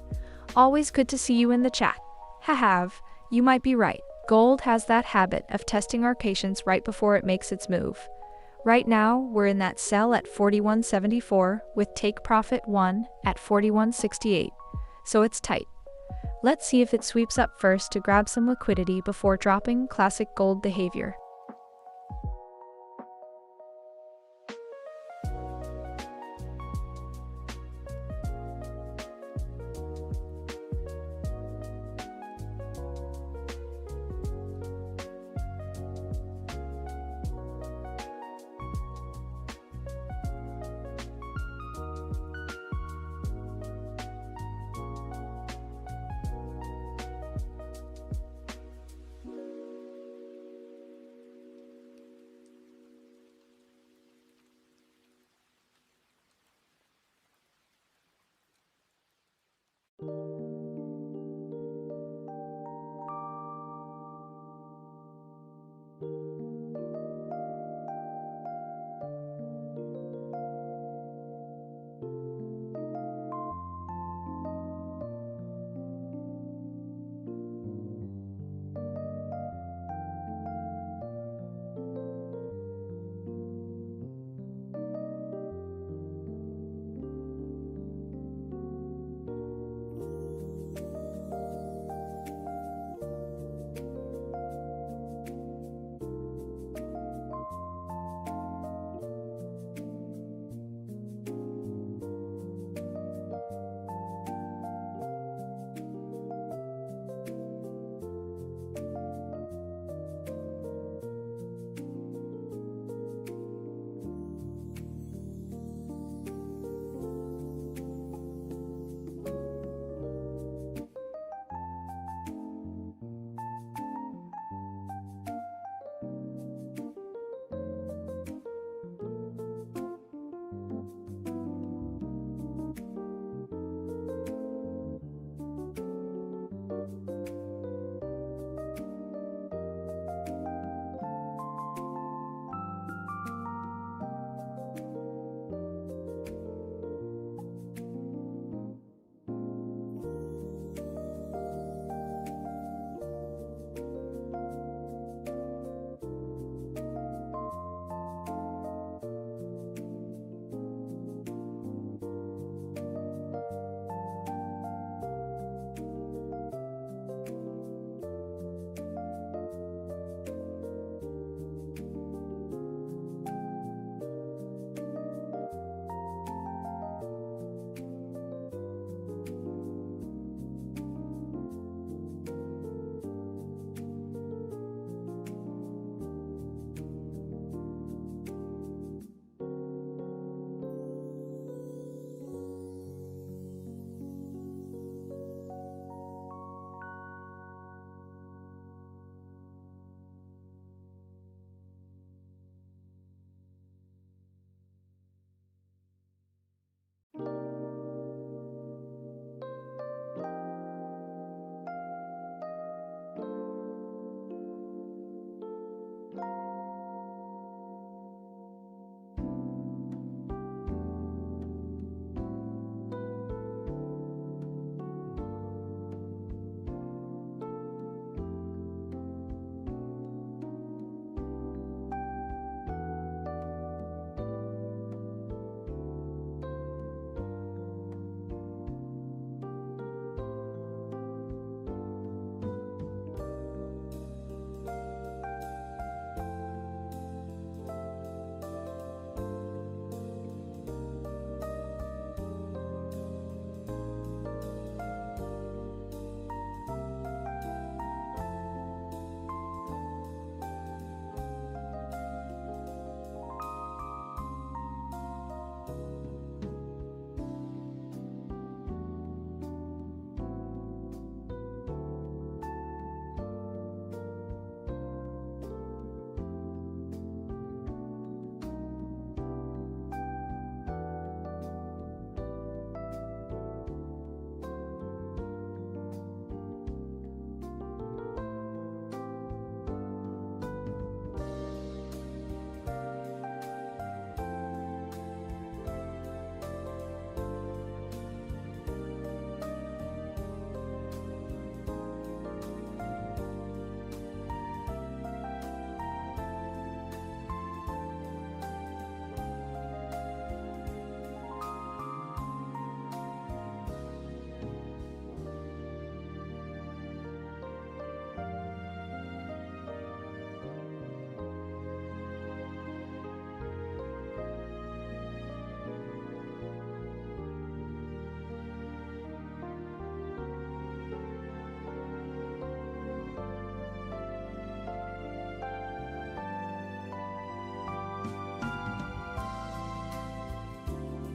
Always good to see you in the chat. You might be right. Gold has that habit of testing our patience right before it makes its move. Right now, we're in that sell at 41.74 with take profit 1 at 41.68, so it's tight. Let's see if it sweeps up first to grab some liquidity before dropping. Classic gold behavior.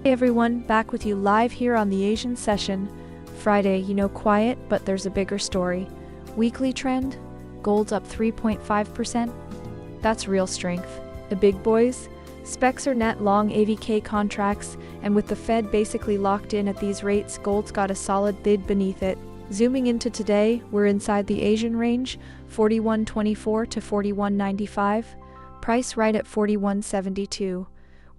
Hey everyone, back with you live here on the Asian session. Friday, quiet, but there's a bigger story. Weekly trend, gold's up 3.5%. That's real strength. The big boys, specs are net long AVK contracts, and with the Fed basically locked in at these rates, gold's got a solid bid beneath it. Zooming into today, we're inside the Asian range, 41.24 to 41.95, price right at 41.72.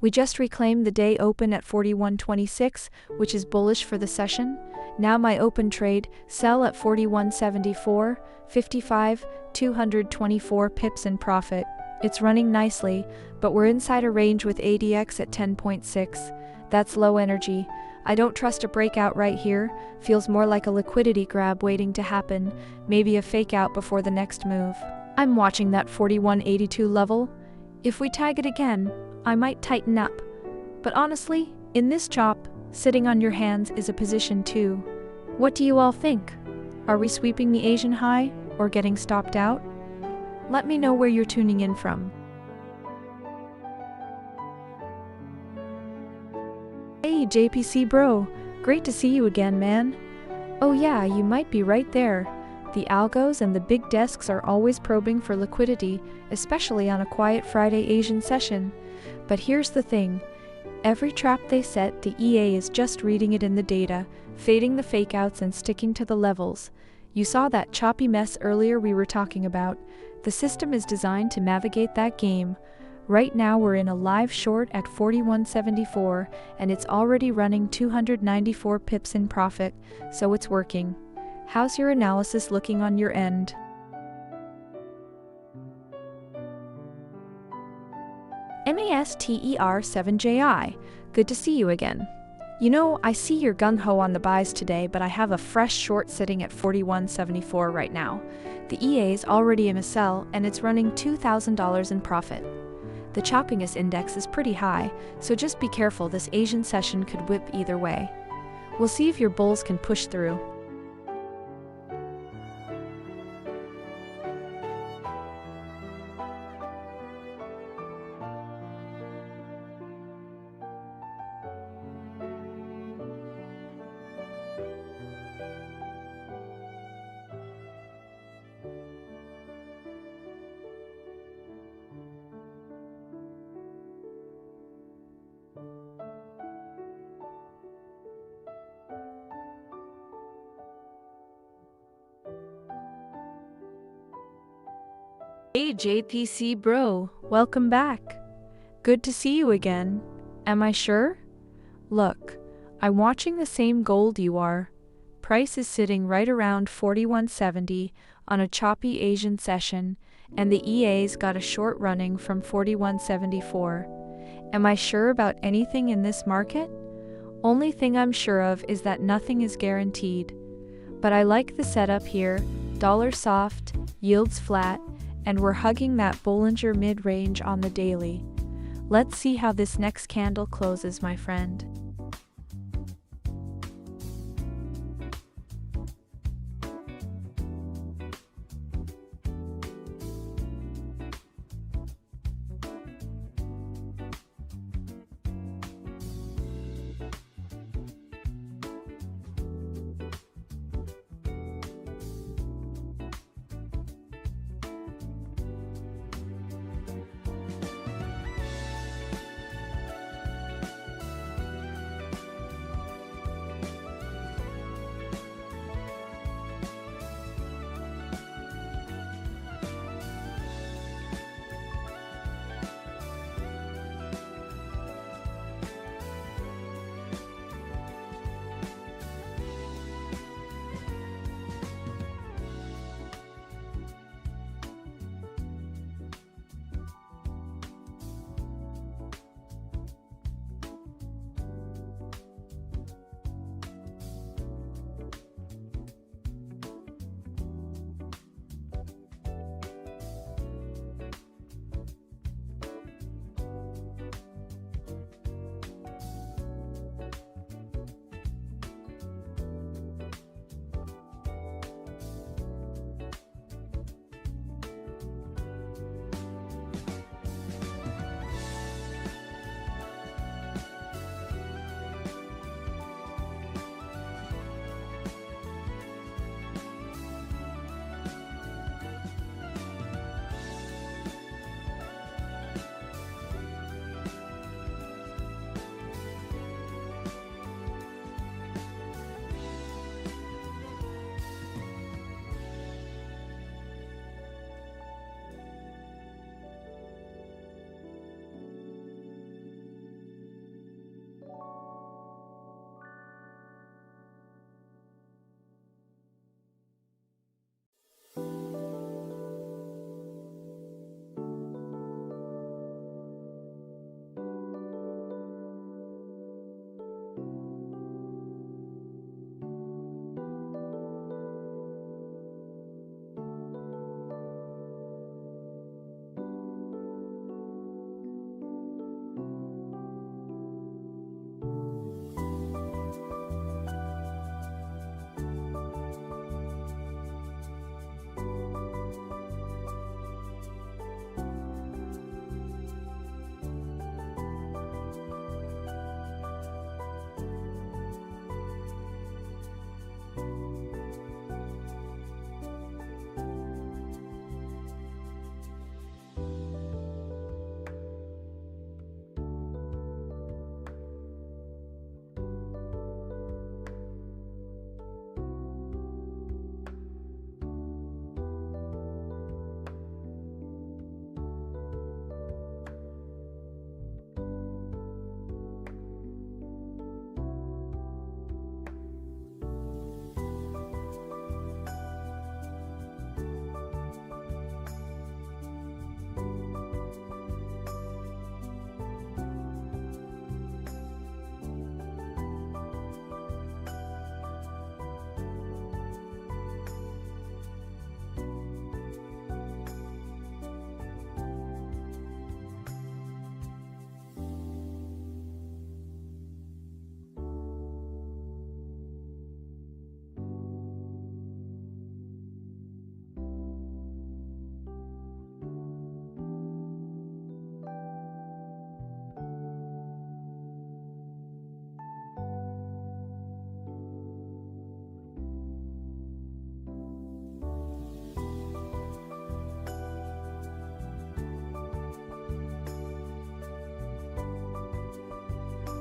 We just reclaimed the day open at 41.26, which is bullish for the session. Now my open trade, sell at 41.74, 55, 224 pips in profit. It's running nicely, but we're inside a range with ADX at 10.6. That's low energy. I don't trust a breakout right here, feels more like a liquidity grab waiting to happen, maybe a fake out before the next move. I'm watching that 41.82 level. If we tag it again, I might tighten up. But honestly, in this chop, sitting on your hands is a position too. What do you all think? Are we sweeping the Asian high or getting stopped out? Let me know where you're tuning in from. Hey JPC bro, great to see you again, man. Oh yeah, you might be right there. The algos and the big desks are always probing for liquidity, especially on a quiet Friday Asian session. But here's the thing. Every trap they set, the EA is just reading it in the data, fading the fakeouts and sticking to the levels. You saw that choppy mess earlier we were talking about. The system is designed to navigate that game. Right now we're in a live short at 41.74 and it's already running 294 pips in profit, so it's working. How's your analysis looking on your end? MASTER7JI, good to see you again. I see you're gung-ho on the buys today, but I have a fresh short sitting at 41.74 right now. The EA is already in a sell and it's running $2,000 in profit. The choppiness index is pretty high, so just be careful, this Asian session could whip either way. We'll see if your bulls can push through. Hey JPC bro, welcome back. Good to see you again. Am I sure? Look, I'm watching the same gold you are. Price is sitting right around 41.70 on a choppy Asian session, and the EA's got a short running from 41.74. Am I sure about anything in this market? Only thing I'm sure of is that nothing is guaranteed. But I like the setup here, dollar soft, yields flat, and we're hugging that Bollinger mid-range on the daily. Let's see how this next candle closes, my friend.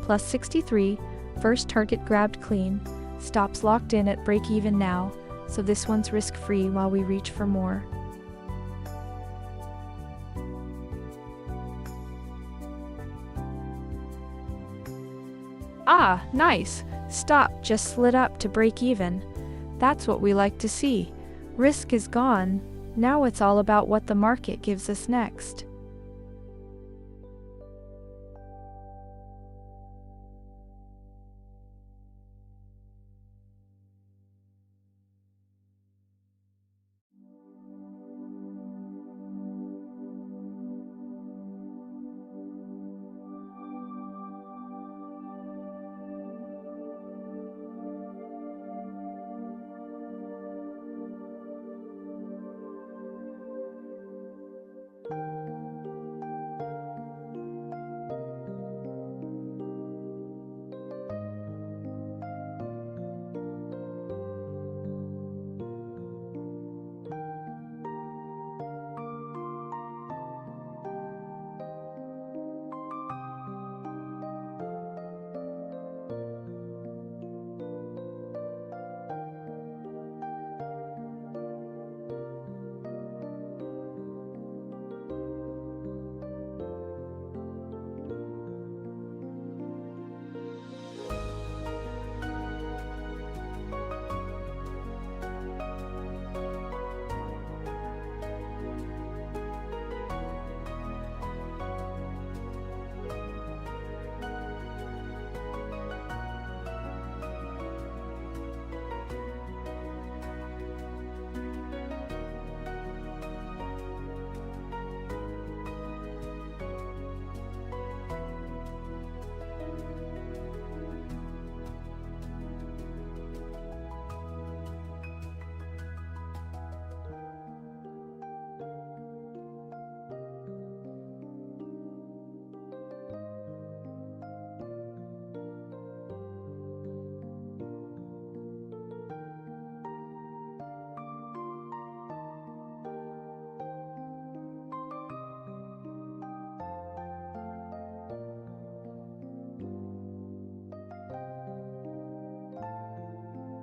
plus 63, first target grabbed clean, stops locked in at break even now, so this one's risk-free while we reach for more. Ah, nice! Stop just slid up to break even. That's what we like to see. Risk is gone. Now it's all about what the market gives us next.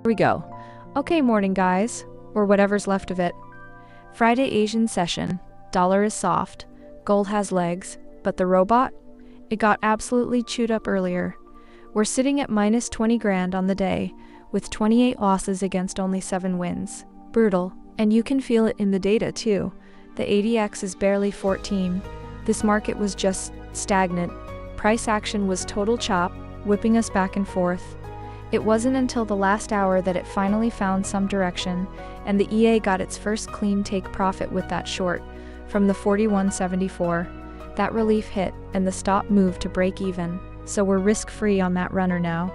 Here we go. Okay, morning guys, or whatever's left of it. Friday Asian session. Dollar is soft. Gold has legs, but the robot? It got absolutely chewed up earlier. We're sitting at minus 20 grand on the day, with 28 losses against only 7 wins. Brutal, and you can feel it in the data too. The ADX is barely 14. This market was just stagnant. Price action was total chop, whipping us back and forth. It wasn't until the last hour that it finally found some direction, and the EA got its first clean take profit with that short, from the 41.74. That relief hit, and the stop moved to break even, so we're risk-free on that runner now.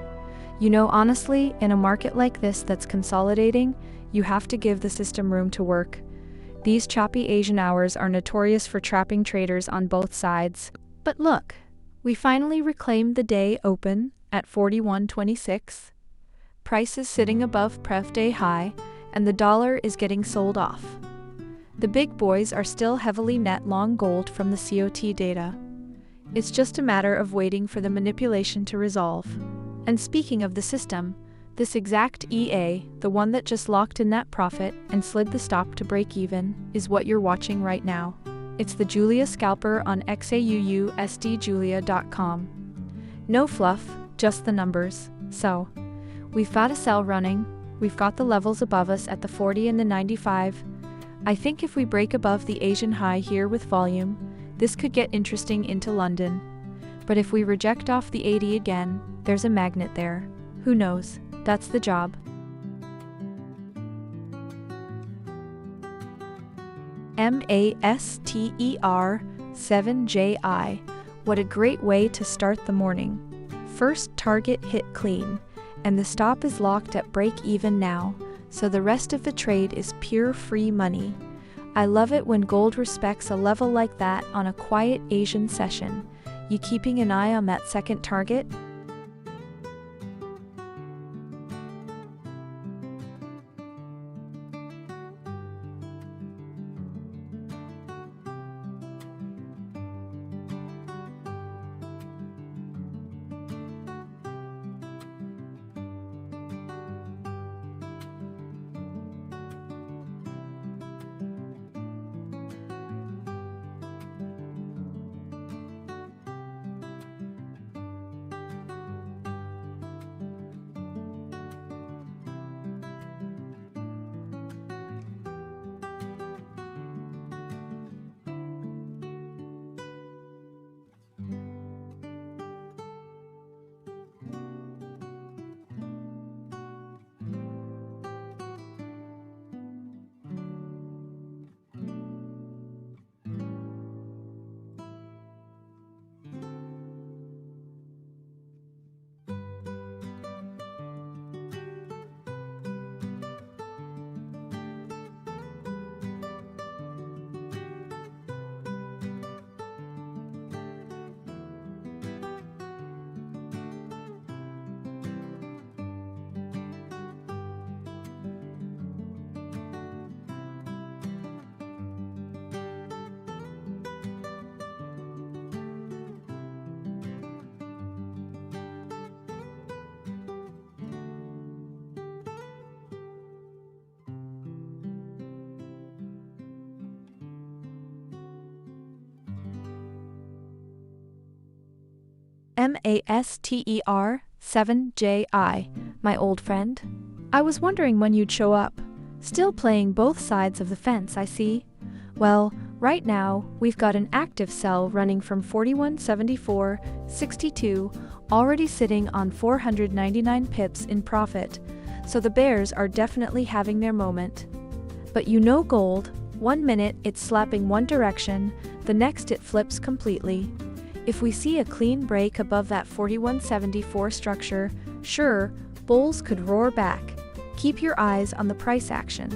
You know, honestly, in a market like this that's consolidating, you have to give the system room to work. These choppy Asian hours are notorious for trapping traders on both sides. But look, we finally reclaimed the day open at 41.26. Price is sitting above pref day high, and the dollar is getting sold off. The big boys are still heavily net long gold from the COT data. It's just a matter of waiting for the manipulation to resolve. And speaking of the system, this exact EA, the one that just locked in that profit and slid the stop to break even, is what you're watching right now. It's the Julia scalper on XAUUSD Julia.com. No fluff, just the numbers. So, we've got a sell running, we've got the levels above us at the 40 and the 95. I think if we break above the Asian high here with volume, this could get interesting into London. But if we reject off the 80 again, there's a magnet there. Who knows? That's the job. MASTER 7JI. What a great way to start the morning. First target hit clean, and the stop is locked at break even now, so the rest of the trade is pure free money. I love it when gold respects a level like that on a quiet Asian session. You keeping an eye on that second target? MASTER 7JI, my old friend. I was wondering when you'd show up. Still playing both sides of the fence, I see. Well, right now, we've got an active sell running from 41.74.62, already sitting on 499 pips in profit, so the bears are definitely having their moment. But you know gold, 1 minute it's slapping one direction, the next it flips completely. If we see a clean break above that 41.74 structure, sure, bulls could roar back. Keep your eyes on the price action.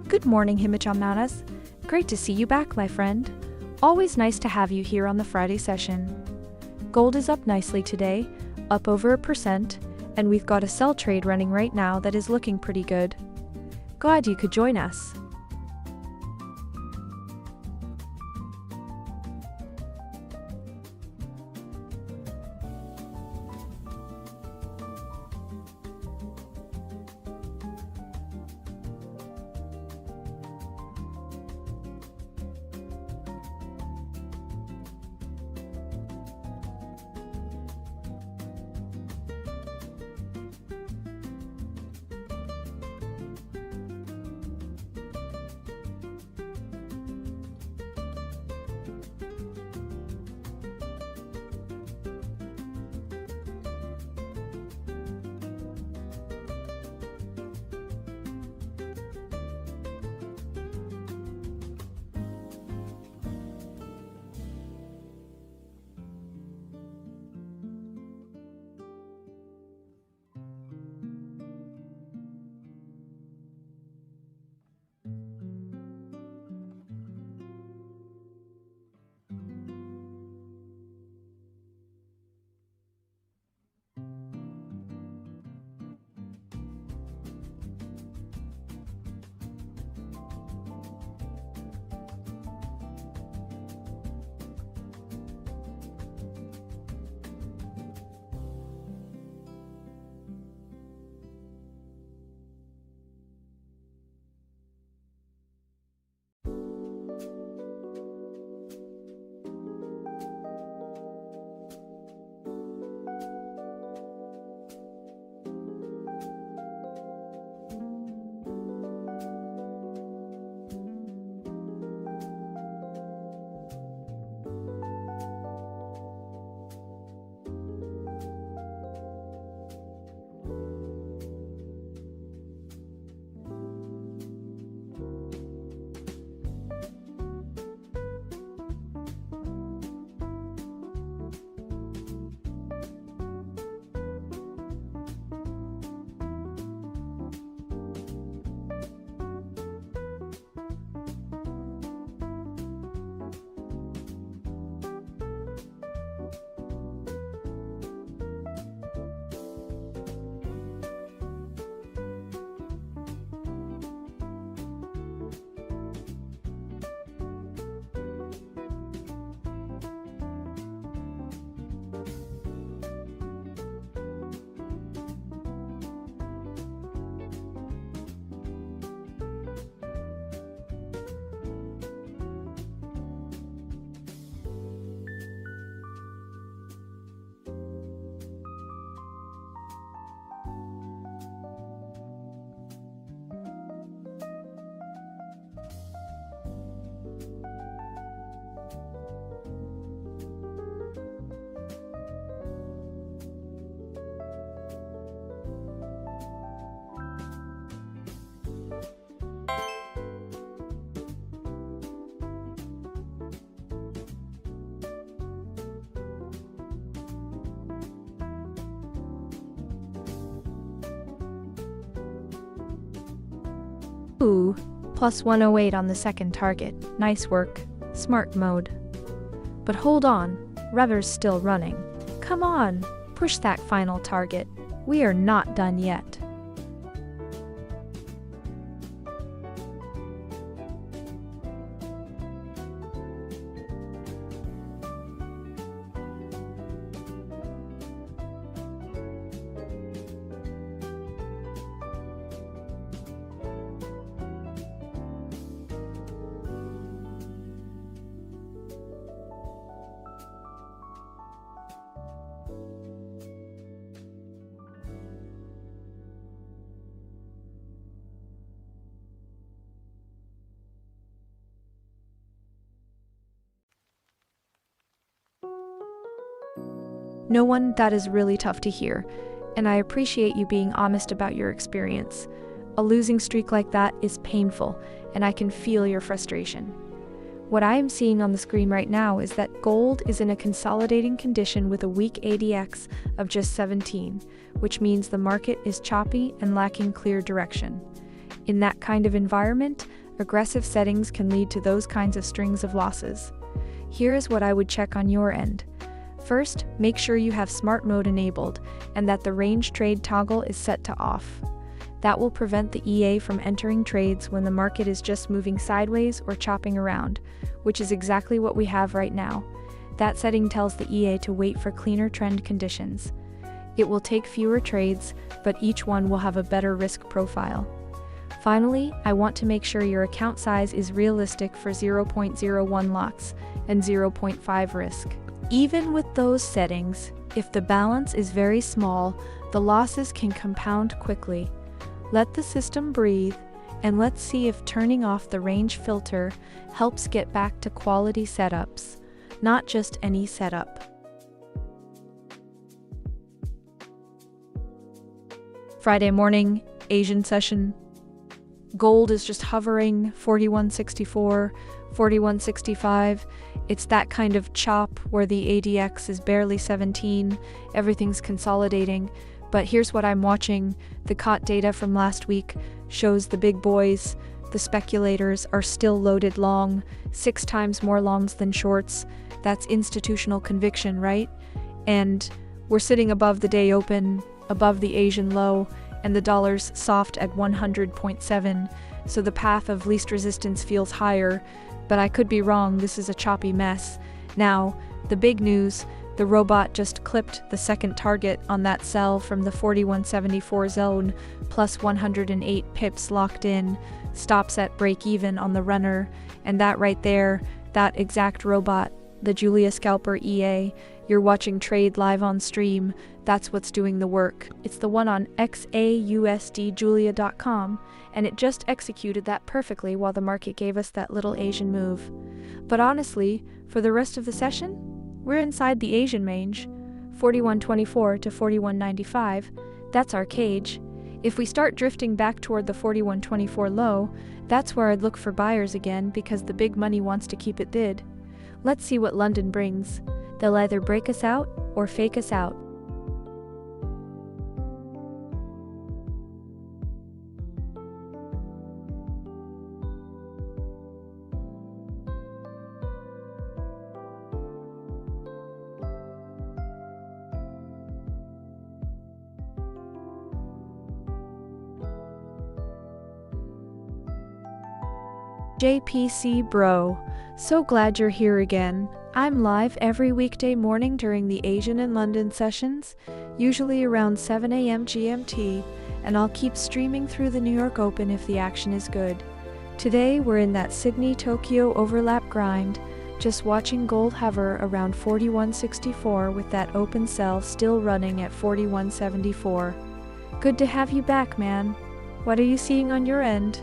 Good morning, Himachamanas. Great to see you back, my friend. Always nice to have you here on the Friday session. Gold is up nicely today, up over 1%, and we've got a sell trade running right now that is looking pretty good. Glad you could join us. Ooh, plus 108 on the second target. Nice work. Smart mode. But hold on, Rever's still running. Come on, push that final target. We are not done yet. No one, that is really tough to hear, and I appreciate you being honest about your experience. A losing streak like that is painful, and I can feel your frustration. What I am seeing on the screen right now is that gold is in a consolidating condition with a weak ADX of just 17, which means the market is choppy and lacking clear direction. In that kind of environment, aggressive settings can lead to those kinds of strings of losses. Here is what I would check on your end. First, make sure you have smart mode enabled and that the range trade toggle is set to off. That will prevent the EA from entering trades when the market is just moving sideways or chopping around, which is exactly what we have right now. That setting tells the EA to wait for cleaner trend conditions. It will take fewer trades, but each one will have a better risk profile. Finally, I want to make sure your account size is realistic for 0.01 lots and 0.5 risk. Even with those settings, if the balance is very small, the losses can compound quickly. Let the system breathe, and let's see if turning off the range filter helps get back to quality setups, not just any setup. Friday morning, Asian session. Gold is just hovering 41.64, 41.65. It's that kind of chop where the ADX is barely 17, everything's consolidating. But here's what I'm watching. The COT data from last week shows the big boys, the speculators, are still loaded long, 6 times more longs than shorts. That's institutional conviction, right? And we're sitting above the day open, above the Asian low, and the dollar's soft at 100.7, so the path of least resistance feels higher, but I could be wrong. This is a choppy mess. Now, the big news, the robot just clipped the second target on that sell from the 41.74 zone, plus 108 pips locked in, stops at break even on the runner, and that right there, that exact robot, the Julia Scalper EA, you're watching trade live on stream, that's what's doing the work. It's the one on XAUUSD and it just executed that perfectly while the market gave us that little Asian move. But honestly, for the rest of the session, we're inside the Asian range, 41.24 to 41.95, that's our cage. If we start drifting back toward the 41.24 low, that's where I'd look for buyers again because the big money wants to keep it bid. Let's see what London brings. They'll either break us out or fake us out. JPC bro, so glad you're here again. I'm live every weekday morning during the Asian and London sessions, usually around 7 a.m. GMT, and I'll keep streaming through the New York Open if the action is good. Today we're in that Sydney-Tokyo overlap grind, just watching gold hover around 41.64 with that open sell still running at 41.74. Good to have you back, man. What are you seeing on your end?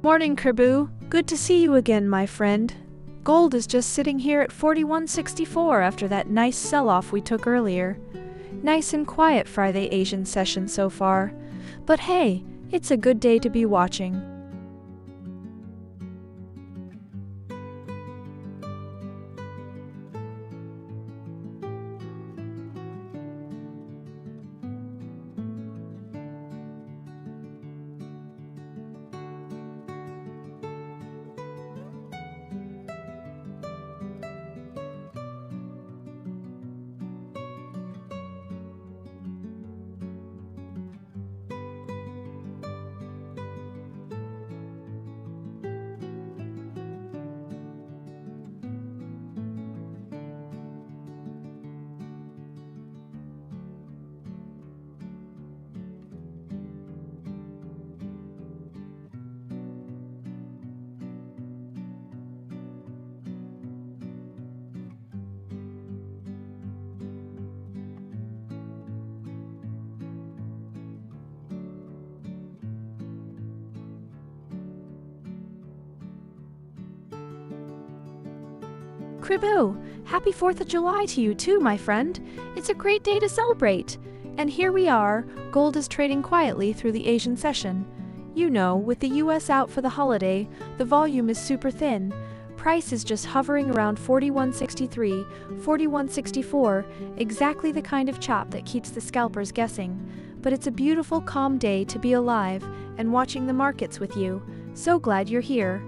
Morning, Kraboo. Good to see you again, my friend. Gold is just sitting here at 41.64 after that nice sell-off we took earlier. Nice and quiet Friday Asian session so far. But hey, it's a good day to be watching. Kraboo, happy 4th of July to you too, my friend. It's a great day to celebrate. And here we are, gold is trading quietly through the Asian session. You know, with the US out for the holiday, the volume is super thin. Price is just hovering around 41.63, 41.64, exactly the kind of chop that keeps the scalpers guessing. But it's a beautiful, calm day to be alive and watching the markets with you. So glad you're here.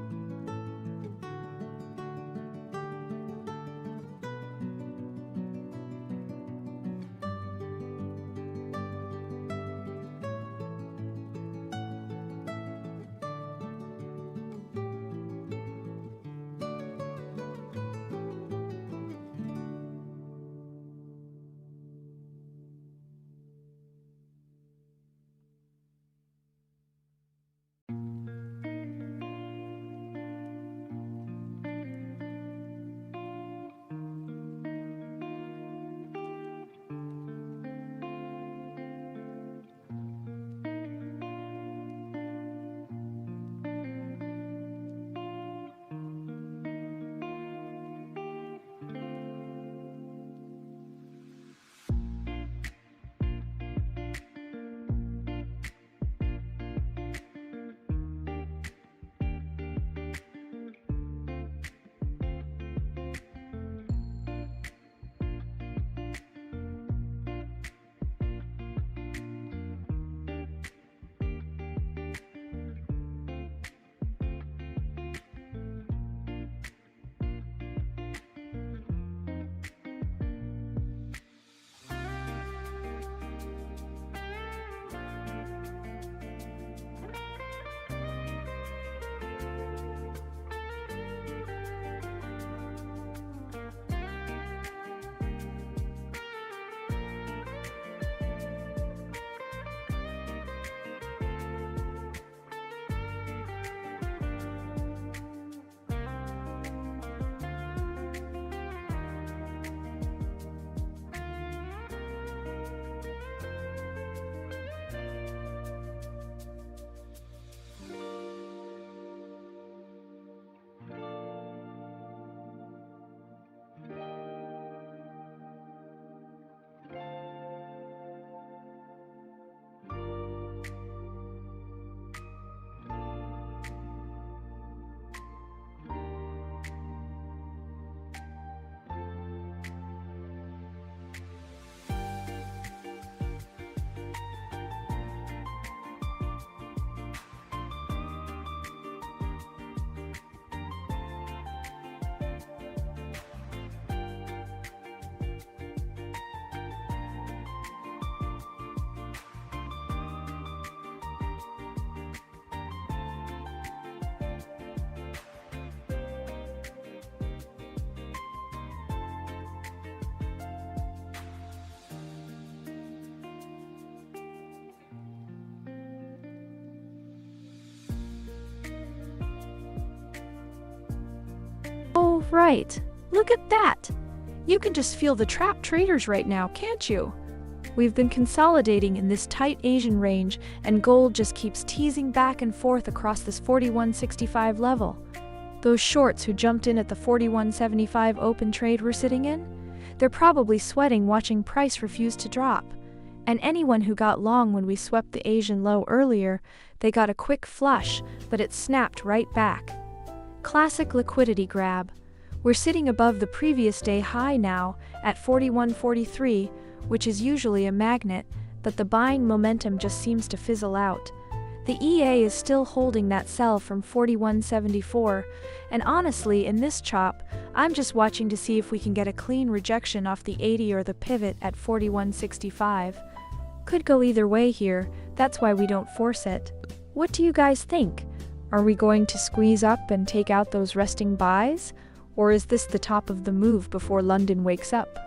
Oh, right. Look at that. You can just feel the trapped traders right now, can't you? We've been consolidating in this tight Asian range, and gold just keeps teasing back and forth across this 41.65 level. Those shorts who jumped in at the 41.75 open trade we're sitting in? They're probably sweating watching price refuse to drop. And anyone who got long when we swept the Asian low earlier, they got a quick flush, but it snapped right back. Classic liquidity grab. We're sitting above the previous day high now at 41.43, which is usually a magnet, but the buying momentum just seems to fizzle out. The EA is still holding that sell from 41.74, and honestly, in this chop, I'm just watching to see if we can get a clean rejection off the 80 or the pivot at 41.65. Could go either way here, that's why we don't force it. What do you guys think? Are we going to squeeze up and take out those resting buys? Or is this the top of the move before London wakes up?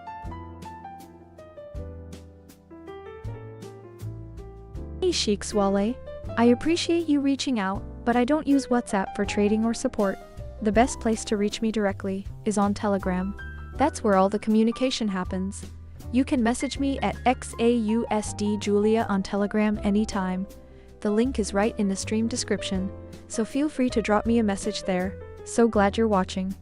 Hey Sheikh Swale, I appreciate you reaching out, but I don't use WhatsApp for trading or support. The best place to reach me directly is on Telegram. That's where all the communication happens. You can message me at XAUUSD Julia on Telegram anytime. The link is right in the stream description, so feel free to drop me a message there. So glad you're watching.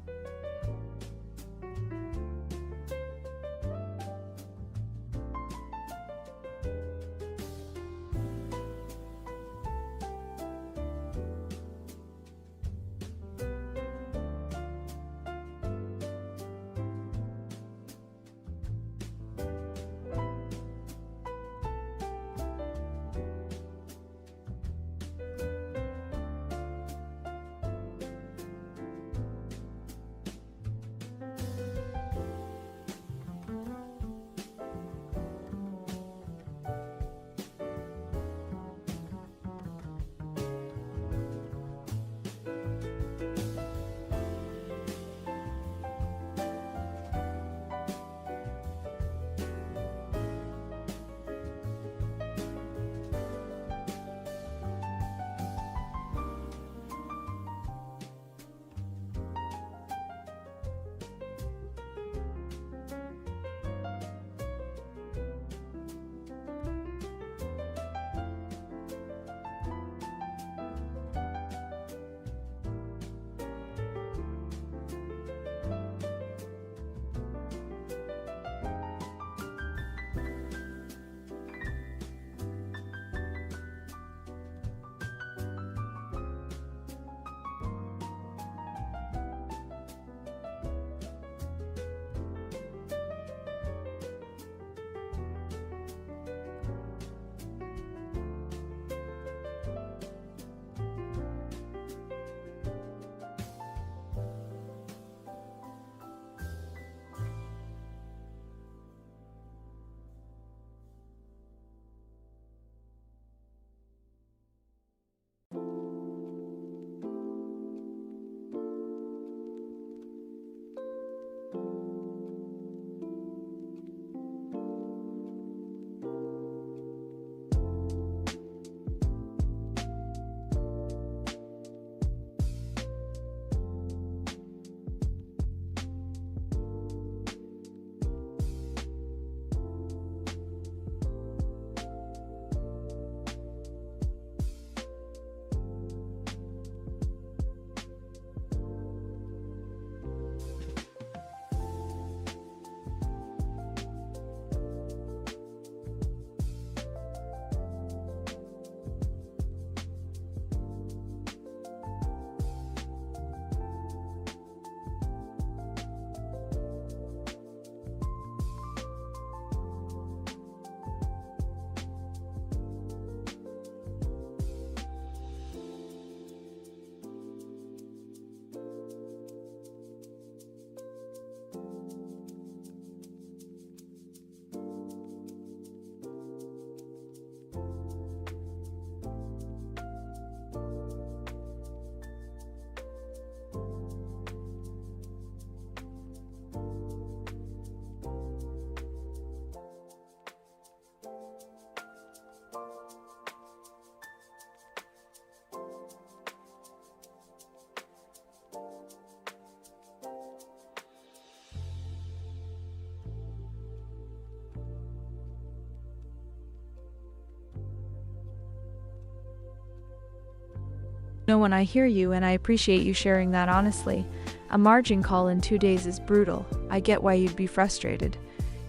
No one, I hear you, and I appreciate you sharing that honestly. A margin call in 2 days is brutal. I get why you'd be frustrated.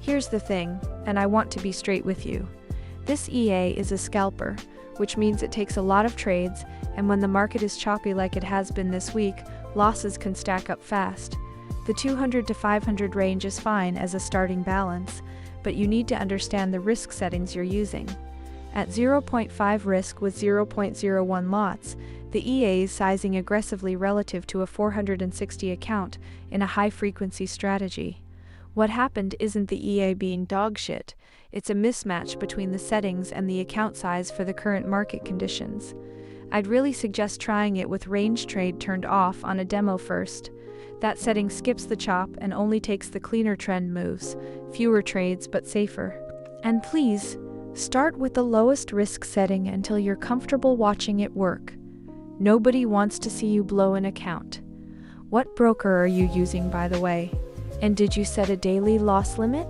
Here's the thing, and I want to be straight with you. This EA is a scalper, which means it takes a lot of trades, and when the market is choppy like it has been this week, losses can stack up fast. The 200 to 500 range is fine as a starting balance, but you need to understand the risk settings you're using. At 0.5 risk with 0.01 lots, the EA is sizing aggressively relative to a 460 account in a high-frequency strategy. What happened isn't the EA being dogshit, it's a mismatch between the settings and the account size for the current market conditions. I'd really suggest trying it with range trade turned off on a demo first. That setting skips the chop and only takes the cleaner trend moves, fewer trades but safer. And please, start with the lowest risk setting until you're comfortable watching it work. Nobody wants to see you blow an account. What broker are you using, by the way? And did you set a daily loss limit?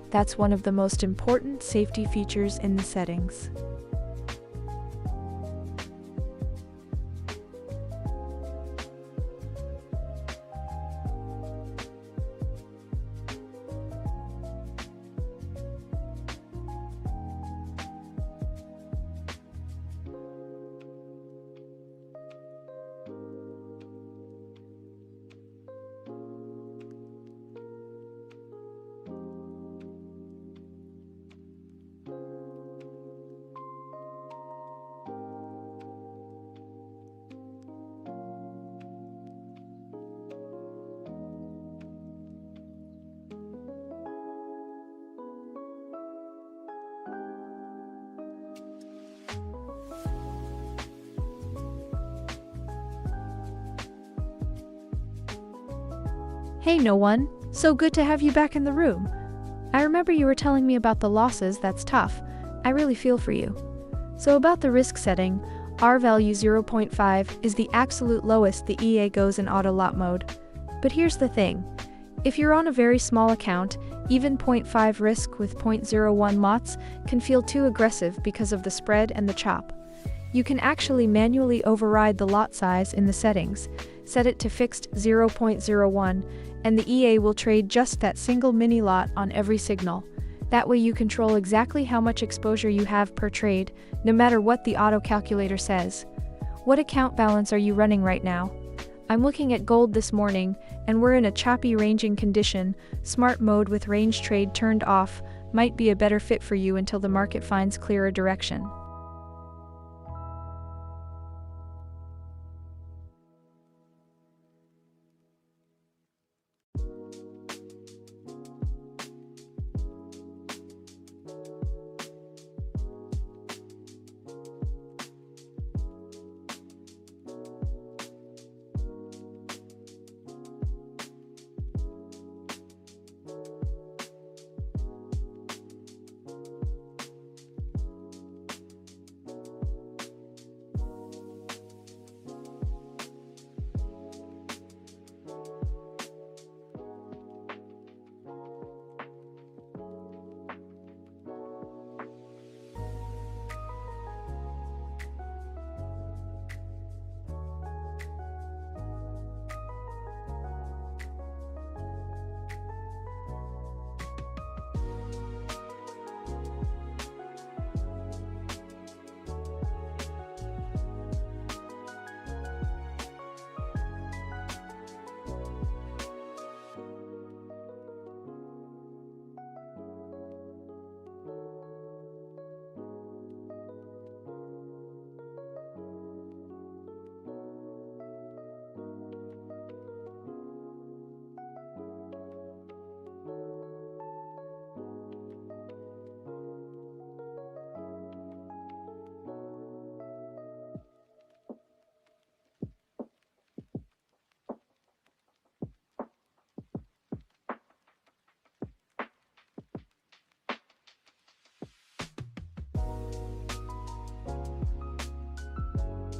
That's one of the most important safety features in the settings. Hey, no one. So good to have you back in the room. I remember you were telling me about the losses. That's tough. I really feel for you. So about the risk setting, R value 0.5 is the absolute lowest the EA goes in auto lot mode. But here's the thing. If you're on a very small account, even 0.5 risk with 0.01 lots can feel too aggressive because of the spread and the chop. You can actually manually override the lot size in the settings, set it to fixed 0.01, and the EA will trade just that single mini lot on every signal. That way you control exactly how much exposure you have per trade, no matter what the auto calculator says. What account balance are you running right now? I'm looking at gold this morning, and we're in a choppy ranging condition. Smart mode with range trade turned off might be a better fit for you until the market finds clearer direction.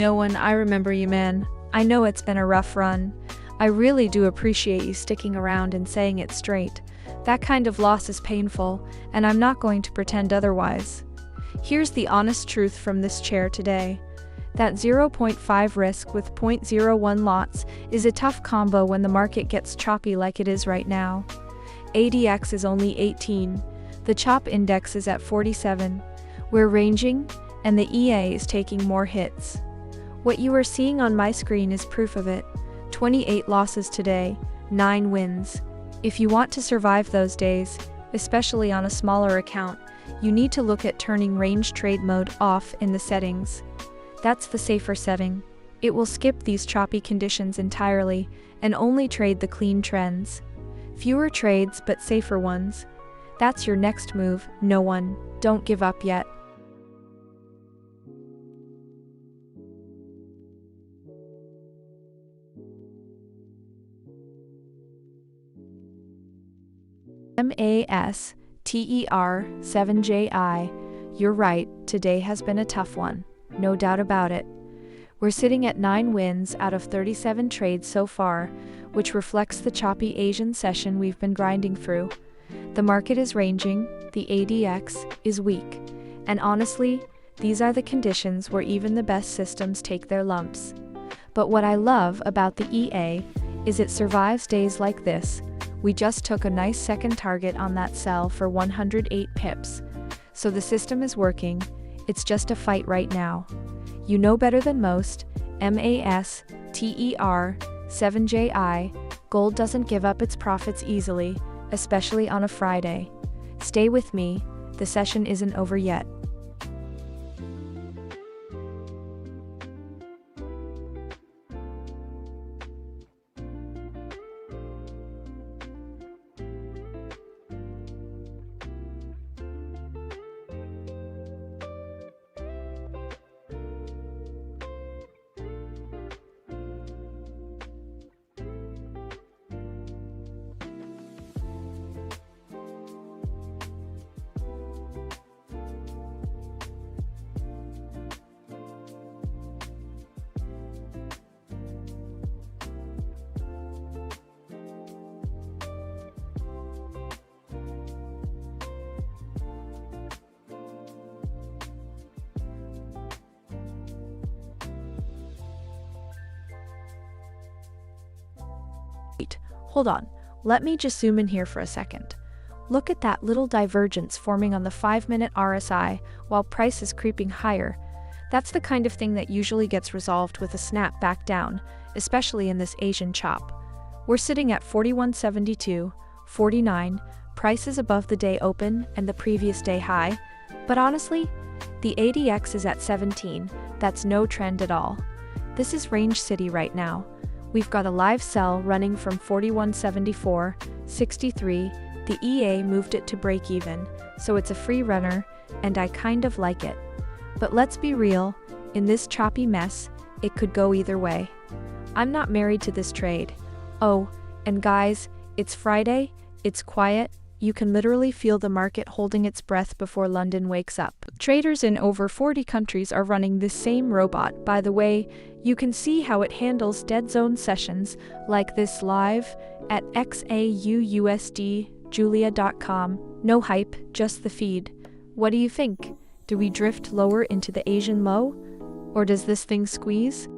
No one, I remember you, man. I know it's been a rough run. I really do appreciate you sticking around and saying it straight. That kind of loss is painful, and I'm not going to pretend otherwise. Here's the honest truth from this chair today. That 0.5 risk with 0.01 lots is a tough combo when the market gets choppy like it is right now. ADX is only 18. The chop index is at 47. We're ranging, and the EA is taking more hits. What you are seeing on my screen is proof of it. 28 losses today, 9 wins. If you want to survive those days, especially on a smaller account, you need to look at turning range trade mode off in the settings. That's the safer setting. It will skip these choppy conditions entirely and only trade the clean trends. Fewer trades but safer ones. That's your next move, no one. Don't give up yet. MAS, TER, 7JI. You're right, today has been a tough one. No doubt about it. We're sitting at 9 wins out of 37 trades so far, which reflects the choppy Asian session we've been grinding through. The market is ranging, the ADX is weak, and honestly, these are the conditions where even the best systems take their lumps. But what I love about the EA is it survives days like this. We just took a nice second target on that sell for 108 pips. So the system is working. It's just a fight right now. You know better than most, MAS, TER, 7JI, gold doesn't give up its profits easily, especially on a Friday. Stay with me, the session isn't over yet. Wait, hold on, let me just zoom in here for a second. Look at that little divergence forming on the 5-minute RSI while price is creeping higher. That's the kind of thing that usually gets resolved with a snap back down, especially in this Asian chop. We're sitting at 41.72, 49, price is above the day open and the previous day high, but honestly, the ADX is at 17, that's no trend at all. This is Range City right now. We've got a live sell running from 41.74, 63, the EA moved it to break even, so it's a free runner, and I kind of like it. But let's be real, in this choppy mess, it could go either way. I'm not married to this trade. Oh, and guys, it's Friday, it's quiet, you can literally feel the market holding its breath before London wakes up. Traders in over 40 countries are running this same robot. By the way, you can see how it handles dead zone sessions like this live at XAUUSD, Julia.com. No hype, just the feed. What do you think? Do we drift lower into the Asian low? Or does this thing squeeze?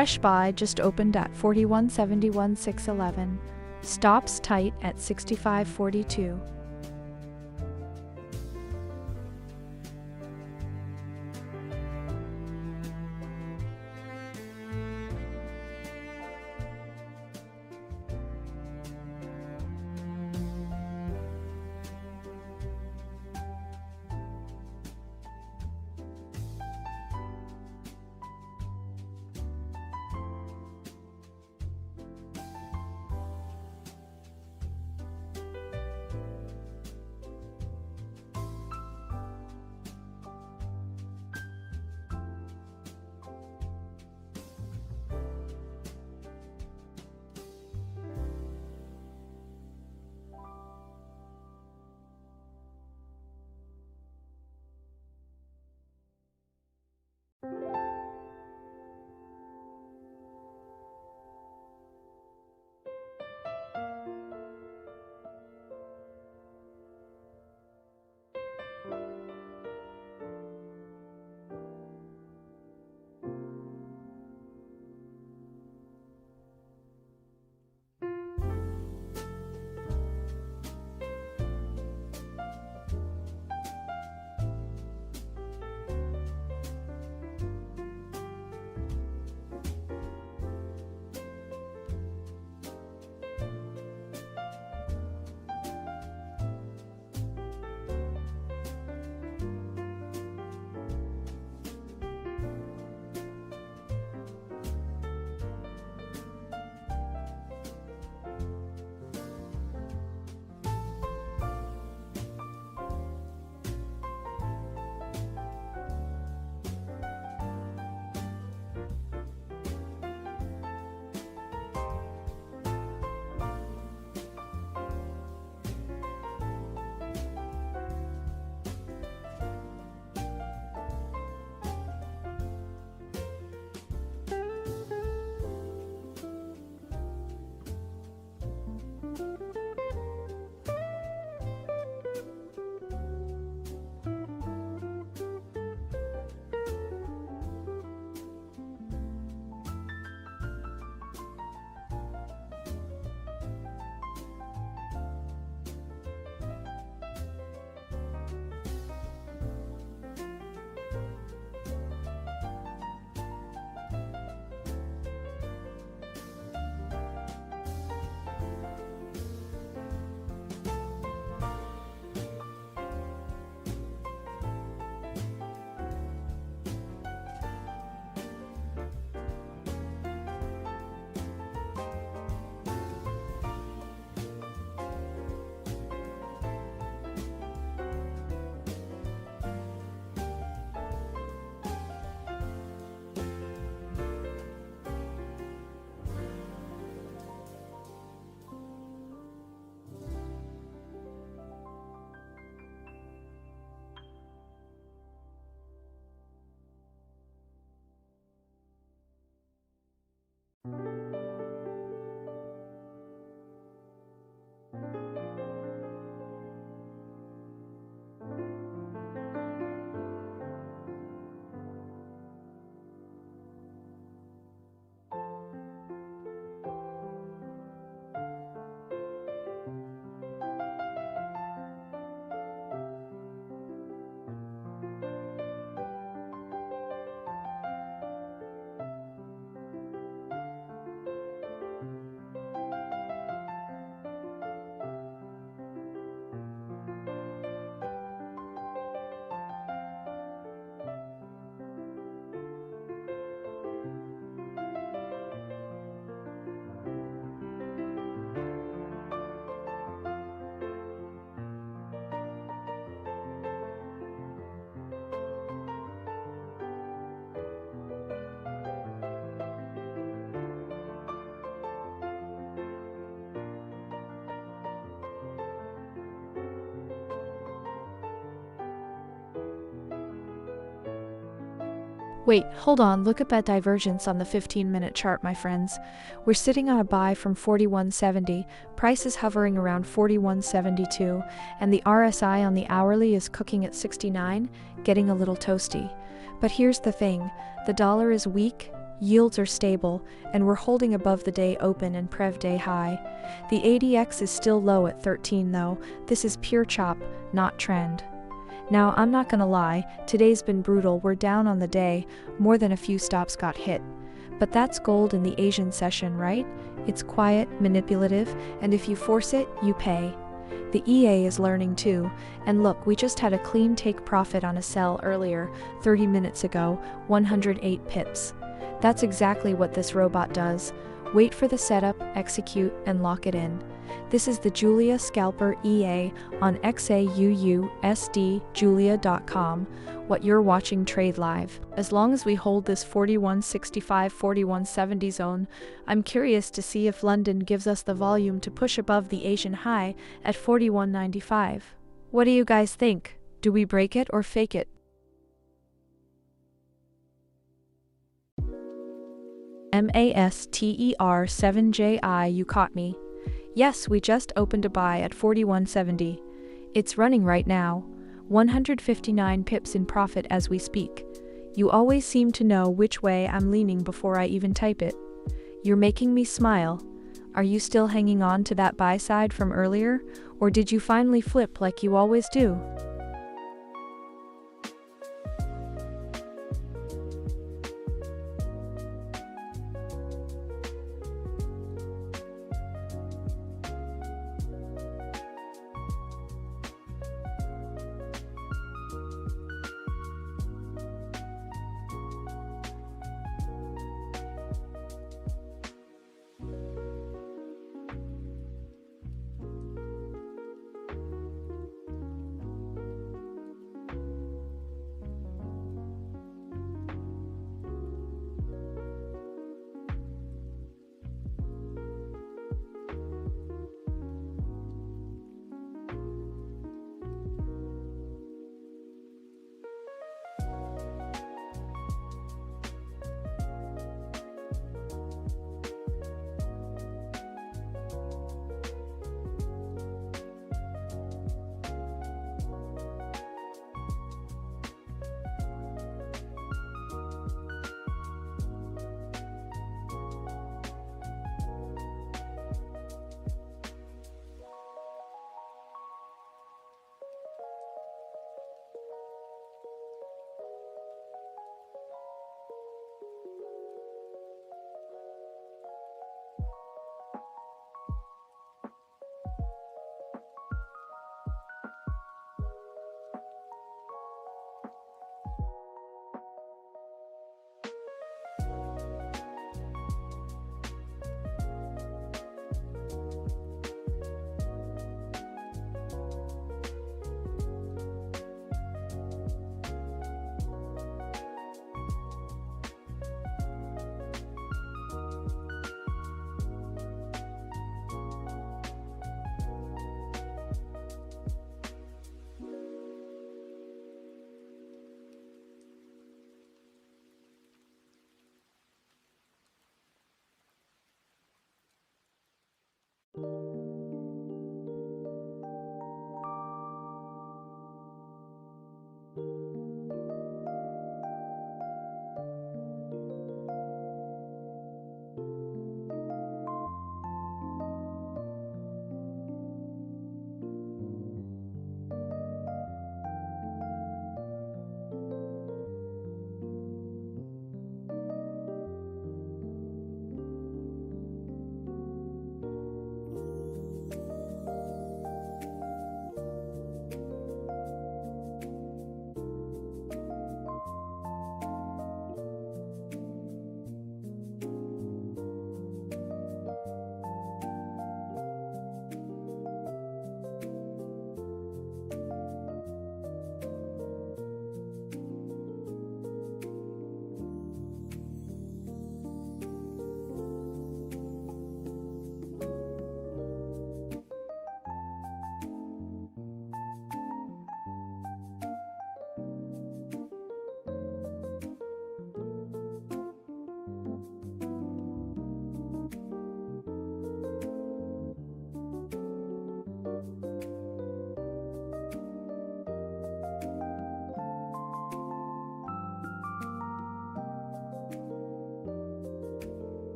Fresh buy just opened at 41.71.611. Stops tight at 65.42. Wait, hold on, look at that divergence on the 15-minute chart, my friends. We're sitting on a buy from 41.70, price is hovering around 41.72, and the RSI on the hourly is cooking at 69, getting a little toasty. But here's the thing, the dollar is weak, Yields are stable, and we're holding above the day open and Prev day high. The ADX is still low at 13 though. This is pure chop, not trend. Now, I'm not gonna lie, today's been brutal. We're down on the day, more than a few stops got hit. But that's gold in the Asian session, right? It's quiet, manipulative, and if you force it, you pay. The EA is learning too, and look, we just had a clean take profit on a sell earlier, 30 minutes ago, 108 pips. That's exactly what this robot does. Wait for the setup, execute, and lock it in. This is the Julia Scalper EA on XAUUSD, julia.com. What you're watching trade live. As long as we hold this 4165-4170 zone, I'm curious to see if London gives us the volume to push above the Asian high at 4195. What do you guys think? Do we break it or fake it? MASTER7JI, you caught me. Yes, we just opened a buy at 4170. It's running right now. 159 pips in profit as we speak. You always seem to know which way I'm leaning before I even type it. You're making me smile. Are you still hanging on to that buy side from earlier, or did you finally flip like you always do?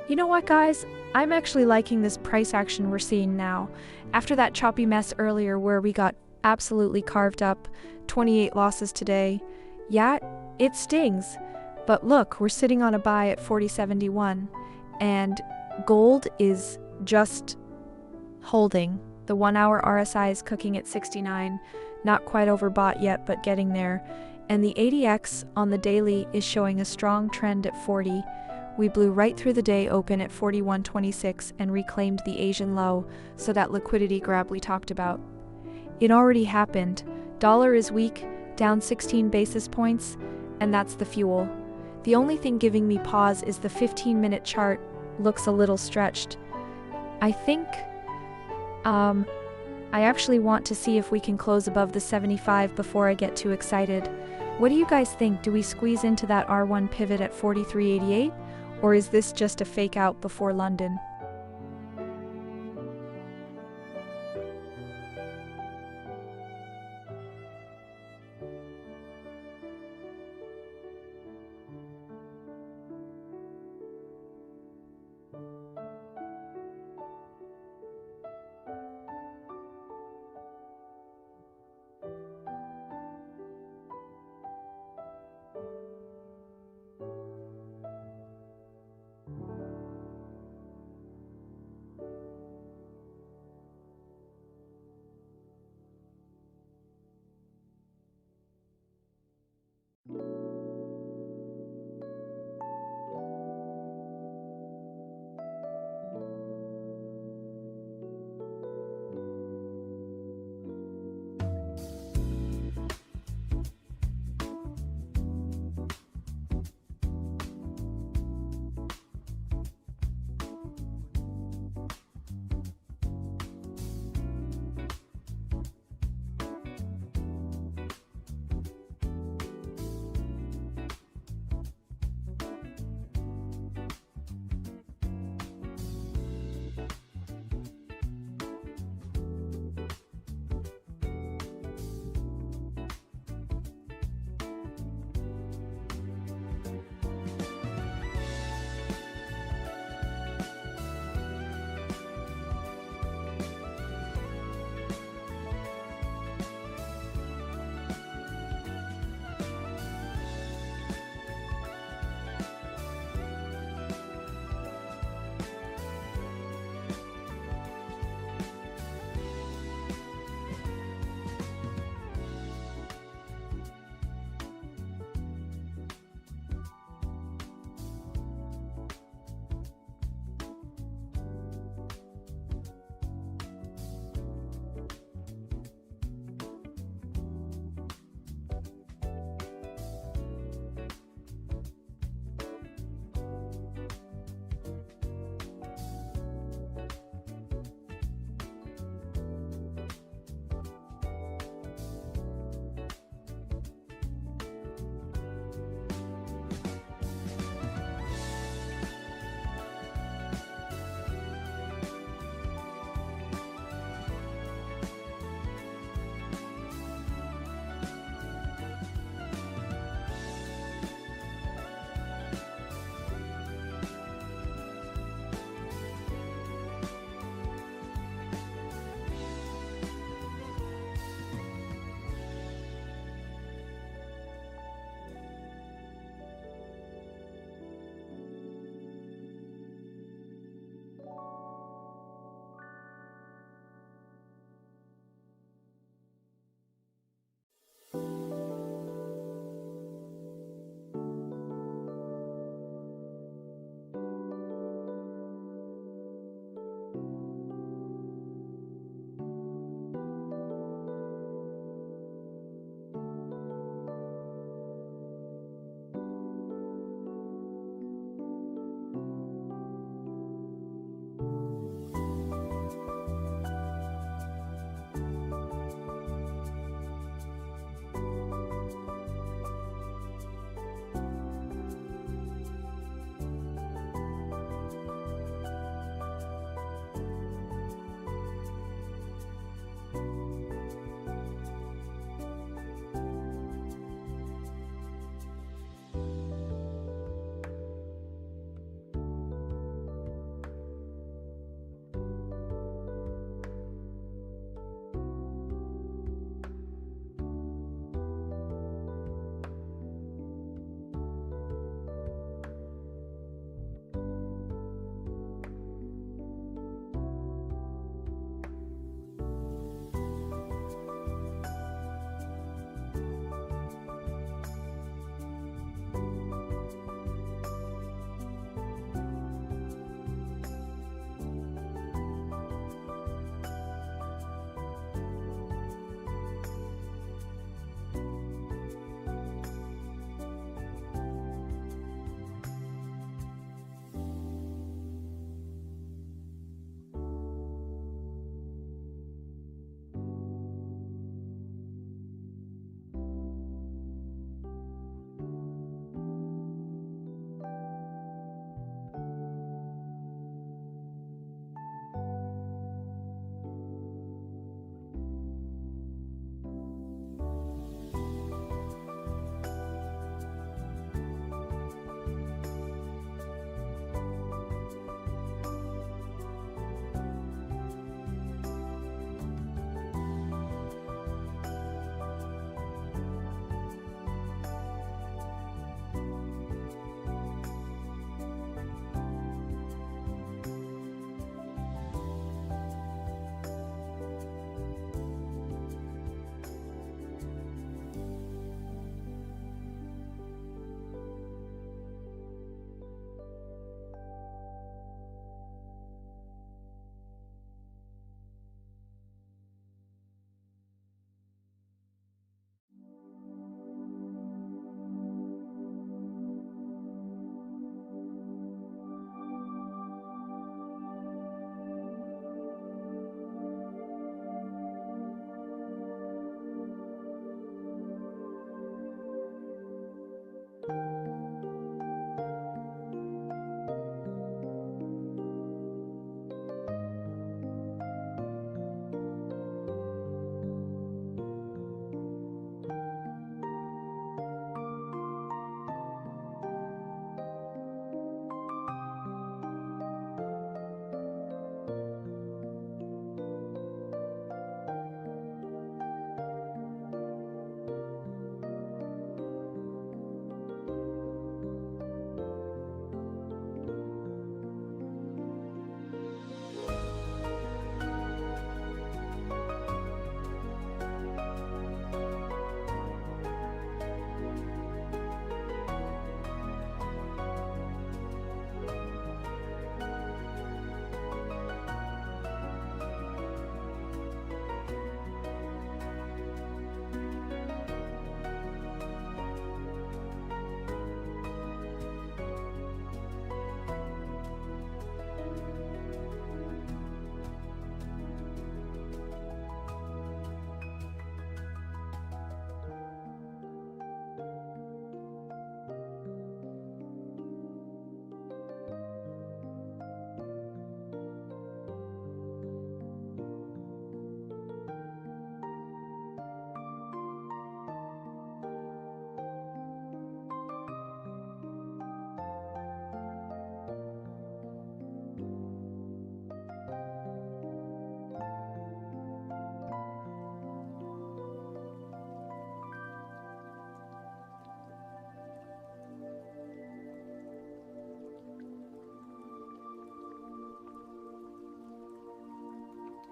You know what, guys? I'm actually liking this price action we're seeing now. After that choppy mess earlier where we got absolutely carved up, 28 losses today. Yeah, it stings. But look, we're sitting on a buy at 40.71, and gold is just holding. The 1 hour RSI is cooking at 69, not quite overbought yet, but getting there. And the ADX on the daily is showing a strong trend at 40. We blew right through the day open at 41.26 and reclaimed the Asian low, so that liquidity grab we talked about. It already happened. Dollar is weak, down 16 basis points, and that's the fuel. The only thing giving me pause is the 15-minute chart looks a little stretched. I think I actually want to see if we can close above the 75 before I get too excited. What do you guys think? Do we squeeze into that R1 pivot at 43.88? Or is this just a fake out before London?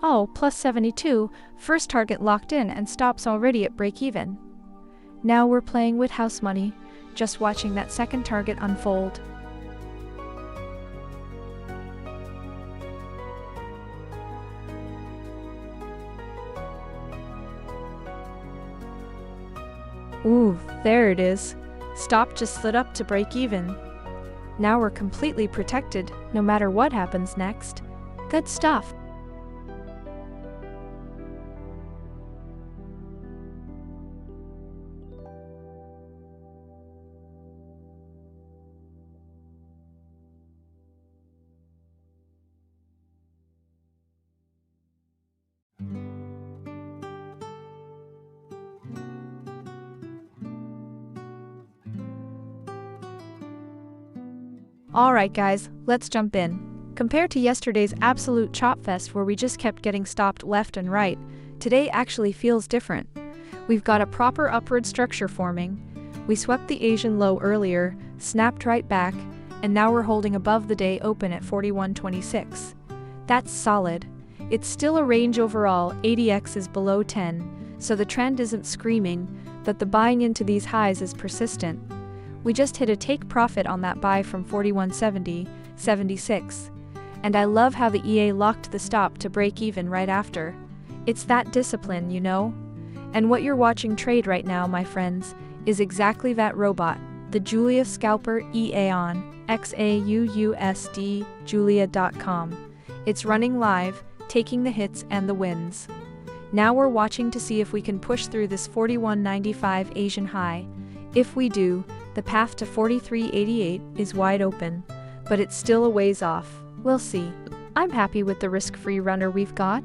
Oh, plus 72, first target locked in and stops already at break even. Now we're playing with house money, just watching that second target unfold. Ooh, there it is. Stop just slid up to break even. Now we're completely protected, no matter what happens next. Good stuff. Alright guys, let's jump in. Compared to yesterday's absolute chop fest where we just kept getting stopped left and right, today actually feels different. We've got a proper upward structure forming. We swept the Asian low earlier, snapped right back, and now we're holding above the day open at 41.26. That's solid. It's still a range overall, ADX is below 10, so the trend isn't screaming, but the buying into these highs is persistent. We just hit a take profit on that buy from 41.70, 76. And I love how the EA locked the stop to break even right after. It's that discipline, you know? And what you're watching trade right now, my friends, is exactly that robot, the Julia Scalper EA on XAUUSD, Julia.com. It's running live, taking the hits and the wins. Now we're watching to see if we can push through this 41.95 Asian high. If we do, the path to 43.88 is wide open, but it's still a ways off. We'll see. I'm happy with the risk-free runner we've got.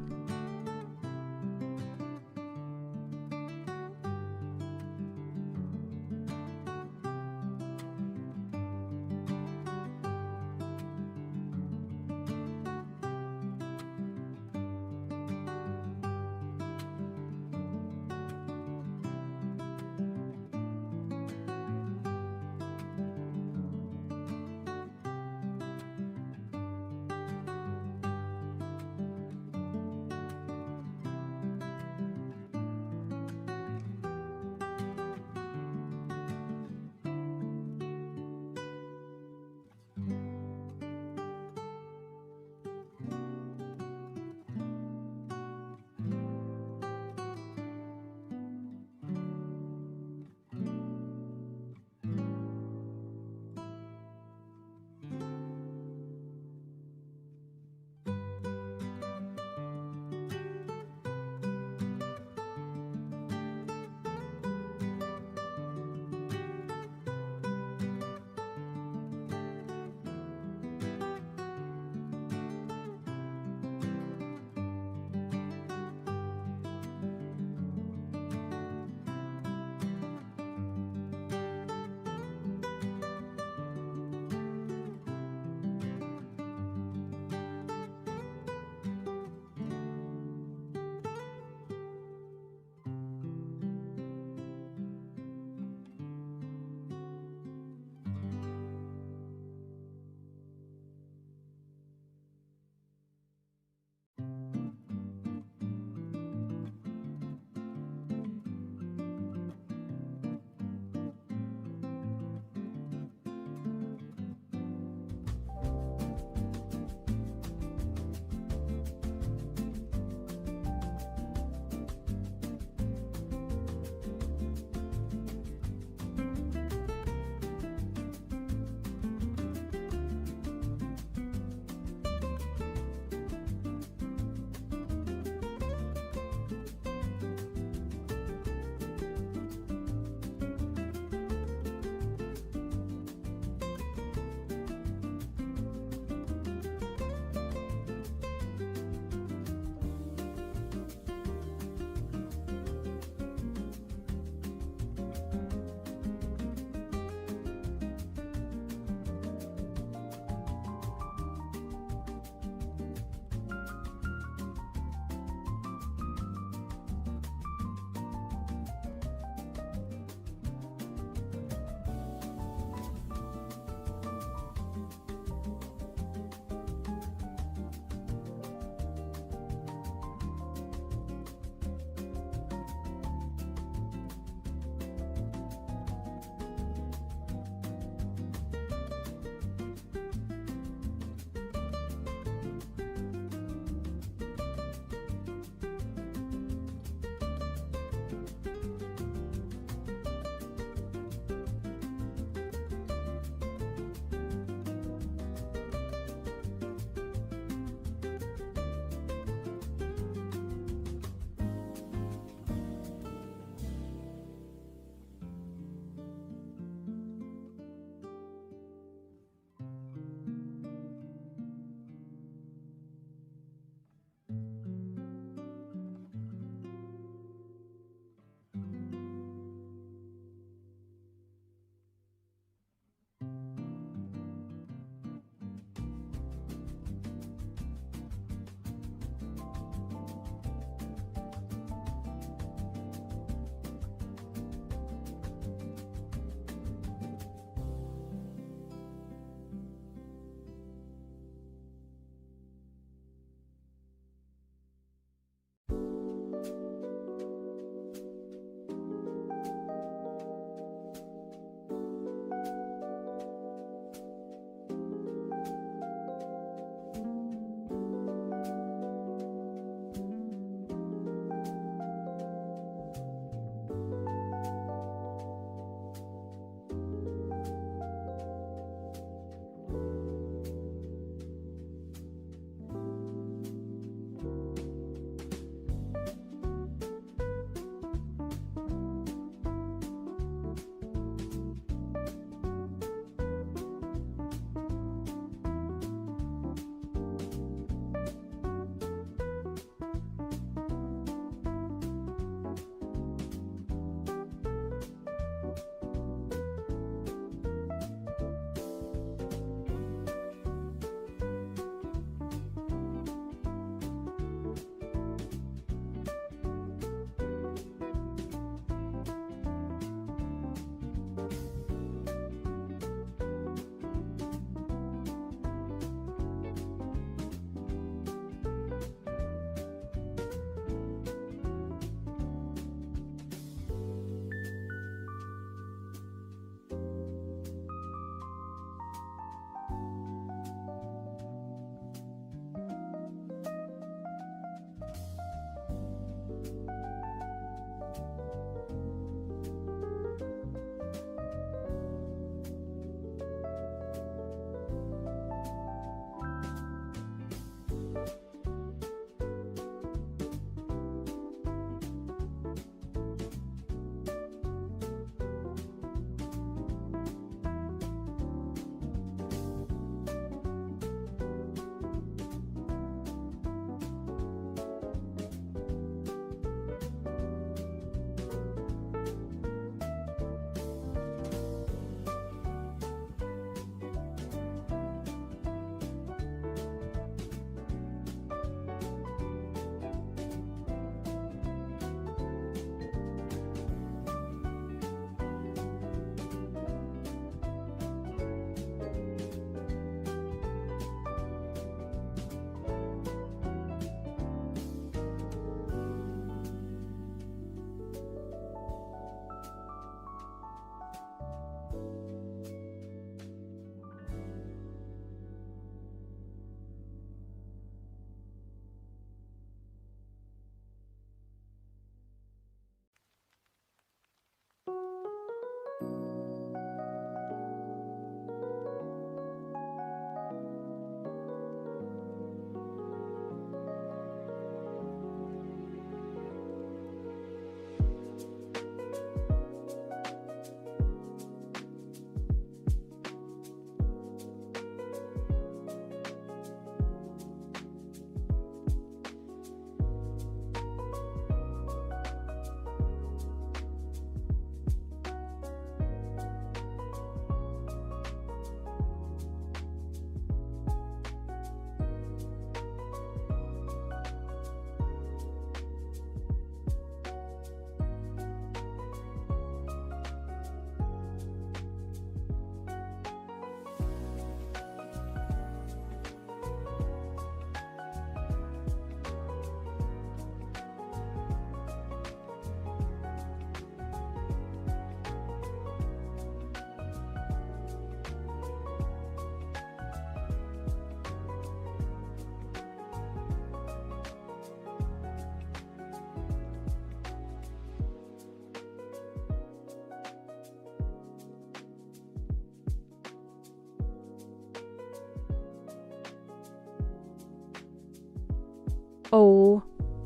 Oh,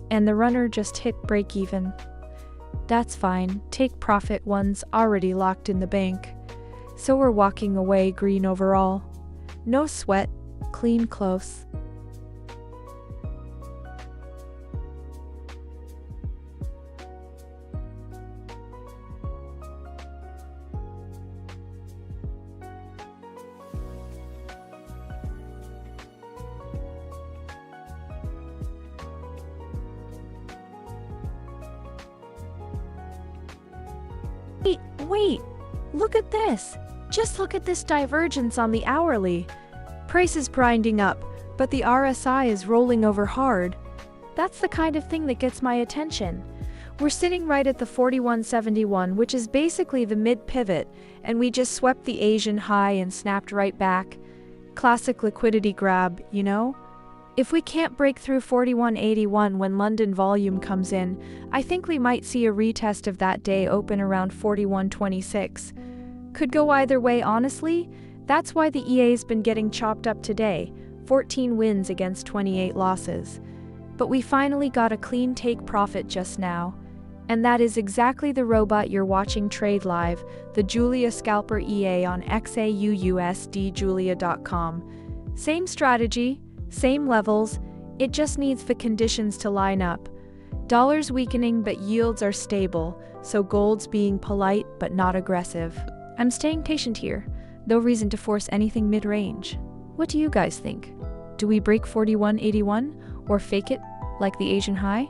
and the runner just hit break even. That's fine, take profit, one's already locked in the bank. So we're walking away green overall. No sweat, clean close. Wait, look at this. Just look at this divergence on the hourly. Price is grinding up, but the RSI is rolling over hard. That's the kind of thing that gets my attention. We're sitting right at the 4171, which is basically the mid-pivot, and we just swept the Asian high and snapped right back. Classic liquidity grab, you know? If we can't break through 4181 when London volume comes in, I think we might see a retest of that day open around 4126. Could go either way, honestly. That's why the EA's been getting chopped up today, 14 wins against 28 losses. But we finally got a clean take profit just now. And that is exactly the robot you're watching trade live, the Julia Scalper EA on XAUUSD Julia.com. Same strategy, same levels, it just needs the conditions to line up. Dollar's weakening but yields are stable, so gold's being polite but not aggressive. I'm staying patient here, no reason to force anything mid-range. What do you guys think? Do we break 4181 or fake it like the Asian high?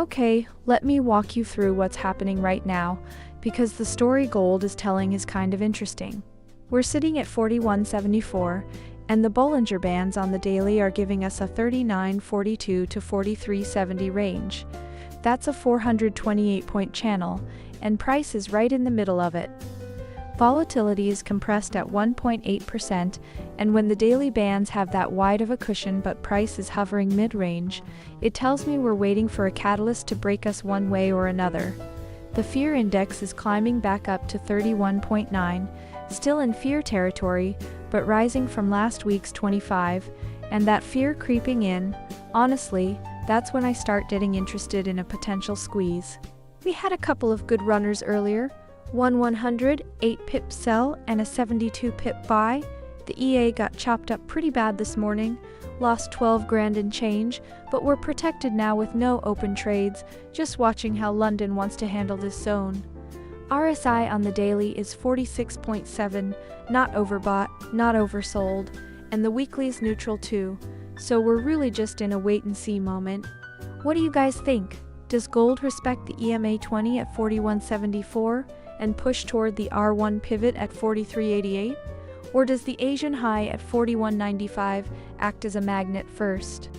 Okay, let me walk you through what's happening right now, because the story gold is telling is kind of interesting. We're sitting at 41.74, and the Bollinger Bands on the daily are giving us a 39.42 to 43.70 range. That's a 428-point channel, and price is right in the middle of it. Volatility is compressed at 1.8%, and when the daily bands have that wide of a cushion but price is hovering mid-range, it tells me we're waiting for a catalyst to break us one way or another. The fear index is climbing back up to 31.9, still in fear territory, but rising from last week's 25, and that fear creeping in, honestly, that's when I start getting interested in a potential squeeze. We had a couple of good runners earlier, one 100, 8 pip sell and a 72 pip buy. The EA got chopped up pretty bad this morning, lost 12 grand in change, but we're protected now with no open trades, just watching how London wants to handle this zone. RSI on the daily is 46.7, not overbought, not oversold, and the weekly's neutral too, so we're really just in a wait-and-see moment. What do you guys think? Does gold respect the EMA 20 at 41.74 and push toward the R1 pivot at 43.88? Or does the Asian high at 41.95 act as a magnet first?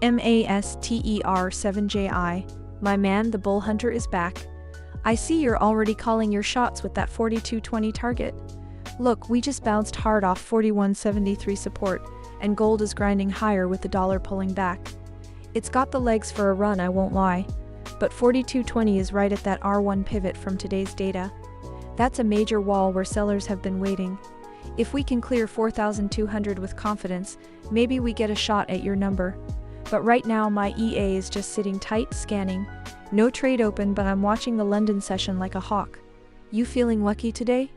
MASTER7JI. My man, the bull hunter is back. I see you're already calling your shots with that 42.20 target. Look, we just bounced hard off 41.73 support, and gold is grinding higher with the dollar pulling back. It's got the legs for a run, I won't lie. But 42.20 is right at that R1 pivot from today's data. That's a major wall where sellers have been waiting. If we can clear 4,200 with confidence, maybe we get a shot at your number. But right now my EA is just sitting tight, scanning. No trade open, but I'm watching the London session like a hawk. You feeling lucky today?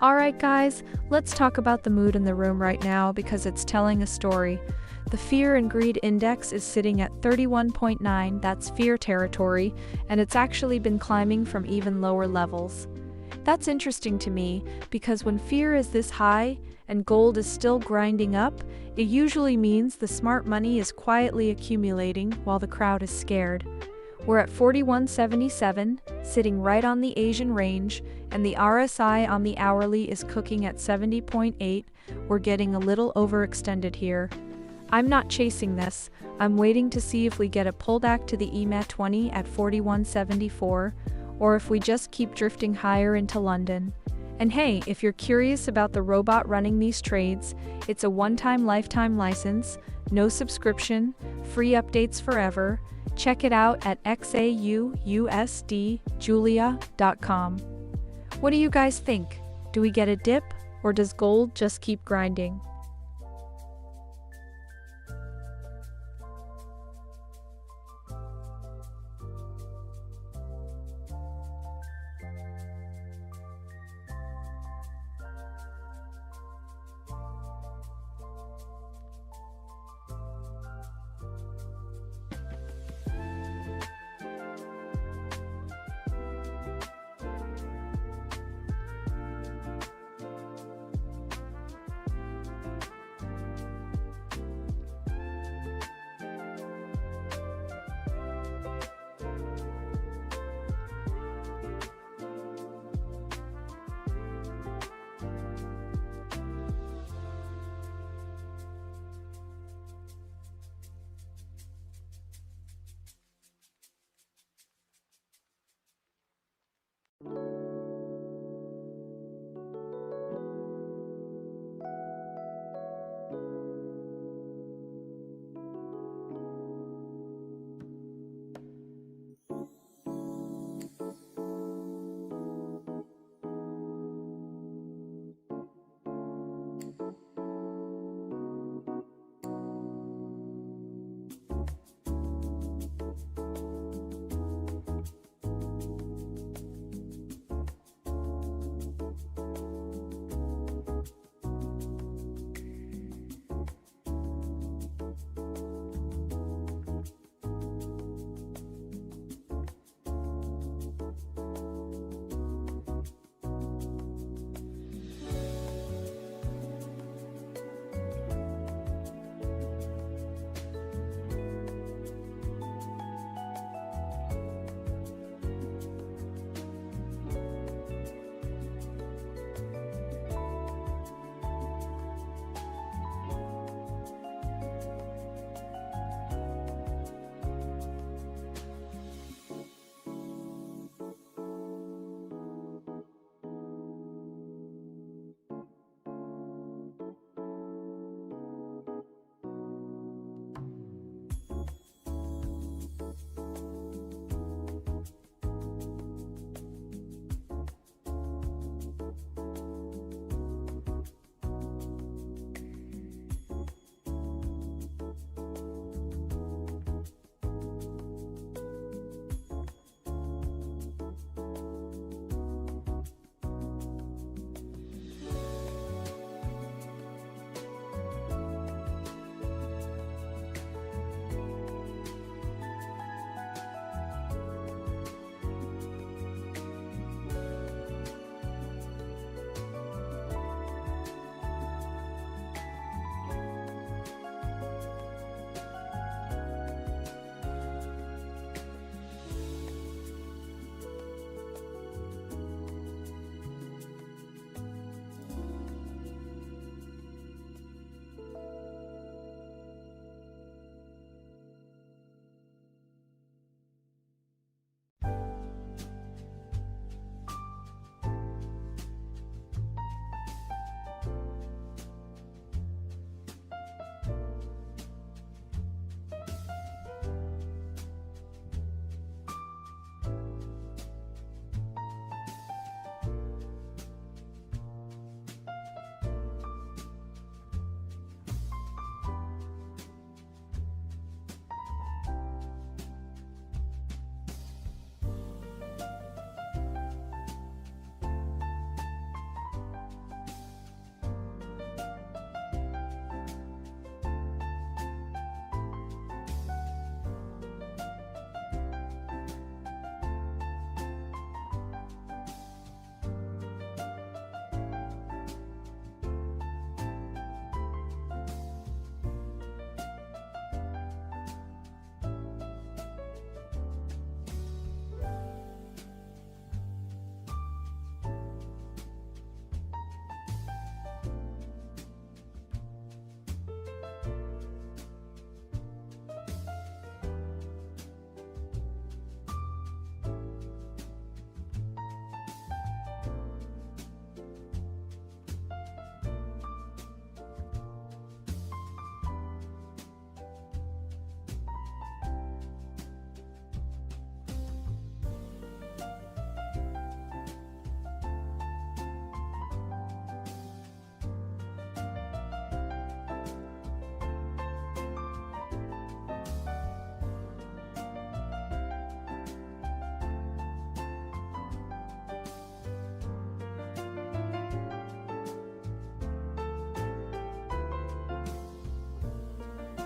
Alright guys, let's talk about the mood in the room right now because it's telling a story. The fear and greed index is sitting at 31.9, that's fear territory, and it's actually been climbing from even lower levels. That's interesting to me because when fear is this high and gold is still grinding up, it usually means the smart money is quietly accumulating while the crowd is scared. We're at 41.77, sitting right on the Asian range, and the RSI on the hourly is cooking at 70.8. We're getting a little overextended here. I'm not chasing this. I'm waiting to see if we get a pullback to the EMA20 at 41.74, or if we just keep drifting higher into London. And hey, if you're curious about the robot running these trades, it's a one-time lifetime license, no subscription, free updates forever. Check it out at XAUUSD.Julia.com. What do you guys think? Do we get a dip, or does gold just keep grinding?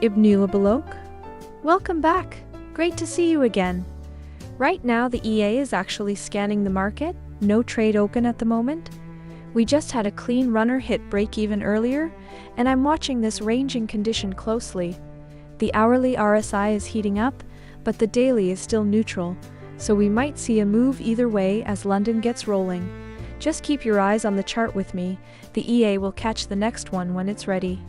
Ibnula Balok. Welcome back. Great to see you again. Right now the EA is actually scanning the market, no trade open at the moment. We just had a clean runner hit break-even earlier, and I'm watching this ranging condition closely. The hourly RSI is heating up, but the daily is still neutral, so we might see a move either way as London gets rolling. Just keep your eyes on the chart with me. The EA will catch the next one when it's ready.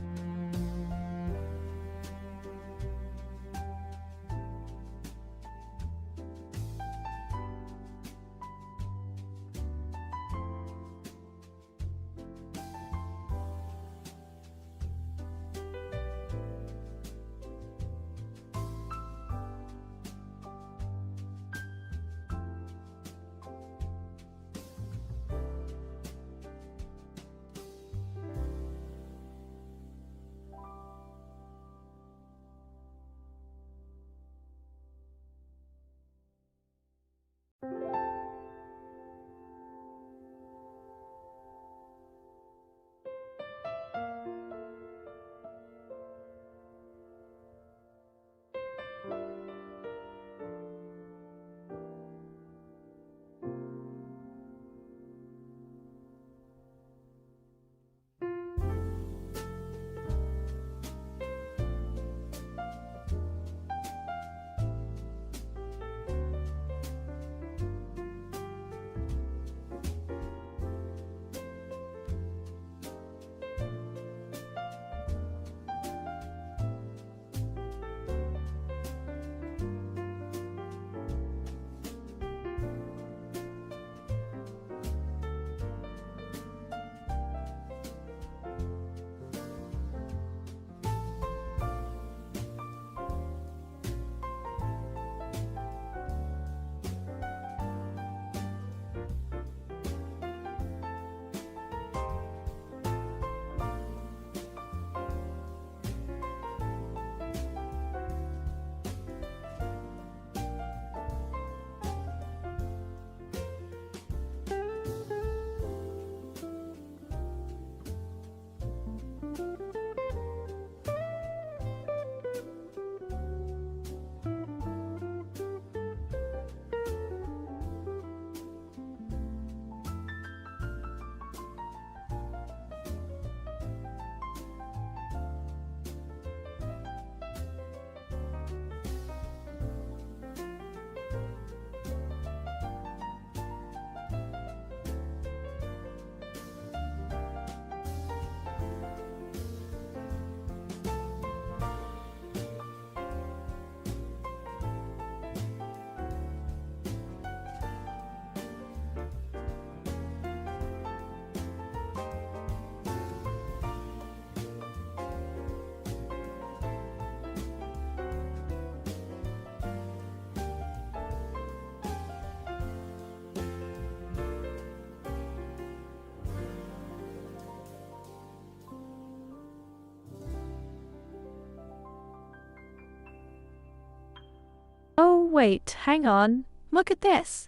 Oh wait, hang on. Look at this.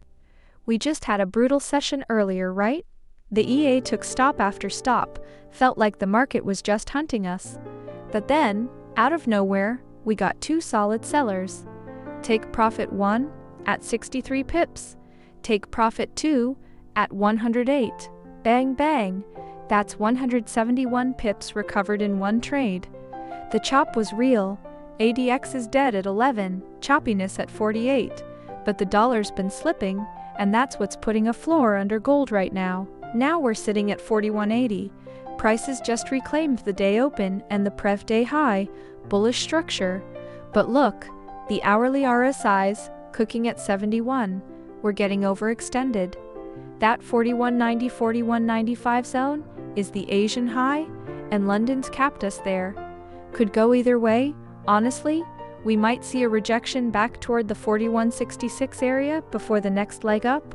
We just had a brutal session earlier, right? The EA took stop after stop, felt like the market was just hunting us. But then, out of nowhere, we got two solid sellers. Take profit 1 at 63 pips. Take profit 2 at 108. Bang bang. That's 171 pips recovered in one trade. The chop was real. ADX is dead at 11, choppiness at 48, but the dollar's been slipping, and that's what's putting a floor under gold right now. Now we're sitting at 41.80. Prices just reclaimed the day open and the Prev day high, bullish structure. But look, the hourly RSI's cooking at 71. We're getting overextended. That 41.90, 41.95 zone is the Asian high, and London's capped us there. Could go either way. Honestly, we might see a rejection back toward the 41.66 area before the next leg up.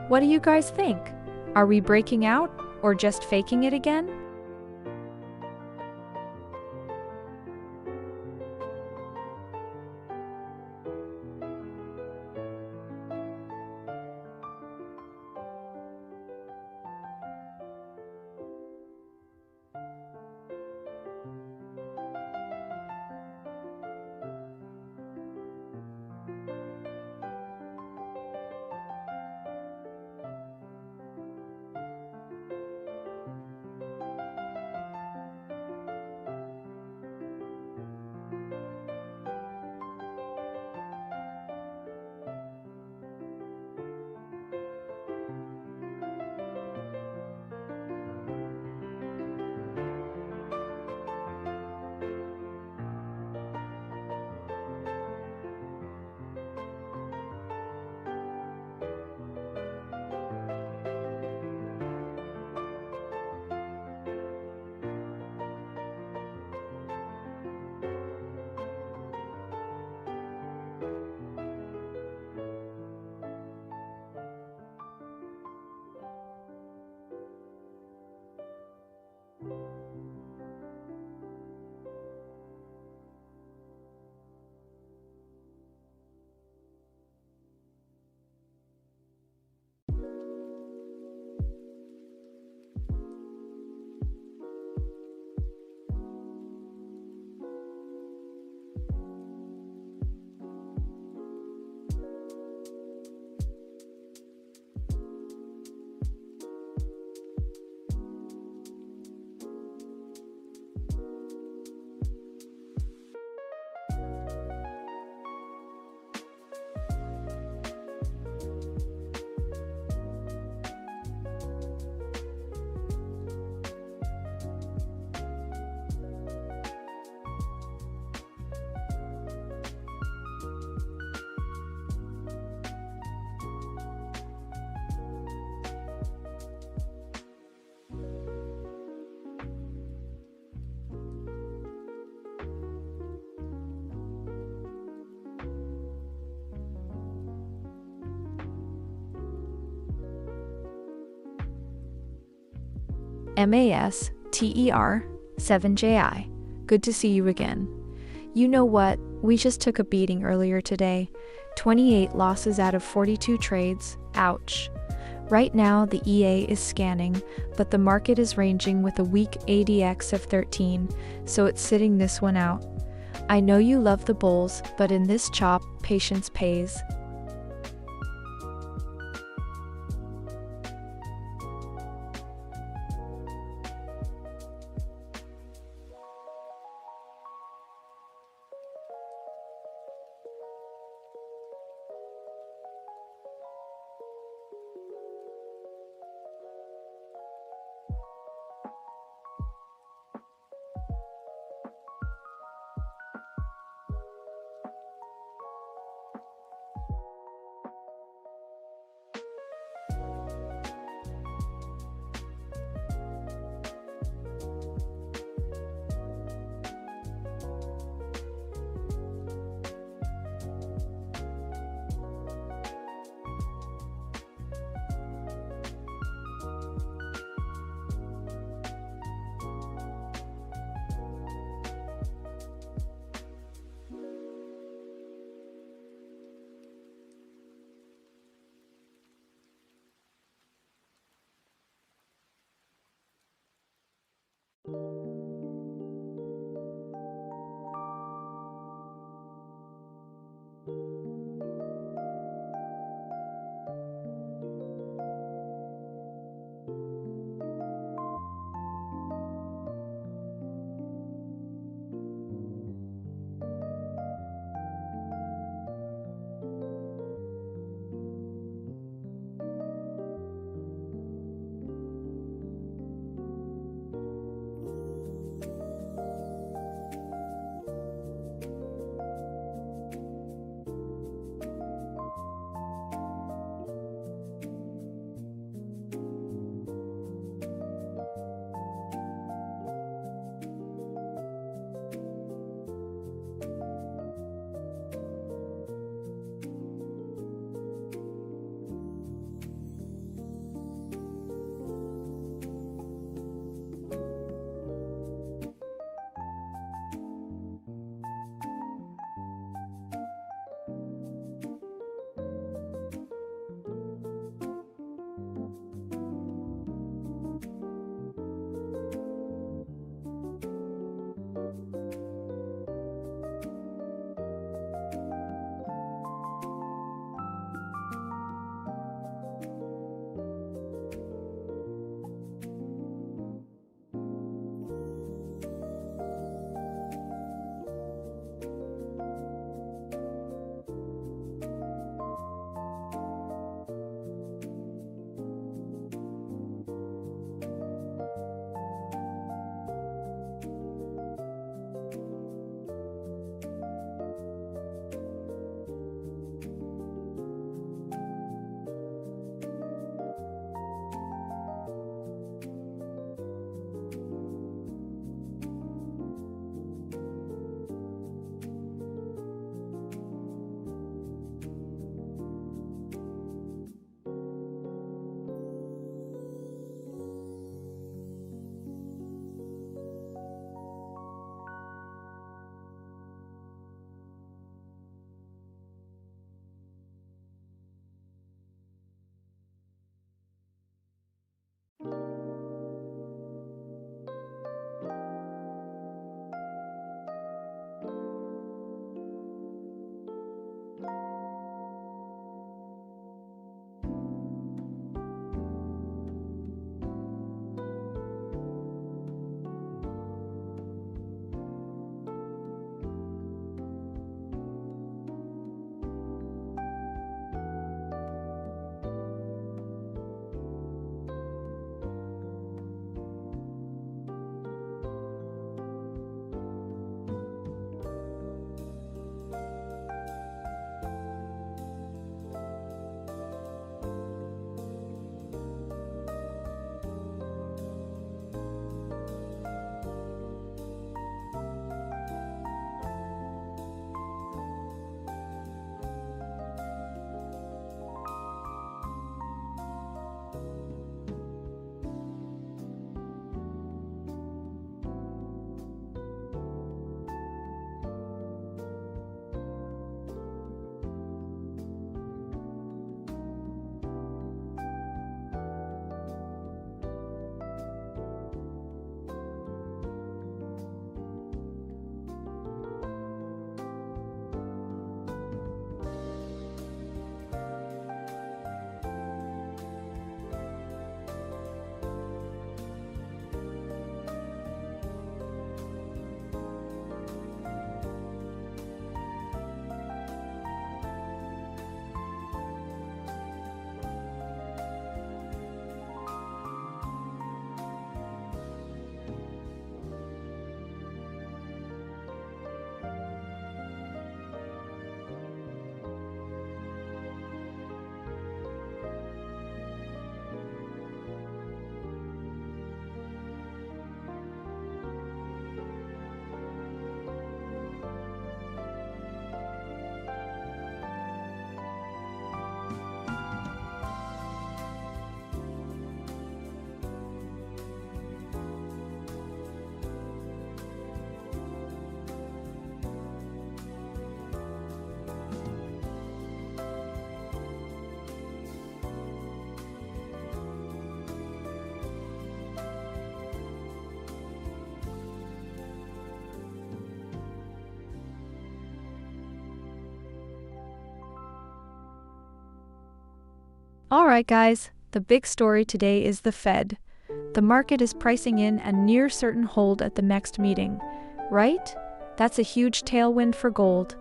What do you guys think? Are we breaking out or just faking it again? MASTER 7JI. Good to see you again. You know what? We just took a beating earlier today. 28 losses out of 42 trades. Ouch. Right now, the EA is scanning, but the market is ranging with a weak ADX of 13, so it's sitting this one out. I know you love the bulls, but in this chop, patience pays. Alright guys, the big story today is the Fed. The market is pricing in a near certain hold at the next meeting, right? That's a huge tailwind for gold.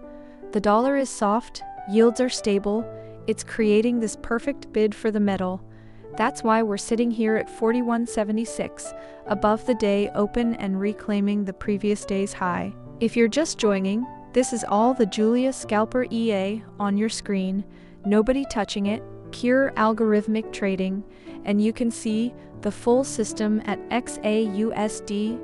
The dollar is soft, yields are stable, it's creating this perfect bid for the metal. That's why we're sitting here at 41.76, above the day open and reclaiming the previous day's high. If you're just joining, this is all the Julia Scalper EA on your screen, nobody touching it, pure algorithmic trading, and you can see the full system at XAUUSD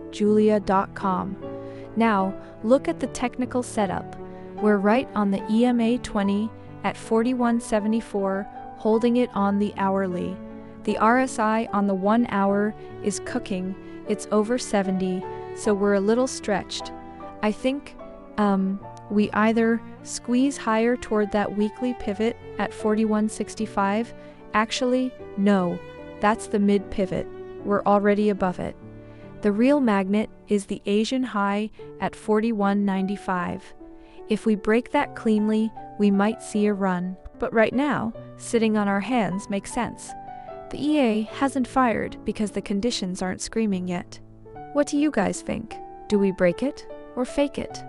Now, look at the technical setup. We're right on the EMA 20 at 41.74, holding it on the hourly. The RSI on the 1 hour is cooking, it's over 70, so we're a little stretched. I think we either squeeze higher toward that weekly pivot at 41.65. Actually, no, that's the mid pivot. We're already above it. The real magnet is the Asian high at 41.95. If we break that cleanly, we might see a run. But right now, sitting on our hands makes sense. The EA hasn't fired because the conditions aren't screaming yet. What do you guys think? Do we break it or fake it?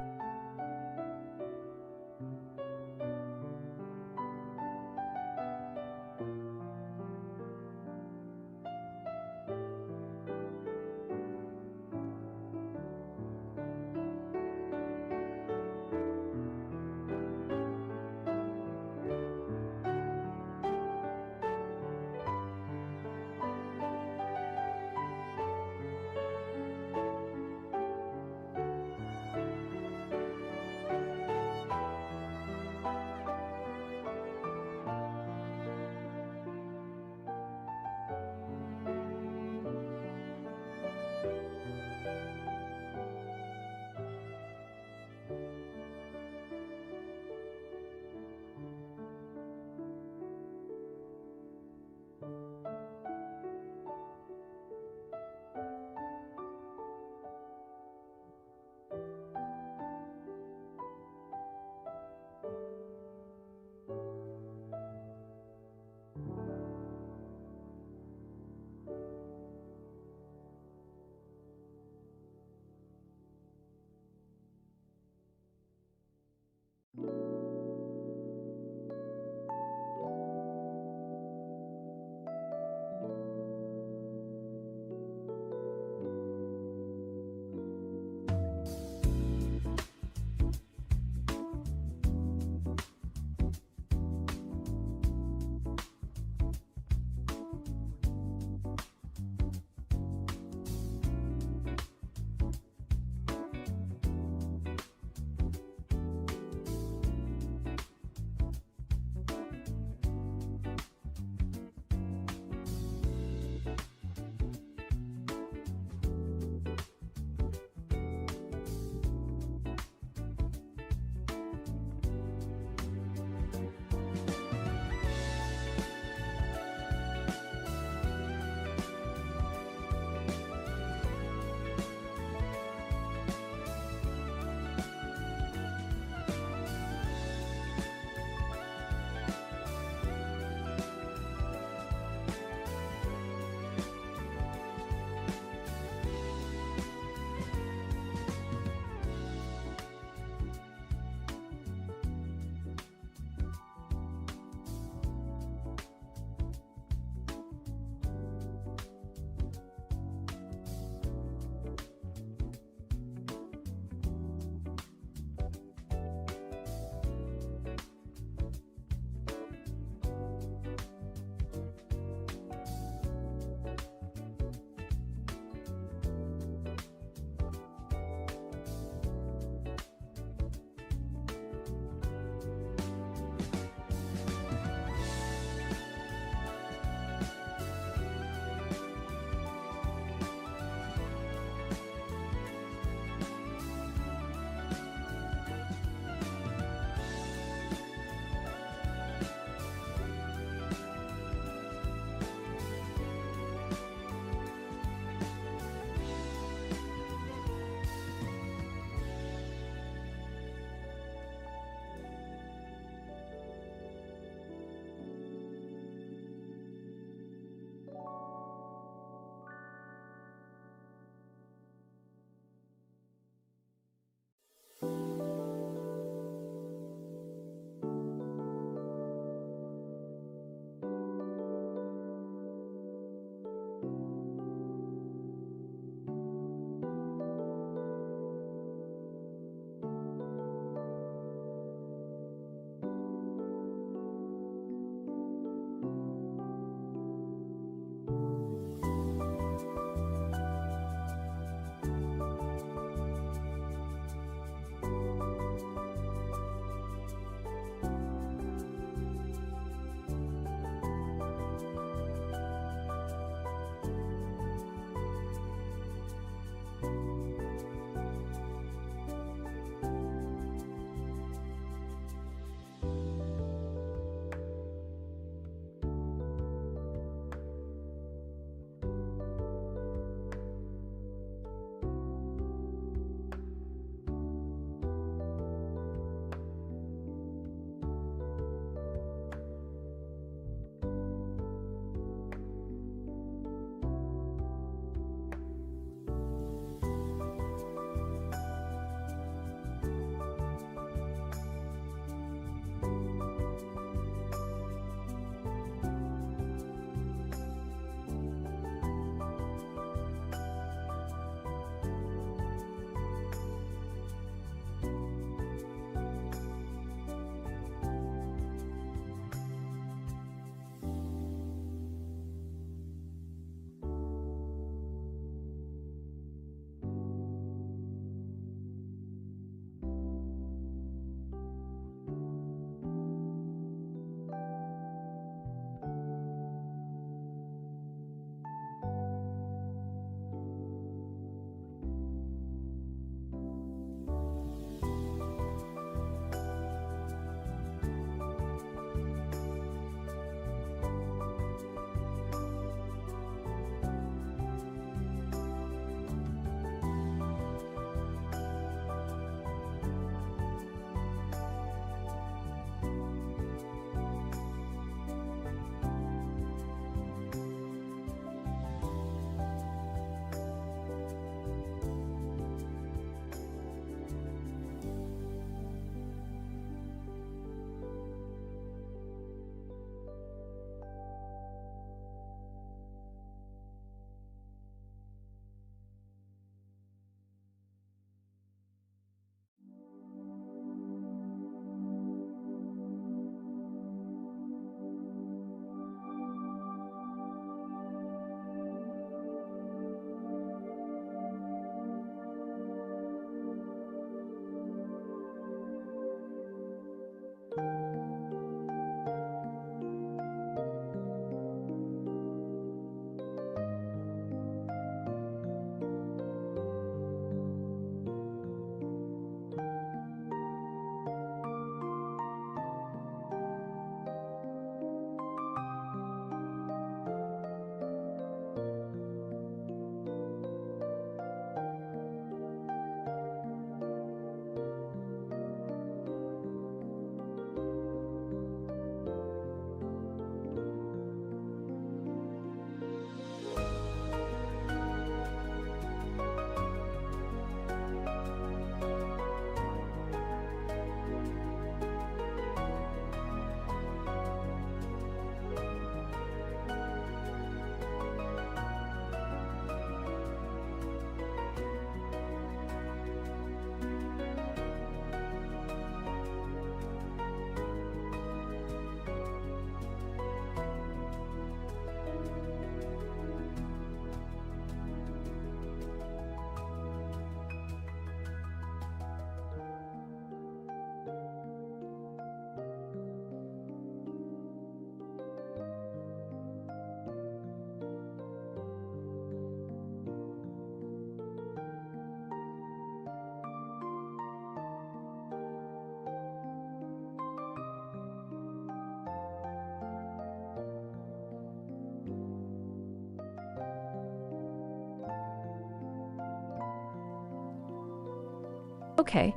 Okay,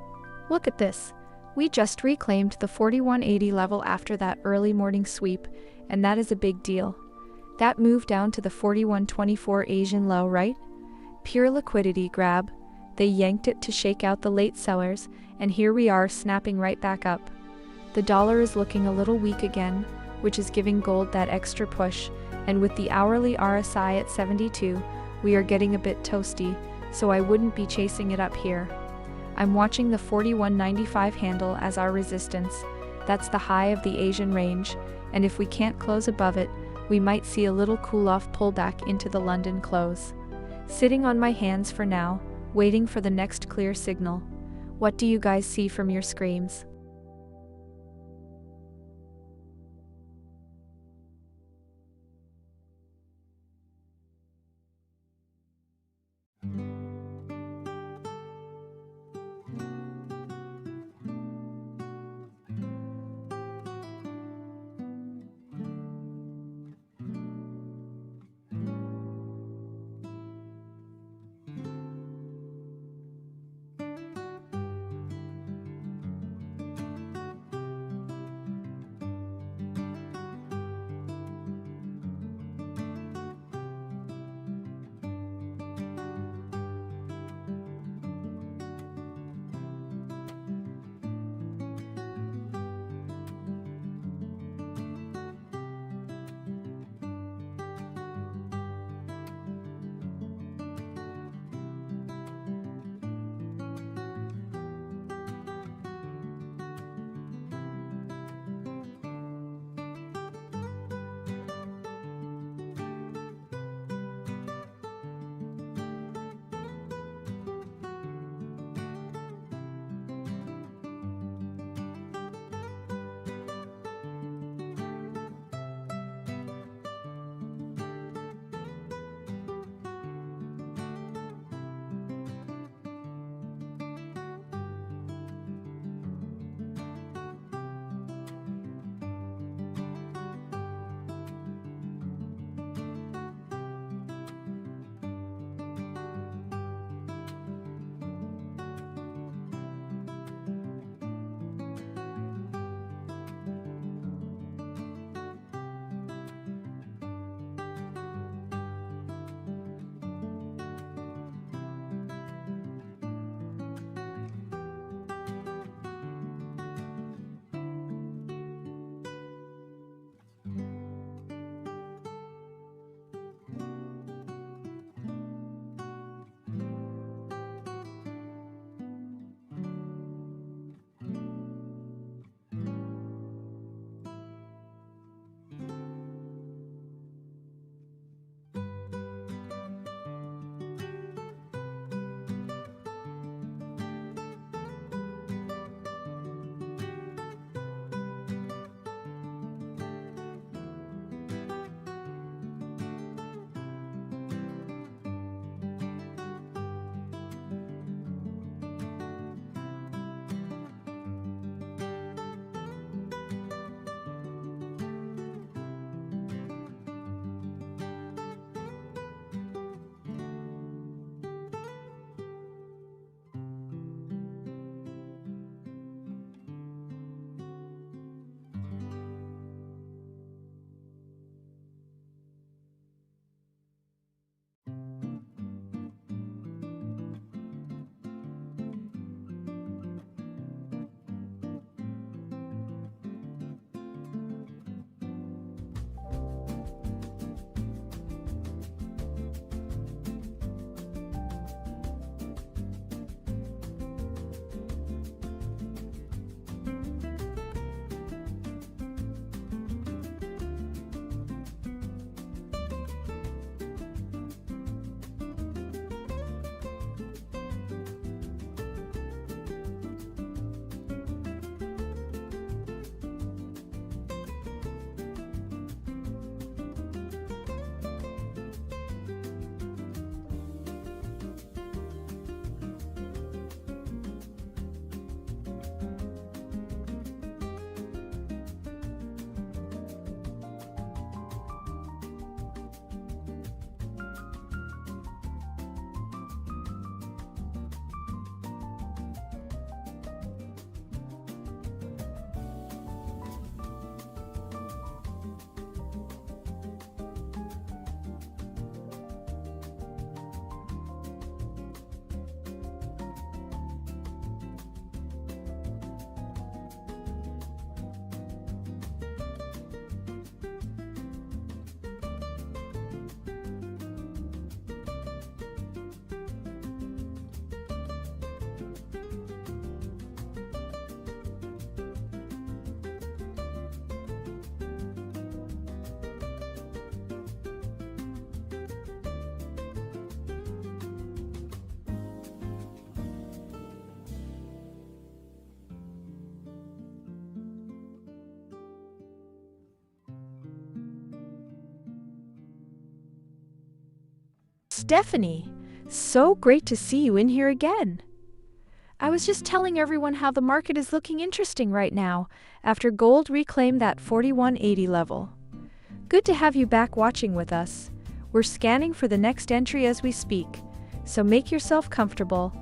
look at this. We just reclaimed the 4180 level after that early morning sweep, and that is a big deal. That move down to the 4124 Asian low, right? Pure liquidity grab. They yanked it to shake out the late sellers, and here we are snapping right back up. The dollar is looking a little weak again, which is giving gold that extra push, and with the hourly RSI at 72, we are getting a bit toasty, so I wouldn't be chasing it up here. I'm watching the 41.95 handle as our resistance. That's the high of the Asian range, and if we can't close above it, we might see a little cool-off pullback into the London close. Sitting on my hands for now, waiting for the next clear signal. What do you guys see from your screens? Stephanie, so great to see you in here again. I was just telling everyone how the market is looking interesting right now after gold reclaimed that 4180 level. Good to have you back watching with us. We're scanning for the next entry as we speak, so make yourself comfortable.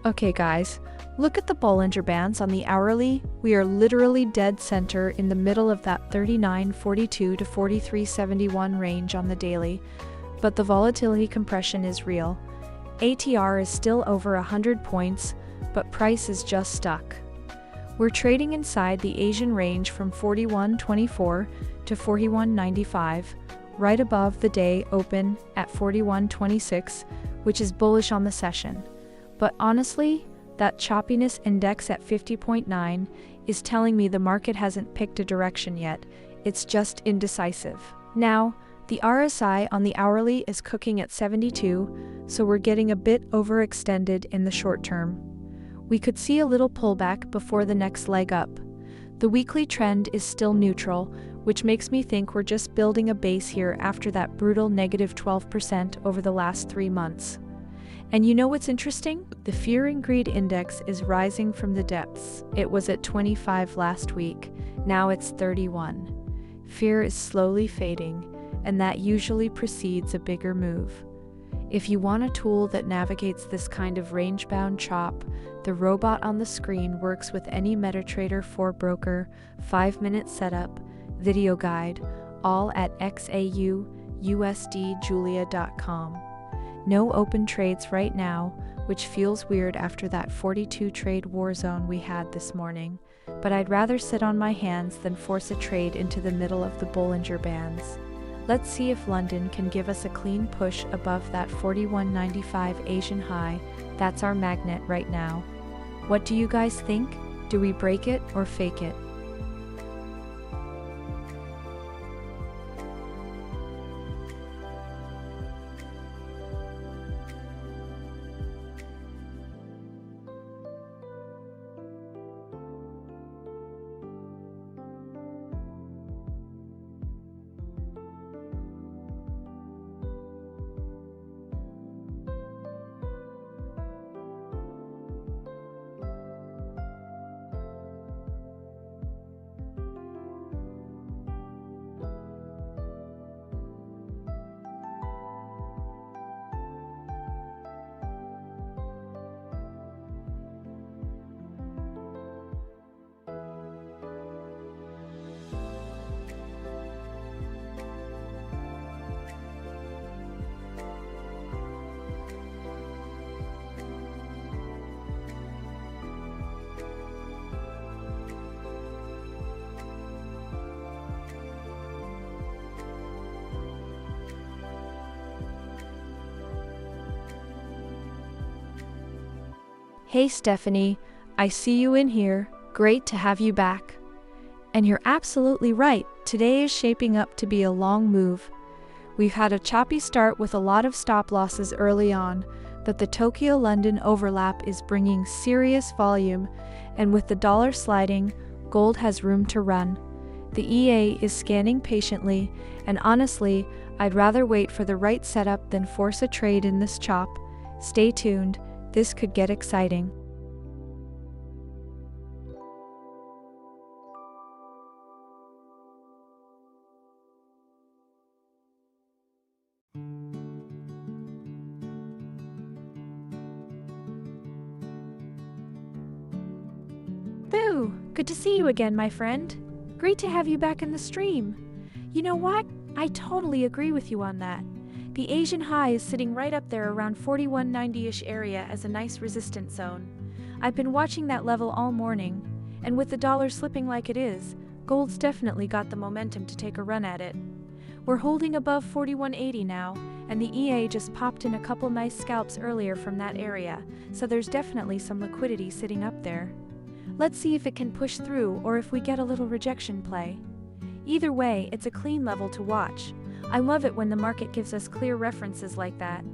Okay guys, look at the Bollinger Bands on the hourly. We are literally dead center in the middle of that 39.42 to 43.71 range on the daily, but the volatility compression is real. ATR is still over 100 points, but price is just stuck. We're trading inside the Asian range from 41.24 to 41.95, right above the day open at 41.26, which is bullish on the session. But honestly, that choppiness index at 50.9 is telling me the market hasn't picked a direction yet, it's just indecisive. Now, the RSI on the hourly is cooking at 72, so we're getting a bit overextended in the short term. We could see a little pullback before the next leg up. The weekly trend is still neutral, which makes me think we're just building a base here after that brutal negative 12% over the last 3 months. And you know what's interesting? The fear and greed index is rising from the depths. It was at 25 last week, now it's 31. Fear is slowly fading, and that usually precedes a bigger move. If you want a tool that navigates this kind of range-bound chop, the robot on the screen works with any MetaTrader 4 broker, 5-minute setup, video guide, all at XAUUSDjulia.com. No open trades right now, which feels weird after that 42 trade war zone we had this morning, but I'd rather sit on my hands than force a trade into the middle of the Bollinger Bands. Let's see if London can give us a clean push above that 41.95 Asian high. That's our magnet right now. What do you guys think? Do we break it or fake it? Hey Stephanie, I see you in here. Great to have you back. And you're absolutely right, today is shaping up to be a long move. We've had a choppy start with a lot of stop losses early on, but the Tokyo-London overlap is bringing serious volume, and with the dollar sliding, gold has room to run. The EA is scanning patiently, and honestly, I'd rather wait for the right setup than force a trade in this chop. Stay tuned. This could get exciting. Boo! Good to see you again, my friend. Great to have you back in the stream. You know what? I totally agree with you on that. The Asian high is sitting right up there around 41.90-ish area as a nice resistance zone. I've been watching that level all morning, and with the dollar slipping like it is, gold's definitely got the momentum to take a run at it. We're holding above 41.80 now, and the EA just popped in a couple nice scalps earlier from that area, so there's definitely some liquidity sitting up there. Let's see if it can push through or if we get a little rejection play. Either way, it's a clean level to watch. I love it when the market gives us clear references like that.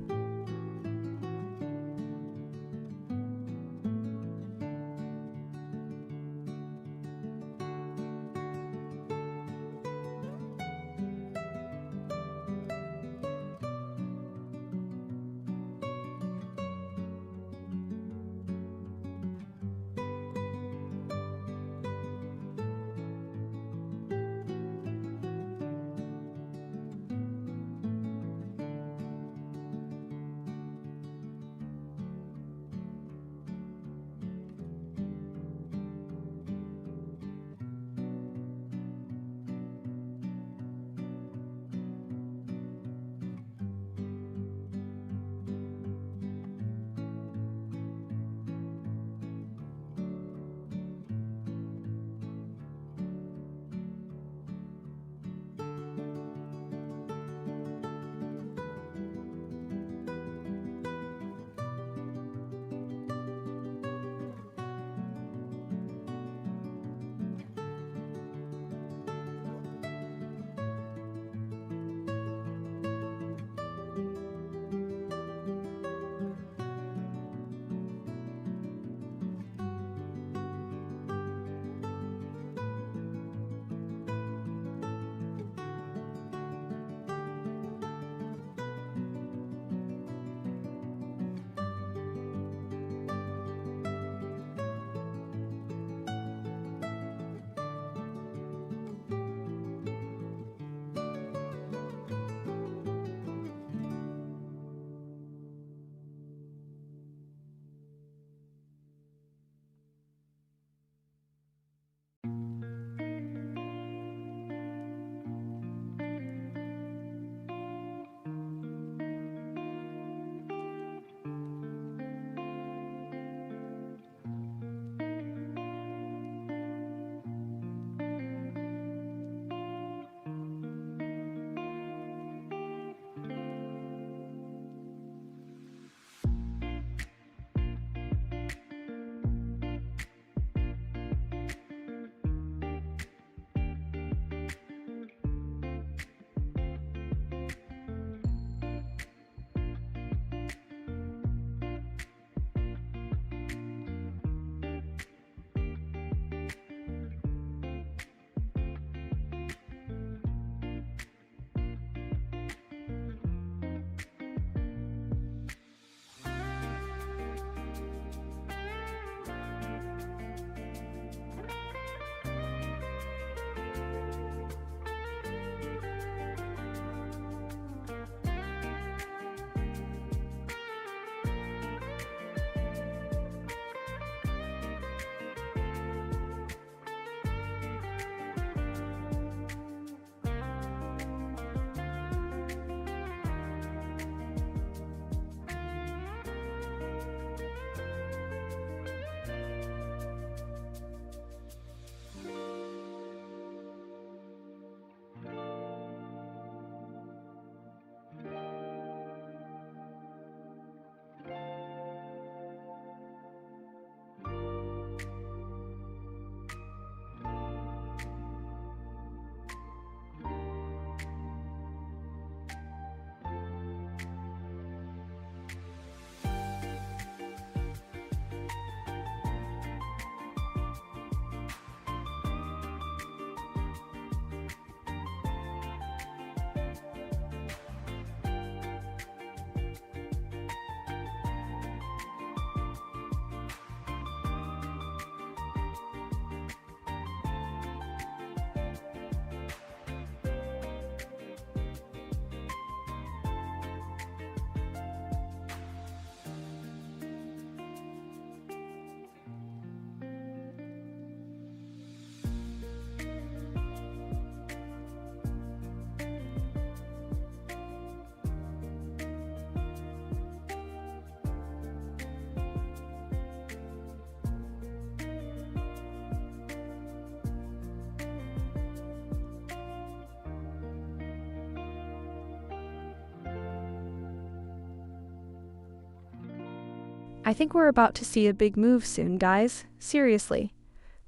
I think we're about to see a big move soon, guys. Seriously.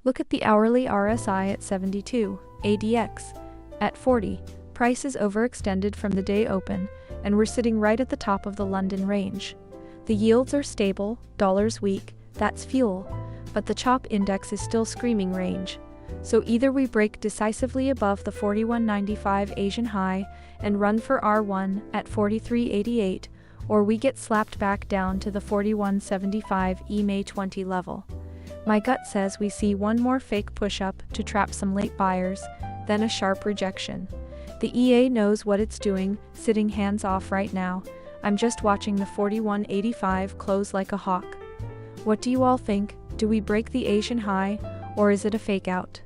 Look at the hourly RSI at 72, ADX at 40. Price is overextended from the day open, and we're sitting right at the top of the London range. The yields are stable, dollar's weak, that's fuel, but the CHOP index is still screaming range. So either we break decisively above the 41.95 Asian high and run for R1 at 43.88, or we get slapped back down to the 41.75 EMA 20 level. My gut says we see one more fake push-up to trap some late buyers, then a sharp rejection. The EA knows what it's doing, sitting hands off right now. I'm just watching the 41.85 close like a hawk. What do you all think? Do we break the Asian high, or is it a fake out?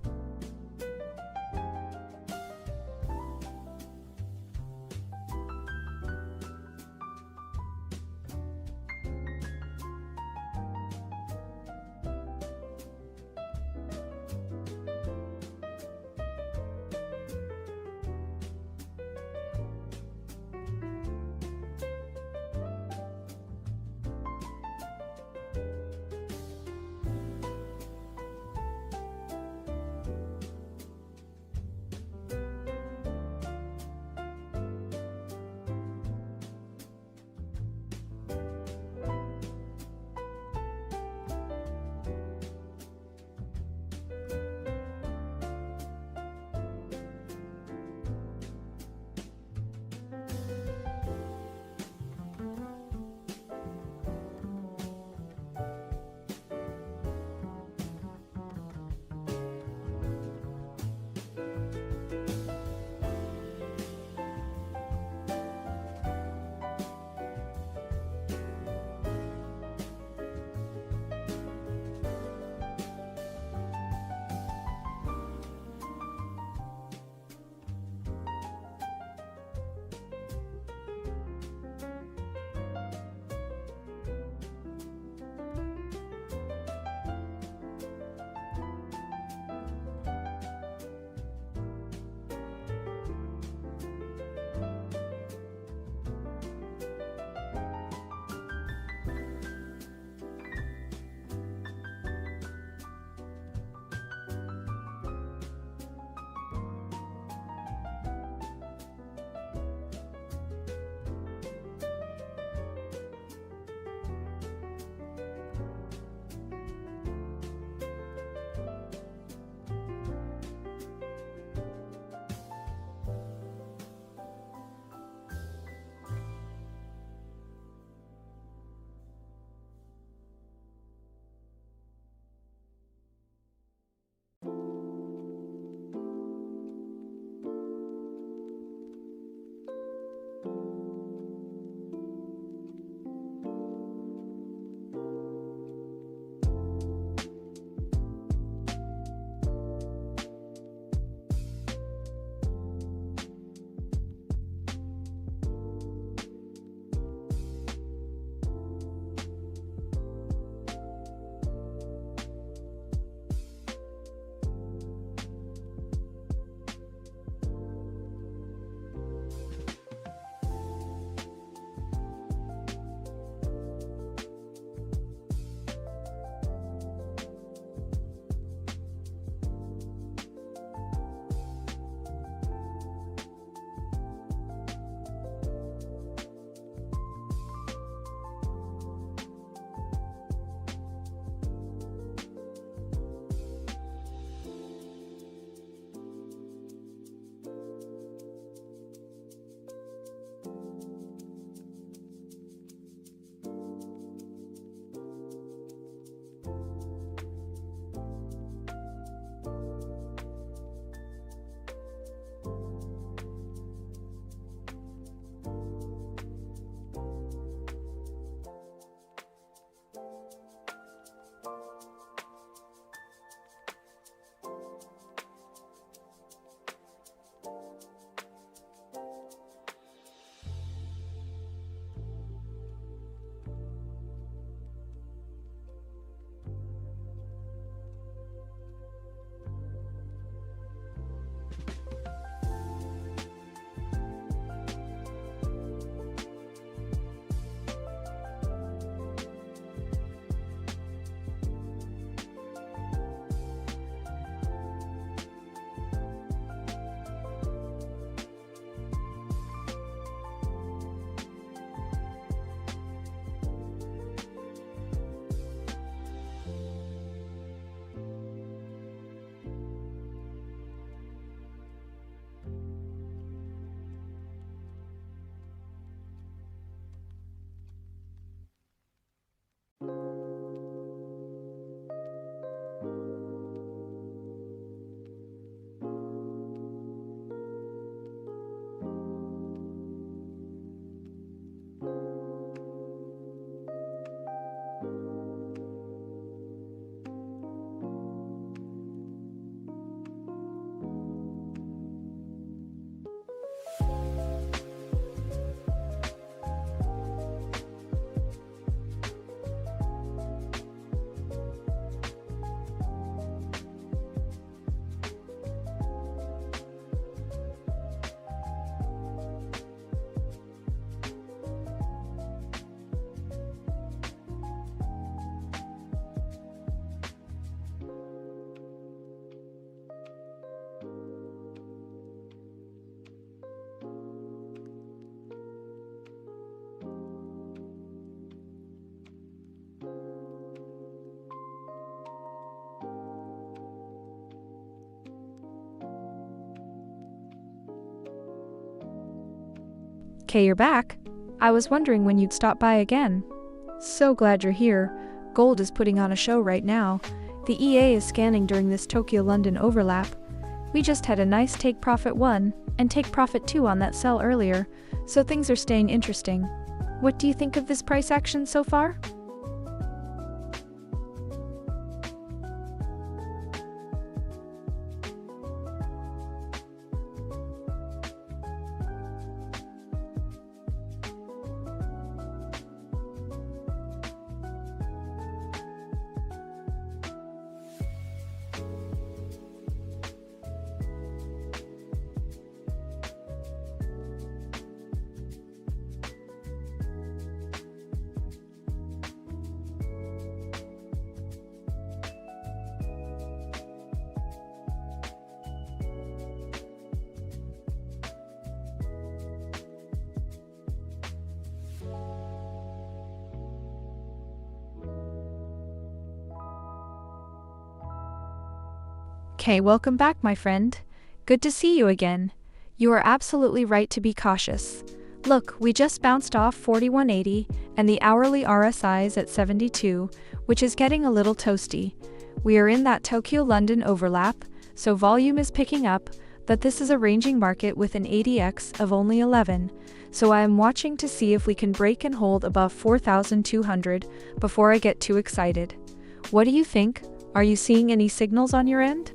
Kay, you're back. I was wondering when you'd stop by again. So glad you're here. Gold is putting on a show right now. The EA is scanning during this Tokyo-London overlap. We just had a nice take profit 1 and take profit 2 on that sell earlier, so things are staying interesting. What do you think of this price action so far? Okay, welcome back, my friend. Good to see you again. You are absolutely right to be cautious. Look, we just bounced off 4180 and the hourly RSI is at 72, which is getting a little toasty. We are in that Tokyo-London overlap, so volume is picking up, but this is a ranging market with an ADX of only 11, so I am watching to see if we can break and hold above 4,200 before I get too excited. What do you think? Are you seeing any signals on your end?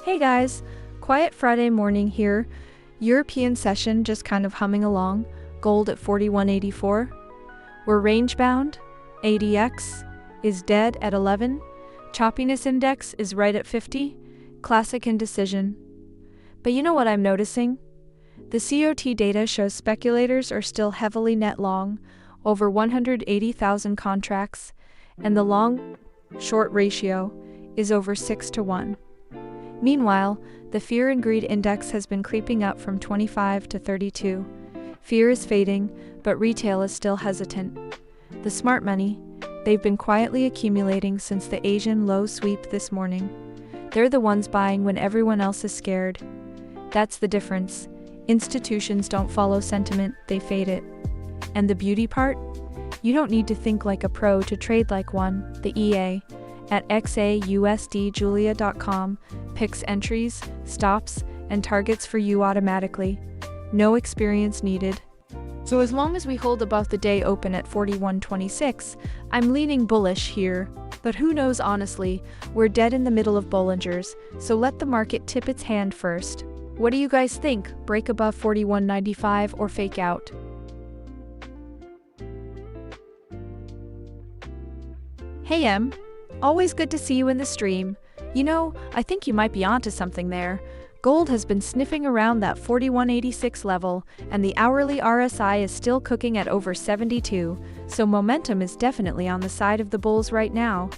Hey guys, quiet Friday morning here. European session just kind of humming along, gold at 41.84. We're range bound, ADX is dead at 11, choppiness index is right at 50, classic indecision. But you know what I'm noticing? The COT data shows speculators are still heavily net long, over 180,000 contracts, and the long-short ratio is over 6 to 1. Meanwhile, the fear and greed index has been creeping up from 25 to 32. Fear is fading, but retail is still hesitant. The smart money, they've been quietly accumulating since the Asian low sweep this morning. They're the ones buying when everyone else is scared. That's the difference. Institutions don't follow sentiment, they fade it. And the beauty part? You don't need to think like a pro to trade like one. The EA at XAUUSD picks entries, stops, and targets for you automatically. No experience needed. So as long as we hold above the day open at 41.26, I'm leaning bullish here. But who knows, honestly, we're dead in the middle of Bollinger's, so let the market tip its hand first. What do you guys think? Break above 41.95 or fake out? Hey Em, always good to see you in the stream. You know, I think you might be onto something there. Gold has been sniffing around that 41.86 level, and the hourly RSI is still cooking at over 72, so momentum is definitely on the side of the bulls right now.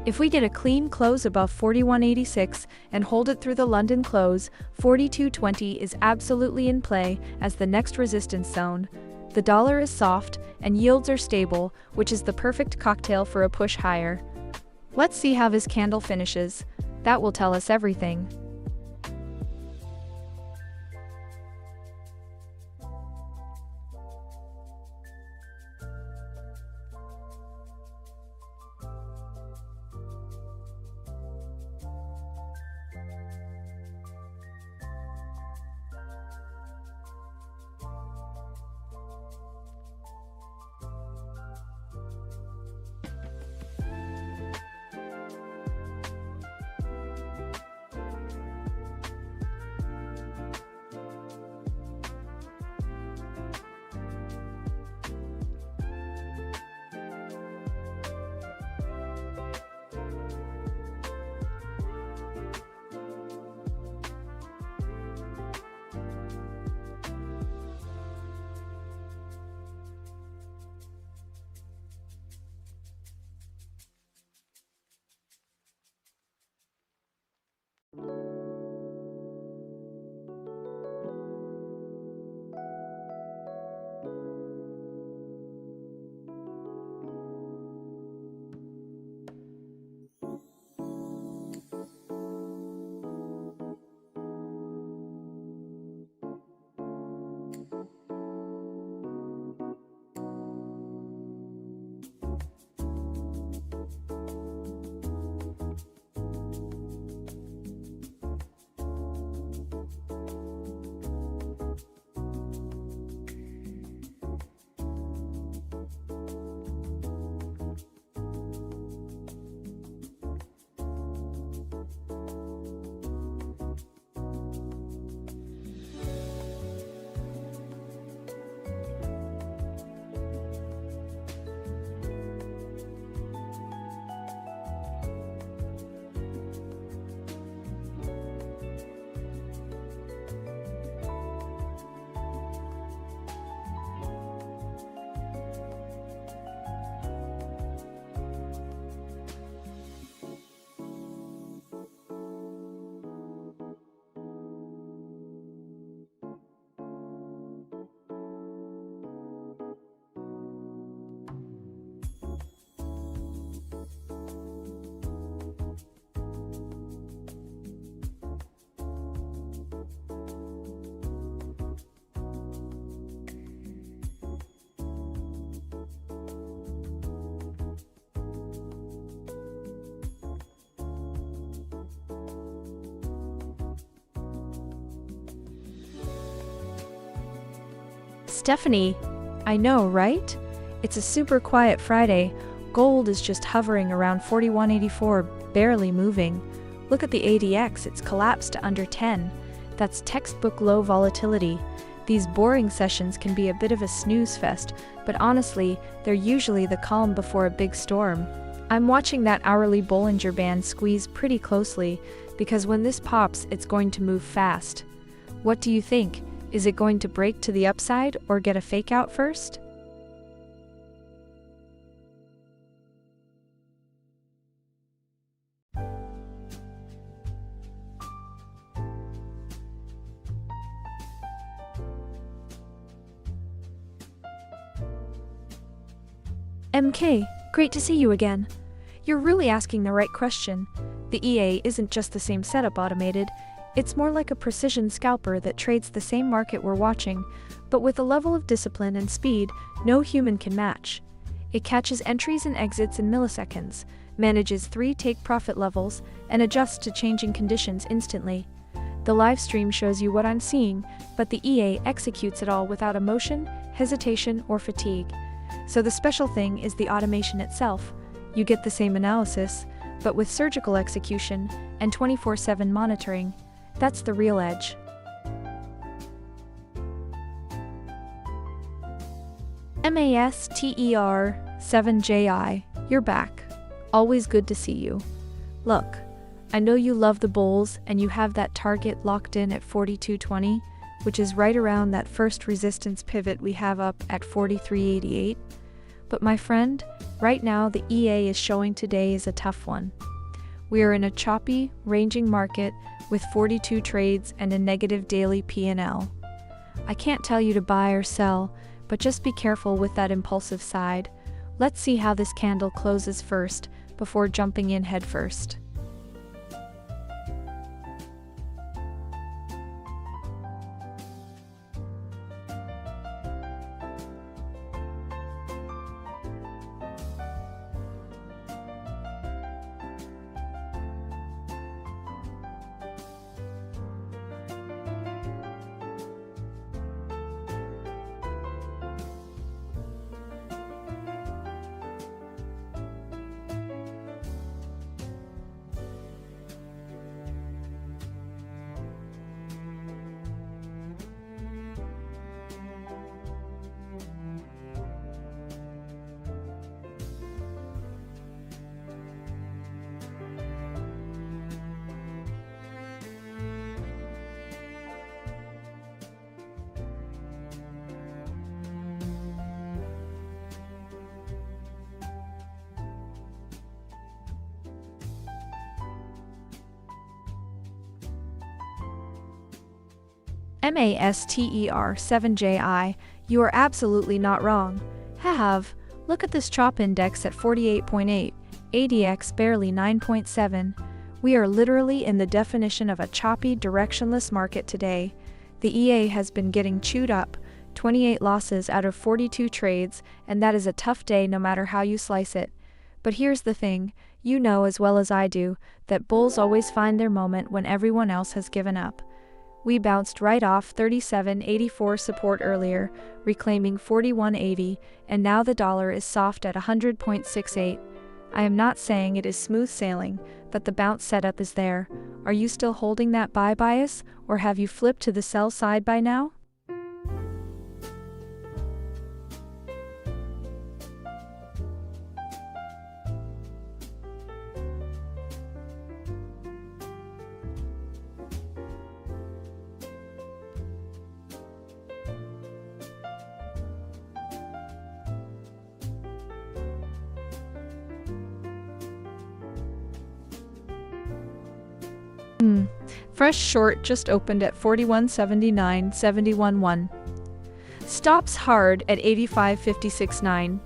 If we get a clean close above 41.86 and hold it through the London close, 42.20 is absolutely in play as the next resistance zone. The dollar is soft, and yields are stable, which is the perfect cocktail for a push higher. Let's see how this candle finishes. That will tell us everything. Stephanie, I know, right? It's a super quiet Friday. Gold is just hovering around 41.84, barely moving. Look at the ADX, it's collapsed to under 10. That's textbook low volatility. These boring sessions can be a bit of a snooze fest, but honestly, they're usually the calm before a big storm. I'm watching that hourly Bollinger Band squeeze pretty closely, because when this pops, it's going to move fast. What do you think? Is it going to break to the upside or get a fake out first? MK, great to see you again. You're really asking the right question. The EA isn't just the same setup automated, it's more like a precision scalper that trades the same market we're watching, but with a level of discipline and speed no human can match. It catches entries and exits in milliseconds, manages 3 take-profit levels, and adjusts to changing conditions instantly. The live stream shows you what I'm seeing, but the EA executes it all without emotion, hesitation, or fatigue. So the special thing is the automation itself. You get the same analysis, but with surgical execution and 24/7 monitoring. That's the real edge. MASTER 7JI, you're back. Always good to see you. Look, I know you love the bulls and you have that target locked in at 42.20, which is right around that first resistance pivot we have up at 43.88. But my friend, right now the EA is showing today is a tough one. We are in a choppy, ranging market with 42 trades and a negative daily P&L. I can't tell you to buy or sell, but just be careful with that impulsive side. Let's see how this candle closes first before jumping in head first. MASTER 7JI, you are absolutely not wrong. Look at this chop index at 48.8, ADX barely 9.7. We are literally in the definition of a choppy, directionless market today. The EA has been getting chewed up, 28 losses out of 42 trades, and that is a tough day no matter how you slice it. But here's the thing, you know as well as I do, that bulls always find their moment when everyone else has given up. We bounced right off 37.84 support earlier, reclaiming 41.80, and now the dollar is soft at 100.68. I am not saying it is smooth sailing, but the bounce setup is there. Are you still holding that buy bias, or have you flipped to the sell side by now? Fresh short just opened at 41.79, 71.1. Stops hard at 85.56.9.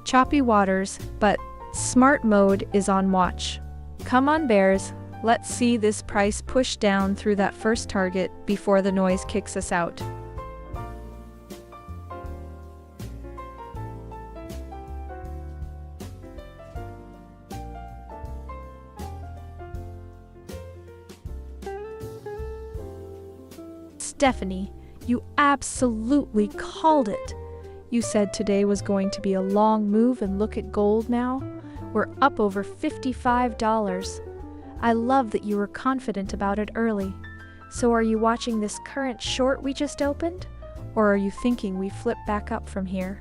Choppy waters, but smart mode is on watch. Come on bears, let's see this price push down through that first target before the noise kicks us out. Stephanie, you absolutely called it. You said today was going to be a long move, and look at gold now. We're up over $55. I love that you were confident about it early. So are you watching this current short we just opened? Or are you thinking we flip back up from here?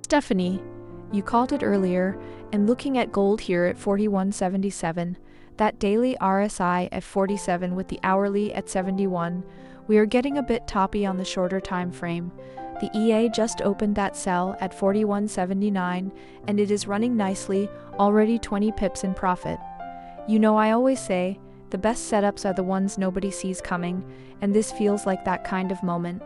Stephanie, you called it earlier, and looking at gold here at 41.77, that daily RSI at 47 with the hourly at 71, we are getting a bit toppy on the shorter time frame. The EA just opened that sell at 41.79 and it is running nicely, already 20 pips in profit. You know, I always say, the best setups are the ones nobody sees coming, and this feels like that kind of moment.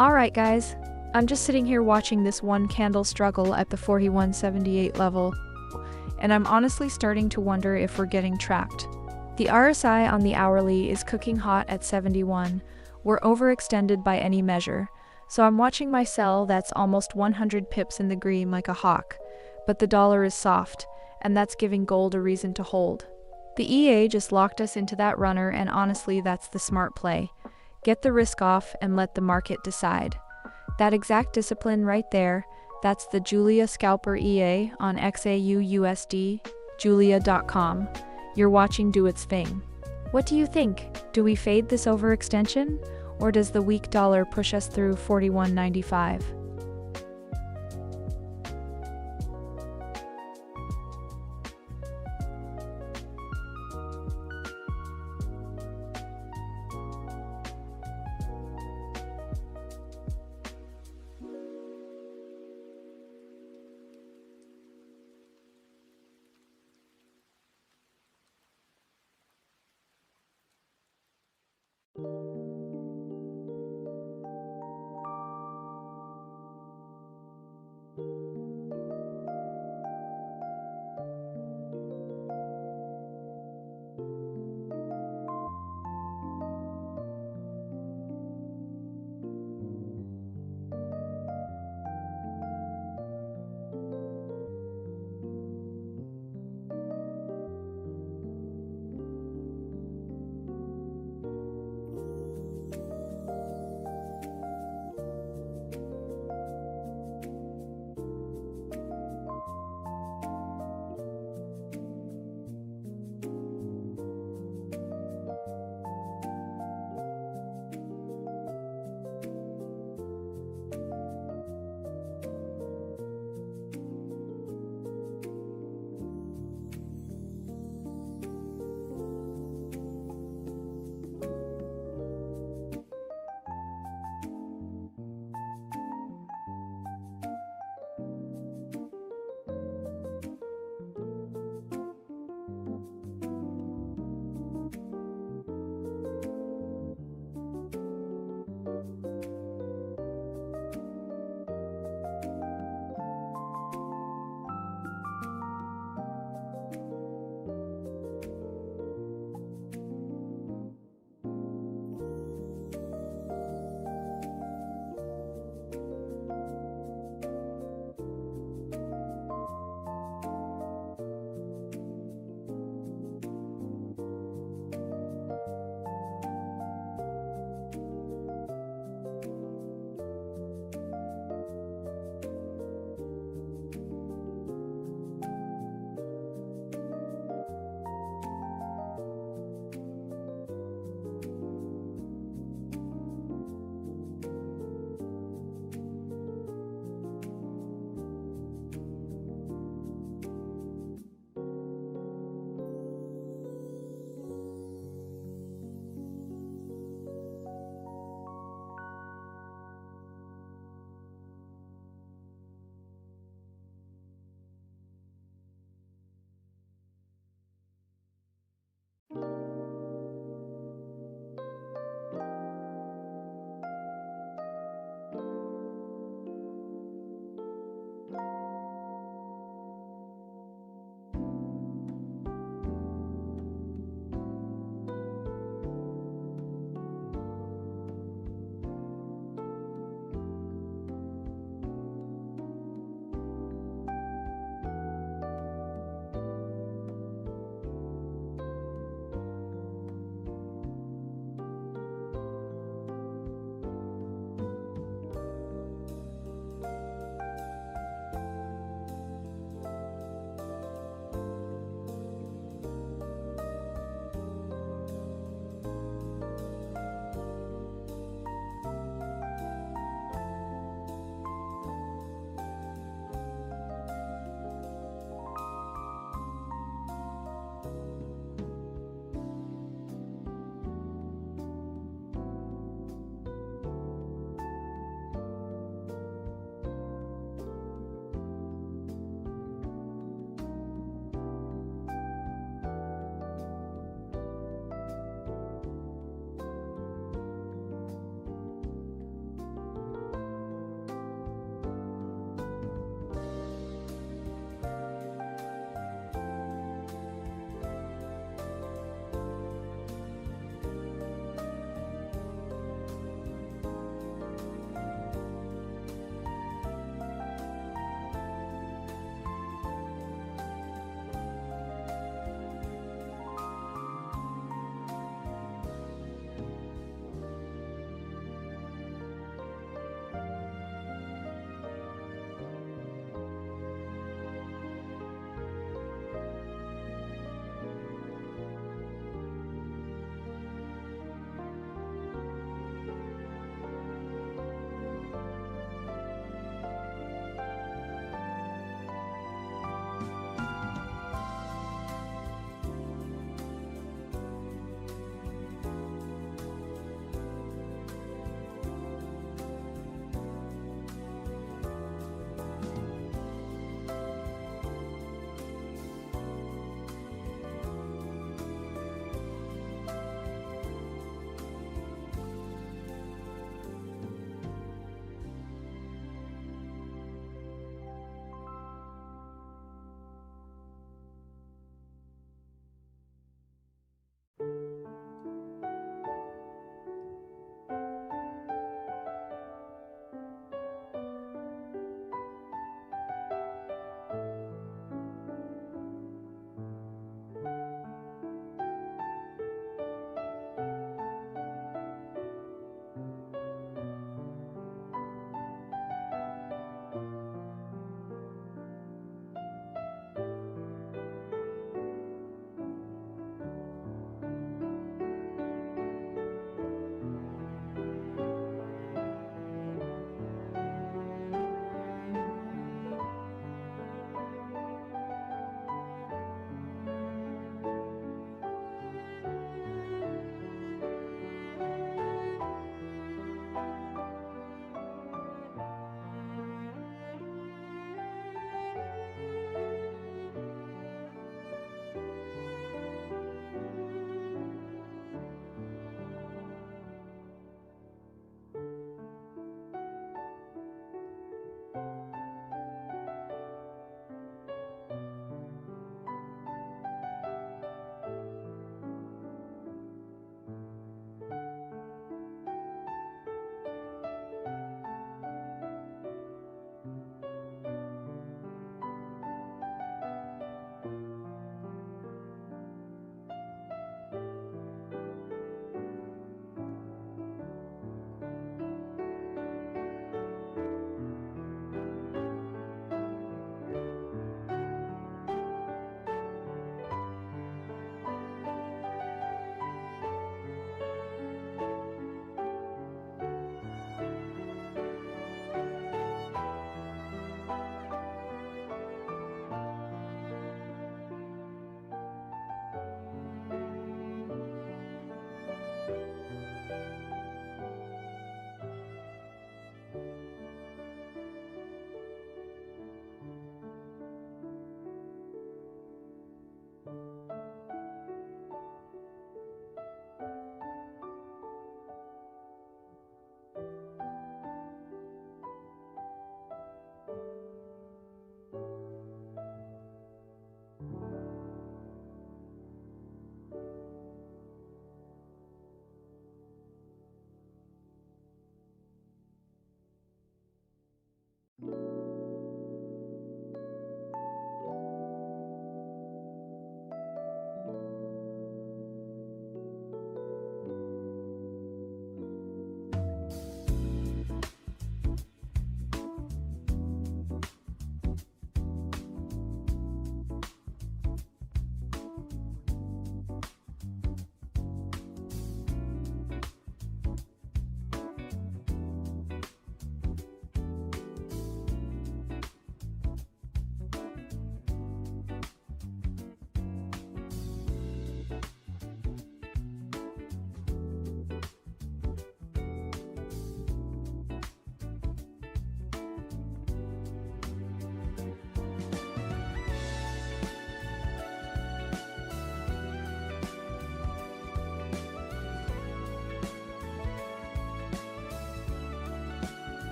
Alright guys, I'm just sitting here watching this one candle struggle at the 41.78 level, and I'm honestly starting to wonder if we're getting trapped. The RSI on the hourly is cooking hot at 71, we're overextended by any measure, so I'm watching my sell that's almost 100 pips in the green like a hawk, but the dollar is soft, and that's giving gold a reason to hold. The EA just locked us into that runner, and honestly that's the smart play. Get the risk off and let the market decide. That exact discipline right there, that's the Julia Scalper EA on XAUUSD, julia.com. You're watching do its thing. What do you think? Do we fade this overextension? Or does the weak dollar push us through 41.95?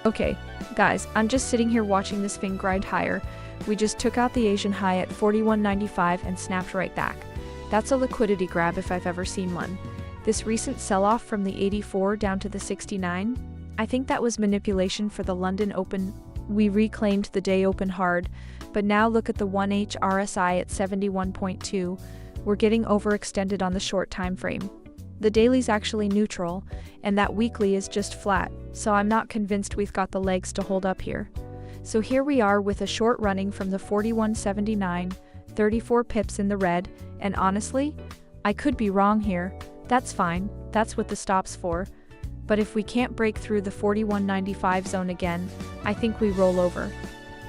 Okay, guys, I'm just sitting here watching this thing grind higher. We just took out the Asian high at 41.95 and snapped right back. That's a liquidity grab if I've ever seen one. This recent sell-off from the 84 down to the 69, I think that was manipulation for the London Open. We reclaimed the day open hard, but now look at the 1H RSI at 71.2. We're getting overextended on the short time frame. The daily's actually neutral, and that weekly is just flat, so I'm not convinced we've got the legs to hold up here. So here we are with a short running from the 41.79, 34 pips in the red, and honestly, I could be wrong here. That's fine, that's what the stop's for. But if we can't break through the 41.95 zone again, I think we roll over.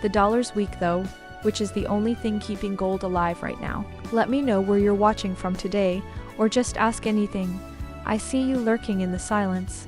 The dollar's weak though, which is the only thing keeping gold alive right now. Let me know where you're watching from today, or just ask anything. I see you lurking in the silence.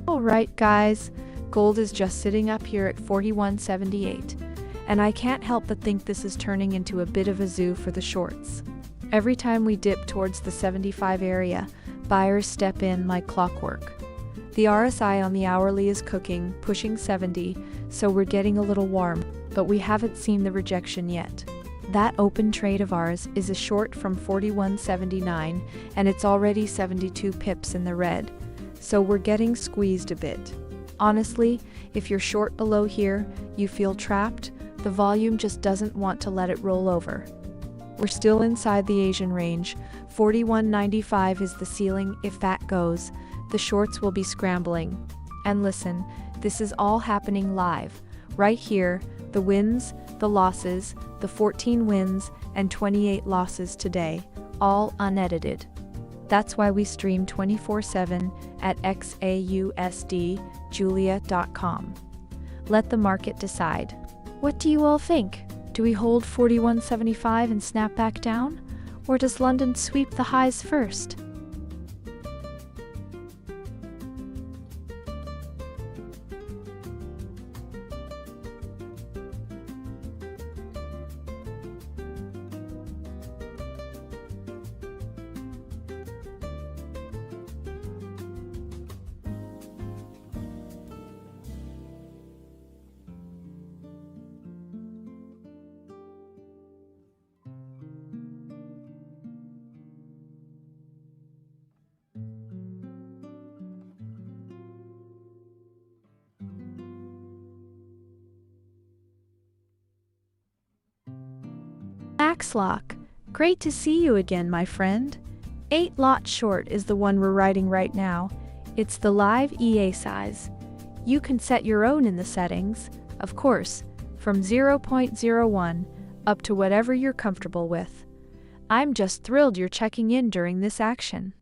Alright guys, gold is just sitting up here at 41.78, and I can't help but think this is turning into a bit of a zoo for the shorts. Every time we dip towards the 75 area, buyers step in like clockwork. The RSI on the hourly is cooking, pushing 70, so we're getting a little warm, but we haven't seen the rejection yet. That open trade of ours is a short from 41.79, and it's already 72 pips in the red, so we're getting squeezed a bit. Honestly, if you're short below here, you feel trapped, the volume just doesn't want to let it roll over. We're still inside the Asian range. 41.95 is the ceiling. If that goes, the shorts will be scrambling. And listen, this is all happening live. Right here, the wins, the losses, the 14 wins and 28 losses today, all unedited. That's why we stream 24/7 at XAUUSD, Let the market decide. What do you all think? Do we hold 41.75 and snap back down? Or does London sweep the highs first? Axlock, great to see you again, my friend. 8 lot short is the one we're riding right now. It's the live EA size. You can set your own in the settings, of course, from 0.01 up to whatever you're comfortable with. I'm just thrilled you're checking in during this action.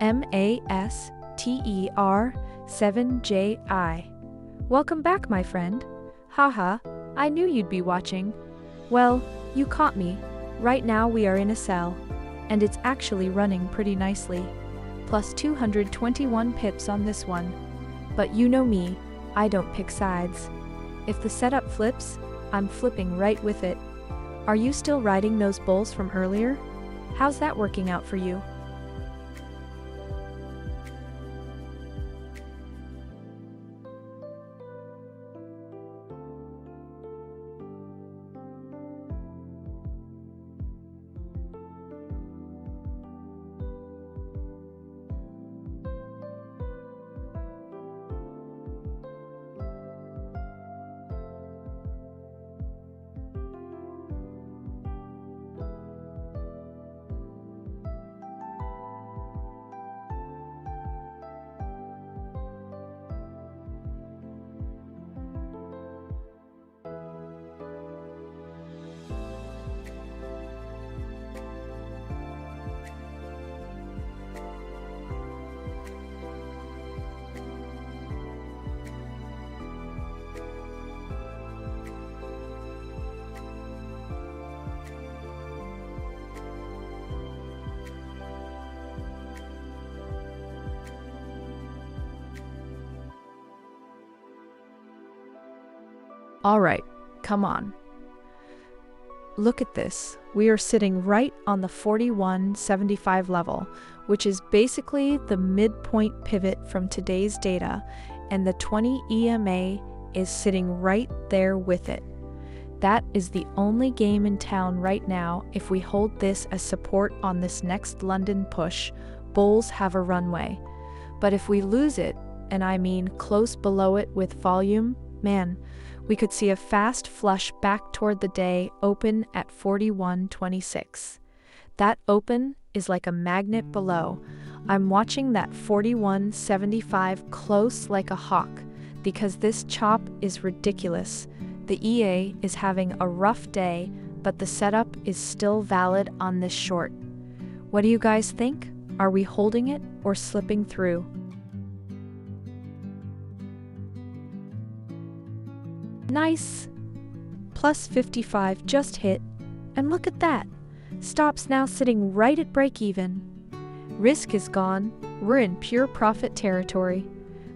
MASTER7JI. Welcome back, my friend. Haha, I knew you'd be watching. Well, you caught me. Right now we are in a sell, and it's actually running pretty nicely. Plus 221 pips on this one. But you know me, I don't pick sides. If the setup flips, I'm flipping right with it. Are you still riding those bulls from earlier? How's that working out for you? Alright, come on. Look at this. We are sitting right on the 41.75 level, which is basically the midpoint pivot from today's data, and the 20 EMA is sitting right there with it. That is the only game in town right now. If we hold this as support on this next London push, bulls have a runway. But if we lose it, and I mean close below it with volume, man, we could see a fast flush back toward the day open at 41.26. That open is like a magnet below. I'm watching that 41.75 close like a hawk because this chop is ridiculous. The EA is having a rough day, but the setup is still valid on this short. What do you guys think? Are we holding it or slipping through? Nice! Plus 55 just hit. And look at that! Stop's now sitting right at break-even. Risk is gone. We're in pure profit territory.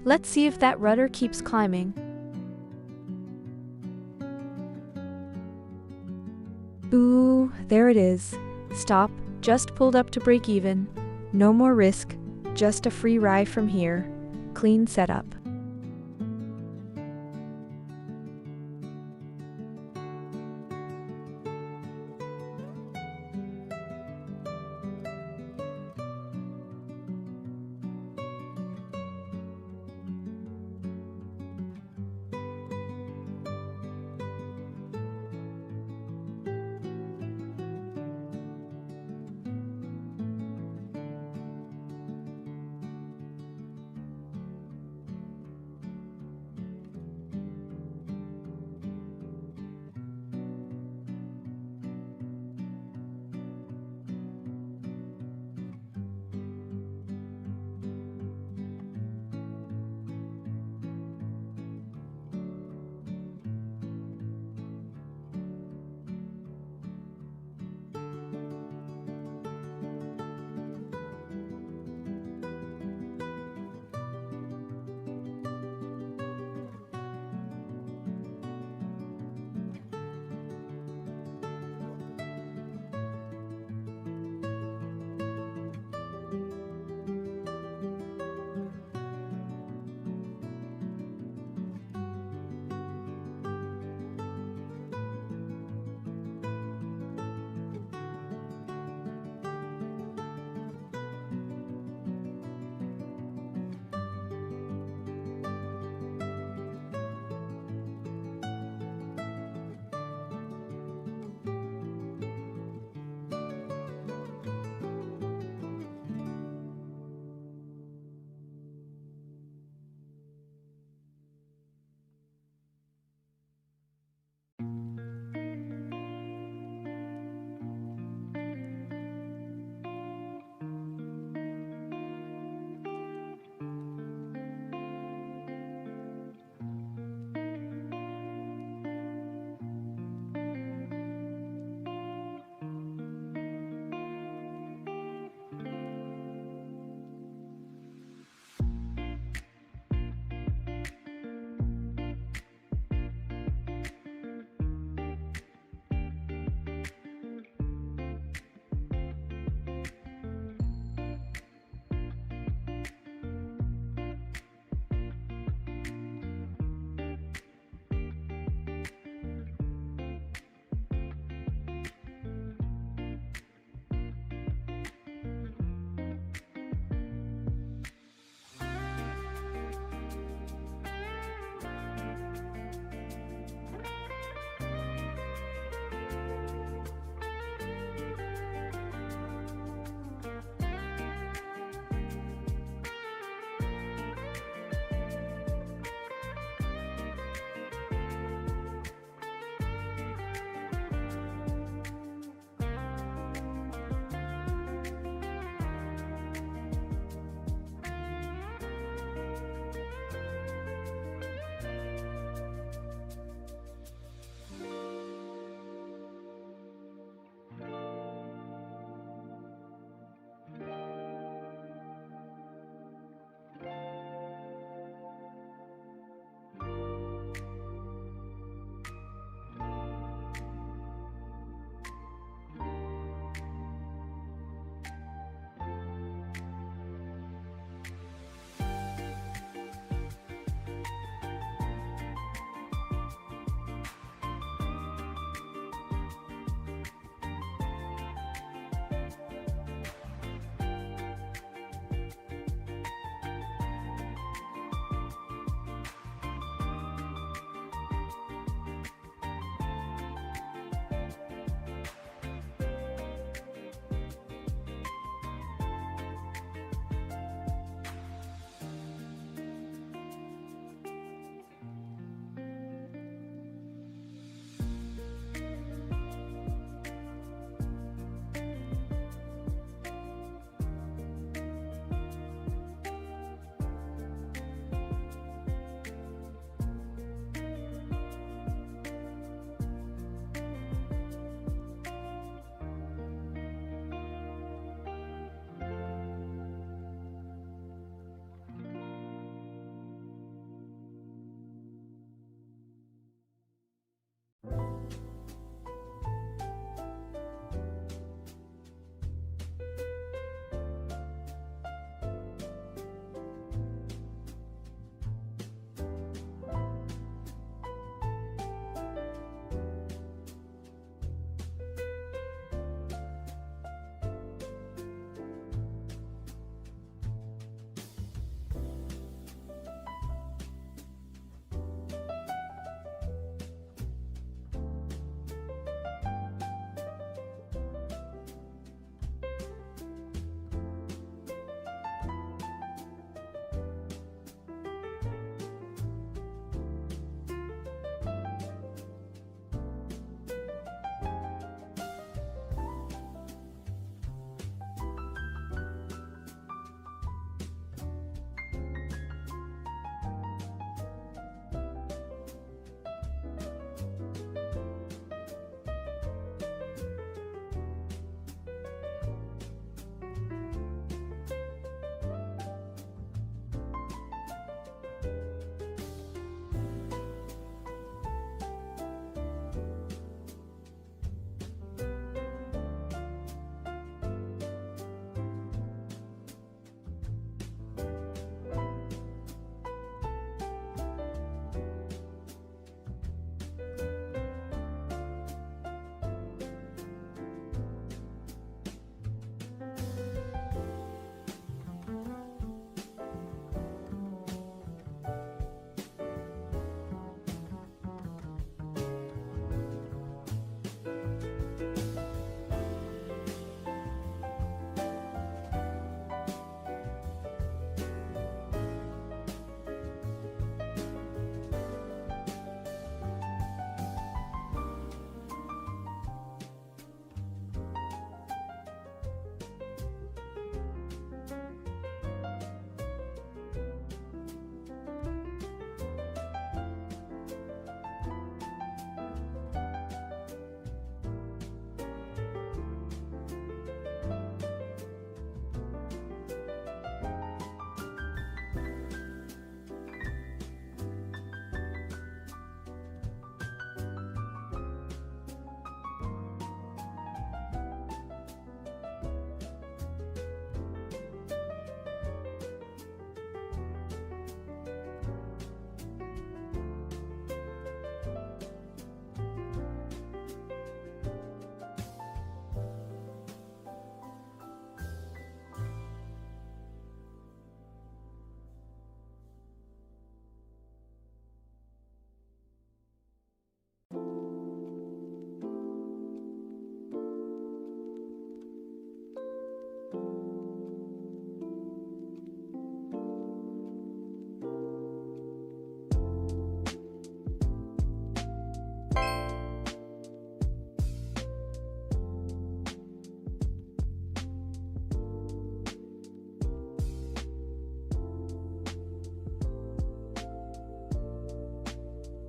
Let's see if that rudder keeps climbing. Ooh, there it is. Stop just pulled up to break-even. No more risk. Just a free ride from here. Clean setup.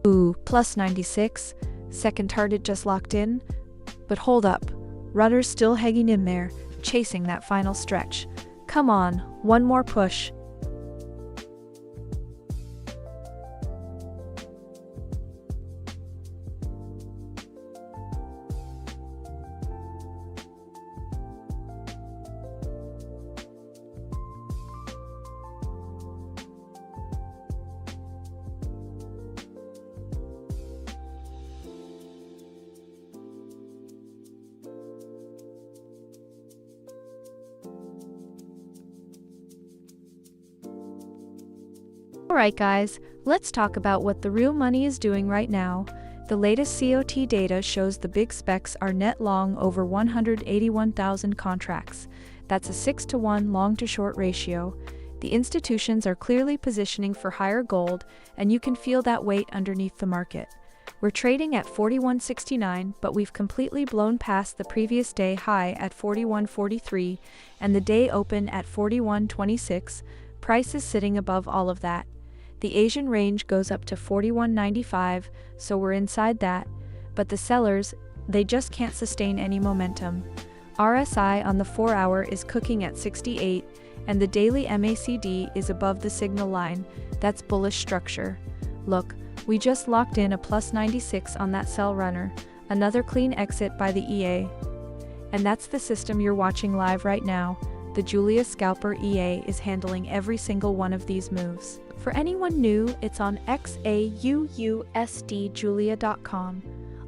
Ooh, plus 96. Second target just locked in. But hold up. Rudder's still hanging in there, chasing that final stretch. Come on, one more push. Alright guys, let's talk about what the real money is doing right now. The latest COT data shows the big specs are net long over 181,000 contracts. That's a 6-to-1 long to short ratio. The institutions are clearly positioning for higher gold, and you can feel that weight underneath the market. We're trading at 41.69, but we've completely blown past the previous day high at 41.43 and the day open at 41.26. Price is sitting above all of that. The Asian range goes up to 41.95, so we're inside that, but the sellers, they just can't sustain any momentum. RSI on the 4-hour is cooking at 68, and the daily MACD is above the signal line. That's bullish structure. Look, we just locked in a plus 96 on that sell runner, another clean exit by the EA. And that's the system you're watching live right now. The Julia Scalper EA is handling every single one of these moves. For anyone new, it's on XAUUSD Julia.com.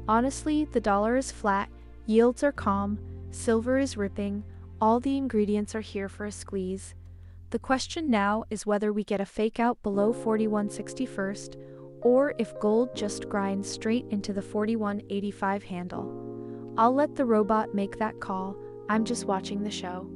Honestly, the dollar is flat, yields are calm, silver is ripping, all the ingredients are here for a squeeze. The question now is whether we get a fake out below 41.61, or if gold just grinds straight into the 41.85 handle. I'll let the robot make that call, I'm just watching the show.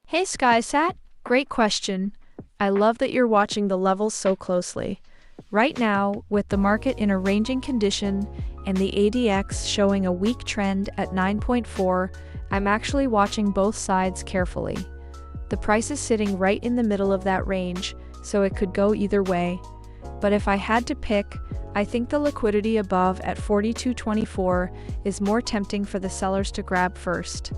Hey SkySat, great question. I love that you're watching the levels so closely. Right now, with the market in a ranging condition and the ADX showing a weak trend at 9.4, I'm actually watching both sides carefully. The price is sitting right in the middle of that range, so it could go either way. But if I had to pick, I think the liquidity above at 42.24 is more tempting for the sellers to grab first.